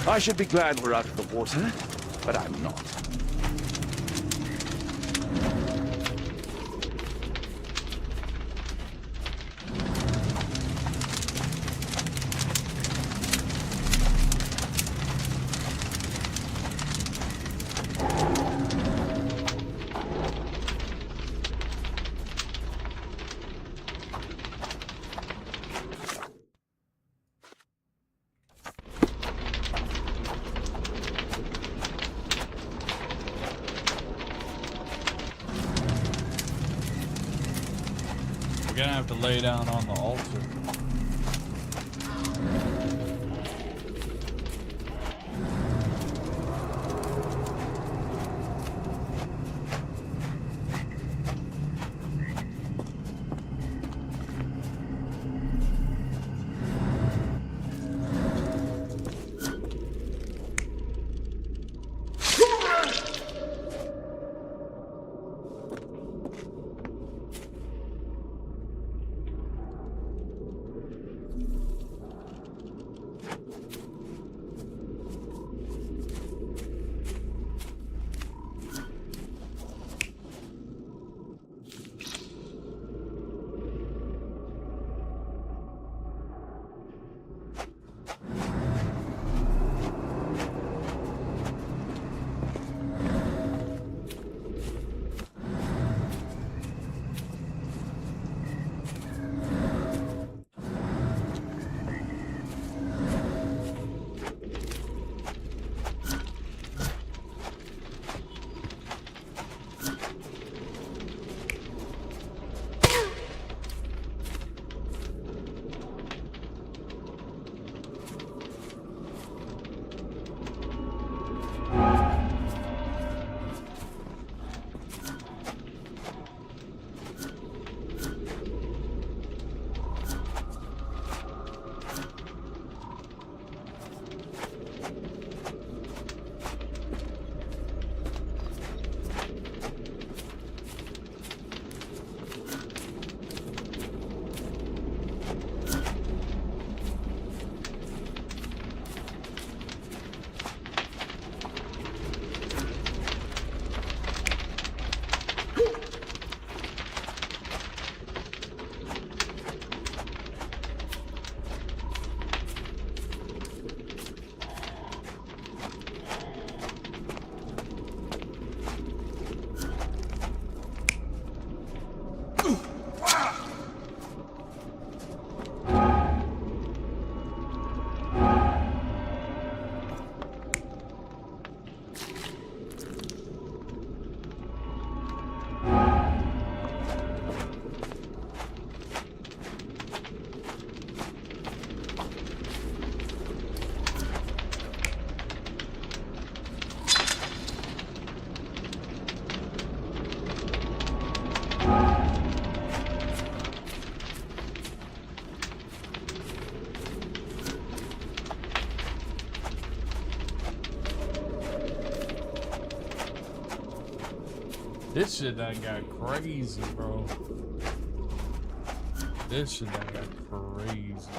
I should be glad we're out of the water, but I'm not. We're gonna have to lay down on the altar. This shit done got crazy, bro. This shit done got crazy.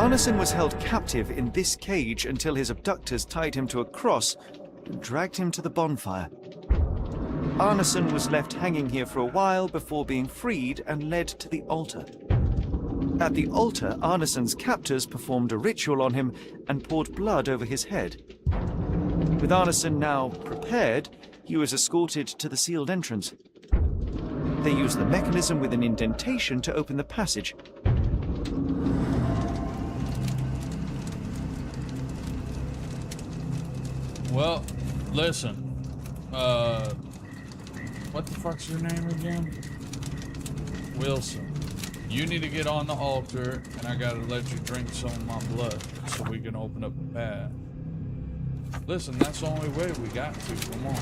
Arneson was held captive in this cage until his abductors tied him to a cross and dragged him to the bonfire. Arneson was left hanging here for a while before being freed and led to the altar. At the altar, Arneson's captors performed a ritual on him and poured blood over his head. With Arneson now prepared, he was escorted to the sealed entrance. They used the mechanism with an indentation to open the passage. Well, listen. What the fuck's your name again? Wilson. You need to get on the altar, and I gotta let you drink some of my blood so we can open up the path. Listen, that's the only way we got to. Come on.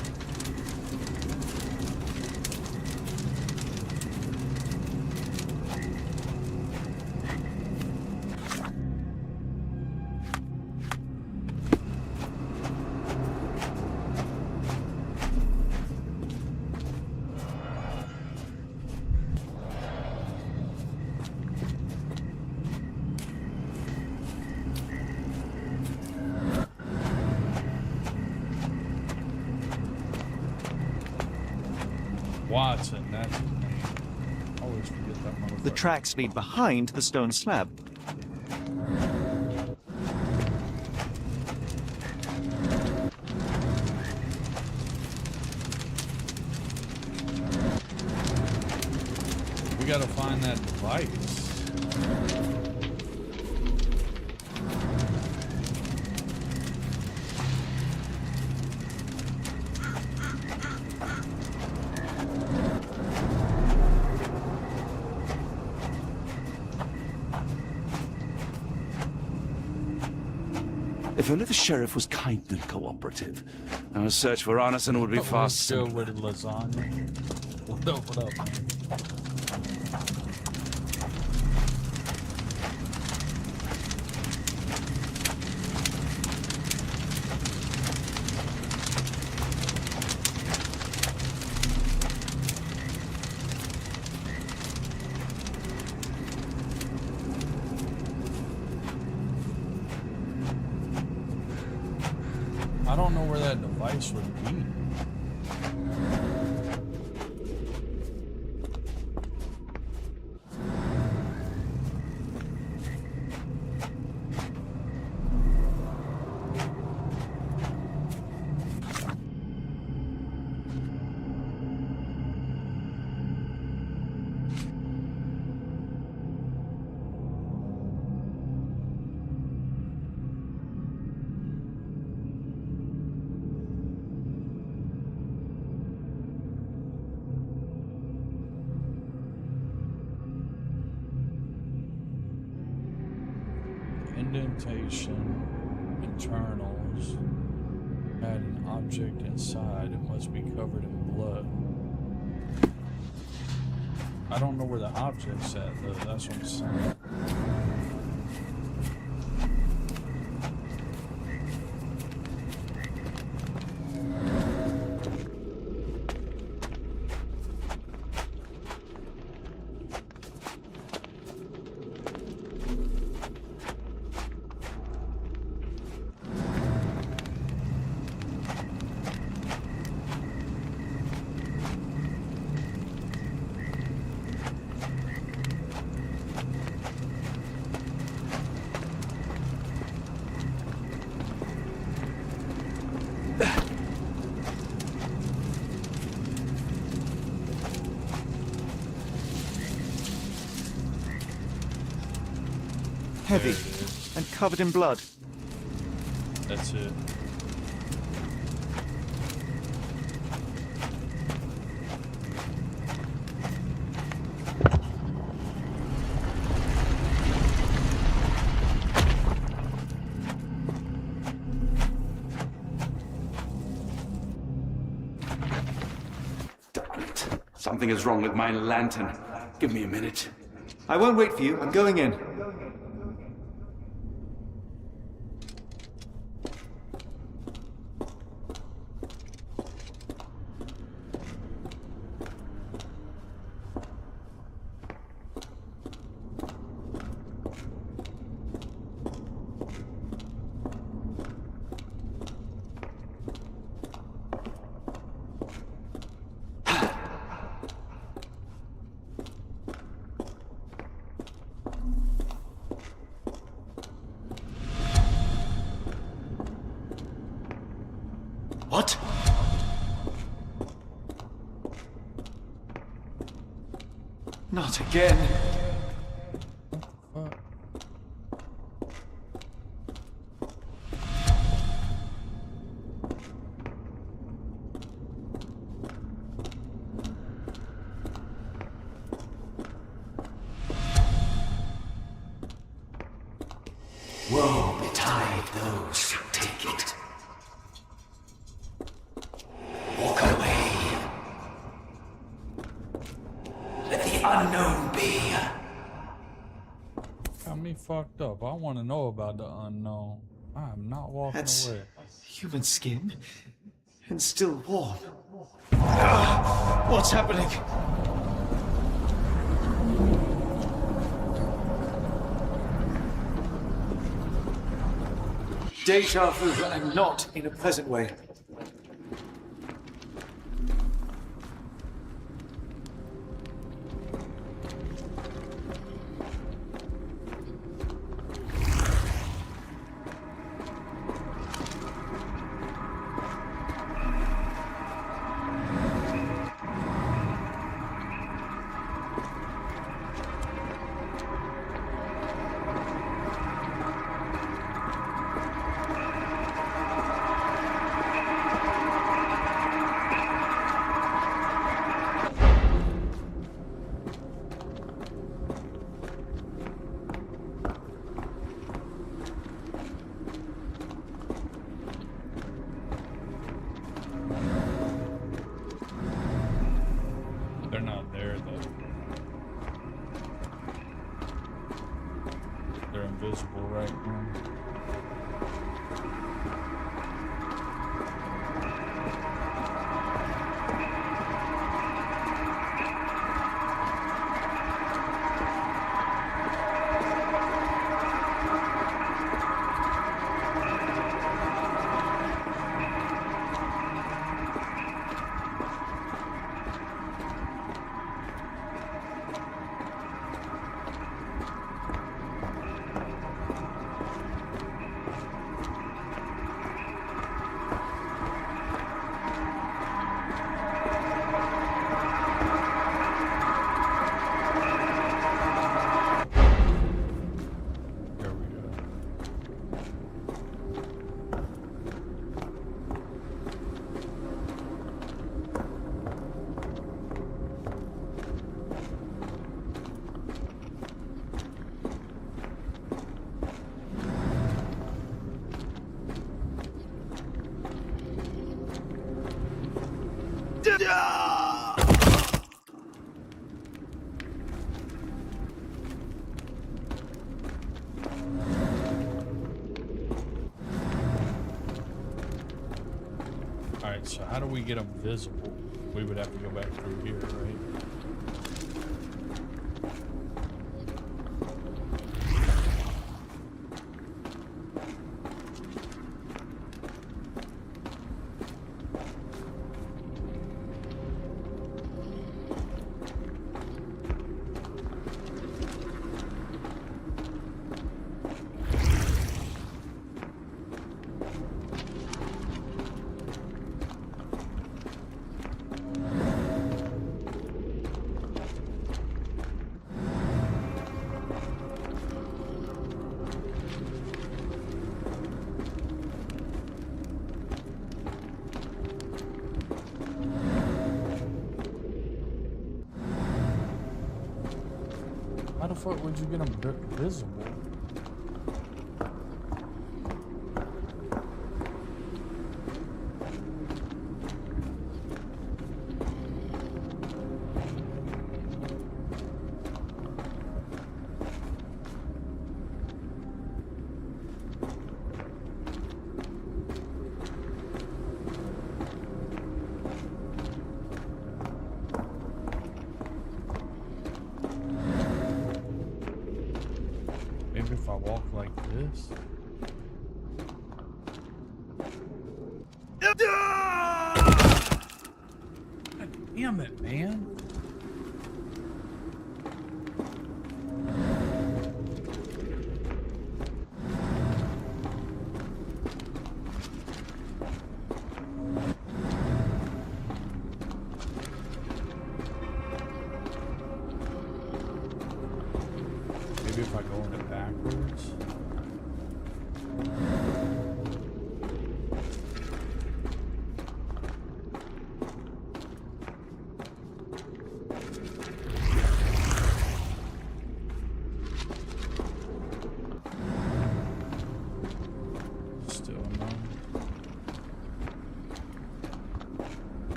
Watson, that's his name. I always forget that motherfucker. The tracks lead behind the stone slab. We gotta find that device. If only the sheriff was kind and cooperative, our search for Arneson would be far Still simpler. with lasagna. What up, man? I don't know where that device would be. Indentation, internals, had an object inside, it must be covered in blood. I don't know where the object's at though, that's what I'm saying. Heavy and covered in blood. That's it. Damn it. Something is wrong with my lantern. Give me a minute. I won't wait for you. I'm going in. Not again. Fuck. Woe betide those who take it. Walk away. Let the unknown be. Got me fucked up. I want to know about the unknown. I am not walking That's away. human skin and still warm. What's happening? Deja vu, and not in a pleasant way. They're not there though. They're invisible right now. Alright, so how do we get them visible? We would have to go back through here, right? How the fuck would you get them visible? Maybe if I walk like this. God damn it, man.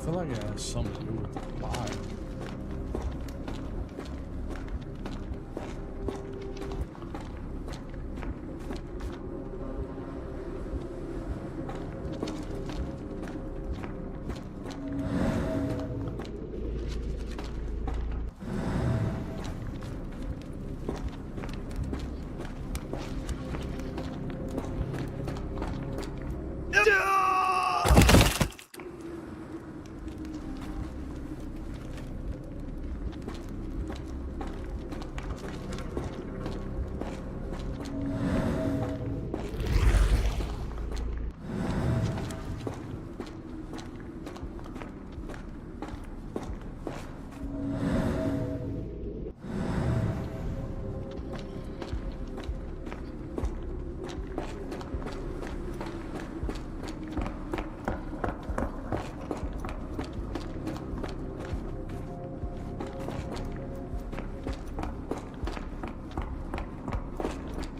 feel like it has something to do with the fire.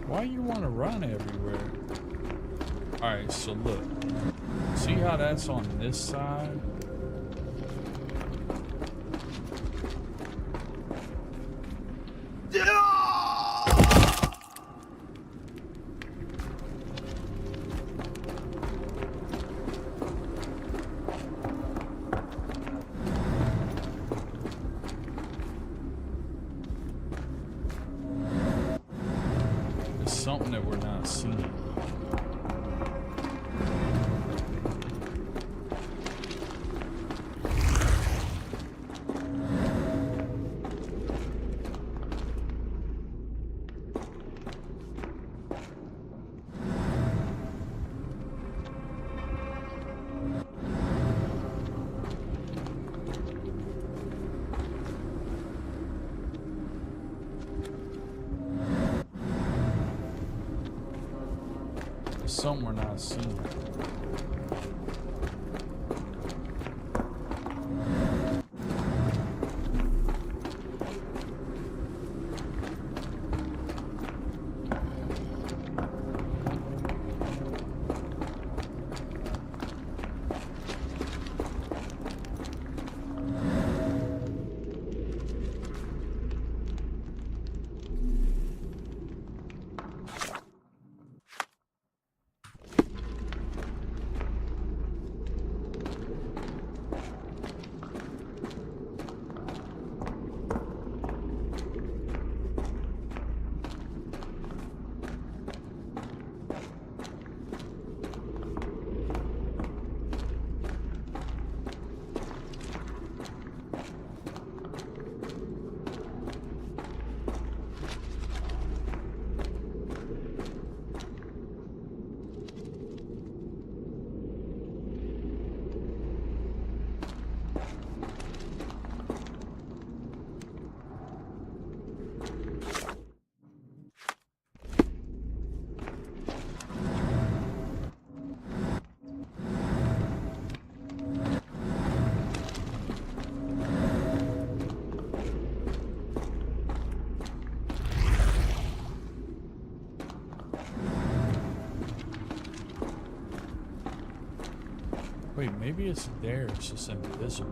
Why you want to run everywhere? Alright, so look. See how that's on this side? Something that we're not seeing. Something we're not seeing. Wait, maybe it's there, it's just invisible.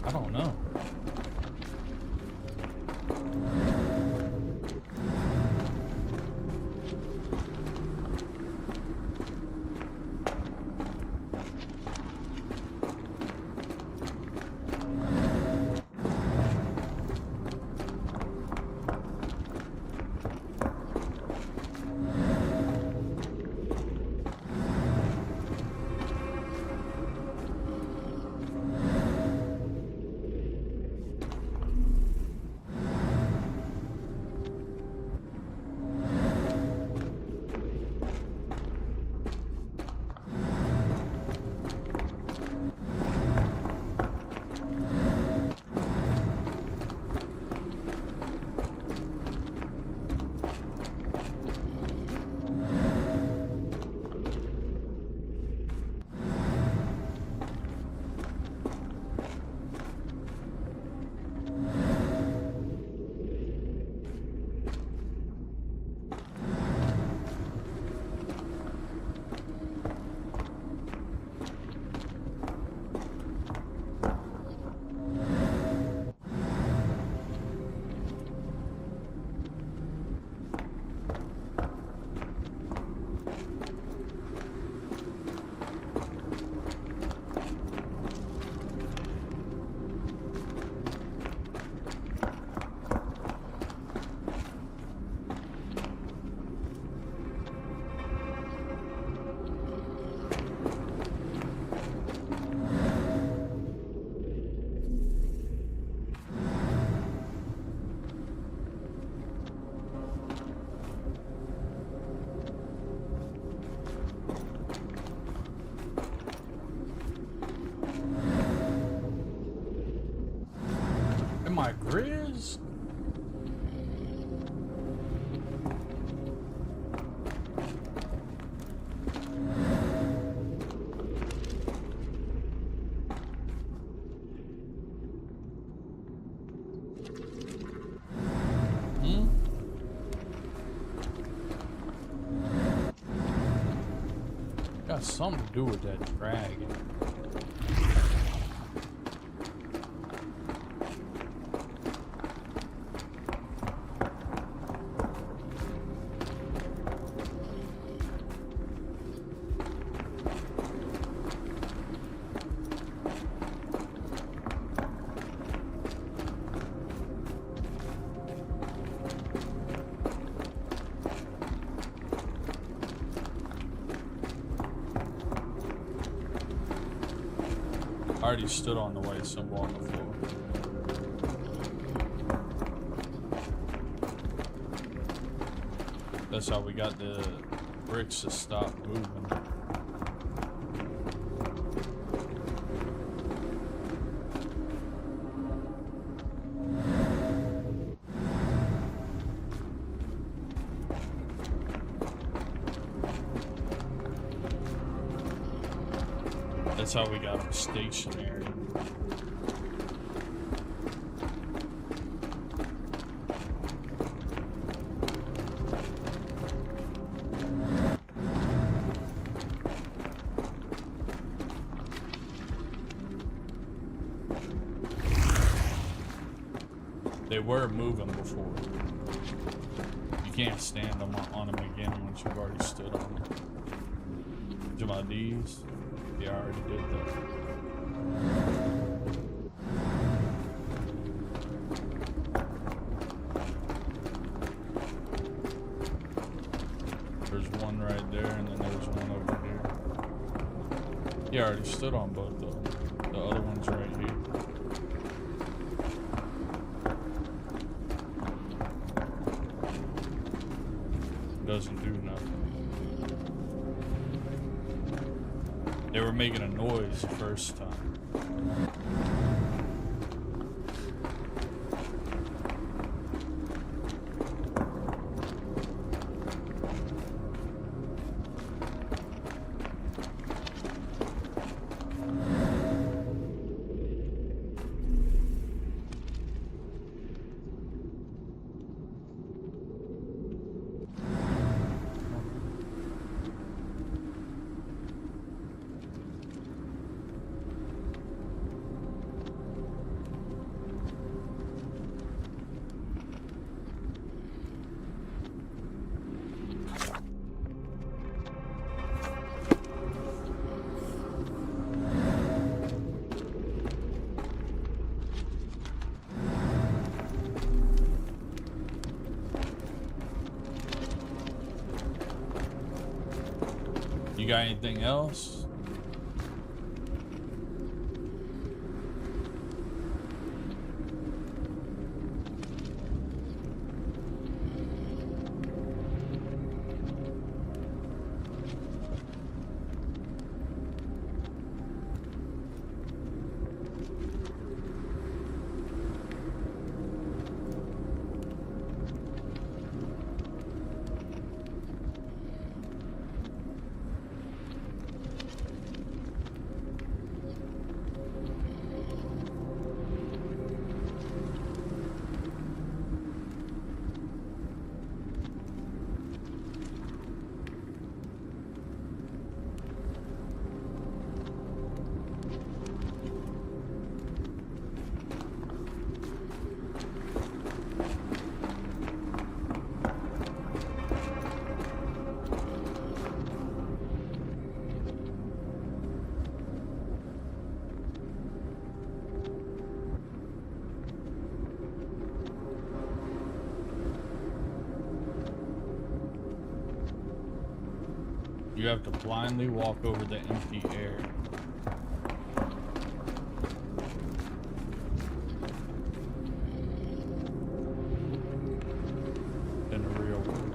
I don't know. Am I Grizz? Got something to do with that dragon. I already stood on the white symbol on the floor. That's how we got the bricks to stop moving. That's how we got them stationary. They were moving before. You can't stand on them again once you've already stood on them. Do my D's? Yeah, I already did that. There's one right there, and then there's one over here. Yeah, I already stood on both of them. The other one's right here. Doesn't do nothing. They were making a noise the first time. You got anything else? You have to blindly walk over the empty air. In the real world.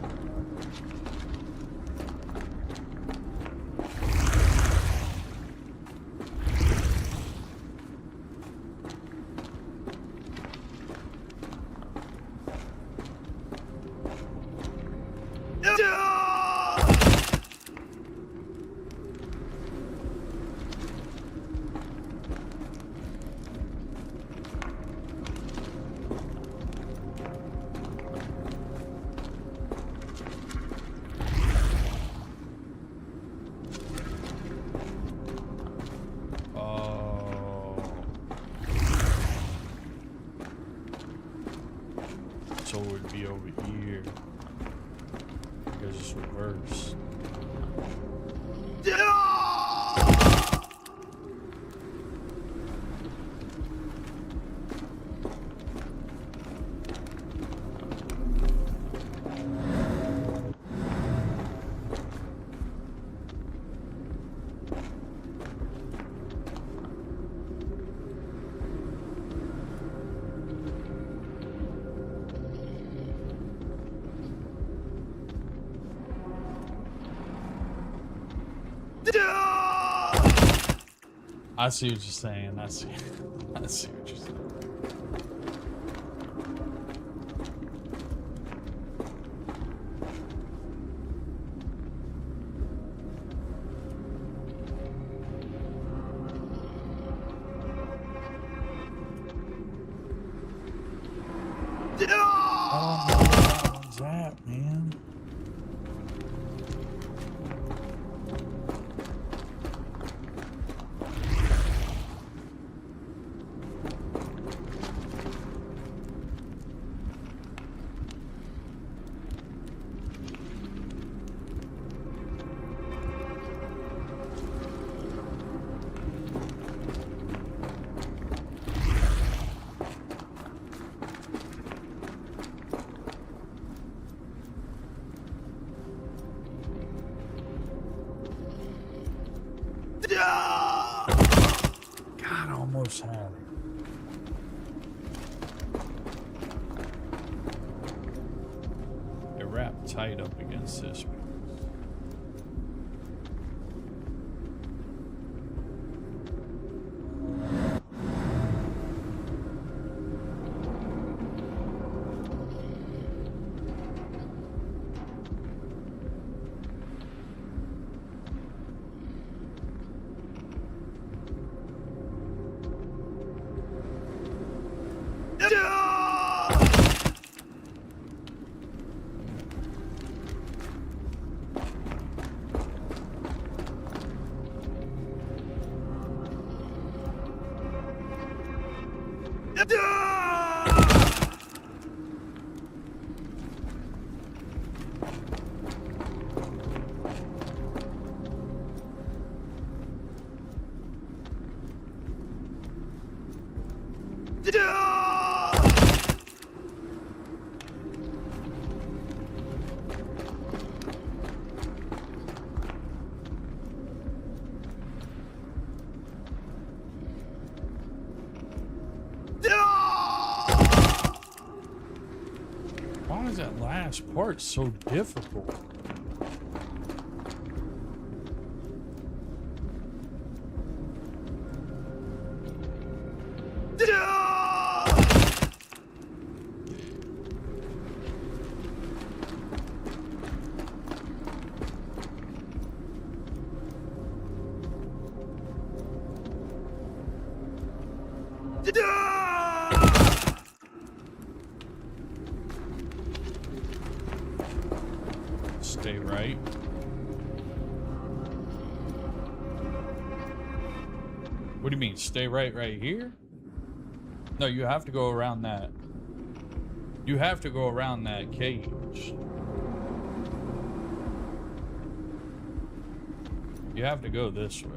So it would be over here. Because it's reversed. I see what you're saying. I see what you're saying. I don't know where that one's at, man. God, I almost had it. It wrapped tight up against this. is that last part so difficult? Stay right. What do you mean, stay right here? No, you have to go around that. You have to go around that cage. You have to go this way.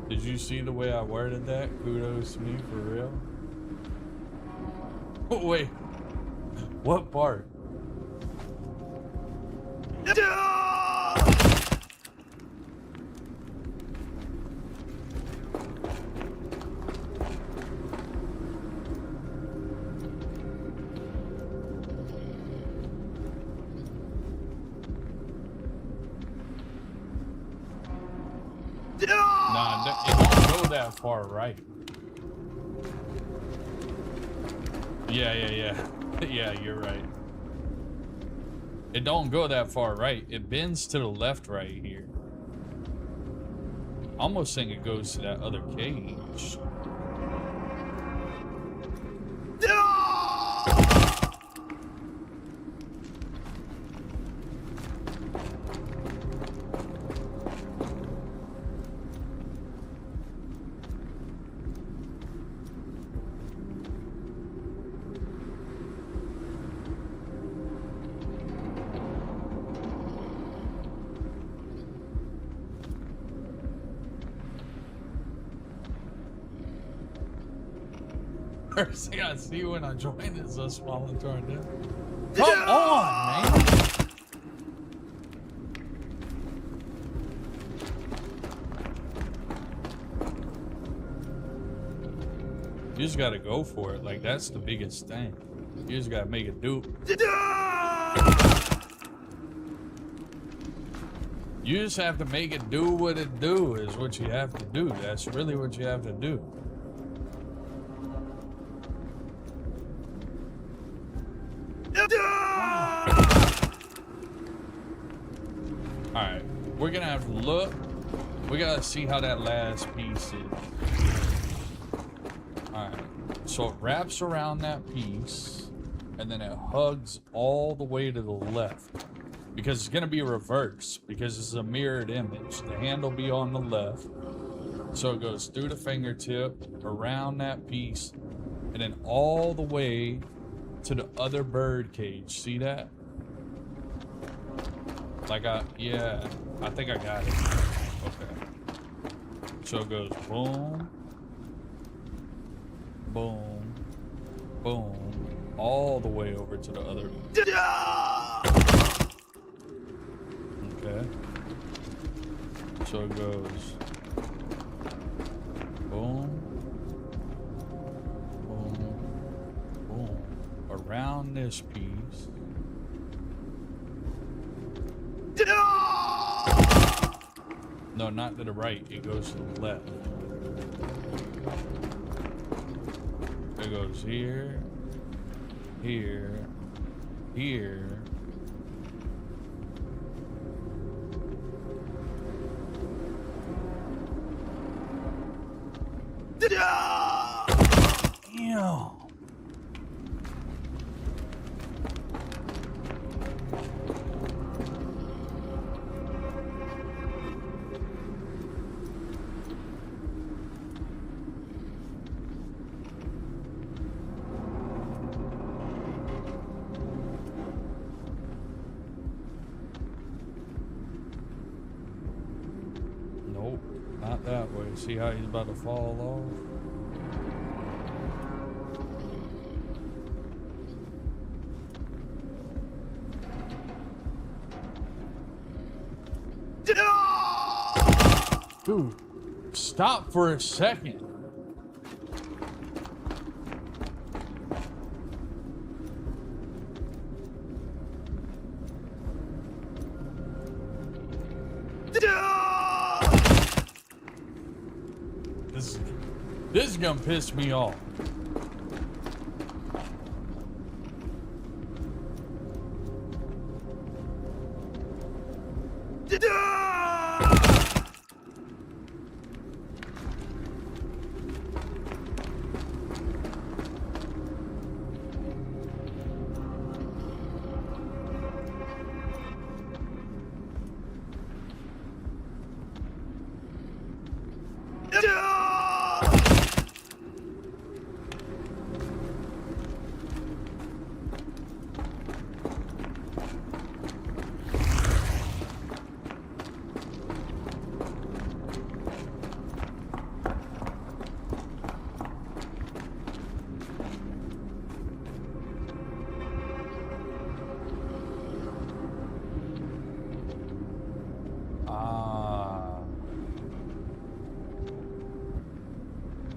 Did you see the way I worded that? Kudos to me, for real. Oh, wait. What part? Nah, it don't go that far right. Yeah. Yeah, you're right. It don't go that far right. It bends to the left right here. I almost think it goes to that other cage. First thing I see when I join is us falling to our death. Come on, man! You just gotta go for it. Like, that's the biggest thing. You just gotta make it do. You just have to make it do what it do is what you have to do. That's really what you have to do. Alright, we're gonna have to look. We gotta see how that last piece is. Alright, so it wraps around that piece and then it hugs all the way to the left because it's gonna be reversed because it's a mirrored image. The hand will be on the left, so it goes through the fingertip, around that piece, and then all the way to the other bird cage. See that? Like yeah, I think I got it. Okay. So it goes boom, boom, boom, all the way over to the other. Okay. So it goes boom, boom, boom, around this piece. No, not to the right. It goes to the left. It goes here, here, here. Ew. Nope, not that way. See how he's about to fall off? Dude, stop for a second. This is gonna piss me off.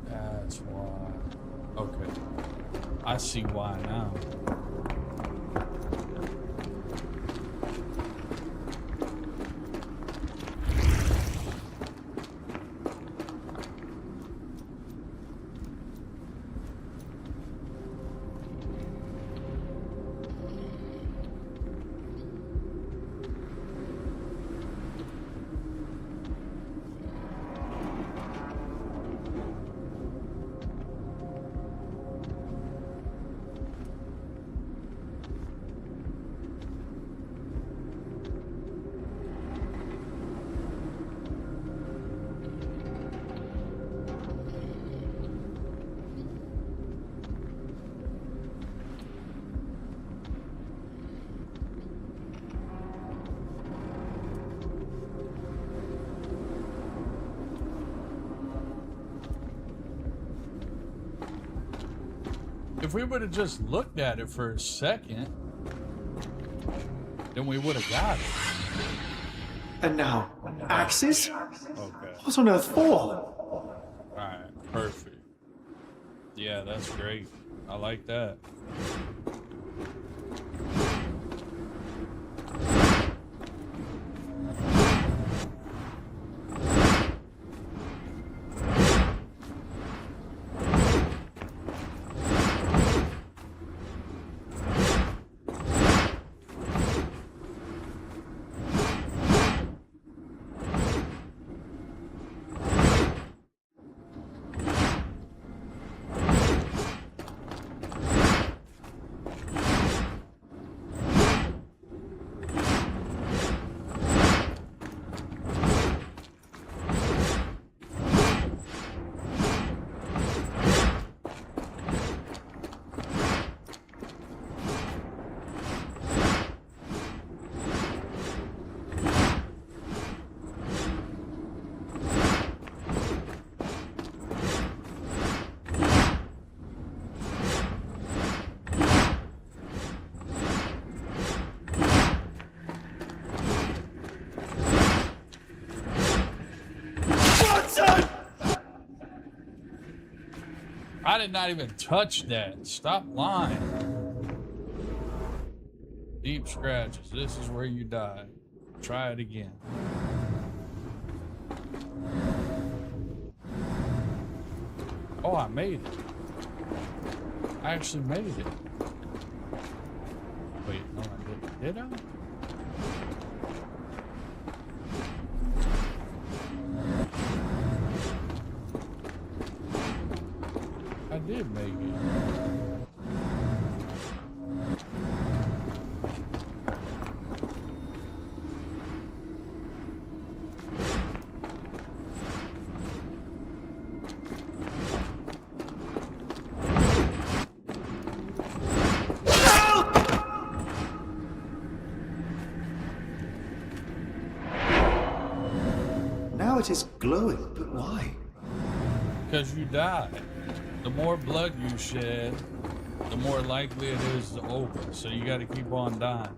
That's why. Okay. I see why now. If we would have just looked at it for a second, then we would have got it. And now, axes? Okay. What on earth for? Alright, perfect. Yeah, that's great. I like that. I did not even touch that. Stop lying. Deep scratches. This is where you die. Try it again. Oh, I made it. I actually made it. Wait, no, I didn't. Did I? I did make it. Now it is glowing, but why? Because you died. The more blood you shed, the more likely it is to open. So you got to keep on dying.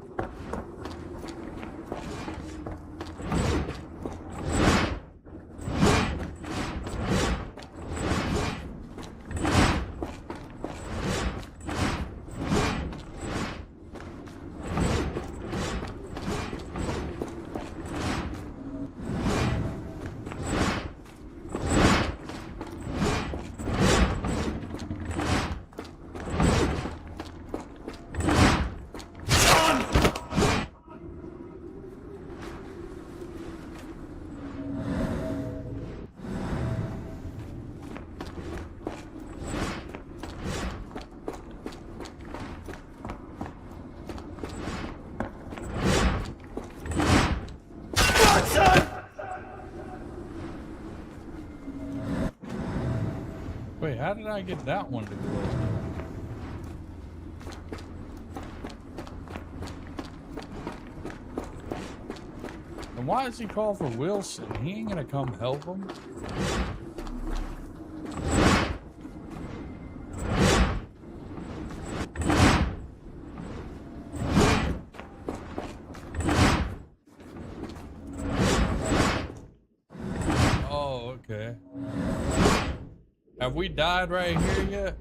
Wait, how did I get that one to close? And why does he call for Wilson? He ain't gonna come help him. Oh, okay. Have we died right here yet?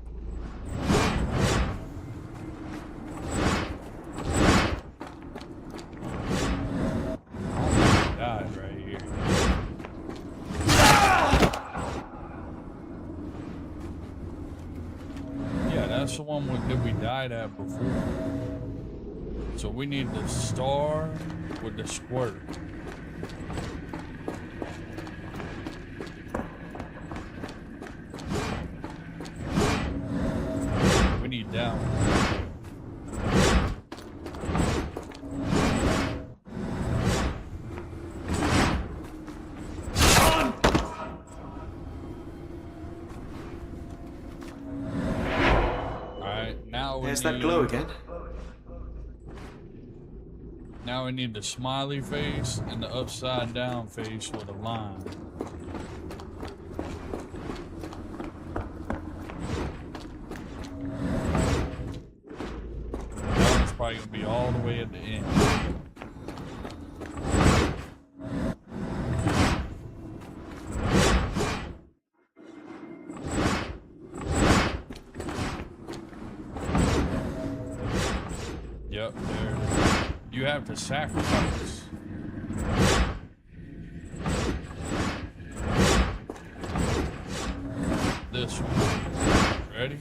Died right here. Yeah, that's the one that we died at before. So we need the star with the squirt. We need that one. There's that glow again. Now we need the smiley face and the upside down face with a line. That one's probably gonna be all the way at the end. Yep, there it is. You have to sacrifice. This one. Ready?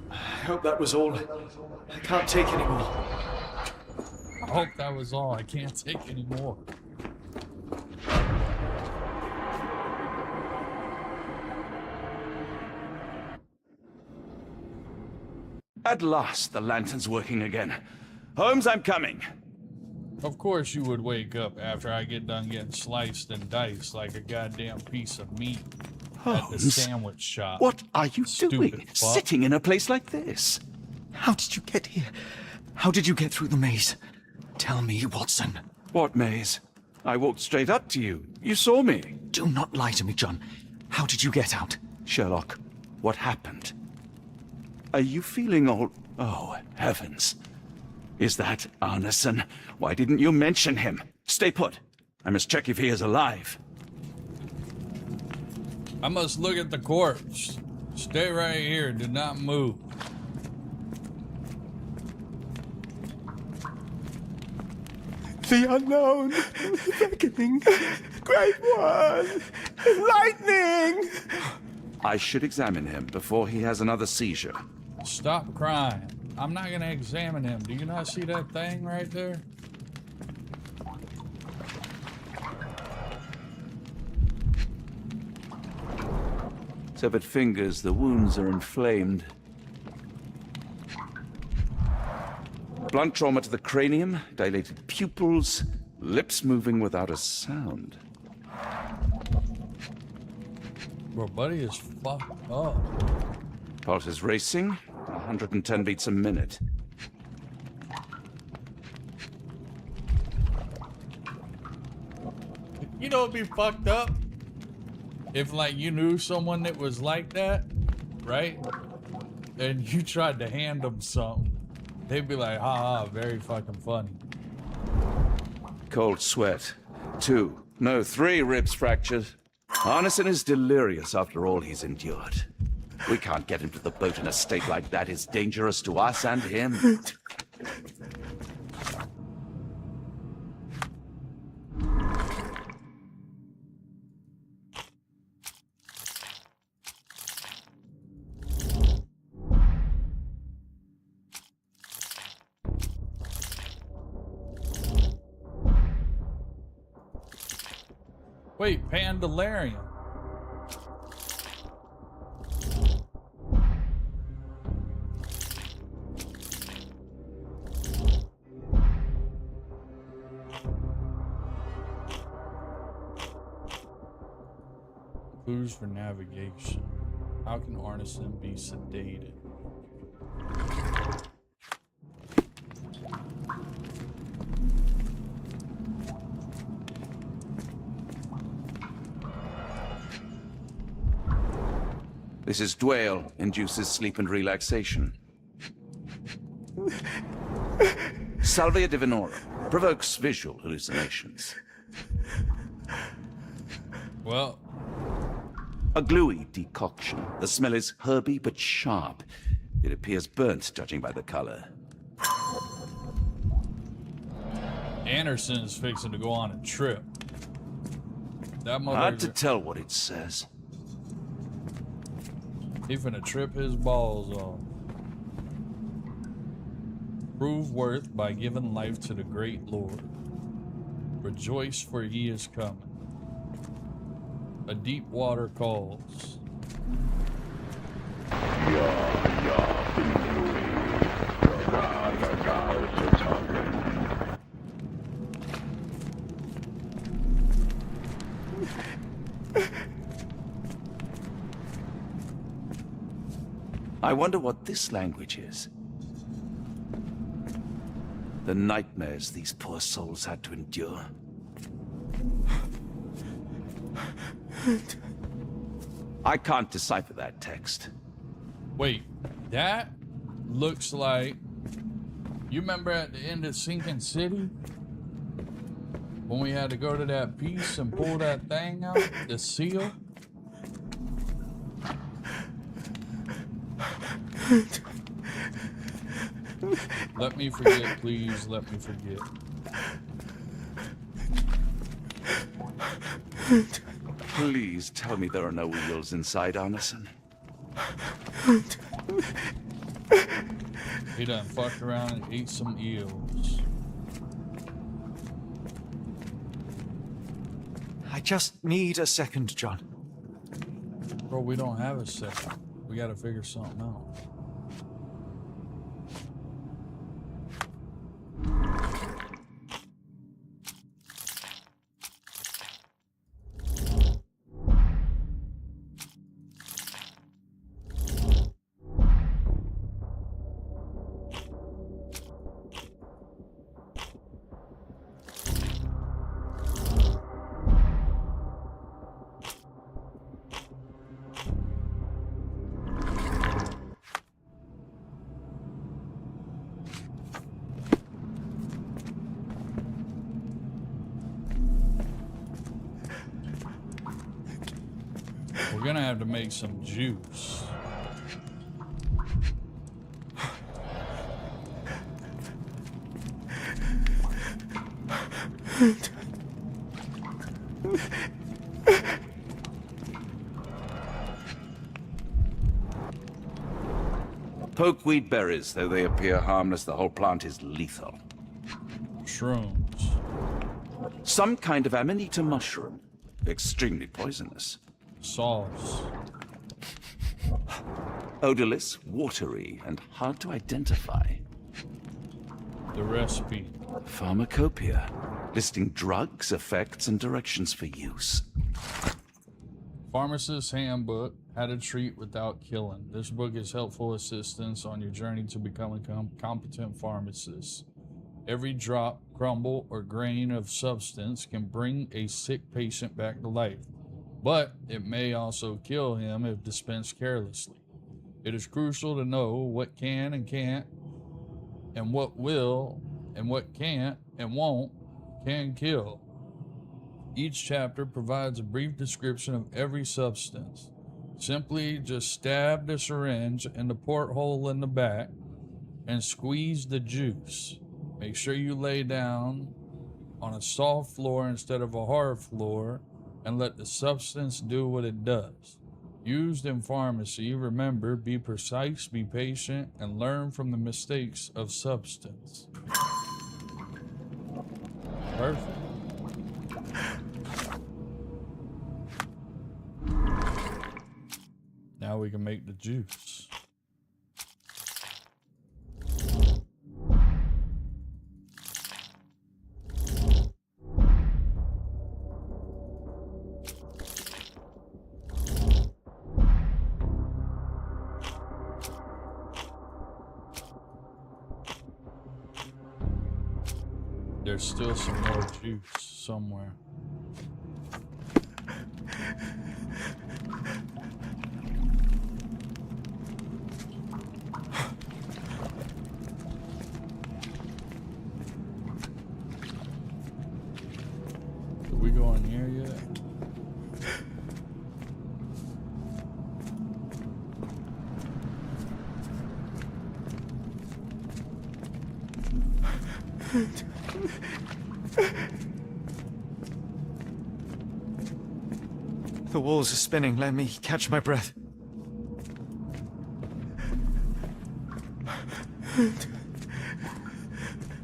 I hope that was all. I can't take any more. I hope that was all. I can't take any more. At last, the lantern's working again. Holmes, I'm coming. Of course you would wake up after I get done getting sliced and diced like a goddamn piece of meat at the Holmes, sandwich shop. What are you doing? Stupid fuck. Sitting in a place like this? How did you get here? How did you get through the maze? Tell me, Watson. What maze? I walked straight up to you. You saw me. Do not lie to me, John. How did you get out? Sherlock, what happened? Are you feeling all... Oh, heavens. Is that Arneson? Why didn't you mention him? Stay put. I must check if he is alive. I must look at the corpse. Stay right here. Do not move. The unknown, beckoning, great one, lightning! I should examine him before he has another seizure. Stop crying. I'm not gonna examine him. Do you not see that thing right there? Severed fingers, the wounds are inflamed. Blunt trauma to the cranium, dilated pupils, lips moving without a sound. Bro, buddy is fucked up. Pulse is racing, 110 beats a minute. You know it'd be fucked up? If, like, you knew someone that was like that, right? And you tried to hand them something. They'd be like, ha ha, very fucking funny. Cold sweat. 2, no, 3 ribs fractured. Arneson is delirious after all he's endured. We can't get him to the boat in a state like that. It's dangerous to us and him. Wait, Pandalarian. Clues for navigation. How can Arneson be sedated? This is Dwale, induces sleep and relaxation. Salvia divinorum, provokes visual hallucinations. Well, a gluey decoction. The smell is herby but sharp. It appears burnt, judging by the color. Anderson's fixing to go on a trip. That Hard to motherfucker, tell what it says. he finna trip his balls off. Prove worth by giving life to the great Lord. Rejoice, for he is coming. A deep water calls. I wonder what this language is. The nightmares these poor souls had to endure. I can't decipher that text. Wait, that looks like... You remember at the end of Sinking City? When we had to go to that piece and pull that thing out? The seal? Let me forget, please. Let me forget. Please tell me there are no eels inside, Arneson. He done fucked around and ate some eels. I just need a second, John. Bro, we don't have a second. We gotta figure something out. We're gonna have to make some juice. Pokeweed berries, though they appear harmless, the whole plant is lethal. Shrooms. Some kind of amanita mushroom. Extremely poisonous. Sauce. Odorless, watery, and hard to identify. The recipe. Pharmacopoeia, listing drugs, effects, and directions for use. Pharmacist's Handbook, How to Treat Without Killing. This book is helpful assistance on your journey to becoming a competent pharmacist. Every drop, crumble, or grain of substance can bring a sick patient back to life, but it may also kill him if dispensed carelessly. It is crucial to know what can and can't, and what will and what can't and won't can kill. Each chapter provides a brief description of every substance. Simply just stab the syringe in the porthole in the back and squeeze the juice. Make sure you lay down on a soft floor instead of a hard floor and let the substance do what it does. Used in pharmacy, remember, be precise, be patient, and learn from the mistakes of substance. Perfect. Now we can make the juice. There's still some more juice somewhere. Did we go in here yet? The walls are spinning. Let me catch my breath.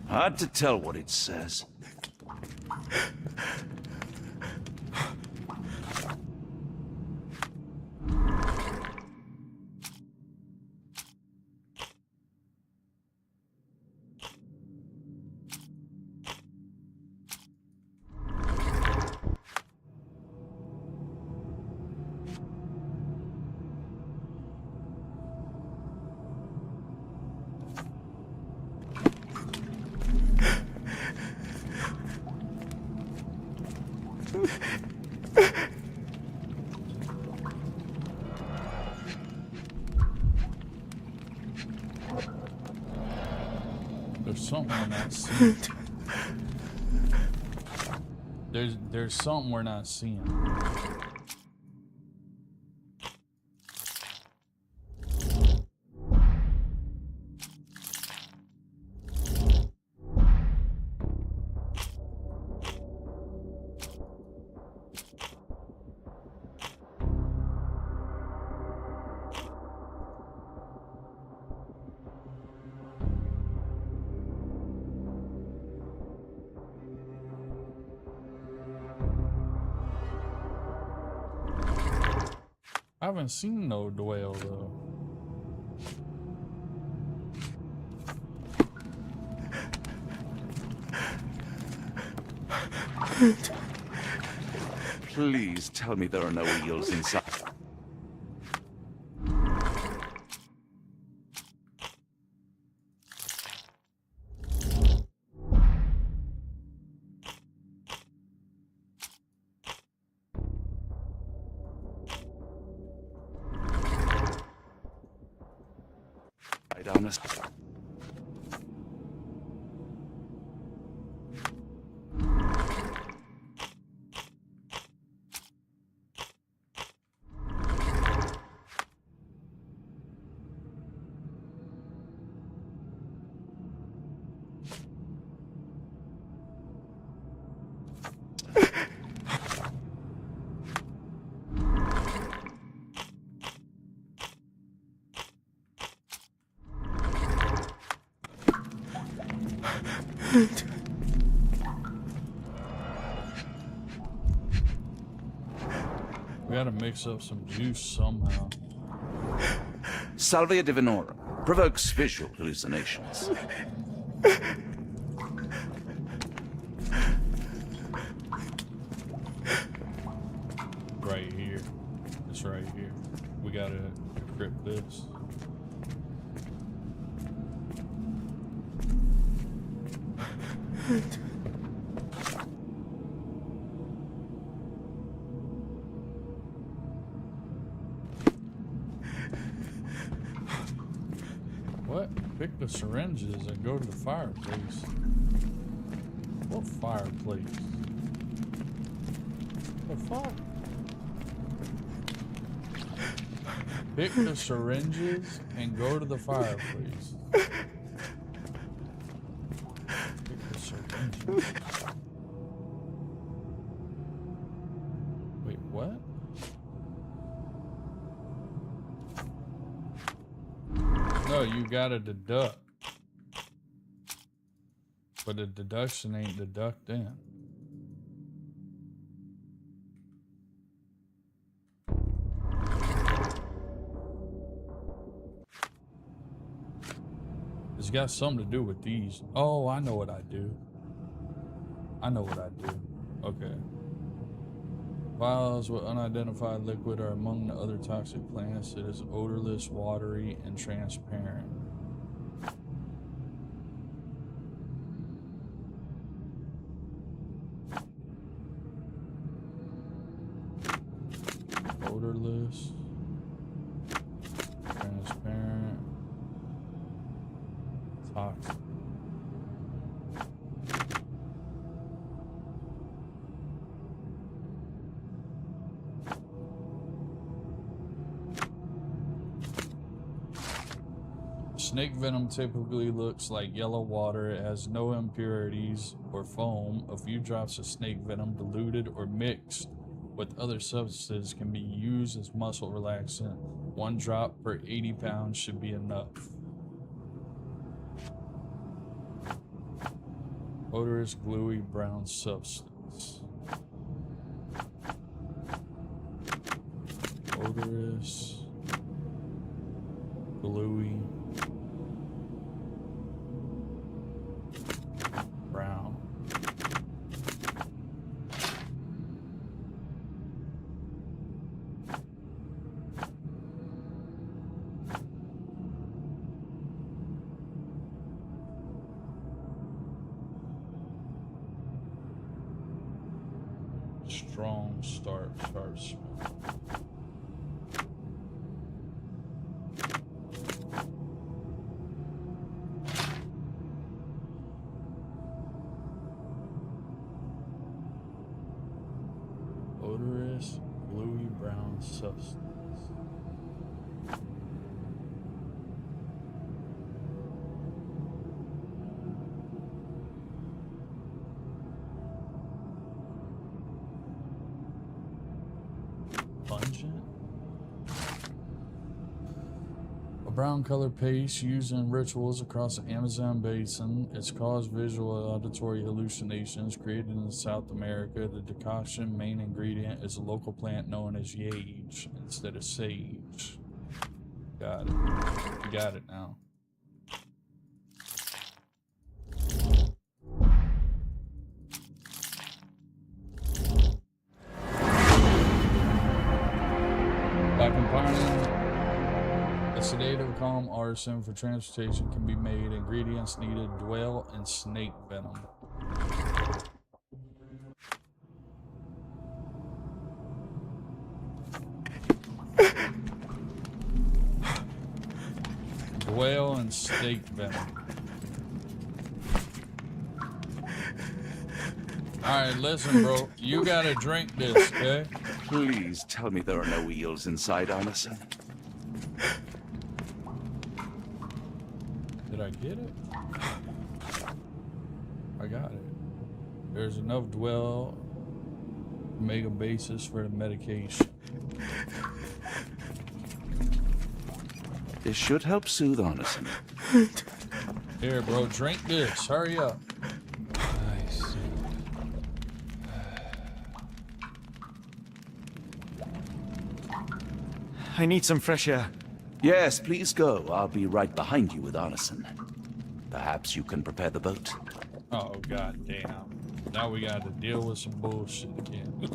Hard to tell what it says. There's something we're not seeing. There's something we're not seeing. I haven't seen no Dwell though. Please tell me there are no eels inside. We gotta mix up some juice somehow. Salvia divinorum provokes visual hallucinations. Right here. It's right here. We gotta decrypt this. What? Pick the syringes and go to the fireplace. What fireplace? The fuck? Pick the syringes and go to the fireplace. Pick the syringes. Wait, what? No, you gotta deduct. But the deduction ain't deducting. It's got something to do with these. Oh, I know what I do. I know what I do. Okay. Vials with unidentified liquid are among the other toxic plants. It is odorless, watery, and transparent. Toxic. Snake venom typically looks like yellow water. It has no impurities or foam. A few drops of snake venom diluted or mixed with other substances can be used as muscle relaxant. 1 drop per 80 pounds should be enough. Odorous, gluey brown substance. Odorous, gluey, brown. Strong, sharp smell. Odorous, gluey brown substance. Pungent. A brown color paste used in rituals across the Amazon basin. It's caused visual and auditory hallucinations. Created in South America, the decoction main ingredient is a local plant known as yage instead of sage. Got it. You got it now. By combining a sedative, calm artisan for transportation can be made. Ingredients needed: dwell and snake venom. Dwell and snake venom. Alright, listen, bro. You gotta drink this, okay? Please tell me there are no eels inside, Arneson. Did I get it? I got it. There's enough dwell to make a basis for the medication. This should help soothe Arneson. Here, bro, drink this. Hurry up. I need some fresh air. Yes, please go. I'll be right behind you with Arneson. Perhaps you can prepare the boat. Oh, god damn. Now we gotta deal with some bullshit again.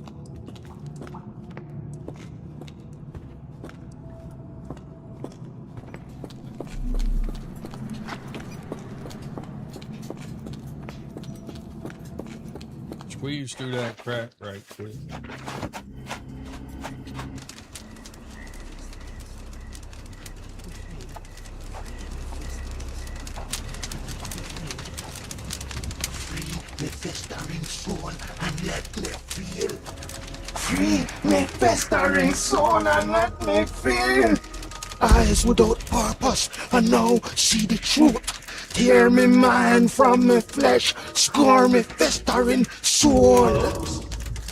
Squeeze through that crack right quick. Me festering soul and let me feel. Free me festering soul and let me feel. Eyes without purpose and now see the truth. Tear me mind from me flesh, score me festering soul.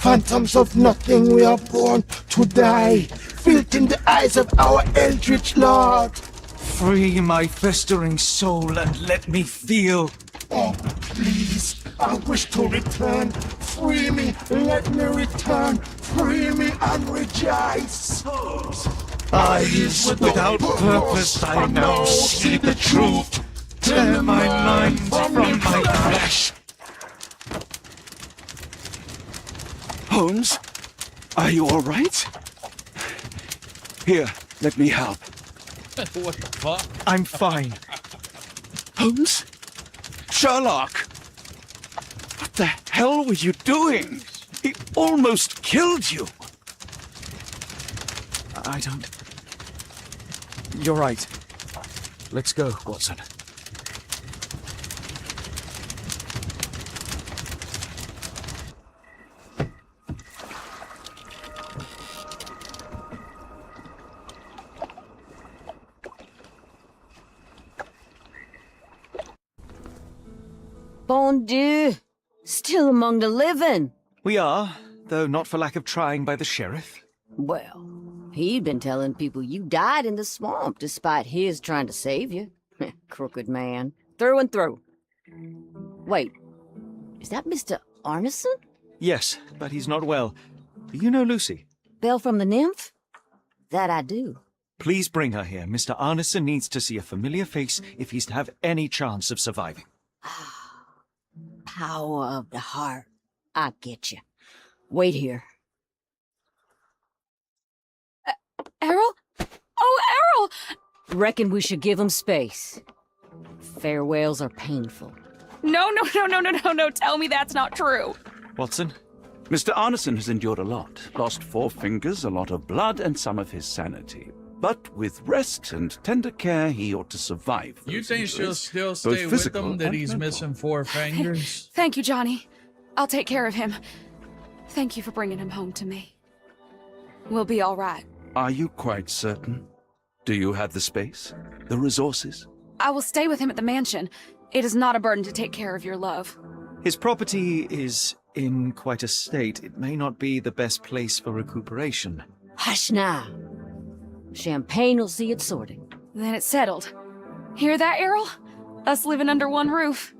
Phantoms of nothing, we are born to die. Filth in the eyes of our eldritch lord. Free my festering soul and let me feel. Oh, please. I wish to return. Free me, let me return. Free me and rejoice. Eyes without purpose, I now see the truth. Tear my mind from my flesh. Holmes, are you all right? Here, let me help. What the fuck? I'm fine. Holmes? Sherlock! What the hell were you doing? He almost killed you. I don't... You're right. Let's go, Watson. Bon Dieu. Still among the living. We are, though not for lack of trying by the sheriff. Well, he'd been telling people you died in the swamp despite his trying to save you. Crooked man. Through and through. Wait, is that Mr. Arneson? Yes, but he's not well. Do you know Lucy? Belle from the Nymph? That I do. Please bring her here. Mr. Arneson needs to see a familiar face if he's to have any chance of surviving. Power of the heart. I get you. Wait here. Errol? Oh, Errol! Reckon we should give him space. Farewells are painful. No. Tell me that's not true. Watson? Mr. Arneson has endured a lot. Lost 4 fingers, a lot of blood, and some of his sanity. But with rest and tender care, he ought to survive. You think she'll injuries, still both stay with physical him that and he's mental. missing 4 fingers? Thank you, Johnny. I'll take care of him. Thank you for bringing him home to me. We'll be all right. Are you quite certain? Do you have the space? The resources? I will stay with him at the mansion. It is not a burden to take care of your love. His property is in quite a state. It may not be the best place for recuperation. Hush now. Champagne will see it sorted. Then it's settled. Hear that, Errol? Us living under one roof.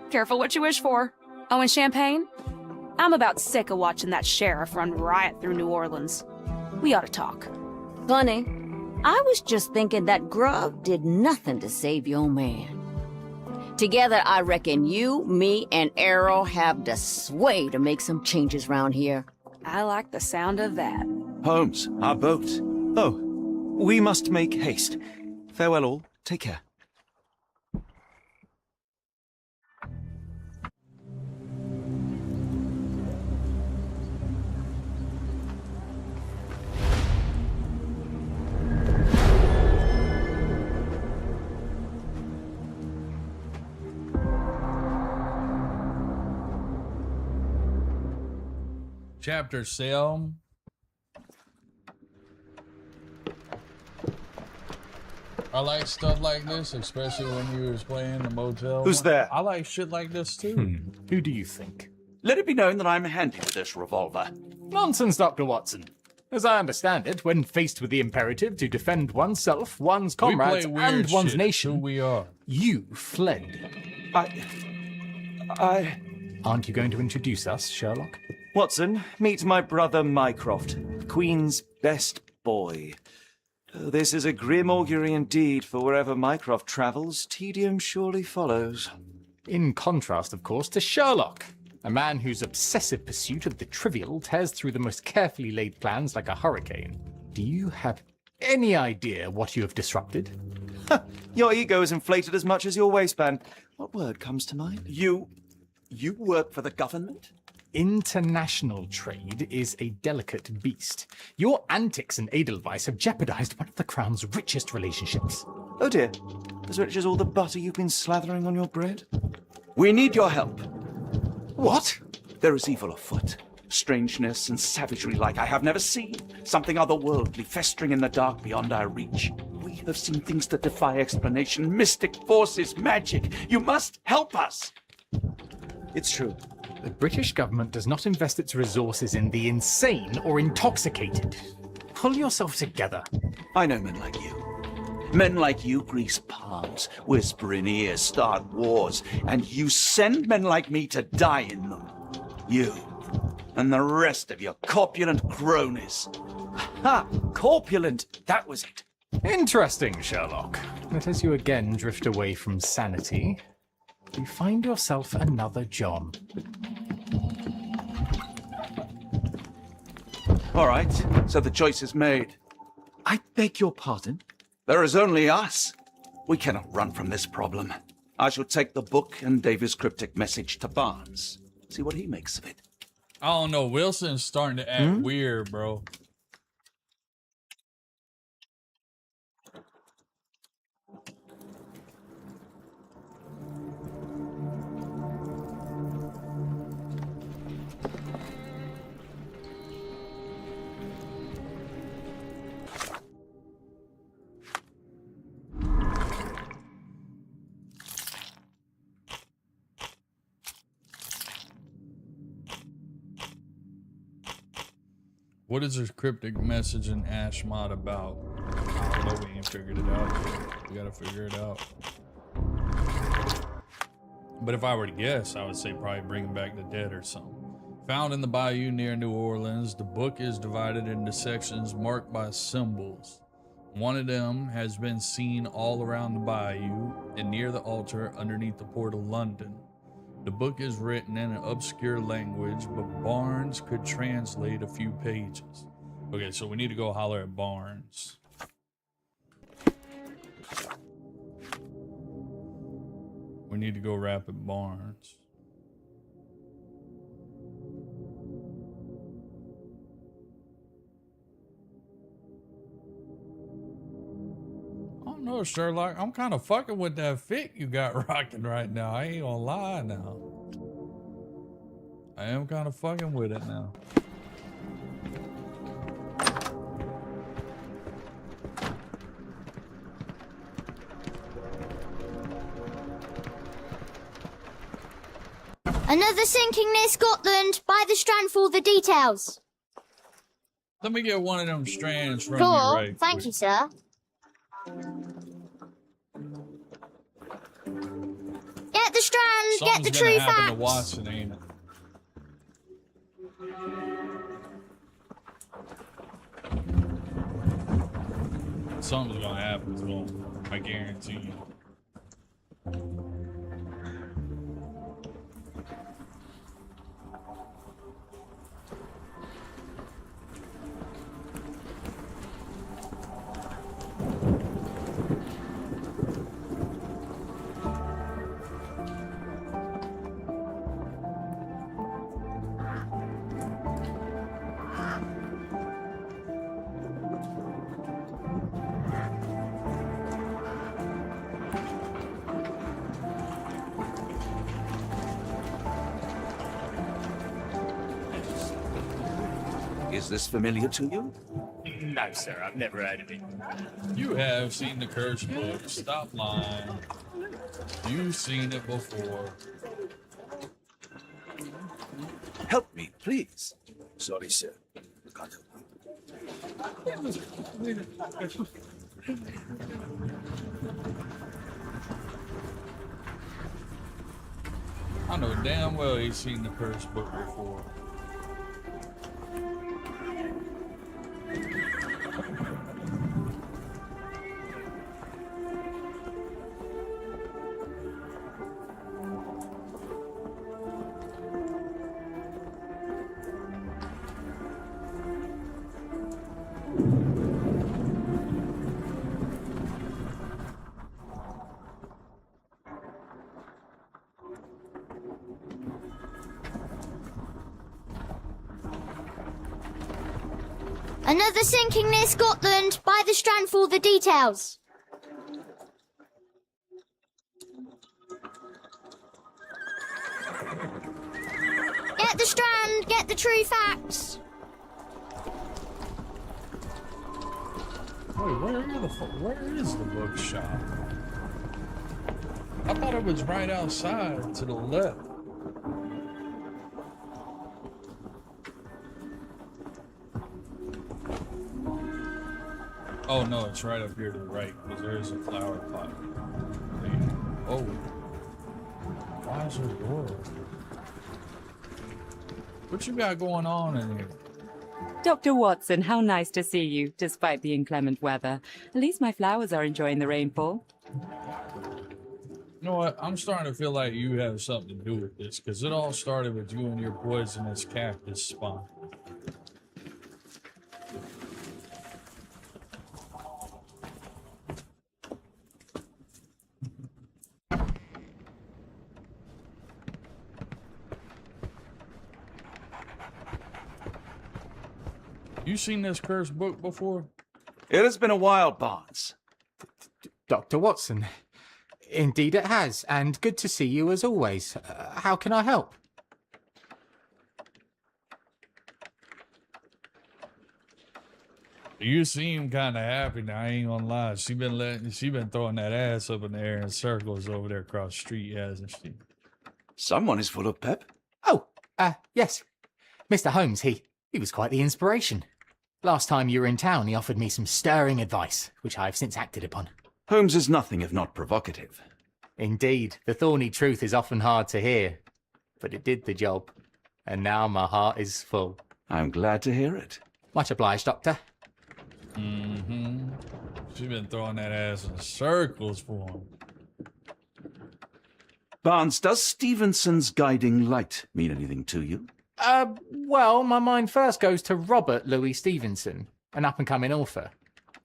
Careful what you wish for. Oh, and champagne? I'm about sick of watching that sheriff run riot through New Orleans. We ought to talk. Funny, I was just thinking that grub did nothing to save your man. Together, I reckon you, me, and Errol have the sway to make some changes round here. I like the sound of that. Holmes, our boat. Oh, we must make haste. Farewell all. Take care. Chapter Selm. I like stuff like this, especially when you was playing the motel. Who's there? I like shit like this too. Who do you think? Let it be known that I'm handy with this revolver. Nonsense, Dr. Watson. As I understand it, when faced with the imperative to defend oneself, one's comrades, we play weird and one's shit. nation, Who we are. you fled. I... Aren't you going to introduce us, Sherlock? Watson, meet my brother Mycroft, Queen's best boy. Oh, this is a grim augury indeed, for wherever Mycroft travels, tedium surely follows. In contrast, of course, to Sherlock, a man whose obsessive pursuit of the trivial tears through the most carefully laid plans like a hurricane. Do you have any idea what you have disrupted? Your ego is inflated as much as your waistband. What word comes to mind? You work for the government? International trade is a delicate beast. Your antics in Edelweiss have jeopardized one of the Crown's richest relationships. Oh dear, as rich as all the butter you've been slathering on your bread? We need your help. What? There is evil afoot. Strangeness and savagery like I have never seen. Something otherworldly festering in the dark beyond our reach. We have seen things that defy explanation. Mystic forces, magic. You must help us. It's true. The British government does not invest its resources in the insane or intoxicated. Pull yourself together. I know men like you. Men like you grease palms, whisper in ears, start wars, and you send men like me to die in them. You and the rest of your corpulent cronies. Ha! Corpulent! That was it. Interesting, Sherlock. But as you again drift away from sanity, you find yourself another John. All right, so the choice is made. I beg your pardon? There is only us. We cannot run from this problem. I shall take the book and David's cryptic message to Barnes. See what he makes of it. I don't know. Wilson's starting to act weird, bro. What is this cryptic message in Ashmont about? I don't know, we ain't figured it out. We gotta figure it out. But if I were to guess, I would say probably bringing back the dead or something. Found in the bayou near New Orleans, the book is divided into sections marked by symbols. One of them has been seen all around the bayou and near the altar underneath the port of London. The book is written in an obscure language, but Barnes could translate a few pages. Okay, so we need to go holler at Barnes. We need to go rap at Barnes. I don't know, Sherlock. I'm kind of fucking with that fit you got rocking right now. I ain't gonna lie now. I am kind of fucking with it now. Another sinking near Scotland. By the strand for the details. Let me get one of them strands from Cool. you right Thank quick. you, sir. Get the strand. Something's get the gonna true happen to facts. Watson, ain't it? Something's gonna happen to him. I guarantee you. Is this familiar to you? No, sir, I've never heard of it. You have seen the curse book. Stop lying. You've seen it before. Help me, please. Sorry, sir. Can't help you. I know damn well he's seen the curse book before. Another sinking near Scotland. By the strand for the details. Get the strand. Get the true facts. Wait, where is the bookshop? I thought it was right outside to the left. Oh no, it's right up here to the right, because there is a flower pot. Oh. Why is there a door? What you got going on in here? Dr. Watson, how nice to see you, despite the inclement weather. At least my flowers are enjoying the rainfall. You know what? I'm starting to feel like you have something to do with this, because it all started with you and your poisonous cactus spawn. You seen this cursed book before? It has been a while, Barnes. Dr. Watson, indeed it has, and good to see you as always. How can I help? You seem kind of happy now. I ain't gonna lie. She been throwing that ass up in the air in circles over there across the street, hasn't she? Someone is full of pep. Oh, yes. Mr. Holmes, he was quite the inspiration. Last time you were in town, he offered me some stirring advice, which I have since acted upon. Holmes is nothing if not provocative. Indeed, the thorny truth is often hard to hear, but it did the job, and now my heart is full. I'm glad to hear it. Much obliged, Doctor. Mm-hmm. She's been throwing that ass in circles for him. Barnes, does Stevenson's guiding light mean anything to you? Well, my mind first goes to Robert Louis Stevenson, an up-and-coming author.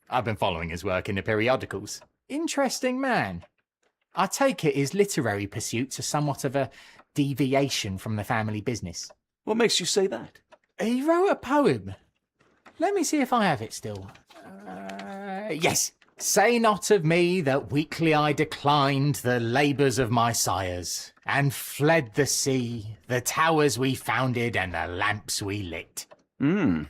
I've been following his work in the periodicals. Interesting man. I take it his literary pursuits are somewhat of a deviation from the family business. What makes you say that? He wrote a poem. Let me see if I have it still. Yes. Say not of me that weakly I declined the labours of my sires, and fled the sea, the towers we founded, and the lamps we lit. The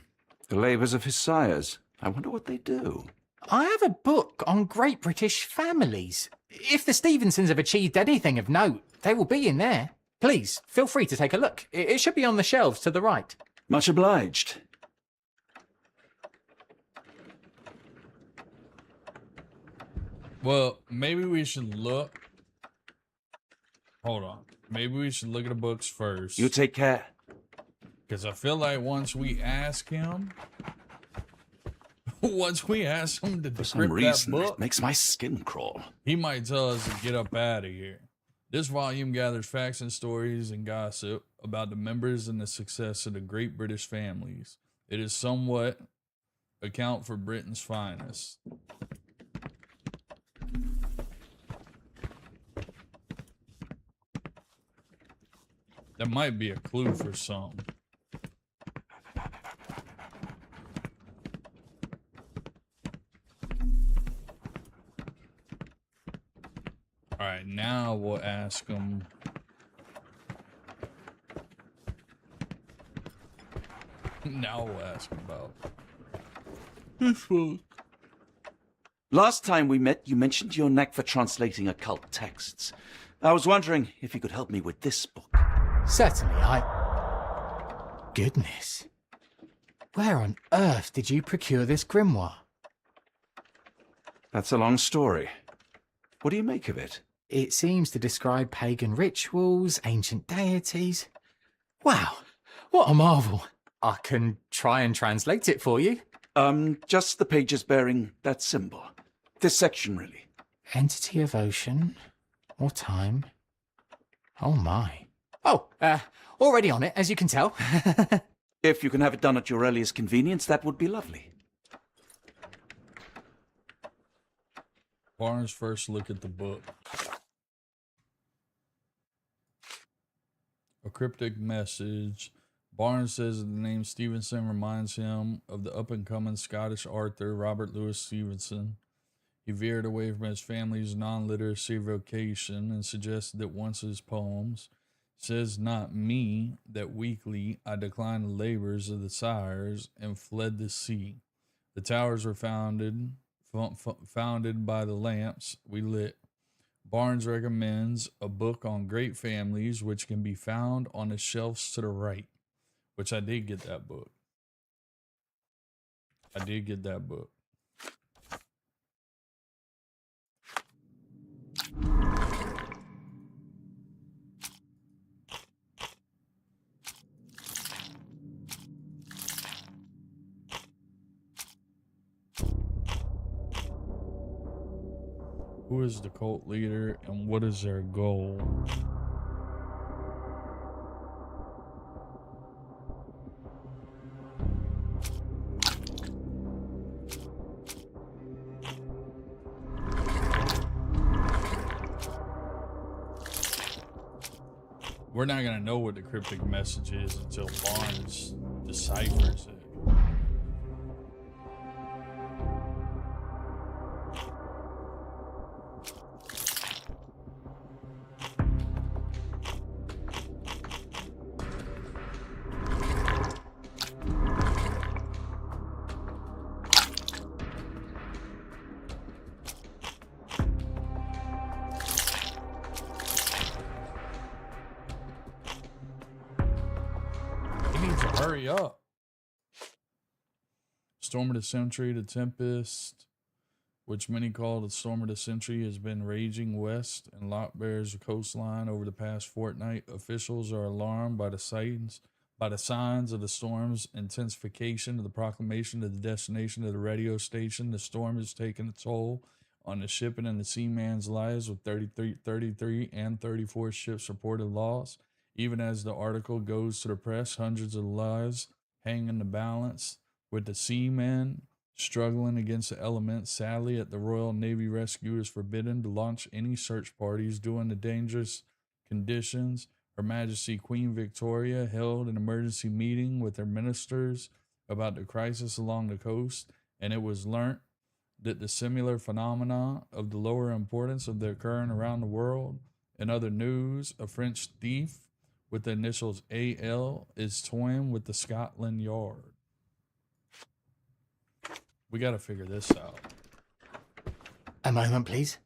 labours of his sires. I wonder what they do. I have a book on great British families. If the Stevensons have achieved anything of note, they will be in there. Please, feel free to take a look. It should be on the shelves to the right. Much obliged. Well, maybe we should look. Hold on. Maybe we should look at the books first. You take care. Because I feel like once we ask him to For some decrypt reason, that book, it makes my skin crawl. he might tell us to get up out of here. This volume gathers facts and stories and gossip about the members and the success of the great British families. It is somewhat account for Britain's finest. That might be a clue for some. All right, now we'll ask them. Now we'll ask about this book. Last time we met, you mentioned your knack for translating occult texts. I was wondering if you could help me with this book. Certainly, Goodness. Where on earth did you procure this grimoire? That's a long story. What do you make of it? It seems to describe pagan rituals, ancient deities. Wow, what a marvel. I can try and translate it for you. Just the pages bearing that symbol. This section, really. Entity of ocean or time. Oh my. Oh, already on it, as you can tell. If you can have it done at your earliest convenience, that would be lovely. Barnes first look at the book. A cryptic message. Barnes says that the name Stevenson reminds him of the up-and-coming Scottish author Robert Louis Stevenson. He veered away from his family's non-literacy vocation and suggested that once his poems, says not me, that weakly I declined the labors of the sires and fled the sea. The towers were founded by the lamps we lit. Barnes recommends a book on great families, which can be found on the shelves to the right. Which I did get that book. Who is the cult leader and what is their goal? We're not going to know what the cryptic message is until Barnes deciphers it. Hurry up. Storm of the century, the Tempest, which many call the storm of the century, has been raging west and Lockbear's coastline over the past fortnight. Officials are alarmed by the signs of the storm's intensification. To the proclamation of the destination of the radio station, the storm has taken a toll on the shipping and the seaman's lives, with 33 and 34 ships reported lost. Even as the article goes to the press, hundreds of lives hang in the balance, with the seamen struggling against the elements. Sadly, at the Royal Navy Rescue is forbidden to launch any search parties due to dangerous conditions. Her Majesty Queen Victoria held an emergency meeting with her ministers about the crisis along the coast, and it was learnt that the similar phenomena of the lower importance of the occurring around the world. In other news, a French thief with the initials AL is twin with the Scotland Yard. We got to figure this out. A moment, please.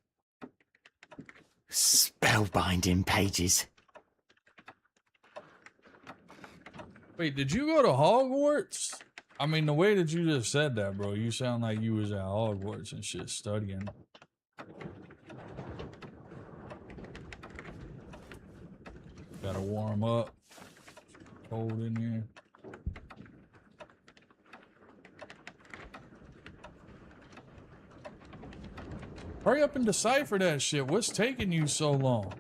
Spellbinding pages. Wait, did you go to Hogwarts? I mean, the way that you just said that, bro, you sound like you was at Hogwarts and shit studying. Gotta warm up. Cold in here. Hurry up and decipher that shit. What's taking you so long?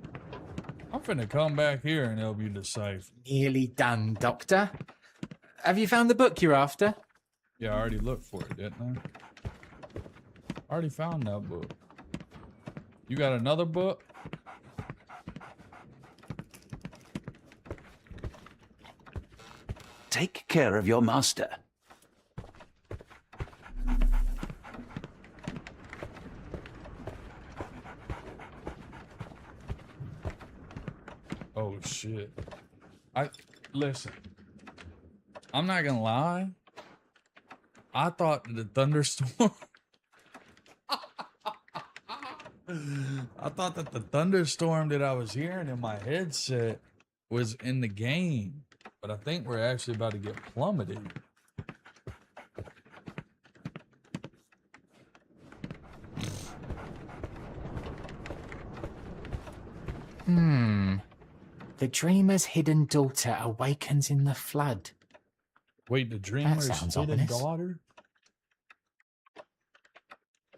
I'm finna come back here and help you decipher. Nearly done, Doctor. Have you found the book you're after? Yeah, I already looked for it, didn't I? Already found that book. You got another book? Take care of your master. Oh shit. Listen. I'm not gonna lie. I thought the thunderstorm I thought that the thunderstorm that I was hearing in my headset was in the game, but I think we're actually about to get plummeted. The dreamer's hidden daughter awakens in the flood. Wait, the dreamer's hidden daughter?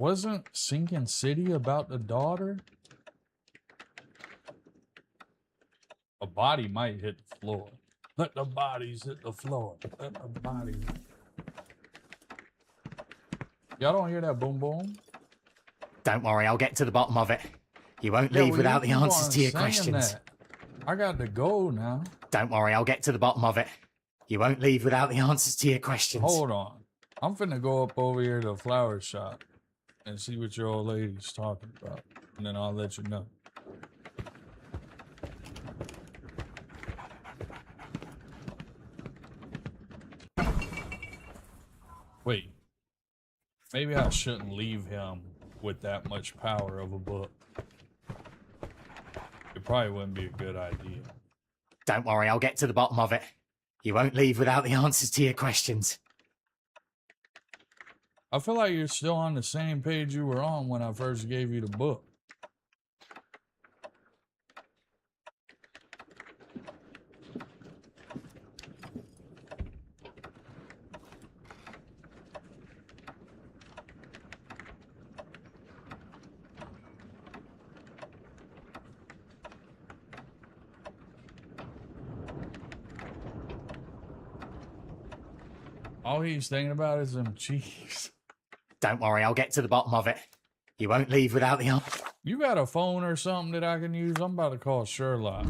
Wasn't Sinking City about the daughter? A body might hit the floor. Let the bodies hit the floor. Let the bodies. Y'all don't hear that boom boom? Don't worry, I'll get to the bottom of it. You won't leave without the answers to your questions. I got to go now. Don't worry, I'll get to the bottom of it. You won't leave without the answers to your questions. Hold on. I'm finna go up over here to the flower shop and see what your old lady's talking about. And then I'll let you know. Wait. Maybe I shouldn't leave him with that much power of a book. It probably wouldn't be a good idea. Don't worry, I'll get to the bottom of it. You won't leave without the answers to your questions. I feel like you're still on the same page you were on when I first gave you the book. All he's thinking about is them cheeks. Don't worry, I'll get to the bottom of it. You won't leave without the answer. You got a phone or something that I can use? I'm about to call Sherlock.